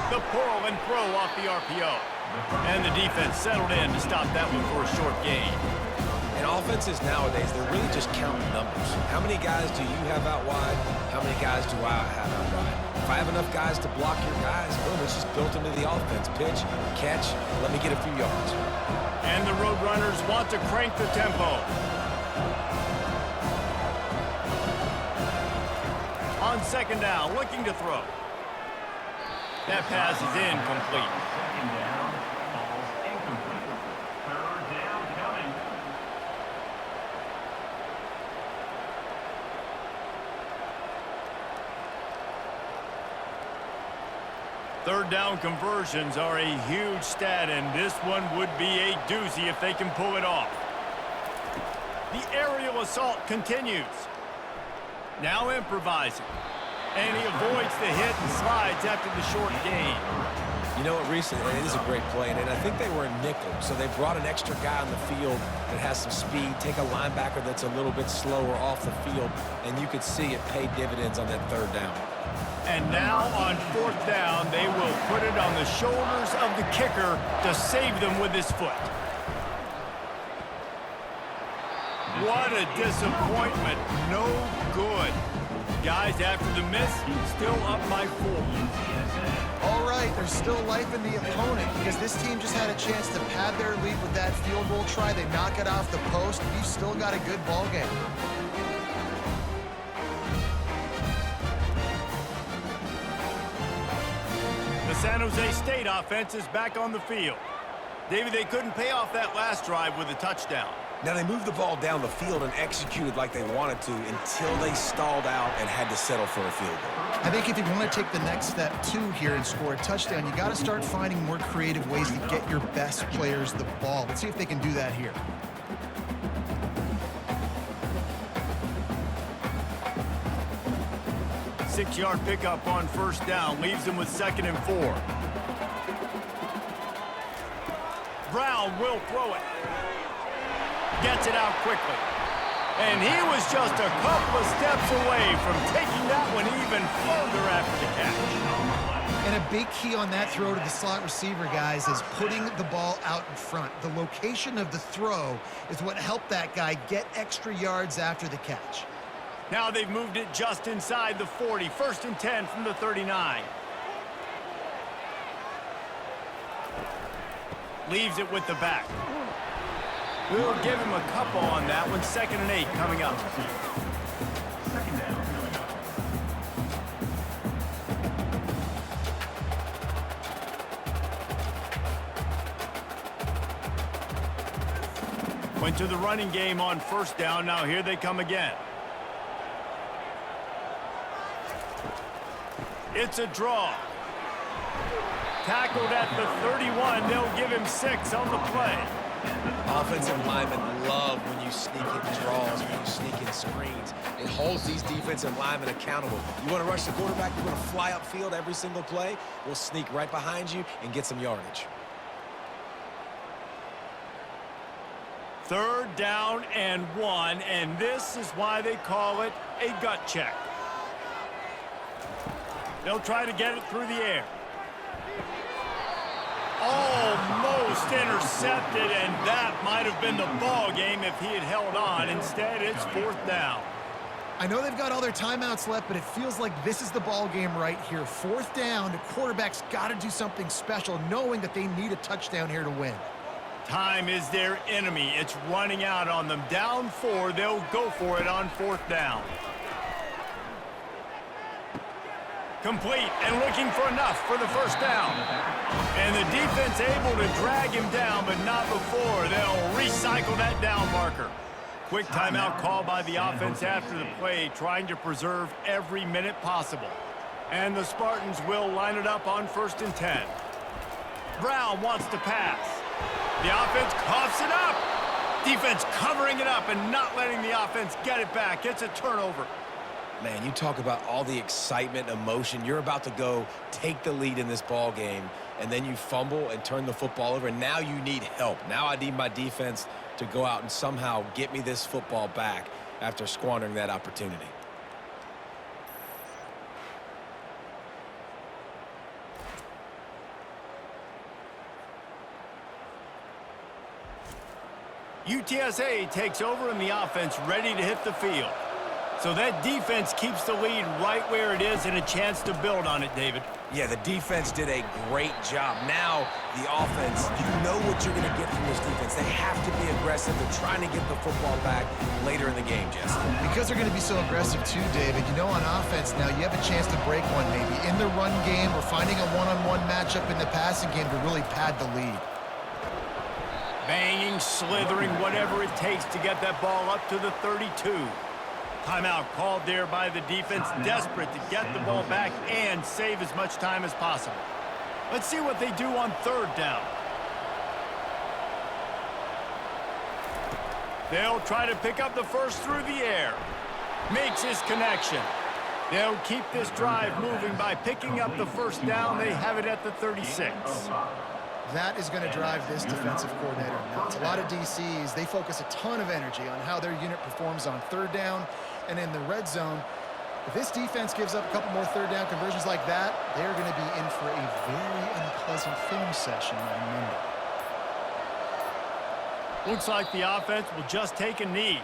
The pull and throw off the RPO. And the defense settled in to stop that one for a short gain. And offenses nowadays, they're really just counting numbers. How many guys do you have out wide? How many guys do I have out wide? If I have enough guys to block your guys, boom, it's just built into the offense. Pitch, catch, let me get a few yards. And the Roadrunners want to crank the tempo. On second down, looking to throw. That pass is incomplete. Second down, falls incomplete. Third down coming. Third down conversions are a huge stat, and this one would be a doozy if they can pull it off. The aerial assault continues. Now improvising. And he avoids the hit and slides after the short gain. You know what, Reese, it is a great play, and I think they were in nickel, so they brought an extra guy on the field that has some speed, take a linebacker that's a little bit slower off the field, and you could see it paid dividends on that third down. And now on fourth down, they will put it on the shoulders of the kicker to save them with his foot. What a disappointment. No good. Guys, after the miss, still up by 4. All right, there's still life in the opponent because this team just had a chance to pad their lead with that field goal try. They knock it off the post. You've still got a good ball game. The San Jose State offense is back on the field. David, they couldn't pay off that last drive with a touchdown. Now, they moved the ball down the field and executed like they wanted to until they stalled out and had to settle for a field goal. I think if you want to take the next step, too, here and score a touchdown, you got to start finding more creative ways to get your best players the ball. Let's see if they can do that here. Six-yard pickup on first down leaves them with 2nd and 4. Brown will throw it. Gets it out quickly. And he was just a couple of steps away from taking that one even further after the catch. And a big key on that throw to the slot receiver, guys, is putting the ball out in front. The location of the throw is what helped that guy get extra yards after the catch. Now they've moved it just inside the 40. 1st and 10 from the 39. Leaves it with the back. We'll give him a couple on that one. 2nd and 8 coming up. Second down coming up. Went to the running game on first down. Now here they come again. It's a draw. Tackled at the 31. They'll give him 6 on the play. Offensive linemen love when you sneak in draws, when you sneak in screens. It holds these defensive linemen accountable. You want to rush the quarterback, you want to fly upfield every single play, we'll sneak right behind you and get some yardage. 3rd down and 1, and this is why they call it a gut check. They'll try to get it through the air. Almost intercepted, and that might have been the ball game if he had held on. Instead, it's 4th down. I know they've got all their timeouts left, but it feels like this is the ball game right here. 4th down, the quarterback's got to do something special, knowing that they need a touchdown here to win. Time is their enemy. It's running out on them. Down 4, they'll go for it on 4th down. Complete and looking for enough for the 1st down. And the defense able to drag him down, but not before. They'll recycle that down marker. Quick timeout call by the offense after the play, trying to preserve every minute possible. And the Spartans will line it up on 1st and 10. Brown wants to pass. The offense coughs it up. Defense covering it up and not letting the offense get it back. It's a turnover. Man, you talk about all the excitement, emotion. You're about to go take the lead in this ball game, and then you fumble and turn the football over, and now you need help. Now I need my defense to go out and somehow get me this football back after squandering that opportunity. UTSA takes over in the offense, ready to hit the field. So that defense keeps the lead right where it is and a chance to build on it, David. Yeah, the defense did a great job. Now, the offense, you know what you're going to get from this defense. They have to be aggressive. They're trying to get the football back later in the game, Jesse. Because they're going to be so aggressive too, David, you know, on offense now you have a chance to break one maybe in the run game or finding a one-on-one matchup in the passing game to really pad the lead. Banging, slithering, whatever it takes to get that ball up to the 32. Timeout called there by the defense, desperate to get the ball back and save as much time as possible. Let's see what they do on 3rd down. They'll try to pick up the 1st through the air. Makes his connection. They'll keep this drive moving by picking up the 1st down. They have it at the 36. That is going to drive this defensive coordinator nuts. A lot of DCs, they focus a ton of energy on how their unit performs on 3rd down and in the red zone. If this defense gives up a couple more 3rd down conversions like that, they're going to be in for a very unpleasant film session on Monday. Looks like the offense will just take a knee.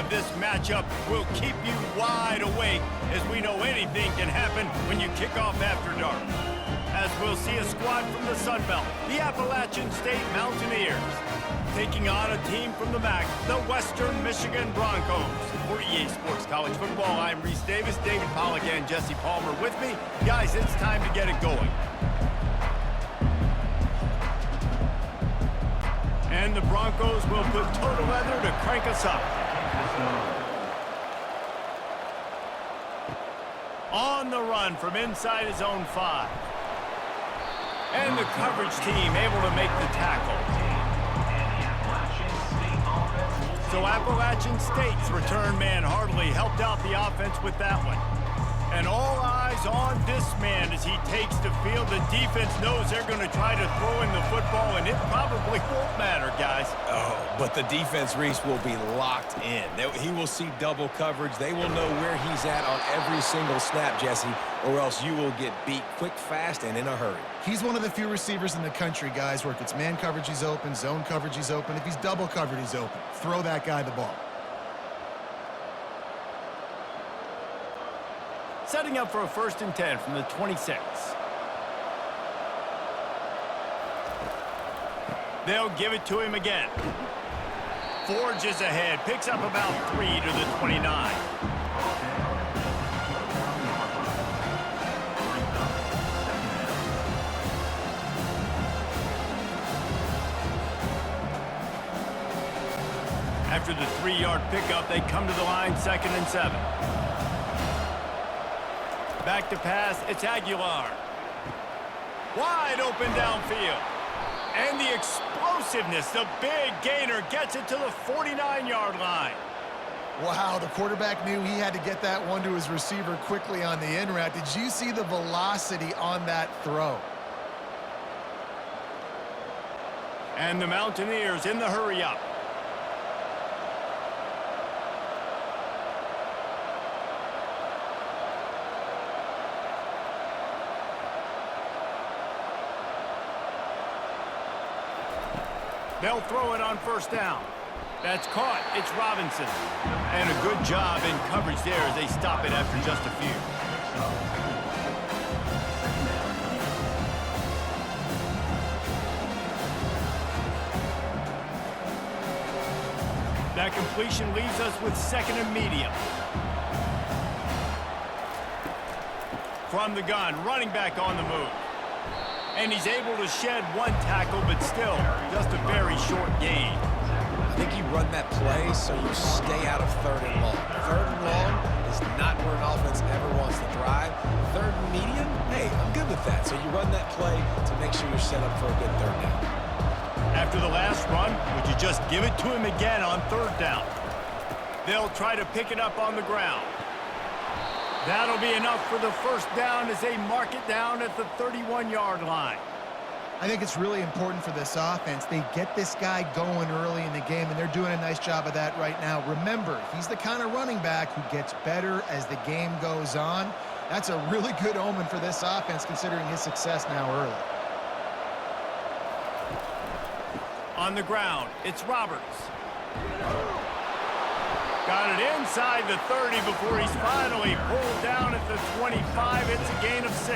of this matchup will keep you wide awake, as we know anything can happen when you kick off after dark. As we'll see a squad from the Sun Belt, the Appalachian State Mountaineers, taking on a team from the MAC, the Western Michigan Broncos. For EA Sports College Football, I'm Reese Davis, David Pollack, and Jesse Palmer with me. Guys, it's time to get it going. And the Broncos will put total leather to crank us up. On the run from inside his own 5. And the coverage team able to make the tackle. So Appalachian State's return man hardly helped out the offense with that one. And all eyes on this man as he takes the field. The defense knows they're going to try to throw in the football, and it probably won't matter, guys. Oh, but the defense, Reese, will be locked in. He will see double coverage. They will know where he's at on every single snap, Jesse, or else you will get beat quick, fast, and in a hurry. He's one of the few receivers in the country, guys, where if it's man coverage, he's open, zone coverage, he's open. If he's double covered, he's open. Throw that guy the ball. Setting up for a 1st and 10 from the 26. They'll give it to him again. Forges ahead, picks up about 3 to the 29. After the 3-yard pickup, they come to the line, 2nd and 7. Back to pass, it's Aguilar. Wide open downfield. And the explosiveness, the big gainer gets it to the 49-yard line. Wow, the quarterback knew he had to get that one to his receiver quickly on the in route. Did you see the velocity on that throw? And the Mountaineers in the hurry up. They'll throw it on 1st down. That's caught. It's Robinson. And a good job in coverage there as they stop it after just a few. That completion leaves us with 2nd and medium. From the gun, running back on the move. And he's able to shed 1 tackle, but still, just a very short gain. I think you run that play so you stay out of 3rd and long. 3rd and long is not where an offense ever wants to thrive. 3rd and medium, hey, I'm good with that. So you run that play to make sure you're set up for a good 3rd down. After the last run, would you just give it to him again on 3rd down? They'll try to pick it up on the ground. That'll be enough for the 1st down as they mark it down at the 31-yard line. I think it's really important for this offense. They get this guy going early in the game, and they're doing a nice job of that right now. Remember, he's the kind of running back who gets better as the game goes on. That's a really good omen for this offense, considering his success now early. On the ground, it's Roberts. Got it inside the 30 before he's finally pulled down at the 25. It's a gain of 6.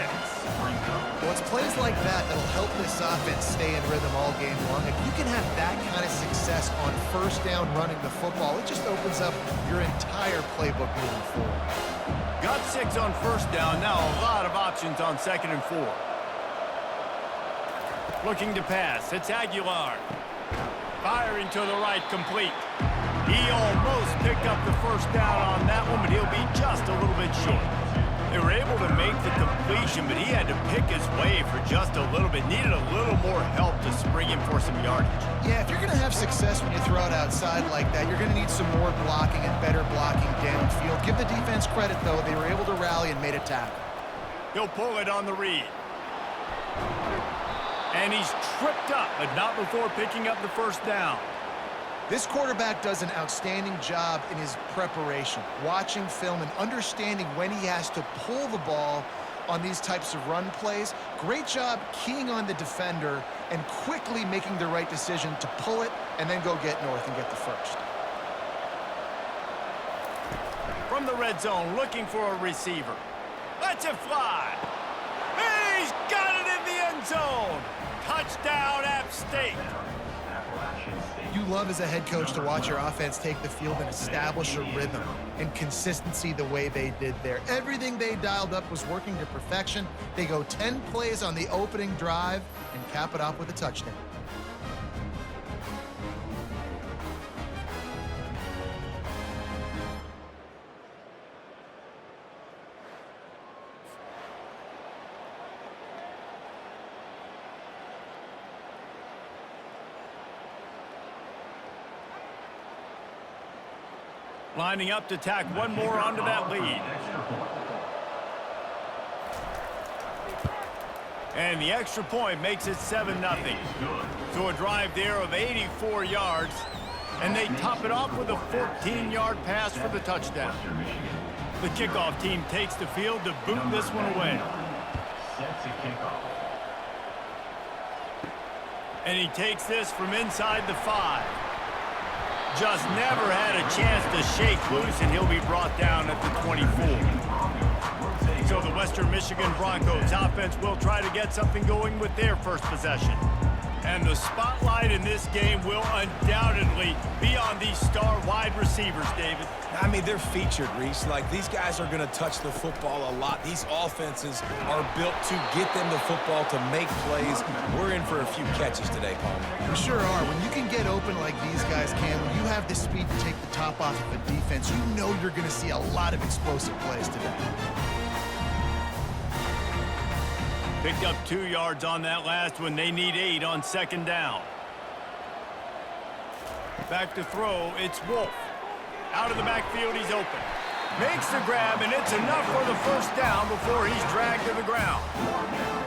Well, it's plays like that that'll help this offense stay in rhythm all game long. If you can have that kind of success on 1st down running the football, it just opens up your entire playbook moving forward. Got 6 on 1st down. Now a lot of options on 2nd and 4. Looking to pass. It's Aguilar. Firing to the right, complete. He almost picked up the 1st down on that one, but he'll be just a little bit short. They were able to make the completion, but he had to pick his way for just a little bit. Needed a little more help to spring him for some yardage. Yeah, if you're going to have success when you throw it outside like that, you're going to need some more blocking and better blocking downfield. Give the defense credit, though. They were able to rally and made a tackle. He'll pull it on the read. And he's tripped up, but not before picking up the 1st down. This quarterback does an outstanding job in his preparation, watching film and understanding when he has to pull the ball on these types of run plays. Great job keying on the defender and quickly making the right decision to pull it and then go get north and get the 1st. from the red zone, looking for a receiver. Lets it fly. He's got it in the end zone. Touchdown, App State. You love as a head coach to watch your offense take the field and establish a rhythm and consistency the way they did there. Everything they dialed up was working to perfection. They go 10 plays on the opening drive and cap it off with a touchdown. Lining up to tack one more onto that lead. And the extra point makes it 7-0. So a drive there of 84 yards. And they top it off with a 14-yard pass for the touchdown. The kickoff team takes the field to boot this one away. And he takes this from inside the 5. Just never had a chance to shake loose, and he'll be brought down at the 24. So the Western Michigan Broncos offense will try to get something going with their first possession. And the spotlight in this game will undoubtedly be on these star wide receivers, David. I mean, they're featured, Reese. Like, these guys are going to touch the football a lot. These offenses are built to get them the football, to make plays. We're in for a few catches today, Palmer. We sure are. When you can get open like these guys can, when you have the speed to take the top off of a defense, you know you're going to see a lot of explosive plays today. Picked up 2 yards on that last one. They need 8 on second down. Back to throw. It's Wolf. Out of the backfield, he's open. Makes the grab, and it's enough for the first down before he's dragged to the ground.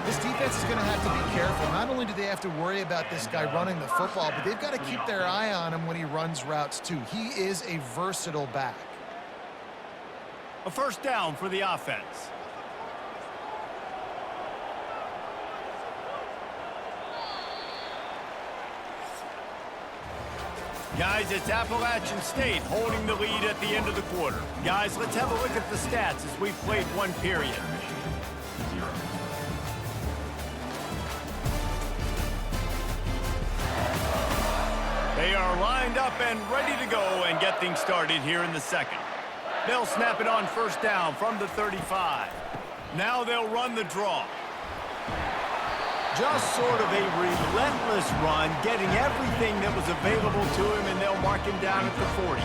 This defense is going to have to be careful. Not only do they have to worry about this guy running the football, but they've got to keep their eye on him when he runs routes, too. He is a versatile back. A first down for the offense. Guys, it's Appalachian State holding the lead at the end of the quarter. Guys, let's have a look at the stats as we've played one period. They are lined up and ready to go and get things started here in the second. They'll snap it on first down from the 35. Now they'll run the draw. Just sort of a relentless run, getting everything that was available to him, and they'll mark him down at the 40.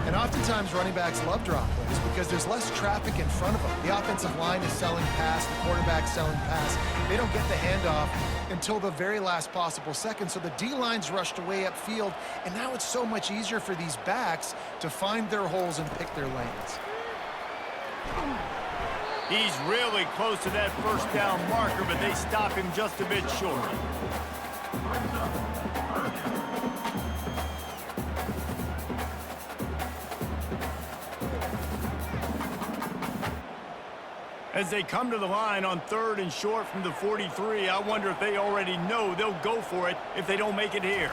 And oftentimes running backs love drop plays because there's less traffic in front of them. The offensive line is selling pass, the quarterback's selling pass. They don't get the handoff until the very last possible second, so the D-line's rushed away upfield, and now it's so much easier for these backs to find their holes and pick their lanes. He's really close to that first down marker, but they stop him just a bit short. As they come to the line on 3rd and short from the 43, I wonder if they already know they'll go for it if they don't make it here.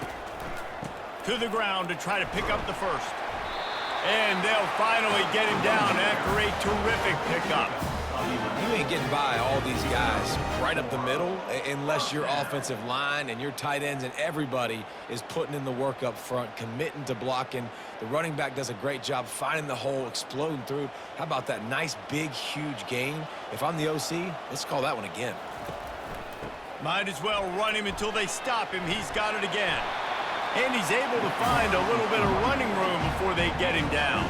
To the ground to try to pick up the first. And they'll finally get him down after a terrific pickup. You ain't getting by all these guys right up the middle unless your offensive line and your tight ends and everybody is putting in the work up front, committing to blocking. The running back does a great job finding the hole, exploding through. How about that nice, big, huge gain? If I'm the OC, let's call that one again. Might as well run him until they stop him. He's got it again. And he's able to find a little bit of running room before they get him down.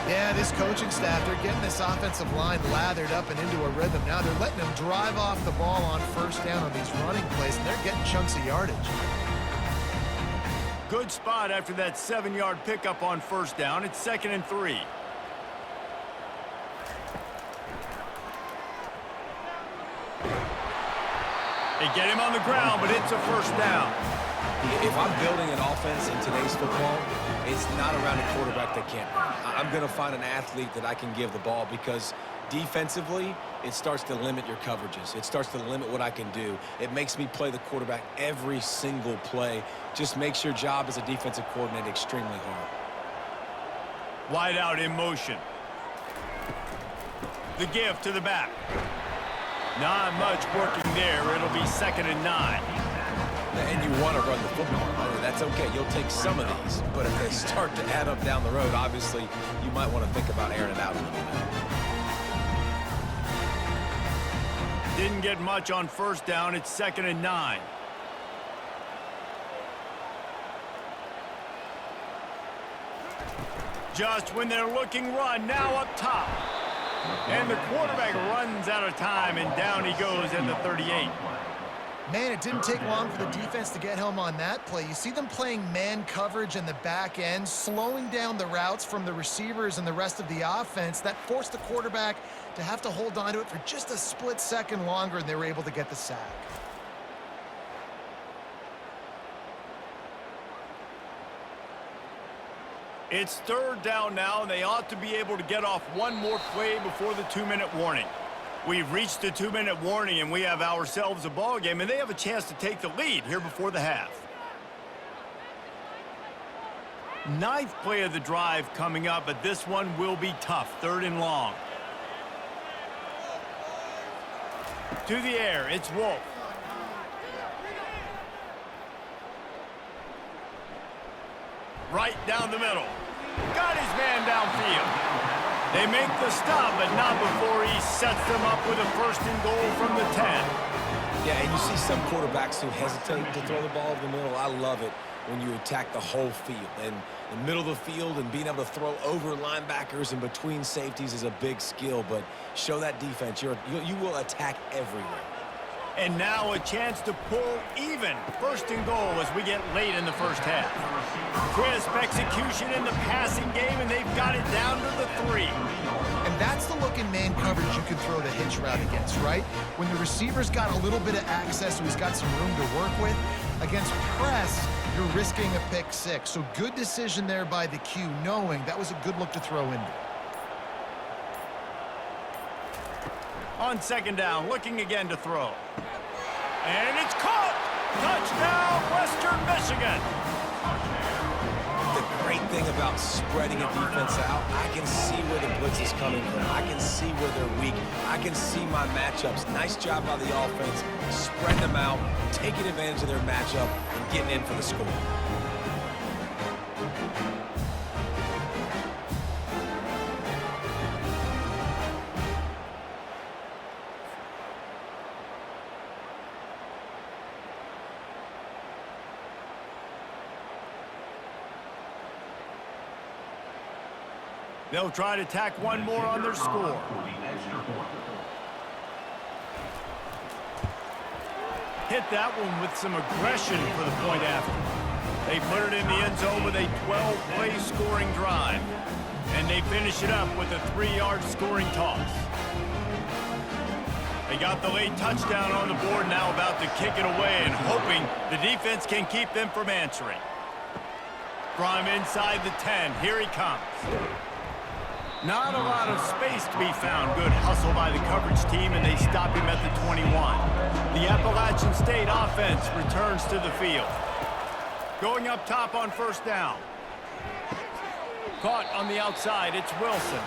Yeah, this coaching staff, they're getting this offensive line lathered up and into a rhythm. Now they're letting them drive off the ball on first down on these running plays, and they're getting chunks of yardage. Good spot after that 7-yard pickup on first down. It's 2nd and 3. They get him on the ground, but it's a first down. If I'm building an offense in today's football, it's not around a quarterback that can't run. I'm going to find an athlete that I can give the ball because defensively, it starts to limit your coverages. It starts to limit what I can do. It makes me play the quarterback every single play. Just makes your job as a defensive coordinator extremely hard. Wide out in motion. The give to the back. Not much working there. It'll be 2nd and 9. And you want to run the football. That's okay. You'll take some of these. But if they start to add up down the road, obviously, you might want to think about airing it out a little bit. Didn't get much on 1st down. It's 2nd and 9. Just when they're looking run, now up top. And the quarterback runs out of time, and down he goes at the 38. Man, it didn't take long for the defense to get home on that play. You see them playing man coverage in the back end, slowing down the routes from the receivers and the rest of the offense. That forced the quarterback to have to hold on to it for just a split second longer, and they were able to get the sack. It's 3rd down now, and they ought to be able to get off one more play before the 2-minute warning. We've reached the 2-minute warning, and we have ourselves a ball game, and they have a chance to take the lead here before the half. 9th play of the drive coming up, but this one will be tough. 3rd and long. To the air, it's Wolf. Right down the middle. Got his man downfield. They make the stop, but not before he sets them up with a 1st and goal from the 10. Yeah, and you see some quarterbacks who hesitate to throw the ball over the middle. I love it when you attack the whole field. And the middle of the field and being able to throw over linebackers and between safeties is a big skill, but show that defense. You will attack everywhere. And now a chance to pull even. 1st and goal as we get late in the 1st half. Crisp execution in the passing game, and they've got it down to the 3. And that's the look in man coverage you can throw the hitch route against, right? When the receiver's got a little bit of access, so he's got some room to work with. Against press, you're risking a pick 6. So good decision there by the Q, knowing that was a good look to throw in there. On 2nd down, looking again to throw. And it's caught! Touchdown, Western Michigan! The great thing about spreading a defense out, I can see where the blitz is coming from. I can see where they're weak. I can see my matchups. Nice job by the offense. Spread them out, taking advantage of their matchup, and getting in for the score. They'll try to tack one more on their score. Hit that one with some aggression for the point after. They put it in the end zone with a 12-play scoring drive. And they finish it up with a 3-yard scoring toss. They got the late touchdown on the board, now about to kick it away and hoping the defense can keep them from answering. From inside the 10, here he comes. Not a lot of space to be found. Good hustle by the coverage team, and they stop him at the 21. The Appalachian State offense returns to the field. Going up top on 1st down. Caught on the outside, it's Wilson.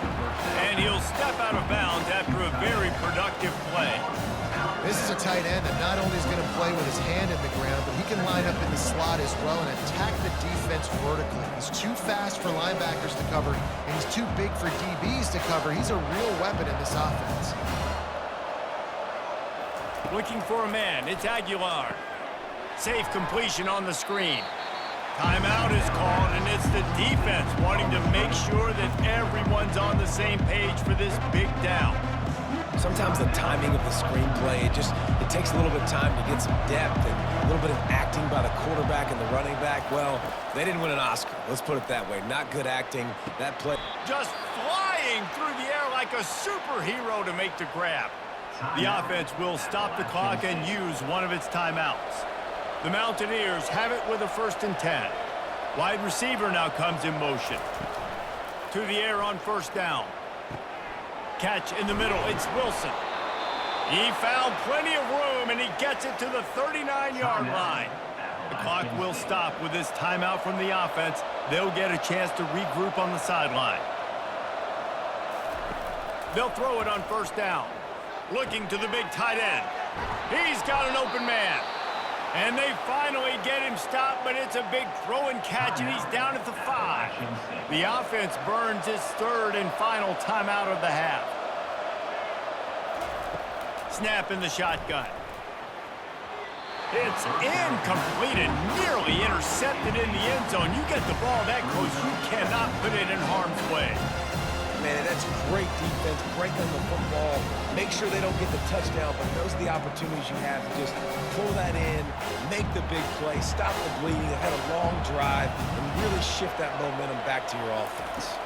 And he'll step out of bounds after a very productive play. This is a tight end that not only is going to play with his hand in the ground, but he can line up in the slot as well and attack the defense vertically. He's too fast for linebackers to cover, and he's too big for DBs to cover. He's a real weapon in this offense. Looking for a man, it's Aguilar. Safe completion on the screen. Timeout is called, and it's the defense wanting to make sure that everyone's on the same page for this big down. Sometimes the timing of the screenplay, it takes a little bit of time to get some depth and a little bit of acting by the quarterback and the running back. Well, they didn't win an Oscar. Let's put it that way. Not good acting. That play just flying through the air like a superhero to make the grab. The offense will stop the clock and use one of its timeouts. The Mountaineers have it with a 1st and 10. Wide receiver now comes in motion. To the air on 1st down. Catch in the middle, it's Wilson. He found plenty of room, and he gets it to the 39-yard line. The clock will stop with this timeout from the offense. They'll get a chance to regroup on the sideline. They'll throw it on first down. Looking to the big tight end. He's got an open man. And they finally get him stopped, but it's a big throw and catch, and he's down at the 5. The offense burns its third and final timeout of the half. Snap in the shotgun. It's incomplete and nearly intercepted in the end zone. You get the ball that close, you cannot put it in harm's way. Man, that's great defense. Break on the football. Make sure they don't get the touchdown, but those are the opportunities you have to just pull that in, make the big play, stop the bleeding, have a long drive, and really shift that momentum back to your offense.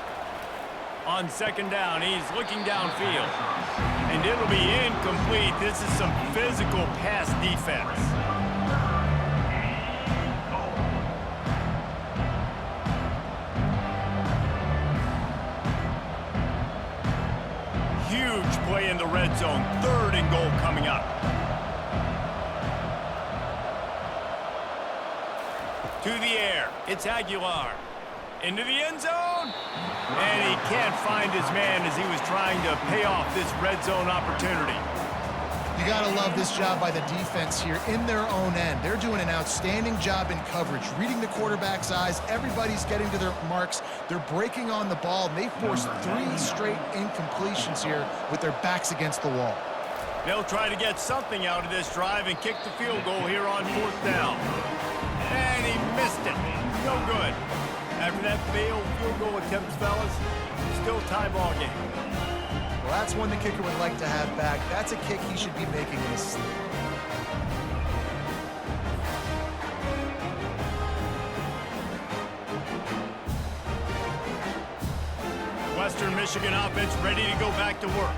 On second down, he's looking downfield. And it'll be incomplete. This is some physical pass defense. Huge play in the red zone. 3rd and goal coming up. To the air. It's Aguilar. Into the end zone. And he can't find his man as he was trying to pay off this red zone opportunity. You got to love this job by the defense here in their own end. They're doing an outstanding job in coverage, reading the quarterback's eyes. Everybody's getting to their marks. They're breaking on the ball, and they forced 3 straight incompletions here with their backs against the wall. They'll try to get something out of this drive and kick the field goal here on 4th down. And he missed it. No good. After that failed field goal attempt, fellas, still tie ball game. Well, that's one the kicker would like to have back. That's a kick he should be making in his sleep. Western Michigan offense ready to go back to work.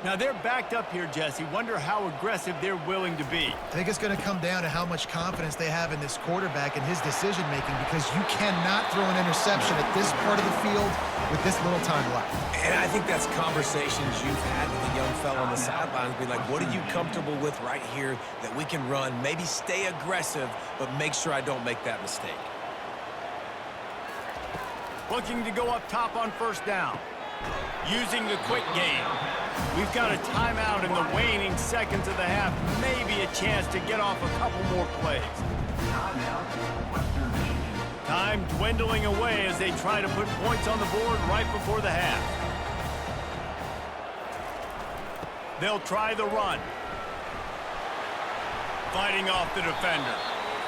Now they're backed up here, Jesse. Wonder how aggressive they're willing to be. I think it's going to come down to how much confidence they have in this quarterback and his decision-making, because you cannot throw an interception at this part of the field with this little time left. And I think that's conversations you've had with the young fellow on the sidelines. Be like, what are you comfortable with right here that we can run? Maybe stay aggressive, but make sure I don't make that mistake. Looking to go up top on first down. Using the quick game. We've got a timeout in the waning seconds of the half. Maybe a chance to get off a couple more plays. Time dwindling away as they try to put points on the board right before the half. They'll try the run. Fighting off the defender.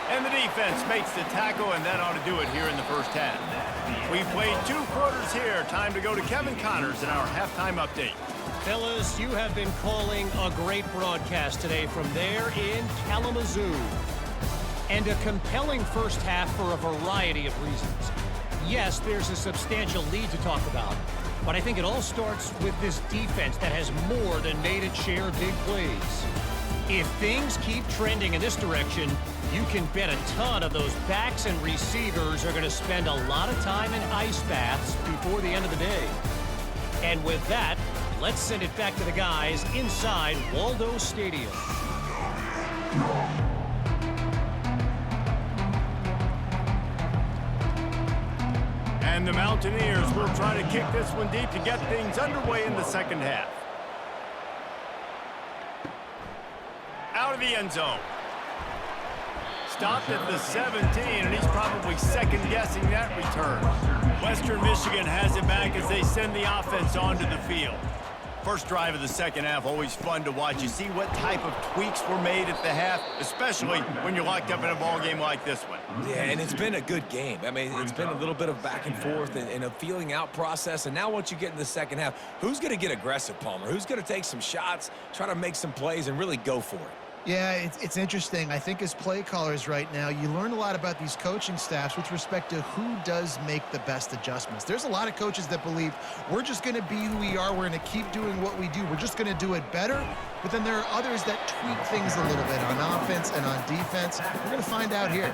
And the defense makes the tackle, and that ought to do it here in the first half. We've played 2 quarters here. Time to go to Kevin Connors in our halftime update. Fellas, you have been calling a great broadcast today from there in Kalamazoo. And a compelling first half for a variety of reasons. Yes, there's a substantial lead to talk about, but I think it all starts with this defense that has more than made its share of big plays. If things keep trending in this direction, you can bet a ton of those backs and receivers are going to spend a lot of time in ice baths before the end of the day. And with that, let's send it back to the guys inside Waldo Stadium. And the Mountaineers will try to kick this one deep to get things underway in the second half. Out of the end zone. Stopped at the 17, and he's probably second-guessing that return. Western Michigan has it back as they send the offense onto the field. First drive of the second half, always fun to watch. You see what type of tweaks were made at the half, especially when you're locked up in a ball game like this one. Yeah, and it's been a good game. I mean, it's been a little bit of back and forth and a feeling out process. And now once you get in the second half, who's going to get aggressive, Palmer? Who's going to take some shots, try to make some plays, and really go for it? Yeah, it's interesting. I think as play callers right now, you learn a lot about these coaching staffs with respect to who does make the best adjustments. There's a lot of coaches that believe we're just going to be who we are. We're going to keep doing what we do. We're just going to do it better. But then there are others that tweak things a little bit on offense and on defense. We're going to find out here.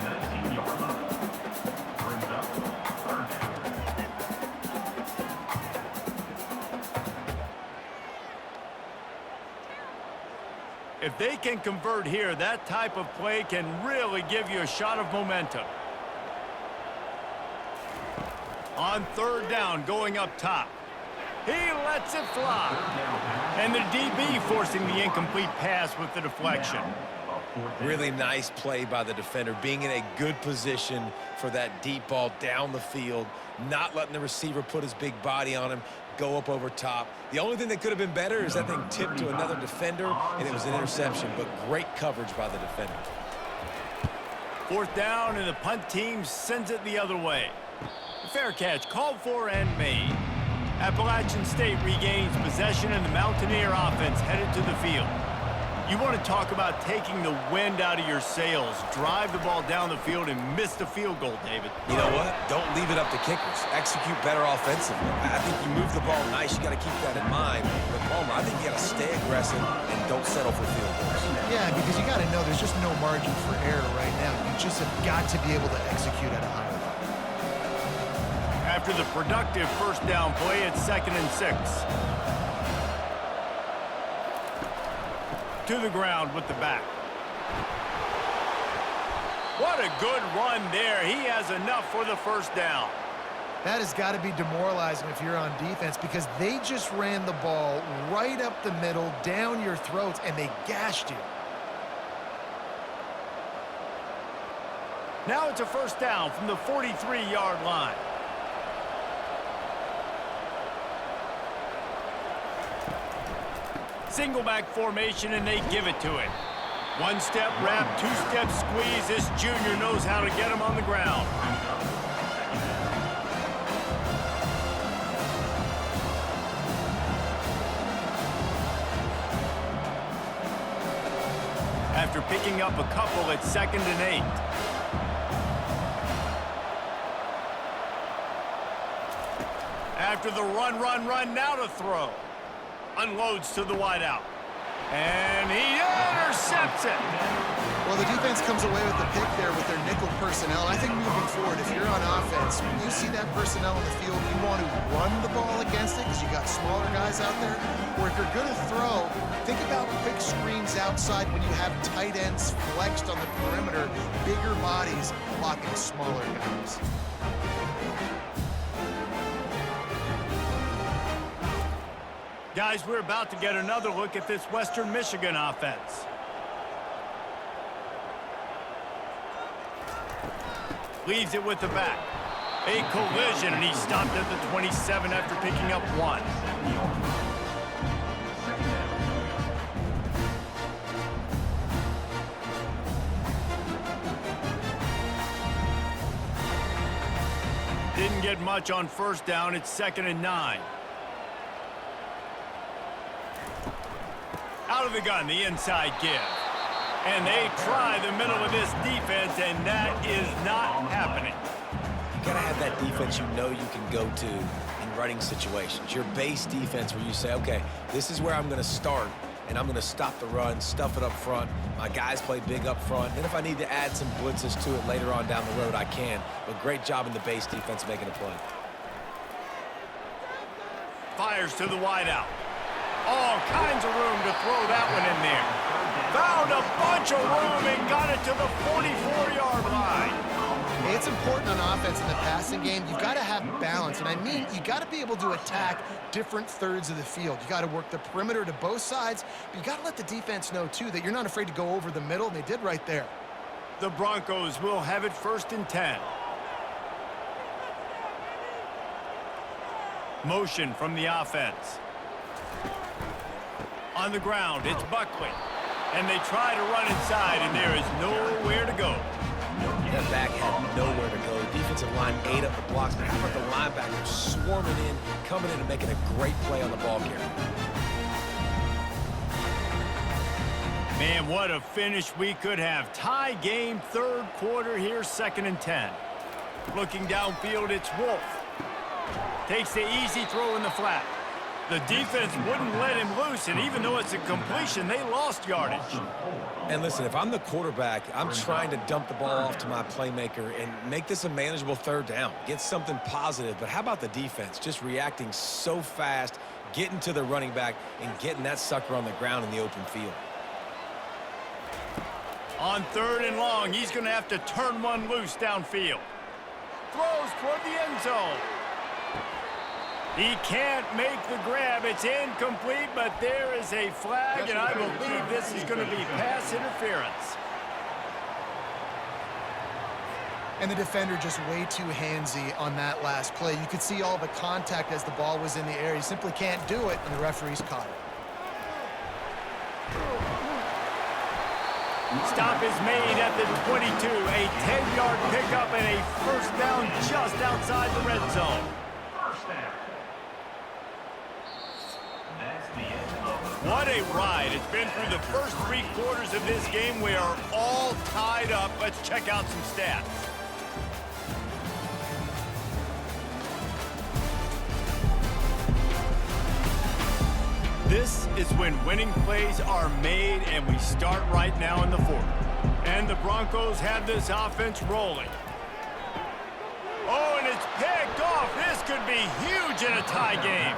If they can convert here, that type of play can really give you a shot of momentum. On third down, going up top. He lets it fly. And the DB forcing the incomplete pass with the deflection. Really nice play by the defender, being in a good position for that deep ball down the field, not letting the receiver put his big body on him, go up over top. The only thing that could have been better is that thing tipped to another defender, and it was an interception, but great coverage by the defender. 4th down, and the punt team sends it the other way. Fair catch called for and made. Appalachian State regains possession, and the Mountaineer offense headed to the field. You want to talk about taking the wind out of your sails. Drive the ball down the field and miss the field goal, David. You know what? Don't leave it up to kickers. Execute better offensively. I think you move the ball nice. You got to keep that in mind. But Palmer, I think you got to stay aggressive and don't settle for field goals. Yeah, because you got to know there's just no margin for error right now. You just have got to be able to execute at a high level. After the productive 1st down play, it's 2nd and 6. To the ground with the back. What a good run there. He has enough for the 1st down. That has got to be demoralizing if you're on defense because they just ran the ball right up the middle, down your throats, and they gashed you. Now it's a 1st down from the 43-yard line. Single back formation, and they give it to him. 1-step wrap, 2-step squeeze. This junior knows how to get him on the ground. After picking up a couple, it's 2nd and 8. After the run, now to throw. Unloads to the wideout. And he intercepts it. Well, the defense comes away with the pick there with their nickel personnel. I think moving forward, if you're on offense, when you see that personnel in the field, you want to run the ball against it because you got smaller guys out there. Or if you're going to throw, think about quick screens outside when you have tight ends flexed on the perimeter, bigger bodies blocking smaller guys. Guys, we're about to get another look at this Western Michigan offense. Leaves it with the back. A collision, and he stopped at the 27 after picking up 1. Didn't get much on 1st down. It's 2nd and 9. Out of the gun, the inside give. And they try the middle of this defense, and that is not happening. You got to have that defense you know you can go to in running situations. Your base defense where you say, okay, this is where I'm going to start, and I'm going to stop the run, stuff it up front. My guys play big up front. And if I need to add some blitzes to it later on down the road, I can. But great job in the base defense making a play. Fires to the wideout. All kinds of room to throw that one in there. Found a bunch of room and got it to the 44-yard line. Hey, it's important on offense in the passing game. You've got to have balance. And I mean, you got to be able to attack different thirds of the field. You got to work the perimeter to both sides, but you got to let the defense know, too, that you're not afraid to go over the middle, and they did right there. The Broncos will have it 1st and 10. Motion from the offense. On the ground, it's Buckley. And they try to run inside, and there is nowhere to go. That back had nowhere to go. Defensive line ate up the blocks. But how about the linebackers swarming in, coming in and making a great play on the ball carrier? Man, what a finish we could have. Tie game, 3rd quarter here, 2nd and 10. Looking downfield, it's Wolf. Takes the easy throw in the flat. The defense wouldn't let him loose, and even though it's a completion, they lost yardage. And listen, if I'm the quarterback, I'm trying to dump the ball off to my playmaker and make this a manageable 3rd down. Get something positive. But how about the defense? Just reacting so fast, getting to the running back, and getting that sucker on the ground in the open field. On 3rd and long, he's going to have to turn one loose downfield. Throws toward the end zone. He can't make the grab. It's incomplete, but there is a flag, and I believe this is going to be pass interference. And the defender just way too handsy on that last play. You could see all the contact as the ball was in the air. He simply can't do it, and the referee's caught it. Stop is made at the 22. A 10-yard pickup and a first down just outside the red zone. First down. That's the end of What a ride. It's been through the first 3 quarters of this game. We are all tied up. Let's check out some stats. This is when winning plays are made, and we start right now in the 4th. And the Broncos have this offense rolling. Oh, and it's picked off. This could be huge in a tie game.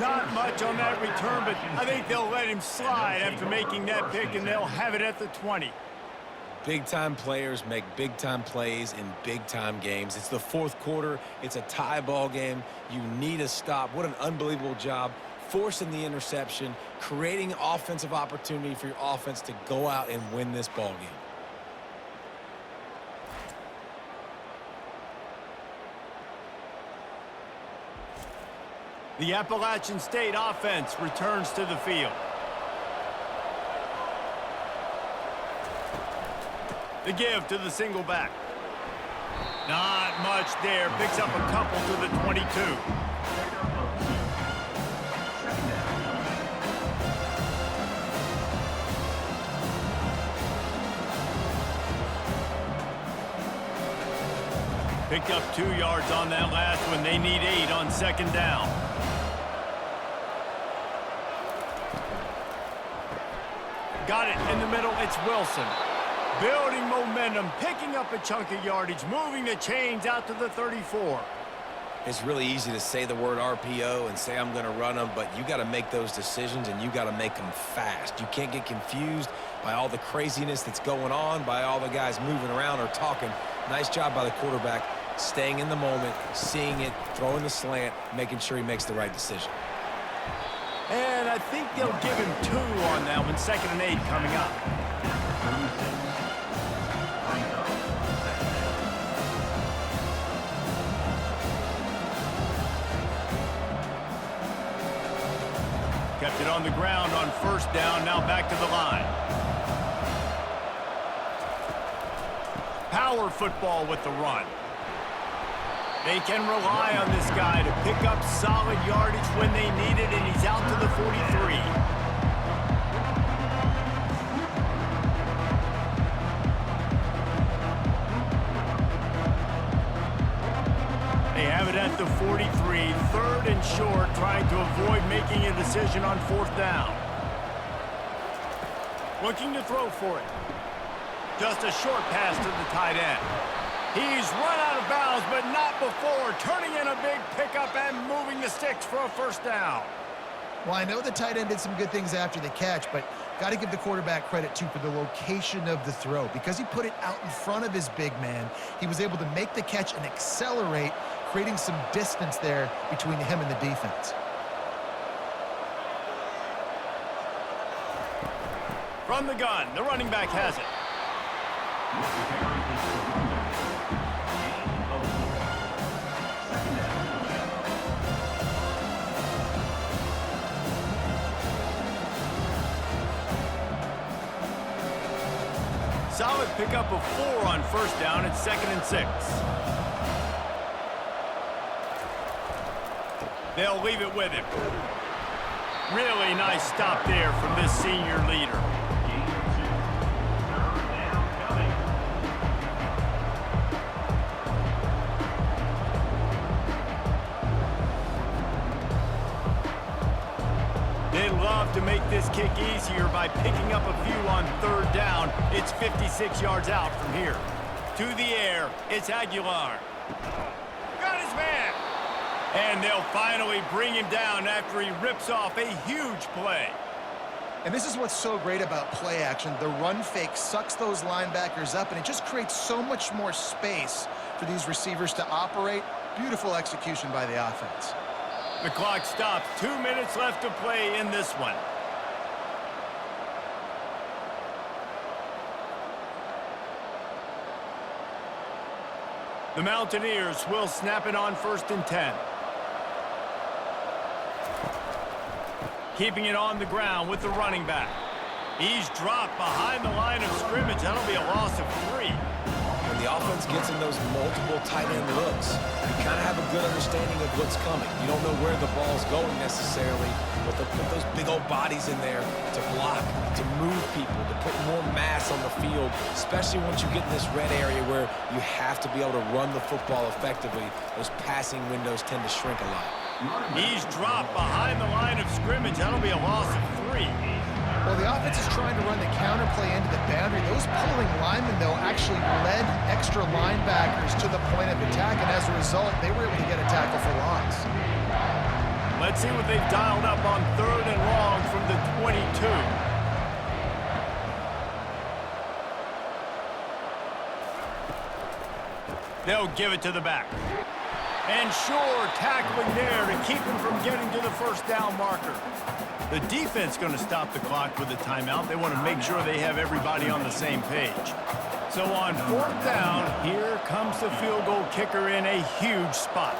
Not much on that return, but I think they'll let him slide after making that pick, and they'll have it at the 20. Big-time players make big-time plays in big-time games. It's the 4th quarter. It's a tie ball game. You need a stop. What an unbelievable job forcing the interception, creating offensive opportunity for your offense to go out and win this ball game. The Appalachian State offense returns to the field. The give to the single back. Not much there. Picks up a couple to the 22. Picked up 2 yards on that last one. They need 8 on 2nd down. Got it in the middle. It's Wilson. Building momentum, picking up a chunk of yardage, moving the chains out to the 34. It's really easy to say the word RPO and say I'm going to run them, but you got to make those decisions, and you got to make them fast. You can't get confused by all the craziness that's going on, by all the guys moving around or talking. Nice job by the quarterback, staying in the moment, seeing it, throwing the slant, making sure he makes the right decision. And I think they'll give him 2 on that one. 2nd and 8 coming up. Kept it on the ground on 1st down. Now back to the line. Power football with the run. They can rely on this guy to pick up solid yardage when they need it, and he's out to the 43. They have it at the 43, 3rd and short, trying to avoid making a decision on 4th down. Looking to throw for it. Just a short pass to the tight end. He's run out of bounds, but not before. Turning in a big pickup and moving the sticks for a 1st down. Well, I know the tight end did some good things after the catch, but got to give the quarterback credit, too, for the location of the throw. Because he put it out in front of his big man, he was able to make the catch and accelerate, creating some distance there between him and the defense. From the gun, the running back has it. Solid pickup of 4 on 1st down. It's 2nd and 6. They'll leave it with him. Really nice stop there from this senior leader. They'd love to make this kick easier by picking up a few on 3rd down. It's 56 yards out from here. To the air, it's Aguilar. Got his man. And they'll finally bring him down after he rips off a huge play. And this is what's so great about play action. The run fake sucks those linebackers up, and it just creates so much more space for these receivers to operate. Beautiful execution by the offense. The clock stops. 2 minutes left to play in this one. The Mountaineers will snap it on 1st and 10. Keeping it on the ground with the running back. He's dropped behind the line of scrimmage. That'll be a loss of 3. When the offense gets in those multiple tight end looks, you kind of have a good understanding of what's coming. You don't know where the ball's going necessarily, but they'll put those big old bodies in there to block, to move people, to put more mass on the field, especially once you get in this red area where you have to be able to run the football effectively. Those passing windows tend to shrink a lot. He's dropped behind the line of scrimmage. That'll be a loss of 3. Well, the offense is trying to run the counter play into the boundary. Those pulling linemen, though, actually led extra linebackers to the point of attack, and as a result, they were able to get a tackle for loss. Let's see what they've dialed up on 3rd and long from the 22. They'll give it to the back. And sure, tackling there to keep him from getting to the 1st down marker. The defense going to stop the clock with a timeout. They want to make sure they have everybody on the same page. So on 4th down, here comes the field goal kicker in a huge spot.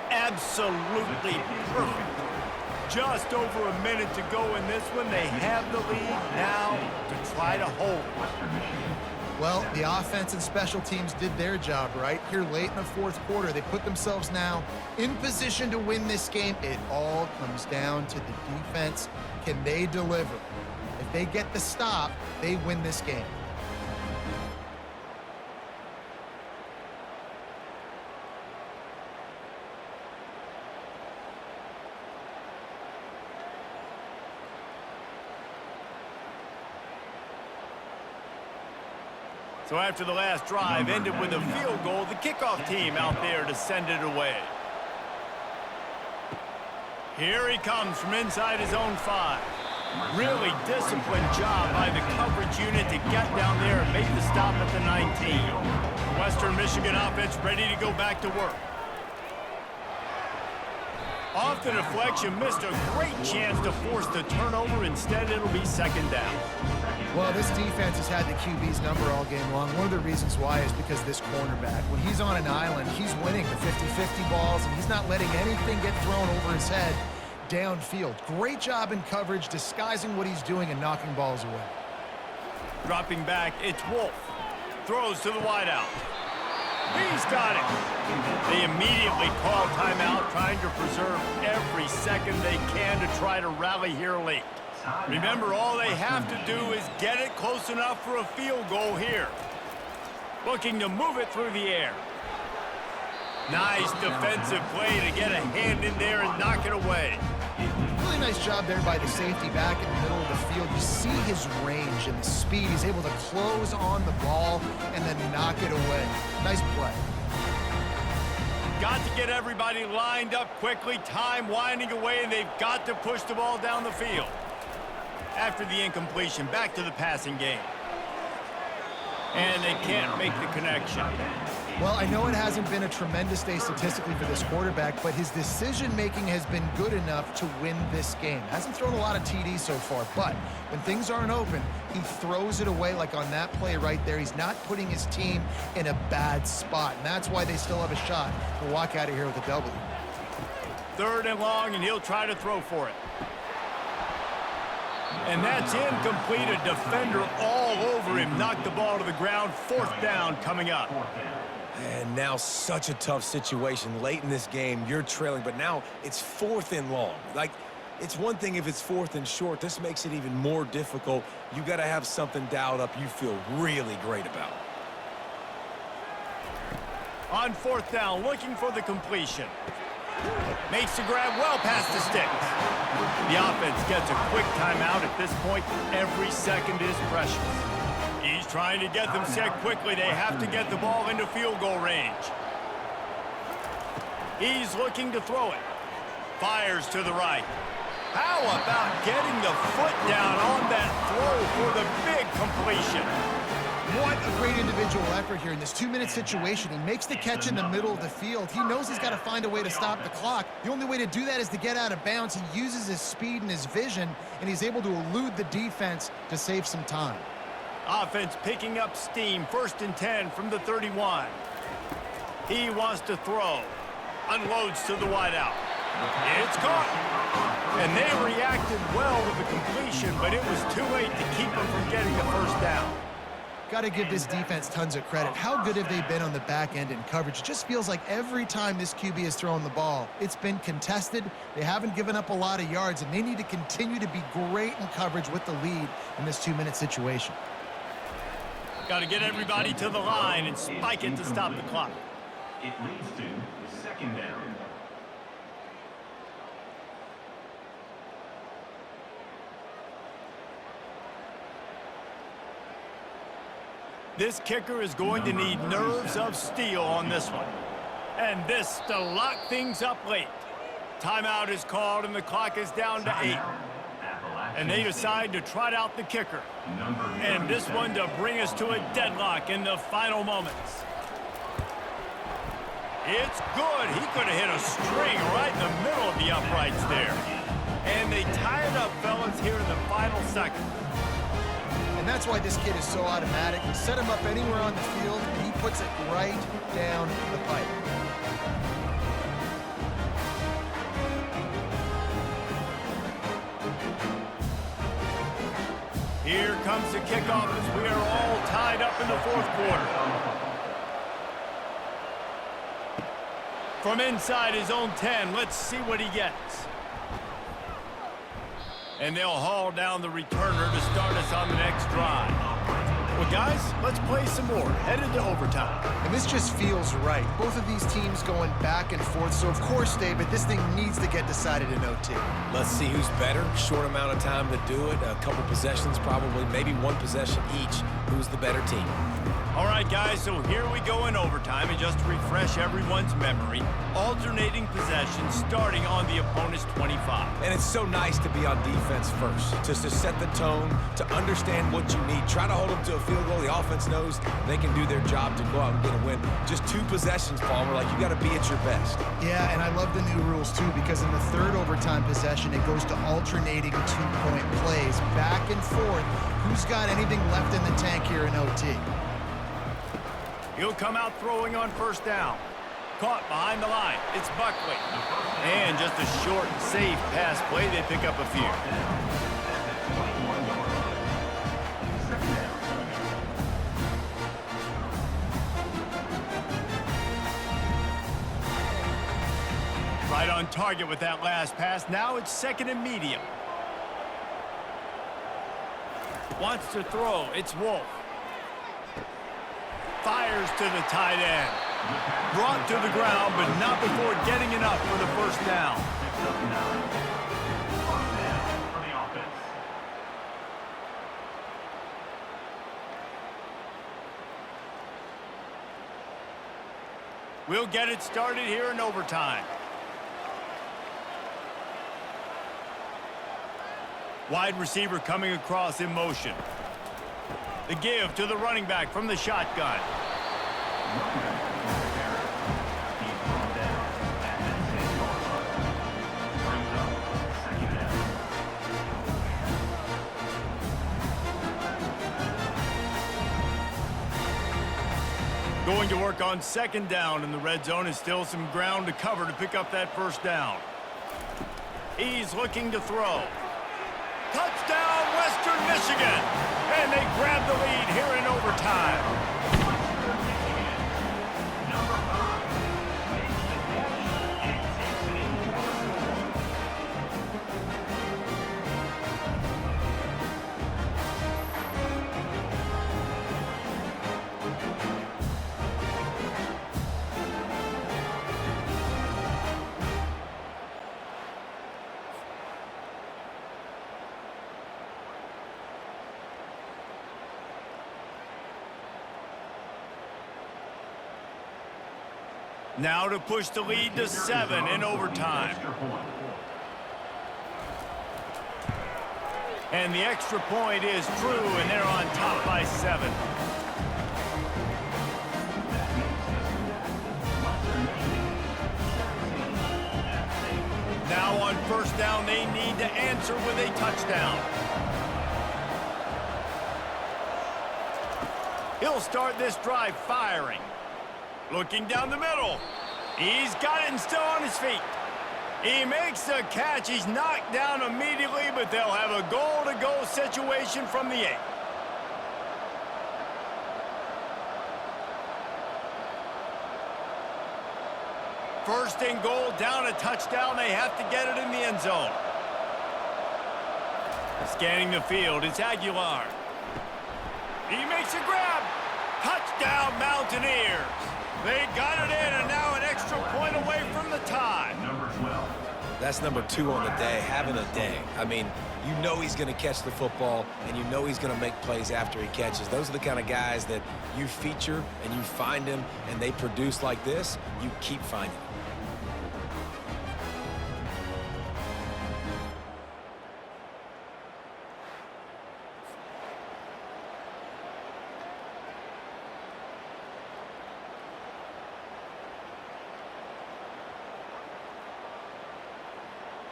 Absolutely perfect. Just over a minute to go in this one. They have the lead now to try to hold it. Well, the offense and special teams did their job right here late in the 4th quarter. They put themselves now in position to win this game. It all comes down to the defense. Can they deliver? If they get the stop, they win this game. So after the last drive ended with a field goal, the kickoff team out there to send it away. Here he comes from inside his own 5. Really disciplined job by the coverage unit to get down there and make the stop at the 19. Western Michigan offense ready to go back to work. Off the deflection, missed a great chance to force the turnover. Instead, it'll be 2nd down. Well, this defense has had the QB's number all game long. One of the reasons why is because this cornerback, when he's on an island, he's winning the 50-50 balls, and he's not letting anything get thrown over his head downfield. Great job in coverage, disguising what he's doing and knocking balls away. Dropping back, it's Wolf. Throws to the wideout. He's got it. They immediately call timeout, trying to preserve every second they can to try to rally here late. Remember, all they have to do is get it close enough for a field goal here. Looking to move it through the air. Nice defensive play to get a hand in there and knock it away. Really nice job there by the safety back in the middle of the field. You see his range and the speed. He's able to close on the ball and then knock it away. Nice play. Got to get everybody lined up quickly. Time winding away, and they've got to push the ball down the field. After the incompletion, back to the passing game. And they can't make the connection. Well, I know it hasn't been a tremendous day statistically for this quarterback, but his decision-making has been good enough to win this game. Hasn't thrown a lot of TDs so far, but when things aren't open, he throws it away like on that play right there. He's not putting his team in a bad spot, and that's why they still have a shot to walk out of here with a W. 3rd and long, and he'll try to throw for it. And that's incomplete. A defender all over him. Knocked the ball to the ground. 4th down coming up. And now such a tough situation. Late in this game, you're trailing, but now it's 4th and long. Like, it's one thing if it's 4th and short. This makes it even more difficult. You got to have something dialed up you feel really great about. On 4th down, looking for the completion. Makes the grab well past the sticks. The offense gets a quick timeout at this point. Every second is precious. He's trying to get them set quickly. They have to get the ball into field goal range. He's looking to throw it. Fires to the right. How about getting the foot down on that throw for the big completion? What a great individual effort here in this 2-minute situation. He makes the catch in the middle of the field. He knows he's got to find a way to stop the clock. The only way to do that is to get out of bounds. He uses his speed and his vision, and he's able to elude the defense to save some time. Offense picking up steam. 1st and 10 from the 31. He wants to throw. Unloads to the wideout. It's caught. And they reacted well with the completion, but it was too late to keep them from getting the first down. Got to give this defense tons of credit. How good have they been on the back end in coverage? It just feels like every time this QB has thrown the ball, it's been contested. They haven't given up a lot of yards, and they need to continue to be great in coverage with the lead in this 2-minute situation. Got to get everybody to the line and spike it to stop the clock. It leads to 2nd down. This kicker is going to need nerves of steel on this one. And this to lock things up late. Timeout is called and the clock is down to 8. And they decide to trot out the kicker. And this one to bring us to a deadlock in the final moments. It's good. He could have hit a string right in the middle of the uprights there. And they tie it up, fellas, here in the final second. And that's why this kid is so automatic. You set him up anywhere on the field, and he puts it right down the pipe. Here comes the kickoff as we are all tied up in the 4th quarter. From inside his own 10, let's see what he gets. And they'll haul down the returner to start us on the next drive. Well, guys, let's play some more. Headed to overtime. And this just feels right. Both of these teams going back and forth. So, of course, David, this thing needs to get decided in OT. Let's see who's better. Short amount of time to do it. A couple possessions, probably maybe one possession each. Who's the better team? All right, guys, so here we go in overtime. And just to refresh everyone's memory, alternating possessions starting on the opponent's 25. And it's so nice to be on defense first, just to set the tone, to understand what you need. Try to hold them to a field goal. The offense knows they can do their job to go out and get a win. Just 2 possessions, Palmer, like you got to be at your best. Yeah, and I love the new rules, too, because in the 3rd overtime possession, it goes to alternating 2-point plays, back and forth. Who's got anything left in the tank here in OT? He'll come out throwing on 1st down. Caught behind the line. It's Buckley. And just a short, safe pass play. They pick up a few. Right on target with that last pass. Now it's 2nd and medium. Wants to throw. It's Wolf. Fires to the tight end. Brought to the ground, but not before getting enough for the 1st down. For the offense. We'll get it started here in overtime. Wide receiver coming across in motion. The give to the running back from the shotgun. Going to work on 2nd down in the red zone is still some ground to cover to pick up that 1st down. He's looking to throw. Touchdown, Western Michigan! And they grab the lead here in overtime. Now to push the lead to 7 in overtime. And the extra point is true, and they're on top by 7. Now on first down, they need to answer with a touchdown. He'll start this drive firing. Looking down the middle. He's got it and still on his feet. He makes the catch. He's knocked down immediately, but they'll have a goal-to-go situation from the 8. First and goal, down a touchdown. They have to get it in the end zone. Scanning the field, it's Aguilar. He makes a grab. Touchdown, Mountaineers. They got it in, and now an extra point away from the tie. Number 12. That's number 2 on the day, having a day. I mean, you know he's going to catch the football, and you know he's going to make plays after he catches. Those are the kind of guys that you feature, and you find them, and they produce like this, you keep finding them.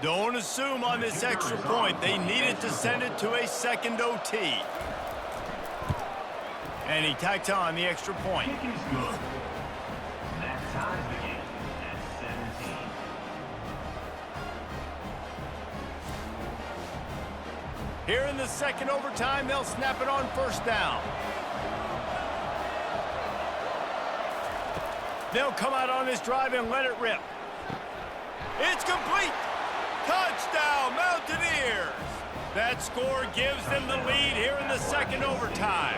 Don't assume on this extra point. They needed to send it to a second OT. And he tacks on the extra point. Kick is good. That ties the game at 17. Here in the second overtime, they'll snap it on first down. They'll come out on this drive and let it rip. It's complete. Touchdown, Mountaineers! That score gives them the lead here in the second overtime.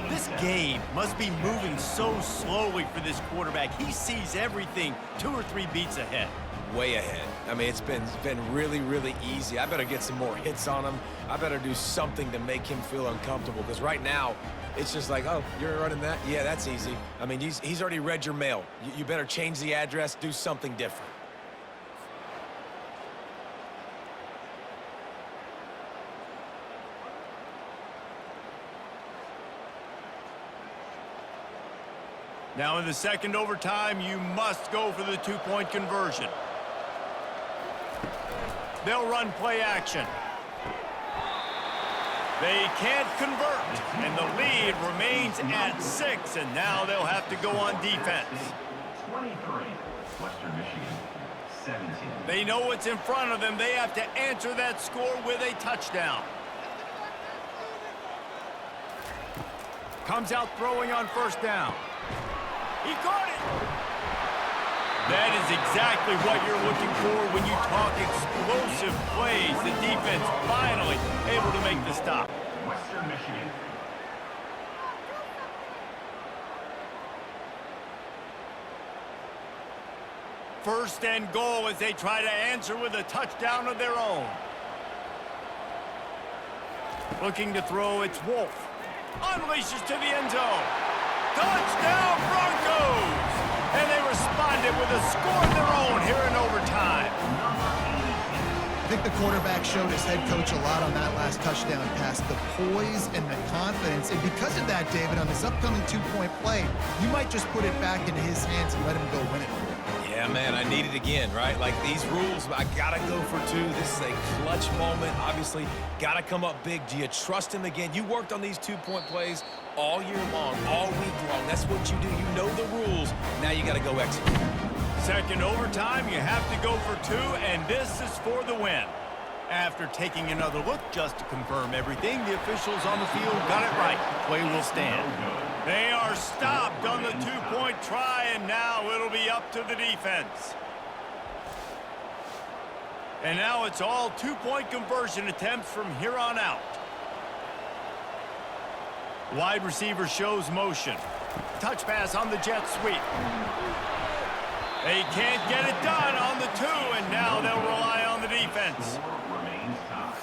This game must be moving so slowly for this quarterback. He sees everything 2 or 3 beats ahead. Way ahead. I mean, it's been really, really easy. I better get some more hits on him. I better do something to make him feel uncomfortable, because right now, it's just like, oh, you're running that? Yeah, that's easy. I mean, he's already read your mail. You better change the address, do something different. Now in the second overtime, you must go for the 2-point conversion. They'll run play action. They can't convert, and the lead remains at 6, and now they'll have to go on defense. 23, Western Michigan, 17. They know what's in front of them. They have to answer that score with a touchdown. Comes out throwing on first down. He caught it! That is exactly what you're looking for when you talk explosive plays. The defense finally able to make the stop. Western Michigan. First and goal as they try to answer with a touchdown of their own. Looking to throw, it's Wolf. Unleashes to the end zone. Touchdown, Broncos! And they responded with a score of their own here in overtime. I think the quarterback showed his head coach a lot on that last touchdown pass, the poise and the confidence. And because of that, David, on this upcoming 2-point play, you might just put it back into his hands and let him go win it. Yeah, man, I need it again, right? Like these rules, I gotta go for 2. This is a clutch moment. Obviously, gotta come up big. Do you trust him again? You worked on these 2-point plays all year long, all week long. That's what you do. You know the rules. Now you gotta go execute. Second overtime, you have to go for 2, and this is for the win. After taking another look just to confirm everything, the officials on the field got it right. Play will stand. They are stopped on the 2-point try, and now it'll be up to the defense. And now it's all 2-point conversion attempts from here on out. Wide receiver shows motion. Touch pass on the jet sweep. They can't get it done on the 2, and now they'll rely on the defense. Remains tied.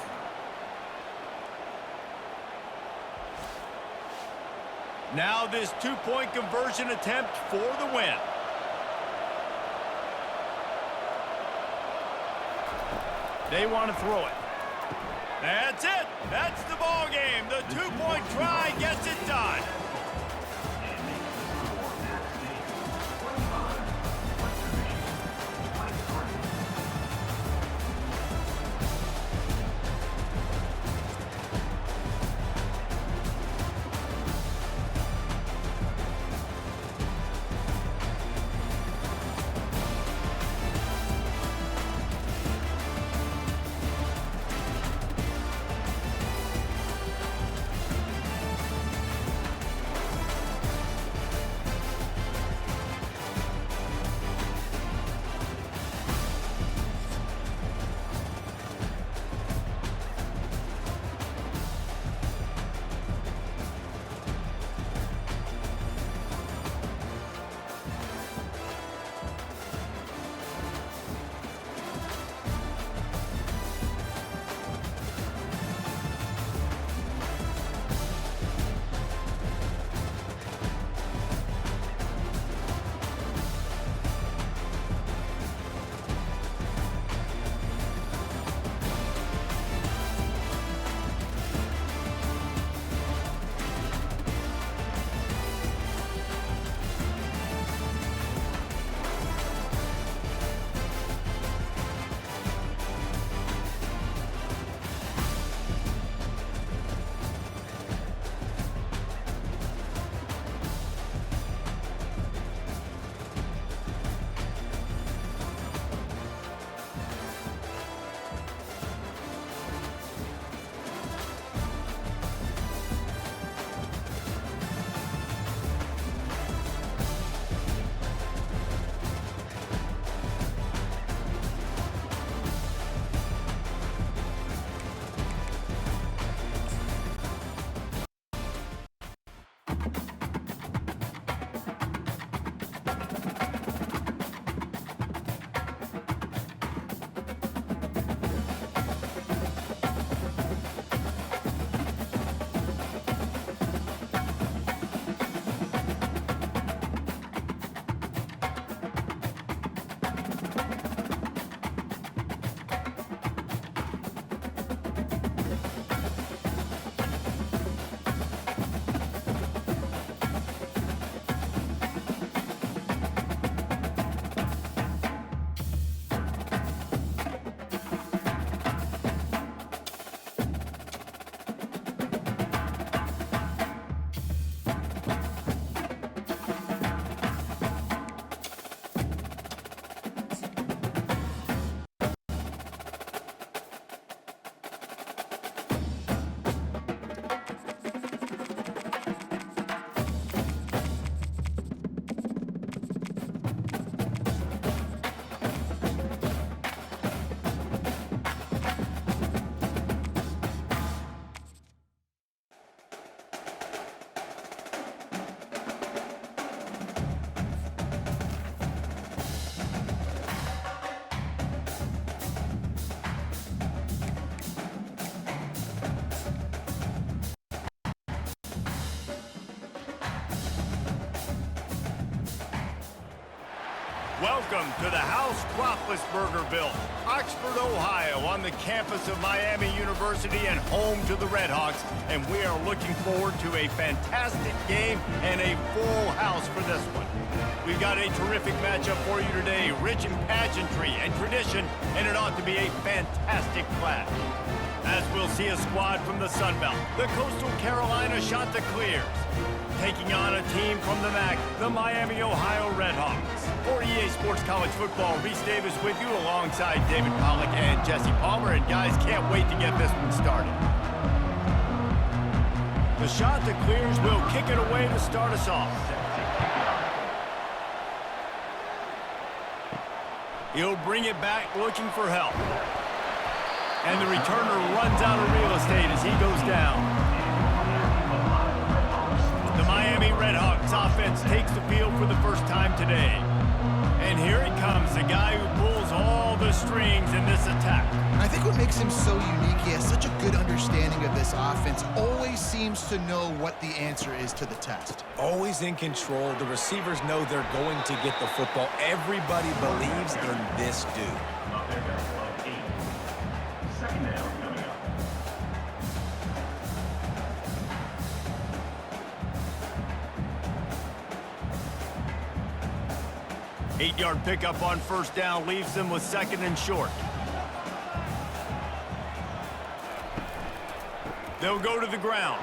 Now this 2-point conversion attempt for the win. They want to throw it. That's it. That's the ball game. The 2-point try gets it done. Welcome to the House Roethlisbergerville, Oxford, Ohio, on the campus of Miami University and home to the Redhawks. And we are looking forward to a fantastic game and a full house for this one. We've got a terrific matchup for you today, rich in pageantry and tradition, and it ought to be a fantastic clash. As we'll see a squad from the Sun Belt, the Coastal Carolina Chanticleers, taking on a team from the MAC, the Miami, Ohio Redhawks. For EA Sports College Football, Reese Davis with you alongside David Pollack and Jesse Palmer. And guys, can't wait to get this one started. The Chanticleers will kick it away to start us off. He'll bring it back looking for help. And the returner runs out of real estate as he goes down. The Miami Redhawks offense takes the field for the first time today. And here he comes, the guy who pulls all the strings in this attack. I think what makes him so unique, he has such a good understanding of this offense, always seems to know what the answer is to the test. Always in control. The receivers know they're going to get the football. Everybody believes in this dude. Second down coming up. 8-yard pickup on first down leaves them with second and short. They'll go to the ground.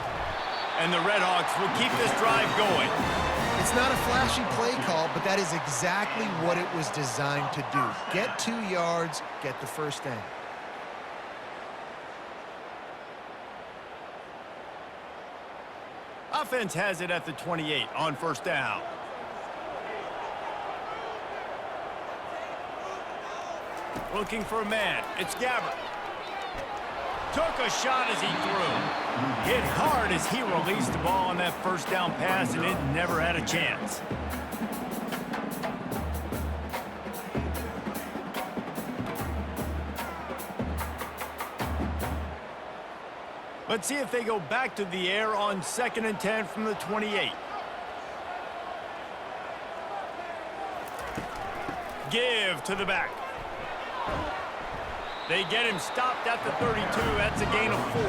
And the Redhawks will keep this drive going. It's not a flashy play call, but that is exactly what it was designed to do. Get 2 yards, get the first down. Offense has it at the 28 on first down. Looking for a man. It's Gabbert. Took a shot as he threw. Hit hard as he released the ball on that first down pass, and it never had a chance. Let's see if they go back to the air on 2nd and 10 from the 28. Give to the back. They get him stopped at the 32. That's a gain of 4.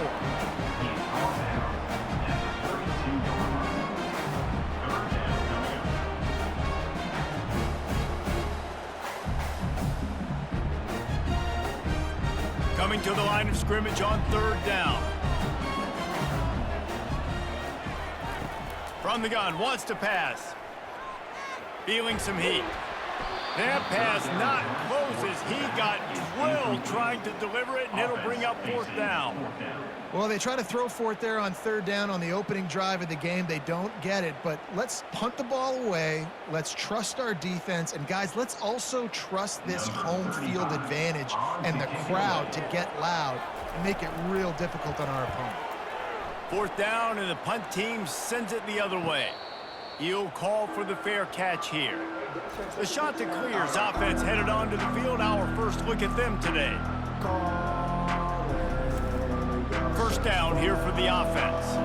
Coming to the line of scrimmage on 3rd down. From the gun, wants to pass. Feeling some heat. That pass not closes. He got drilled trying to deliver it, and it'll bring up 4th down. Well, they try to throw for it there on 3rd down on the opening drive of the game. They don't get it, but let's punt the ball away. Let's trust our defense. And, guys, let's also trust this home field advantage and the crowd to get loud and make it real difficult on our opponent. 4th down, and the punt team sends it the other way. He'll call for the fair catch here. The Chanticleers offense headed onto the field. Our first look at them today. First down here for the offense.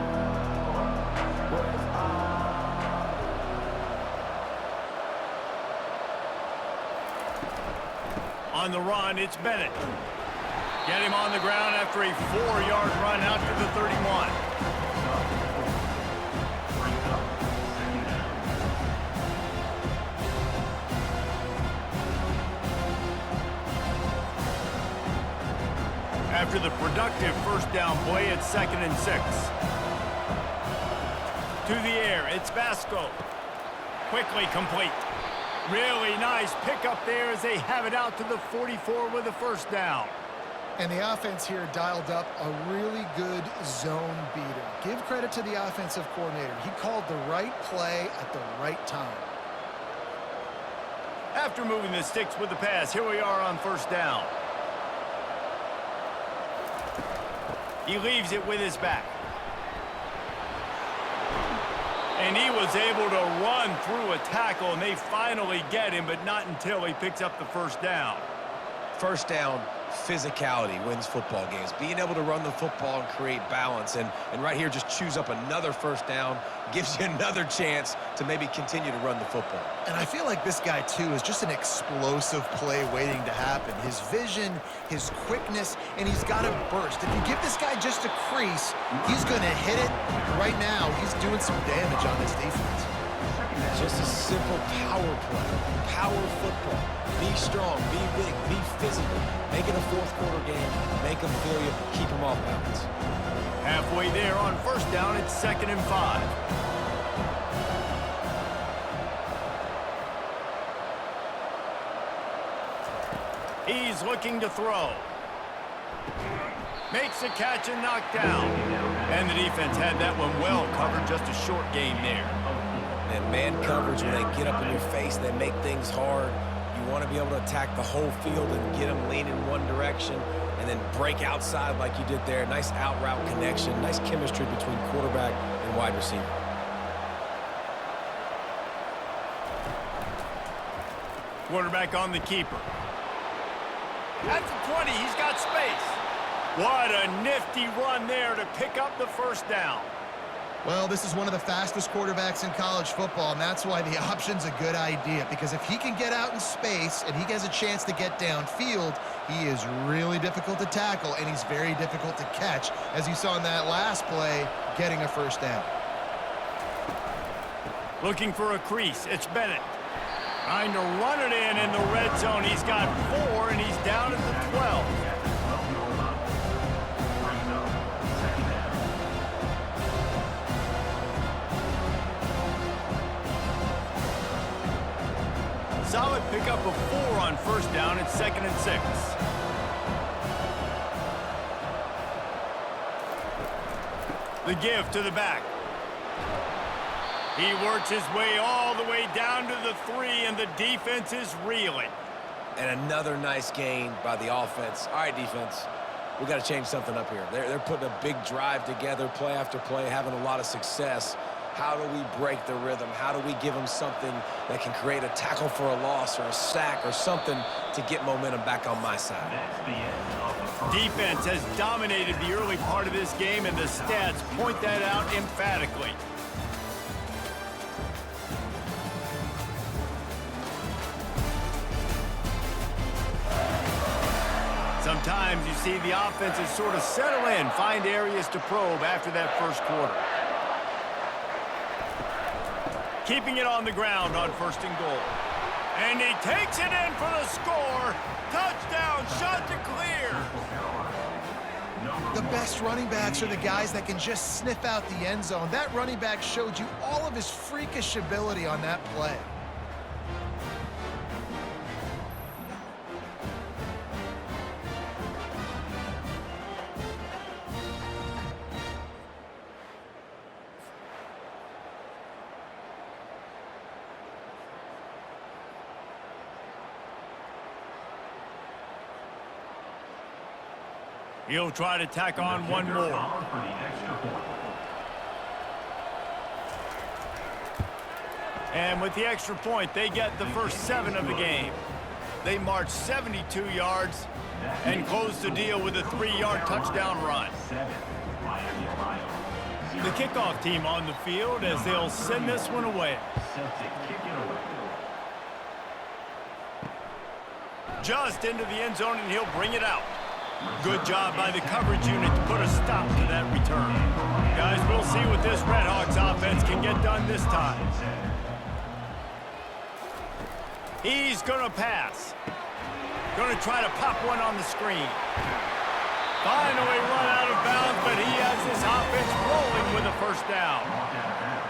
On the run, it's Bennett. Get him on the ground after a 4-yard run out to the 31. After the productive first down play, it's 2nd and 6. To the air, it's Vasco. Quickly complete. Really nice pickup there as they have it out to the 44 with a first down. And the offense here dialed up a really good zone beater. Give credit to the offensive coordinator. He called the right play at the right time. After moving the sticks with the pass, here we are on first down. He leaves it with his back. And he was able to run through a tackle, and they finally get him, but not until he picks up the first down. First down, physicality wins football games. Being able to run the football and create balance. And right here, just choose up another first down, gives you another chance to maybe continue to run the football. And I feel like this guy, too, is just an explosive play waiting to happen. His vision, his quickness, and he's got a burst. If you give this guy just a crease, he's going to hit it. Right now, he's doing some damage on this defense. Just a simple power play, power football. Be strong, be big, be physical. Make it a fourth quarter game. Make them feel you, keep them off balance. Halfway there on first down, it's 2nd and 5. He's looking to throw. Makes the catch and knocked down. And the defense had that one well covered, just a short gain there. And man coverage, when they get up in your face, they make things hard. You want to be able to attack the whole field and get them leaning one direction and then break outside like you did there. Nice out route connection, nice chemistry between quarterback and wide receiver. Quarterback on the keeper. At the 20, he's got space. What a nifty run there to pick up the first down. Well, this is one of the fastest quarterbacks in college football, and that's why the option's a good idea, because if he can get out in space and he has a chance to get downfield, he is really difficult to tackle, and he's very difficult to catch, as you saw in that last play, getting a first down. Looking for a crease, it's Bennett. Trying to run it in the red zone. He's got 4, and he's down at the 12. Solid pickup of 4 on first down. It's 2nd and 6. The give to the back. He works his way all the way down to the 3, and the defense is reeling. And another nice gain by the offense. All right, defense, we got to change something up here. They're putting a big drive together, play after play, having a lot of success. How do we break the rhythm? How do we give them something that can create a tackle for a loss or a sack or something to get momentum back on my side? Defense has dominated the early part of this game, and the stats point that out emphatically. Sometimes you see the offenses sort of settle in, find areas to probe after that first quarter. Keeping it on the ground on 1st and goal. And he takes it in for the score. Touchdown, shot to clear. The best running backs are the guys that can just sniff out the end zone. That running back showed you all of his freakish ability on that play. He'll try to tack on one more. And with the extra point, they get the first 7 of the game. They march 72 yards and close the deal with a 3-yard touchdown run. The kickoff team on the field as they'll send this one away. Just into the end zone, and he'll bring it out. Good job by the coverage unit to put a stop to that return. Guys, we'll see what this Redhawks offense can get done this time. He's going to pass. Going to try to pop one on the screen. Finally run out of bounds, but he has this offense rolling with a first down.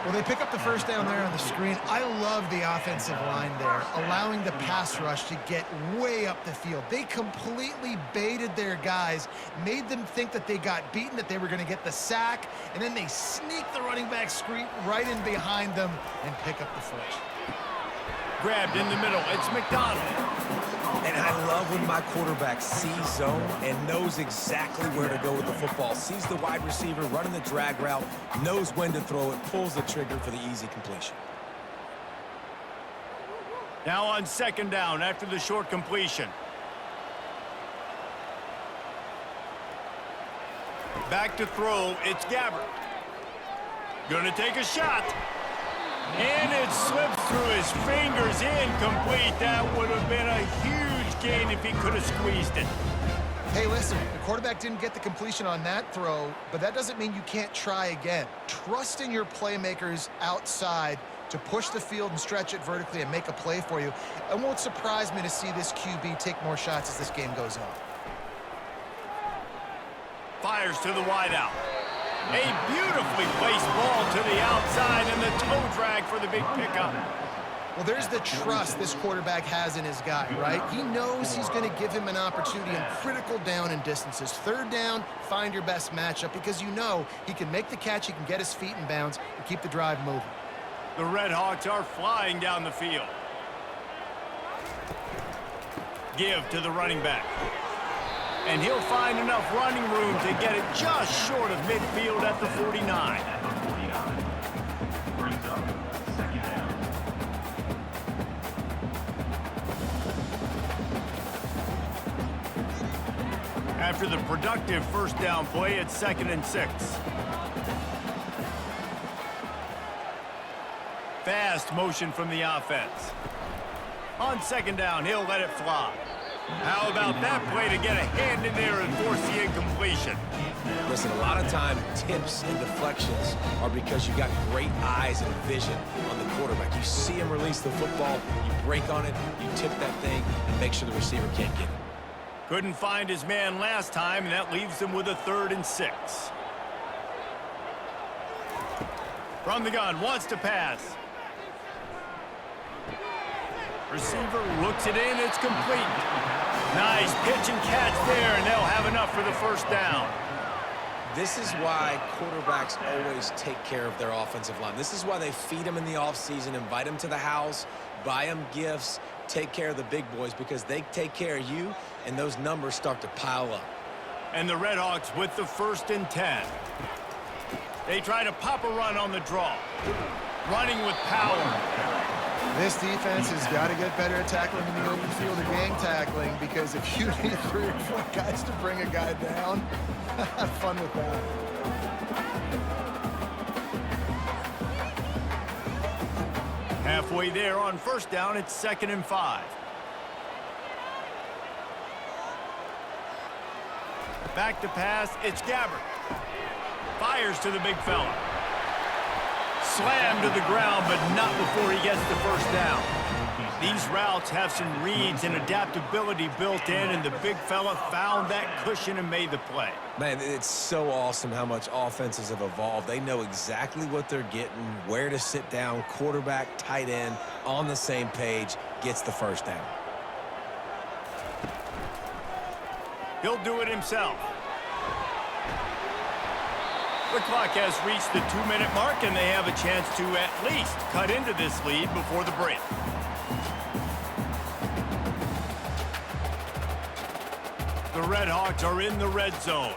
Well, they pick up the first down there on the screen. I love the offensive line there, allowing the pass rush to get way up the field. They completely baited their guys, made them think that they got beaten, that they were going to get the sack, and then they sneak the running back screen right in behind them and pick up the first. Grabbed in the middle. It's McDonald. And I love when my quarterback sees zone and knows exactly where to go with the football. Sees the wide receiver running the drag route, knows when to throw it, pulls the trigger for the easy completion. Now on 2nd down after the short completion. Back to throw, it's Gabbert. Gonna take a shot. And it slips through his fingers, incomplete. That would have been a huge gain if he could have squeezed it. Hey, listen, the quarterback didn't get the completion on that throw, but that doesn't mean you can't try again. Trust in your playmakers outside to push the field and stretch it vertically and make a play for you. It won't surprise me to see this QB take more shots as this game goes on. Fires to the wideout. A beautifully placed ball to the outside and the toe drag for the big pickup. Well, there's the trust this quarterback has in his guy, right? He knows he's going to give him an opportunity in critical down and distances. Third down, find your best matchup because you know he can make the catch, he can get his feet in bounds and keep the drive moving. The Red Hawks are flying down the field. Give to the running back. And he'll find enough running room to get it just short of midfield at the 49. Brings up second down. After the productive first down play, it's 2nd and 6. Fast motion from the offense. On 2nd down, he'll let it fly. How about that play to get a hand in there and force the incompletion? Listen, a lot of time, tips and deflections are because you got great eyes and vision on the quarterback. You see him release the football, you break on it, you tip that thing, and make sure the receiver can't get it. Couldn't find his man last time, and that leaves him with a 3rd and 6. From the gun, wants to pass. Receiver looks it in, it's complete. Nice pitch and catch there, and they'll have enough for the first down. This is why quarterbacks always take care of their offensive line. This is why they feed them in the offseason, invite them to the house, buy them gifts, take care of the big boys because they take care of you, and those numbers start to pile up. And the Red Hawks with the 1st and 10. They try to pop a run on the draw. Running with power. This defense has got to get better at tackling in the open field or gang tackling because if you need 3 or 4 guys to bring a guy down, have fun with that. Halfway there on 1st down, it's 2nd and 5. Back to pass, it's Gabbert. Fires to the big fella. Slammed to the ground, but not before he gets the first down. These routes have some reads and adaptability built in, and the big fella found that cushion and made the play. Man, it's so awesome how much offenses have evolved. They know exactly what they're getting, where to sit down, quarterback, tight end, on the same page, gets the first down. He'll do it himself. The clock has reached the 2-minute mark, and they have a chance to at least cut into this lead before the break. The Red Hawks are in the red zone.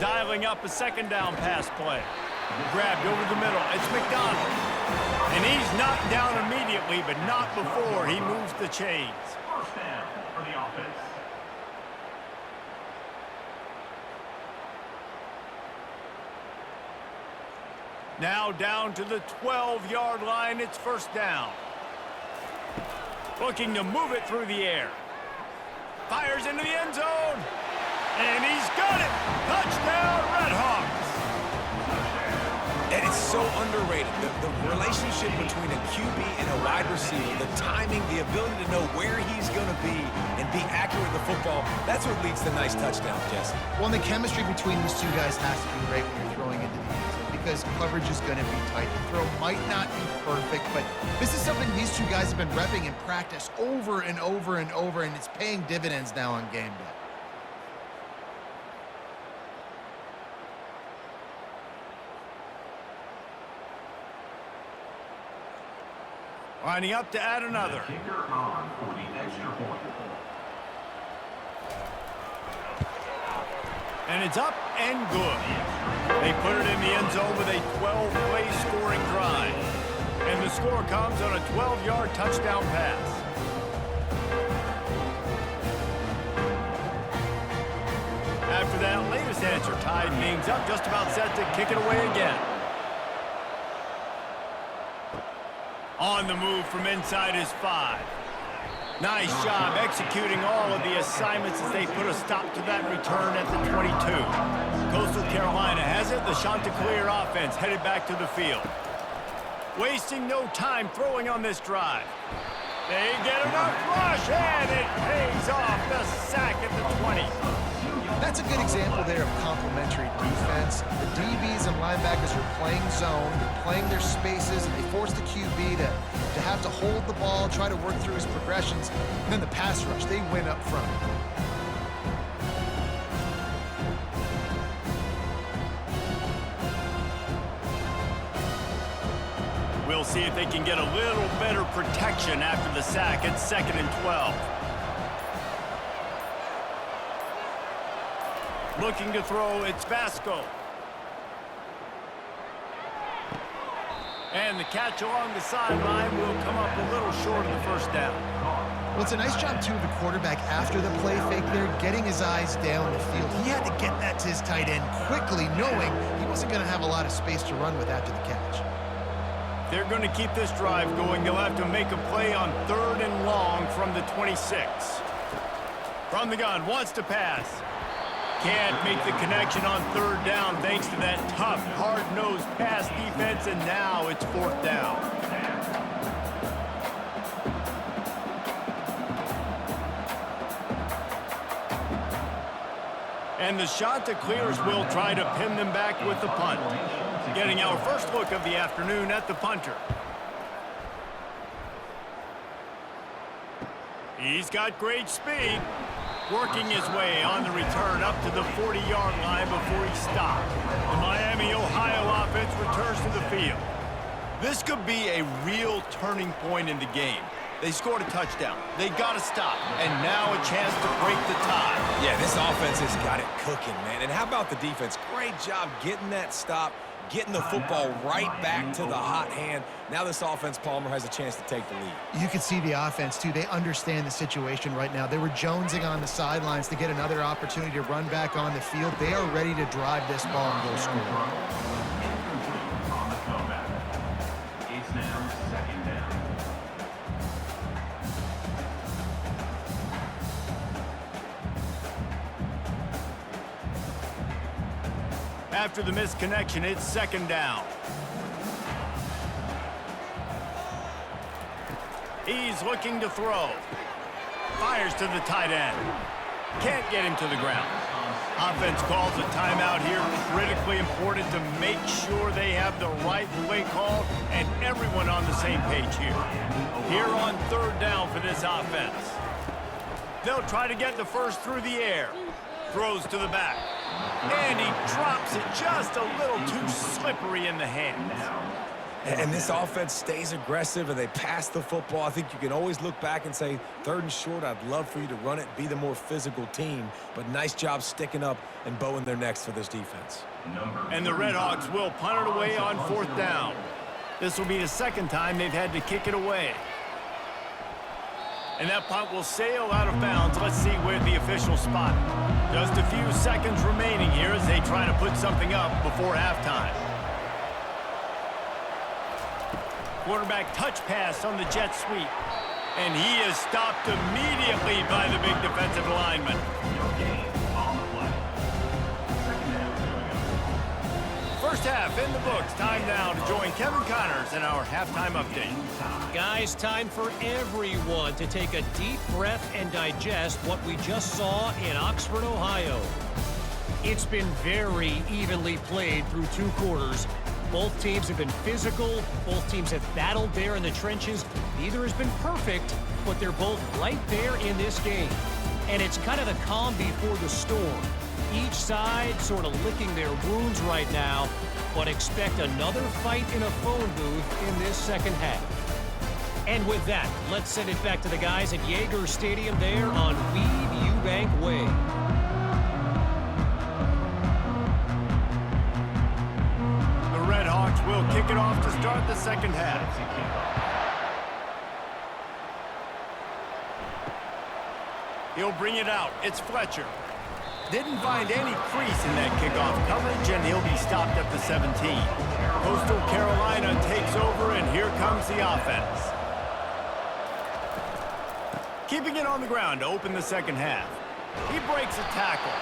Dialing up a 2nd down pass play. Grabbed over the middle. It's McDonald. And he's knocked down immediately, but not before he moves the chains. First down for the offense. Now down to the 12-yard line, it's 1st down. Looking to move it through the air. Fires into the end zone. And he's got it. Touchdown, Red Hawks. And it's so underrated. The relationship between a QB and a wide receiver, the timing, the ability to know where he's going to be and be accurate with the football, that's what leads to nice touchdowns, Jesse. Well, and the chemistry between these two guys has to be great when you're throwing into the end zone because coverage is going to be tight. The throw might not be perfect, but this is something these two guys have been repping in practice over and over and over, and it's paying dividends now on game day. Lining up to add another. Kicker on for the extra point. And it's up and good. They put it in the end zone with a 12-play scoring drive. And the score comes on a 12-yard touchdown pass. answer. Tied things up, just about set to kick it away again. On the move from inside his 5. Nice job executing all of the assignments as they put a stop to that return at the 22. Coastal Carolina has it. The Chanticleer offense headed back to the field. Wasting no time throwing on this drive. They get enough rush, and it pays off. The sack at the 20. That's a good example there of complementary defense. The DBs and linebackers are playing zone, they're playing their spaces, and they force the QB to have to hold the ball, try to work through his progressions. And then the pass rush, they win up front. We'll see if they can get a little better protection after the sack at 2nd and 12. Looking to throw, it's Vasco. And the catch along the sideline will come up a little short of the first down. Well, it's a nice job, too, of the quarterback after the play fake there, getting his eyes down the field. He had to get that to his tight end quickly, knowing he wasn't going to have a lot of space to run with after the catch. They're going to keep this drive going. They'll have to make a play on 3rd and long from the 26. From the gun, wants to pass. Can't make the connection on 3rd down thanks to that tough, hard-nosed pass defense, and now it's 4th down. And the Chanticleers will try to pin them back with the punt. Getting our first look of the afternoon at the punter. He's got great speed. Working his way on the return up to the 40-yard line before he stopped. The Miami, Ohio offense returns to the field. This could be a real turning point in the game. They scored a touchdown. They got to stop. And now a chance to break the tie. Yeah, this offense has got it cooking, man. And how about the defense? Great job getting that stop, getting the football right back to the hot hand. Now this offense, Palmer, has a chance to take the lead. You can see the offense, too. They understand the situation right now. They were jonesing on the sidelines to get another opportunity to run back on the field. They are ready to drive this ball and go score. On the comeback. It's now 2nd down. After the missed connection, it's 2nd down. He's looking to throw. Fires to the tight end. Can't get him to the ground. Offense calls a timeout here. Critically important to make sure they have the right play call and everyone on the same page here. Here on 3rd down for this offense. They'll try to get the first through the air. Throws to the back. And he drops it just a little too slippery in the hands. And this offense stays aggressive and they pass the football. I think you can always look back and say, 3rd and short, I'd love for you to run it, be the more physical team. But nice job sticking up and bowing their necks for this defense. And the Redhawks will punt it away on 4th down. This will be the 2nd time they've had to kick it away. And that punt will sail out of bounds. Let's see where the official spot. Just a few seconds remaining here as they try to put something up before halftime. Quarterback touch pass on the jet sweep. And he is stopped immediately by the big defensive lineman. First half in the books. Time now to join Kevin Connors in our halftime update. Guys, time for everyone to take a deep breath and digest what we just saw in Oxford, Ohio. It's been very evenly played through 2 quarters. Both teams have been physical. Both teams have battled there in the trenches. Neither has been perfect, but they're both right there in this game. And it's kind of the calm before the storm. Each side sort of licking their wounds right now, but expect another fight in a phone booth in this 2nd half. And with that, let's send it back to the guys at Yager Stadium there on Weed Eubank Way. The Redhawks will kick it off to start the 2nd half. He'll bring it out. It's Fletcher. Didn't find any crease in that kickoff coverage, and he'll be stopped at the 17. Coastal Carolina takes over, and here comes the offense. Keeping it on the ground to open the second half. He breaks a tackle.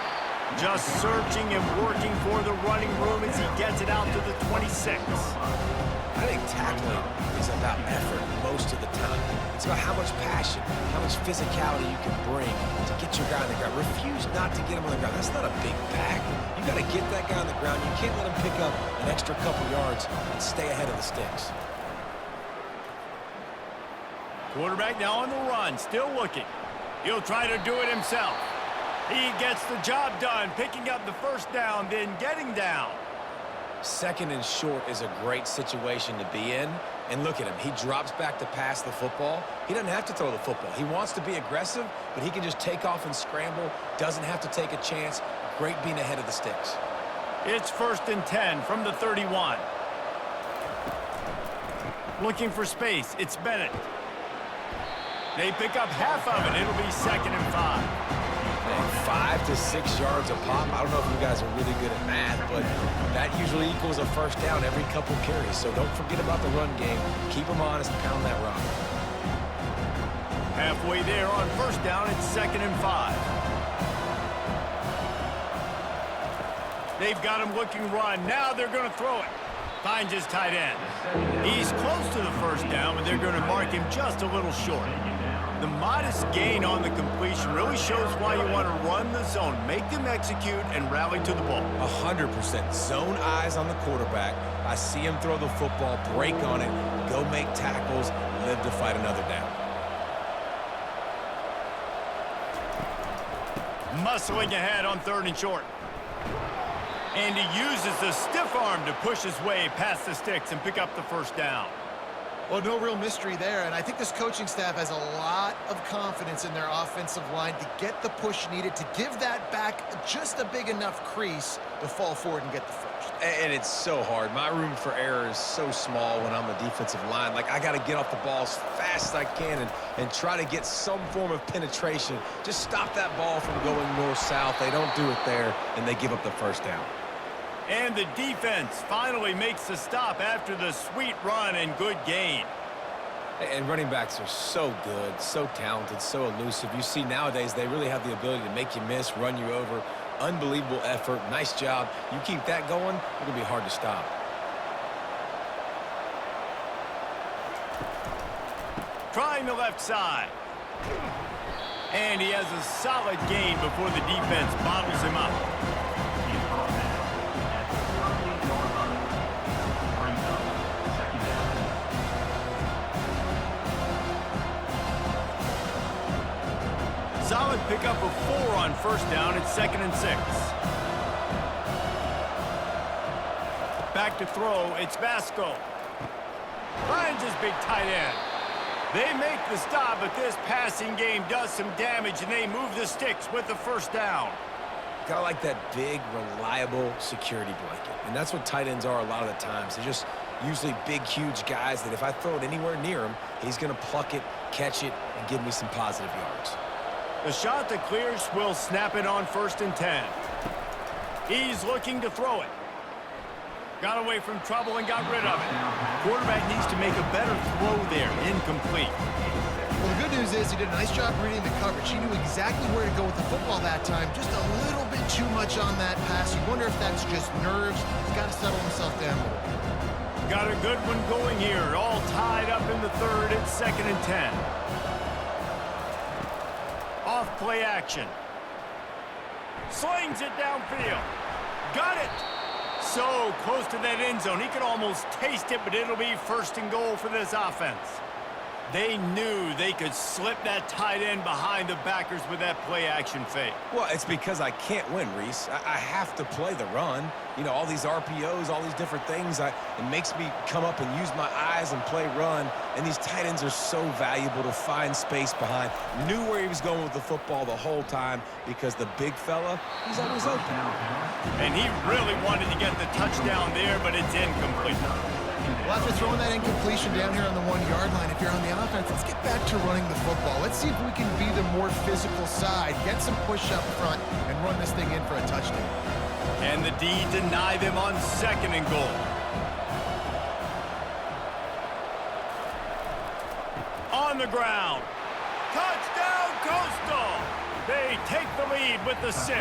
Just searching and working for the running room as he gets it out to the 26. I think tackling is about effort most of the time. It's about how much passion, how much physicality you can bring to get your guy on the ground. Refuse not to get him on the ground. That's not a big pack. You got to get that guy on the ground. You can't let him pick up an extra couple yards and stay ahead of the sticks. Quarterback now on the run, still looking. He'll try to do it himself. He gets the job done, picking up the first down, then getting down. Second and short is a great situation to be in. And look at him. He drops back to pass the football. He doesn't have to throw the football. He wants to be aggressive, but he can just take off and scramble. Doesn't have to take a chance. Great being ahead of the sticks. It's 1st and 10 from the 31. Looking for space. It's Bennett. They pick up half of it. It'll be 2nd and 5. 5 to 6 yards a pop. I don't know if you guys are really good at math, but that usually equals a first down every couple carries. So don't forget about the run game. Keep them honest and pound that rock. Halfway there on first down, it's 2nd and 5. They've got him looking run. Now they're going to throw it. Finds his tight end. He's close to the first down, but they're going to mark him just a little short. The modest gain on the completion really shows why you want to run the zone, make them execute, and rally to the ball. 100%. Zone eyes on the quarterback. I see him throw the football, break on it, go make tackles, live to fight another down. Muscling ahead on 3rd and short. And he uses the stiff arm to push his way past the sticks and pick up the first down. Well, no real mystery there, and I think this coaching staff has a lot of confidence in their offensive line to get the push needed to give that back just a big enough crease to fall forward and get the first. And it's so hard. My room for error is so small when I'm a defensive line. Like, I got to get off the ball as fast as I can and try to get some form of penetration. Just stop that ball from going north-south. They don't do it there, and they give up the first down. And the defense finally makes the stop after the sweet run and good gain. And running backs are so good, so talented, so elusive. You see nowadays they really have the ability to make you miss, run you over. Unbelievable effort. Nice job. You keep that going, it'll be hard to stop. Trying the left side. And he has a solid gain before the defense bottles him up. Solid pickup of 4 on first down. It's 2nd and 6. Back to throw. It's Vasco. Finds his big tight end. They make the stop, but this passing game does some damage, and they move the sticks with the first down. Kind of like that big, reliable security blanket. And that's what tight ends are a lot of the times. They're just usually big, huge guys that if I throw it anywhere near him, he's going to pluck it, catch it, and give me some positive yards. The shot that clears will snap it on 1st and 10. He's looking to throw it. Got away from trouble and got rid of it. Quarterback needs to make a better throw there. Incomplete. Well, the good news is he did a nice job reading the coverage. He knew exactly where to go with the football that time. Just a little bit too much on that pass. You wonder if that's just nerves. He's got to settle himself down a little bit. Got a good one going here. All tied up in the 3rd. It's 2nd and 10. Off play action. Slings it downfield. Got it. So close to that end zone. He could almost taste it, but it'll be 1st and goal for this offense. They knew they could slip that tight end behind the backers with that play action fake. Well, it's because I can't win, Reese. I have to play the run. You know, all these RPOs, all these different things, it makes me come up and use my eyes and play run. And these tight ends are so valuable to find space behind. Knew where he was going with the football the whole time because the big fella, he's always open. And he really wanted to get the touchdown there, but it's incomplete. Well, after throwing that incompletion down here on the 1-yard line, if you're on the offense, let's get back to running the football. Let's see if we can be the more physical side, get some push up front, and run this thing in for a touchdown. And the D deny them on 2nd and goal. On the ground. Touchdown, Coastal! They take the lead with the 6.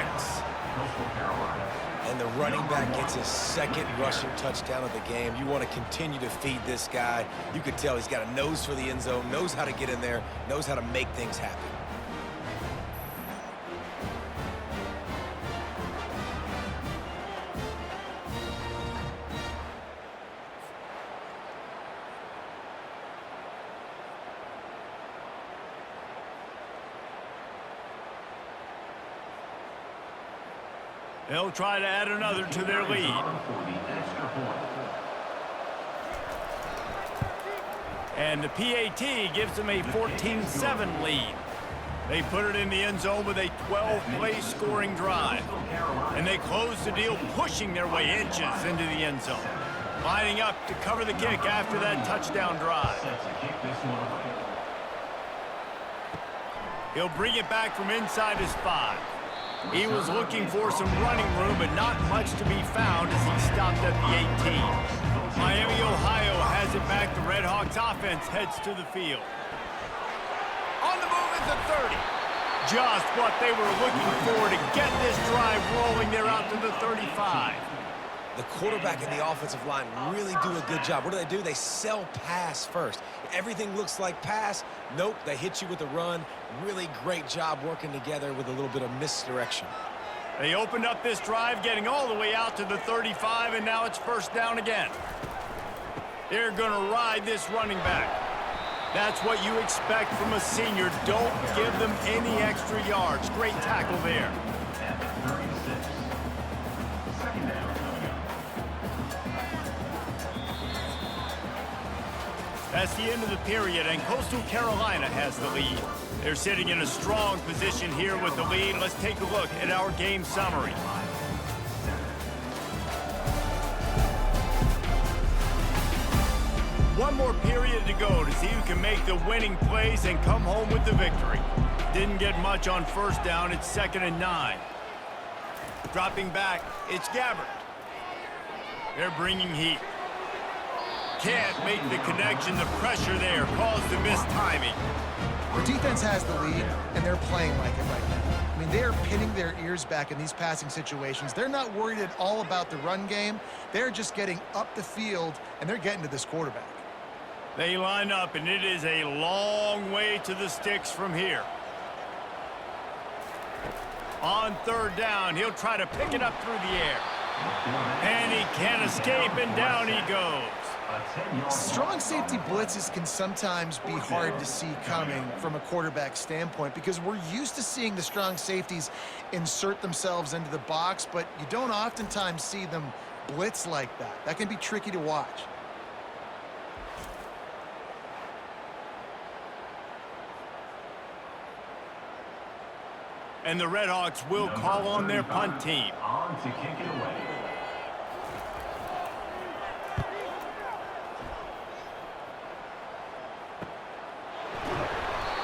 And the running back gets his 2nd rushing touchdown of the game. You want to continue to feed this guy. You could tell he's got a nose for the end zone, knows how to get in there, knows how to make things happen. They'll try to add another to their lead. And the PAT gives them a 14-7 lead. They put it in the end zone with a 12-play scoring drive. And they close the deal, pushing their way inches into the end zone. Lining up to cover the kick after that touchdown drive. He'll bring it back from inside his 5. He was looking for some running room, but not much to be found as he stopped at the 18. Miami, Ohio has it back. The Red Hawks offense heads to the field. On the move at the 30. Just what they were looking for to get this drive rolling. They're out to the 35. The quarterback and the offensive line really do a good job. What do? They sell pass first. Everything looks like pass. Nope, they hit you with a run. Really great job working together with a little bit of misdirection. They opened up this drive, getting all the way out to the 35, and now it's 1st down again. They're going to ride this running back. That's what you expect from a senior. Don't give them any extra yards. Great tackle there. That's the end of the period, and Coastal Carolina has the lead. They're sitting in a strong position here with the lead. Let's take a look at our game summary. One more period to go to see who can make the winning plays and come home with the victory. Didn't get much on 1st down. It's 2nd and 9. Dropping back, it's Gabbert. They're bringing heat. Can't make the connection. The pressure there caused the missed timing. The defense has the lead, and they're playing like it right now. I mean, they are pinning their ears back in these passing situations. They're not worried at all about the run game. They're just getting up the field, and they're getting to this quarterback. They line up, and it is a long way to the sticks from here. On 3rd down, he'll try to pick it up through the air. And he can't escape, and down he goes. Strong safety blitzes can sometimes be hard to see coming from a quarterback standpoint because we're used to seeing the strong safeties insert themselves into the box, but you don't oftentimes see them blitz like that. That can be tricky to watch. And the Red Hawks will call on their punt team. On to kick it away.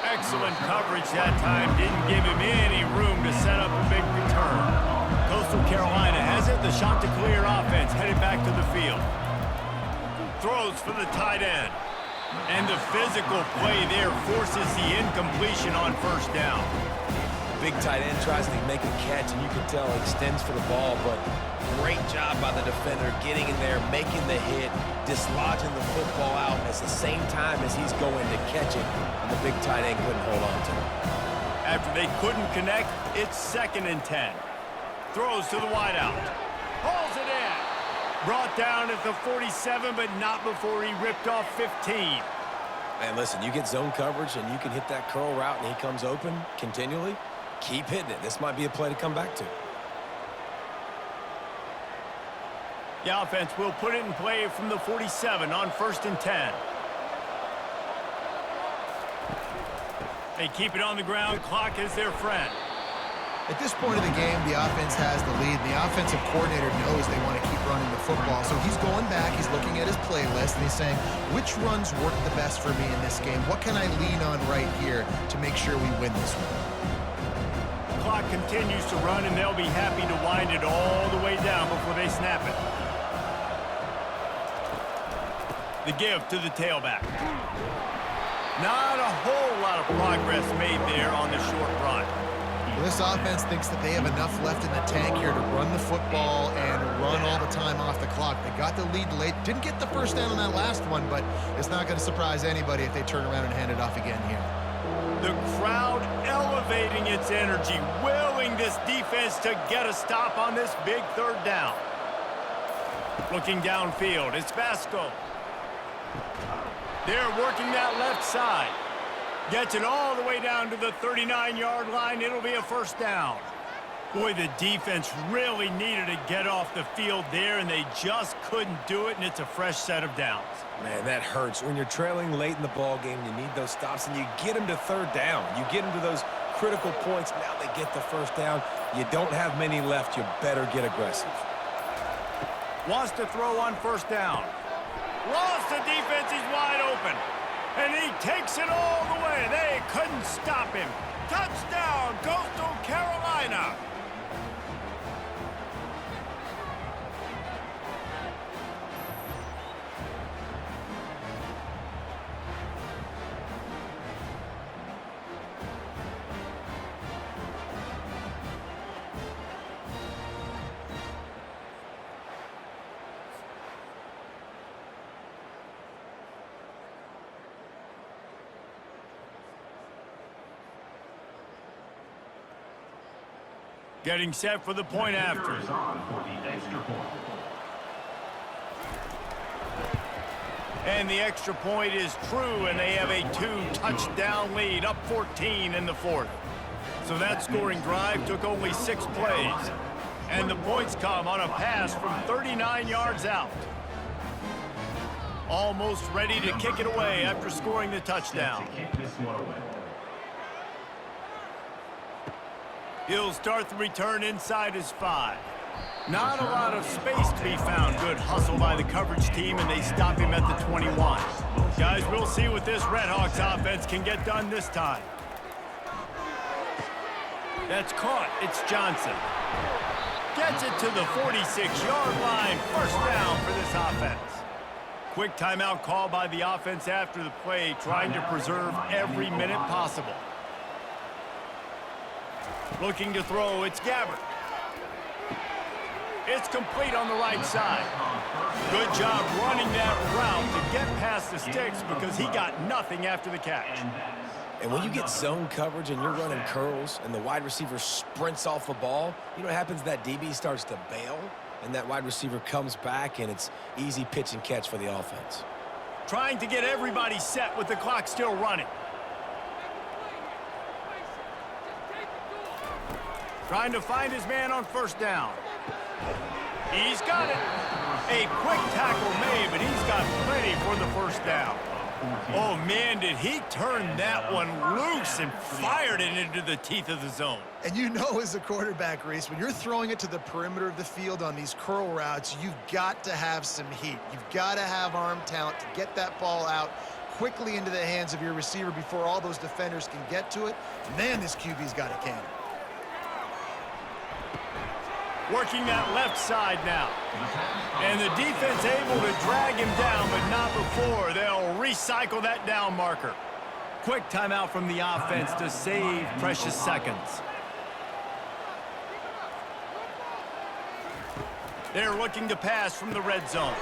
Excellent coverage that time. Didn't give him any room to set up a big return. Coastal Carolina has it. The Chanticleer offense headed back to the field. Throws for the tight end. And the physical play there forces the incompletion on 1st down. Big tight end tries to make a catch, and you can tell extends for the ball, but great job by the defender getting in there, making the hit, dislodging the football out at the same time as he's going to catch it, and the big tight end couldn't hold on to it. After they couldn't connect, it's 2nd and 10. Throws to the wideout. Hauls it in. Brought down at the 47, but not before he ripped off 15. Man, listen, you get zone coverage, and you can hit that curl route, and he comes open continually. Keep hitting it. This might be a play to come back to. The offense will put it in play from the 47 on 1st and 10. They keep it on the ground. Clock is their friend. At this point of the game, the offense has the lead. The offensive coordinator knows they want to keep running the football. So he's going back, he's looking at his playlist, and he's saying, which runs work the best for me in this game? What can I lean on right here to make sure we win this one? Clock continues to run, and they'll be happy to wind it all the way down before they snap it. The give to the tailback. Not a whole lot of progress made there on the short run. Well, this offense thinks that they have enough left in the tank here to run the football and run all the time off the clock. They got the lead late. Didn't get the first down on that last one, but it's not going to surprise anybody if they turn around and hand it off again here. The crowd elevating its energy, willing this defense to get a stop on this big third down. Looking downfield, it's Vasco. They're working that left side. Gets it all the way down to the 39-yard line. It'll be a first down. Boy, the defense really needed to get off the field there, and they just couldn't do it, and it's a fresh set of downs. Man, that hurts. When you're trailing late in the ball game, you need those stops, and you get them to third down. You get them to those critical points. Now they get the first down. You don't have many left. You better get aggressive. Wants to throw on first down. Lost the defense. He's wide open. And he takes it all the way. They couldn't stop him. Touchdown, Coastal Carolina. Getting set for the point after. Is on for the extra point. And the extra point is true, and they have a 2-touchdown lead, up 14 in the fourth. So that scoring drive took only 6 plays. And the points come on a pass from 39 yards out. Almost ready to kick it away after scoring the touchdown. To kick this one away. He'll start the return inside his 5. Not a lot of space to be found. Good hustle by the coverage team, and they stop him at the 21. Guys, we'll see what this Redhawks offense can get done this time. That's caught. It's Johnson. Gets it to the 46-yard line. First down for this offense. Quick timeout call by the offense after the play, trying to preserve every minute possible. Looking to throw, it's Gabbert. It's complete on the right side. Good job running that route to get past the sticks because he got nothing after the catch. And when you get zone coverage and you're running curls and the wide receiver sprints off the ball, you know what happens? That DB starts to bail, and that wide receiver comes back, and it's easy pitch and catch for the offense. Trying to get everybody set with the clock still running. Trying to find his man on first down. He's got it. A quick tackle made, but he's got plenty for the first down. Oh, man, did he turn that one loose and fired it into the teeth of the zone. And you know, as a quarterback, Reese, when you're throwing it to the perimeter of the field on these curl routes, you've got to have some heat. You've got to have arm talent to get that ball out quickly into the hands of your receiver before all those defenders can get to it. Man, this QB's got a cannon. Working that left side now. And the defense able to drag him down, but not before. They'll recycle that down marker. Quick timeout from the offense to save precious seconds. They're looking to pass from the red zone.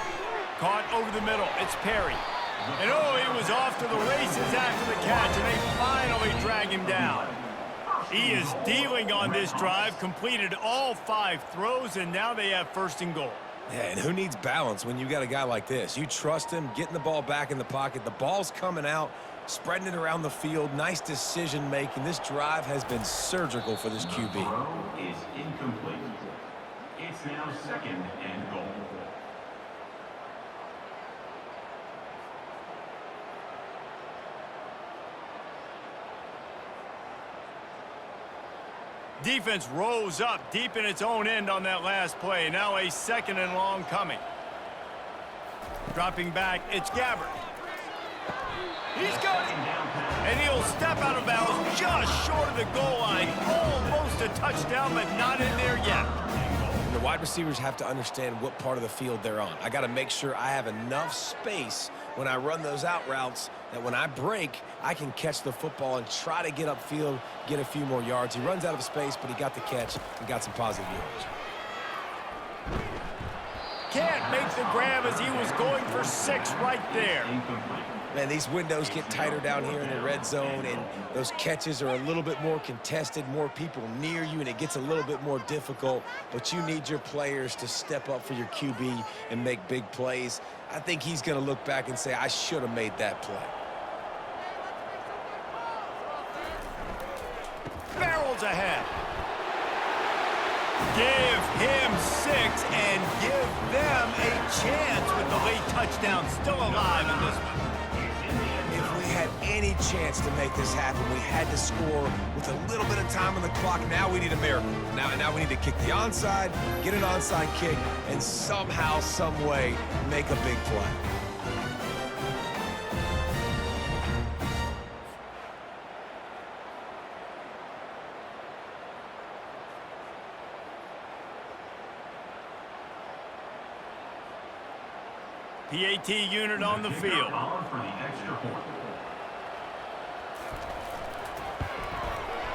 Caught over the middle. It's Perry. And oh, he was off to the races after the catch, and they finally drag him down. He is dealing on this drive, completed all 5 throws, and now they have first and goal. Yeah, and who needs balance when you got a guy like this? You trust him, getting the ball back in the pocket. The ball's coming out, spreading it around the field. Nice decision-making. This drive has been surgical for this QB. The throw is incomplete. It's now second and goal. Defense rose up deep in its own end on that last play. Now a second and long coming. Dropping back, it's Gabbert. He's got it. And he'll step out of bounds just short of the goal line. Almost a touchdown, but not in there yet. And the wide receivers have to understand what part of the field they're on. I got to make sure I have enough space when I run those out routes that when I break, I can catch the football and try to get upfield, get a few more yards. He runs out of space, but he got the catch and got some positive yards. Can't make the grab as he was going for 6 right there. Man, these windows get tighter down here in the red zone, and those catches are a little bit more contested, more people near you, and it gets a little bit more difficult. But you need your players to step up for your QB and make big plays. I think he's going to look back and say, I should have made that play. Barrels ahead. Give him 6 and give them a chance with the late touchdown still alive in this one. If we had any chance to make this happen, we had to score with a little bit of time on the clock. Now we need a miracle. Now we need to kick the onside, get an onside kick, and somehow, some way, make a big play. PAT unit on the field.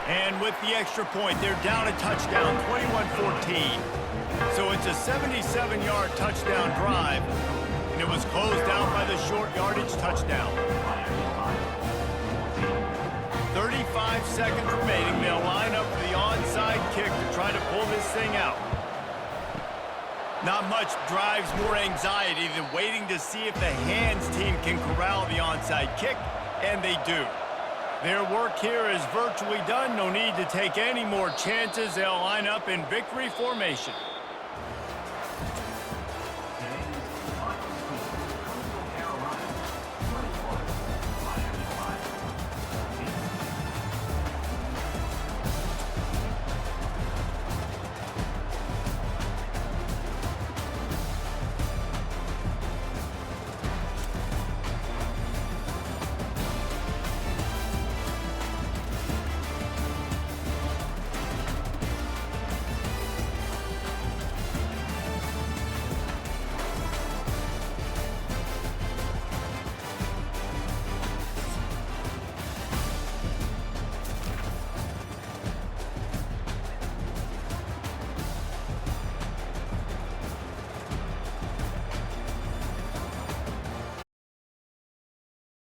And with the extra point, they're down a touchdown, 21-14. So it's a 77-yard touchdown drive, and it was closed out by the short yardage touchdown. 35 seconds remaining. They'll line up for the onside kick to try to pull this thing out. Not much drives more anxiety than waiting to see if the hands team can corral the onside kick, and they do. Their work here is virtually done. No need to take any more chances. They'll line up in victory formation.